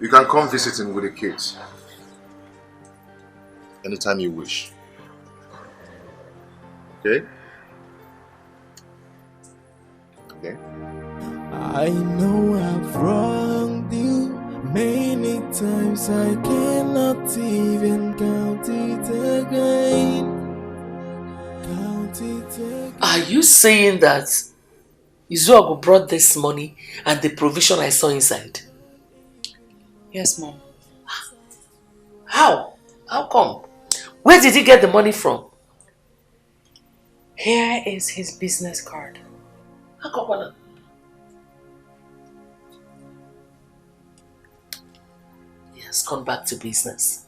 you can come visiting with the kids anytime you wish. Okay? Okay? I know I've wronged you many times. I cannot even count it again. Count it again. Are you saying that Izuogu brought this money and the provision I saw inside? Yes, Mom. How? How come? Where did he get the money from? Here is his business card. How come? He has gone back to business.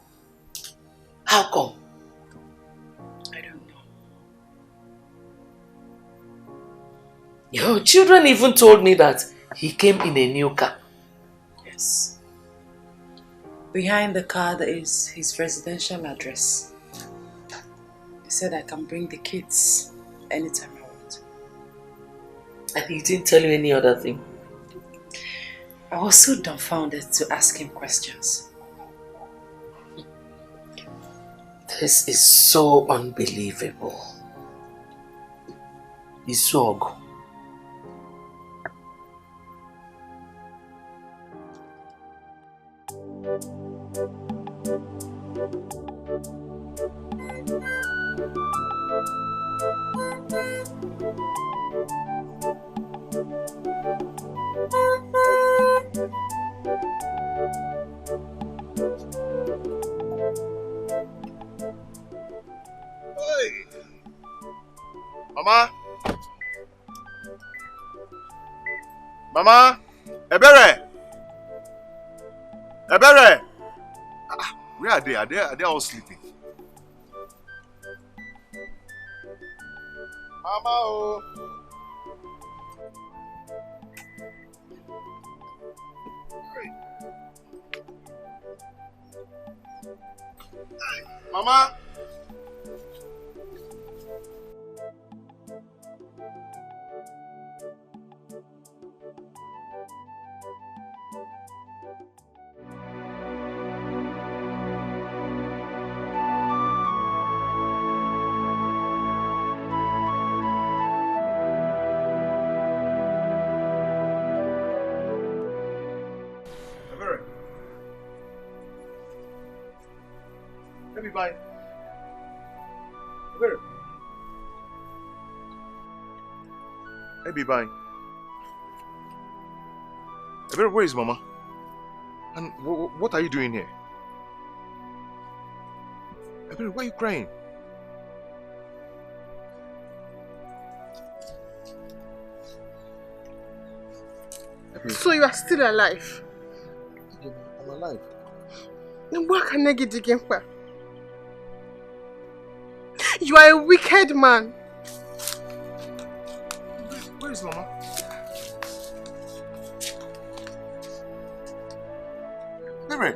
How come? I don't know. Your children even told me that he came in a new car. Yes. Behind the card is his residential address. He said I can bring the kids anytime I want. And he didn't tell you any other thing? I was so dumbfounded to ask him questions. This is so unbelievable. Izuogu. Mama? Mama? Ebere? Ebere! Where are they? Are they all sleeping? Mama, oh. Mama. Let me buy. Where? Let me buy. Where is Mama? And what are you doing here? Why are you crying? So you are still alive? I'm alive. Then what can I get again for? You are a wicked man. Where is Mama? Mary.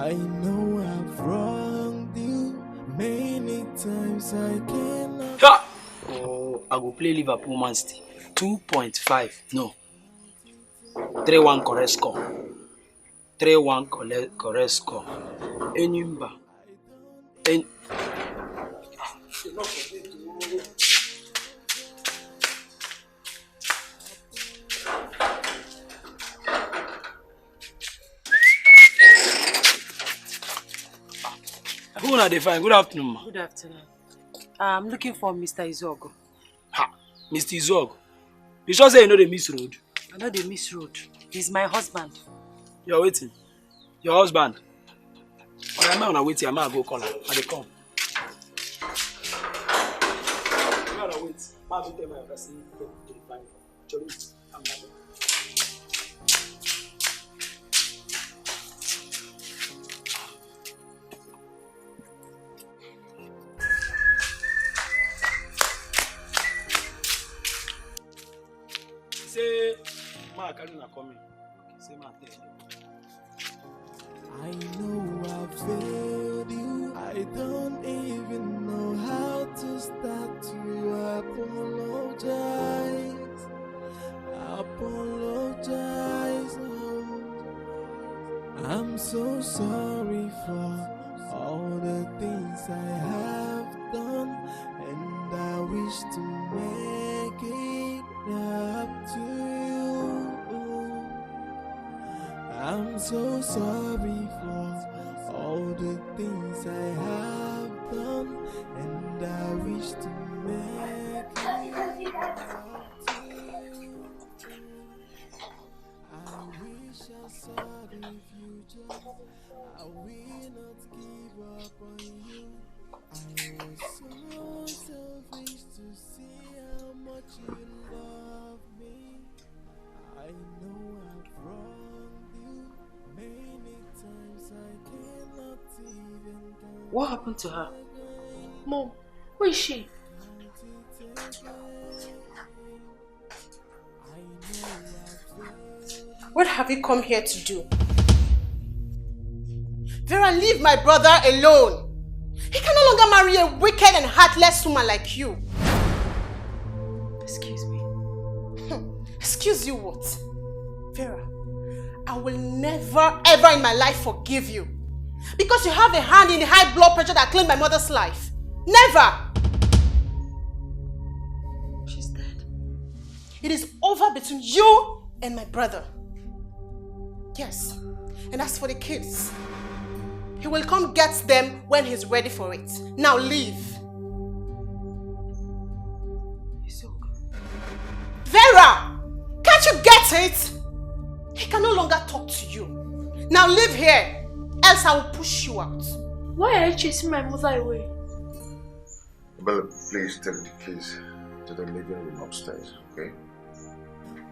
I know I've wronged you many times. I cannot. Ha! Oh, I go play Liverpool Man City. 2.5. No. 3-1 correct score. 3-1 correct score. Enimba. Who are they fine? Good afternoon, ma. Good afternoon. I'm looking for Mr. Izogo. Ha! Mr. Izogo. You sure say you know the miss road? I know the miss road. He's my husband. You're waiting. Your husband? I'm not waiting. I'm going to go call her. I dey come. I'm not wait. I'm going to tell my person to find her. I'm not. Say, ma, Karina coming. Say, ma, I know I've failed you. I don't even know how to start to apologize. I'm so sorry for all the things I have done, and I wish to make it up to you. I'm so sorry for all the things I have done, and I wish to make it up to you. I wish I saw the future. I will not give up on you. I was so selfish to see how much you love me. I know I've wronged you many times. I cannot even count. What happened to her? Mom, where is she? What have you come here to do? Vera, leave my brother alone. He can no longer marry a wicked and heartless woman like you. Excuse me. Excuse you what? Vera, I will never ever in my life forgive you. Because you have a hand in the high blood pressure that claimed my mother's life. Never! She's dead. It is over between you and my brother. Yes. And as for the kids, he will come get them when he's ready for it. Now leave. Vera! Can't you get it? He can no longer talk to you. Now leave here, else I will push you out. Why are you chasing my mother away? Bella, please take the keys to the living room upstairs, okay?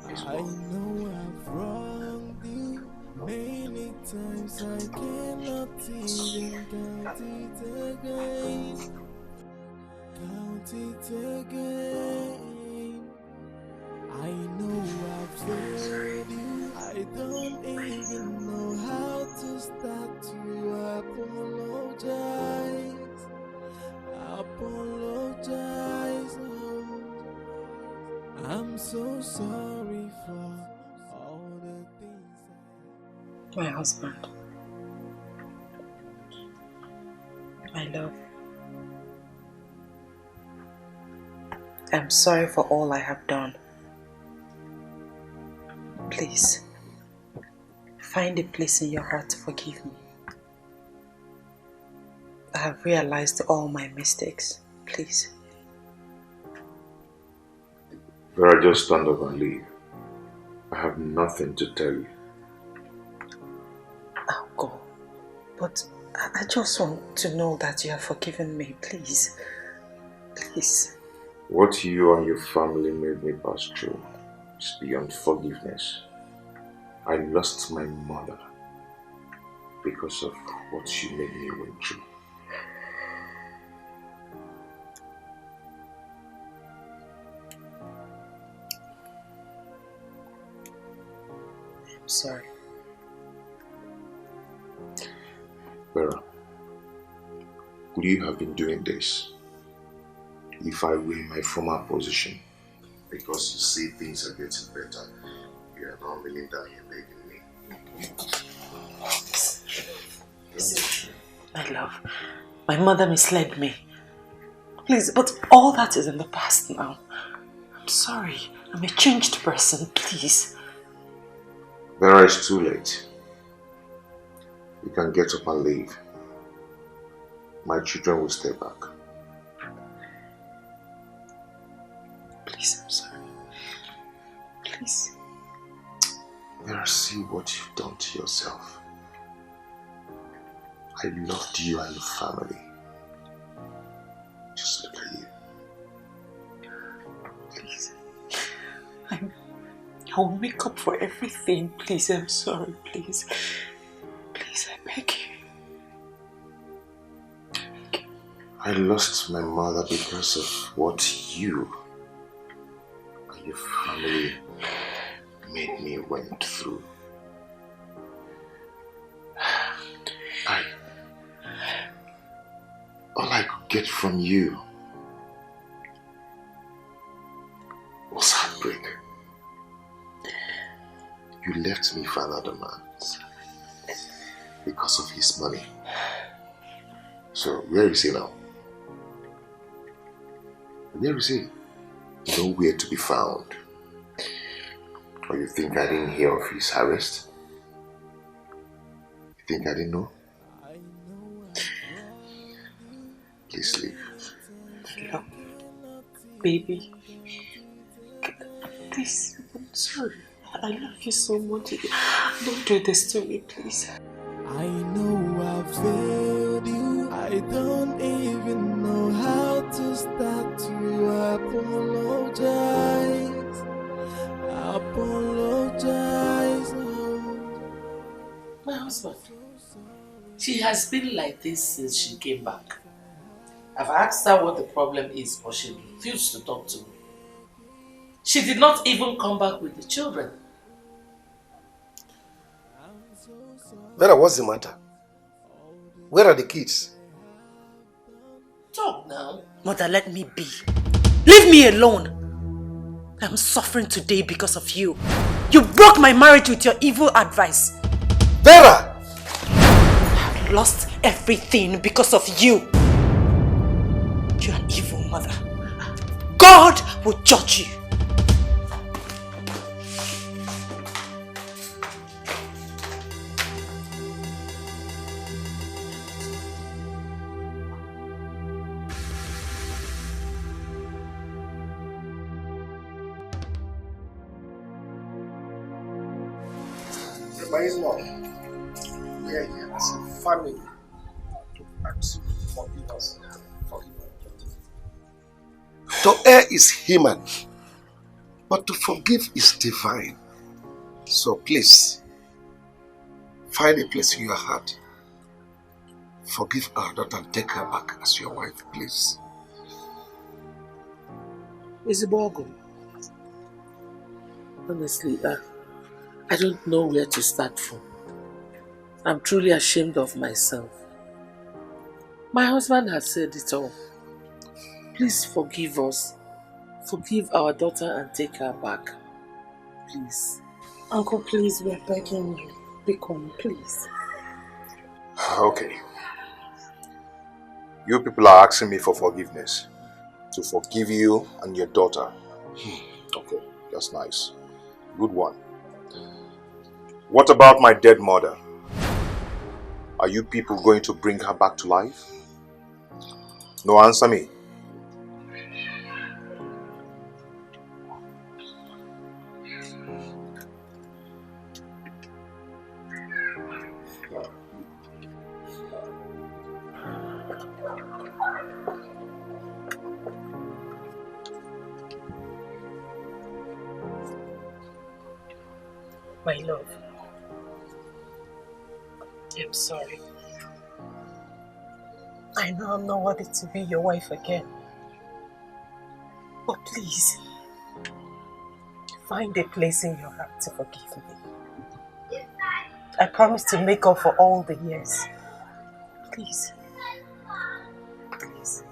Please go. I know I've wronged you many times. I cannot even count it again. Count it again. I know I've failed you. I don't even know how to start to apologize. Apologize. Oh, I'm so sorry for all the things. My husband. My love. I'm sorry for all I have done. Please, find a place in your heart to forgive me. I have realized all my mistakes. Please. Vera, just stand up and leave. I have nothing to tell you. I'll go. But I just want to know that you have forgiven me. Please. Please. What you and your family made me pass through is beyond forgiveness. I lost my mother because of what she made me went through. I'm sorry. Vera, could you have been doing this if I were in my former position? Because you see things are getting better. You are not kneeling down here begging me. Listen, my love, my mother misled me. Please, but all that is in the past now. I'm sorry. I'm a changed person, please. Vera, it's too late. You can get up and leave. My children will stay back. Please, I'm sorry. Please. Vera, see what you've done to yourself. I loved you and your family. Just look at you. Please. I'll make up for everything. Please, I'm sorry. Please. Please, I beg you. I lost my mother because of what you and your family made me went through. All I could get from you was heartbreak. You left me for another man because of his money. So where is he now? Where is he? Nowhere to be found. Or you think I didn't hear of his arrest? You think I didn't know? Please leave. Look, baby. Please, I'm sorry. I love you so much. Don't do this to me, please. I know I've failed you. I don't even know how to start to apologize. Apologize. My husband, she has been like this since she came back. I've asked her what the problem is, but she refused to talk to me. She did not even come back with the children. Vera, what's the matter? Where are the kids? Talk now. Mother, let me be. Leave me alone. I'm suffering today because of you. You broke my marriage with your evil advice. Vera! I've lost everything because of you. You're an evil mother. God will judge you. Remain long. We are here as a family to ask you to forgive us. To err is human, but to forgive is divine. So please, find a place in your heart. Forgive our daughter and take her back as your wife, please. Isibogu, honestly, I don't know where to start from. I'm truly ashamed of myself. My husband has said it all. Please forgive us. Forgive our daughter and take her back. Please. Uncle, please, we're begging you. Become, please. Okay. You people are asking me for forgiveness. To forgive you and your daughter. Okay, that's nice. Good one. What about my dead mother? Are you people going to bring her back to life? No, answer me. My love, I'm sorry. I know I'm not worthy to be your wife again. But please, find a place in your heart to forgive me. I promise to make up for all the years. Please. Please.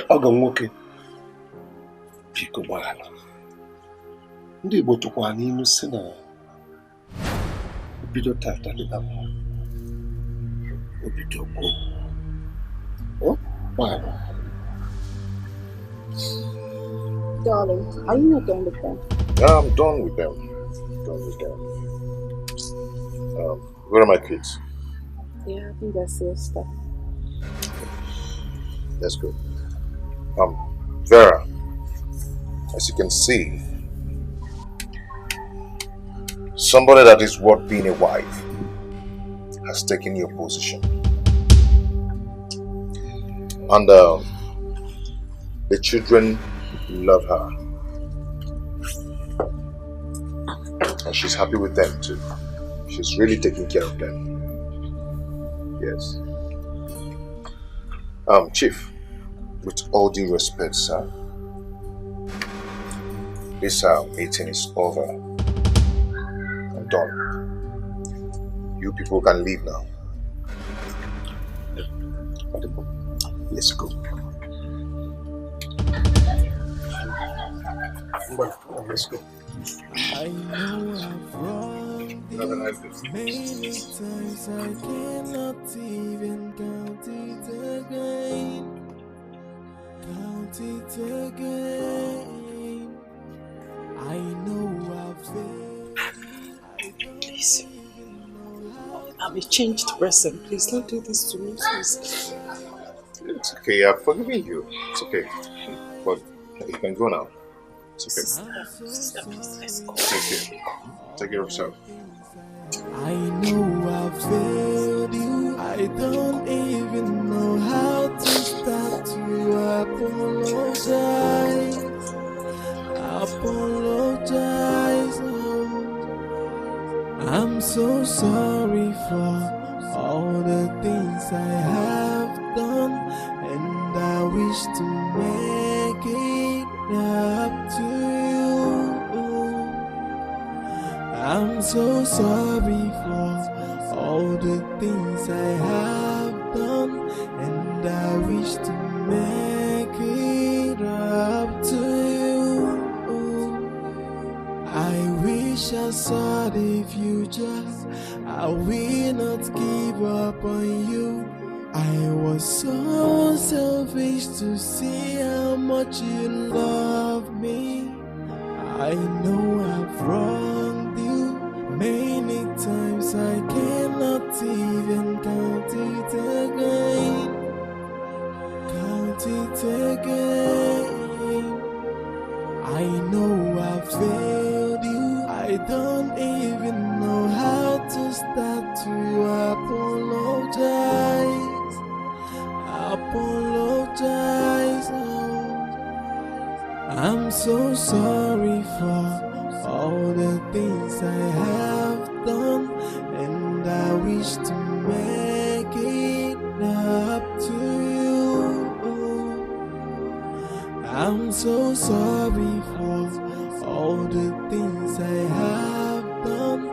Ogo nwoke, biko gbaghara. Ndị Igbo tụkwara n'ilu sị na obido tata dịka mma, obido gwụ. Gbaghara. Darling, are you not done with them? Yeah, I'm done with them. Where are my kids? Yeah, I think that's your stuff. That's good. Vera, as you can see, somebody that is worth being a wife has taken your position. And the children love her. And she's happy with them too. She's really taking care of them. Yes. Chief, with all due respect, sir, this meeting is over. I'm done. You people can leave now. Let's go. Let's go. I know I've wronged you many times. I cannot even count it again. Count it again. I know I've failed. Please. I'm a changed person. Please don't do this to me, please. It's okay, I've forgiven you. It's okay. But you can go now. It's okay. Sister, please, let's go. Take care. Take care of yourself. I know I've failed you. I don't even know how to start to apologize. Apologize. I'm so sorry for all the things I have done, and I wish to make it up to you. I'm so sorry for all the things I have done, and and I wish to make it up to you. I wish I saw the future. I will not give up on you. I was so selfish to see how much you love me. I know I've wronged you many times. I cannot even count it again. Count it again. I know I failed you. I don't even know how to start to apologize. Apologize. Oh. I'm so sorry for all the things I have done, and I wish to make it up to you. I'm so sorry for all the things I have done,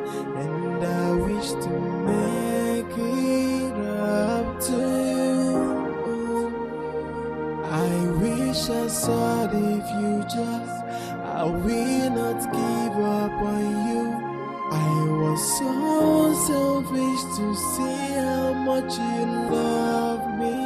and I wish to make it up to you. I wish I saw the future. I will not give up on you. I was so selfish to see how much you love me.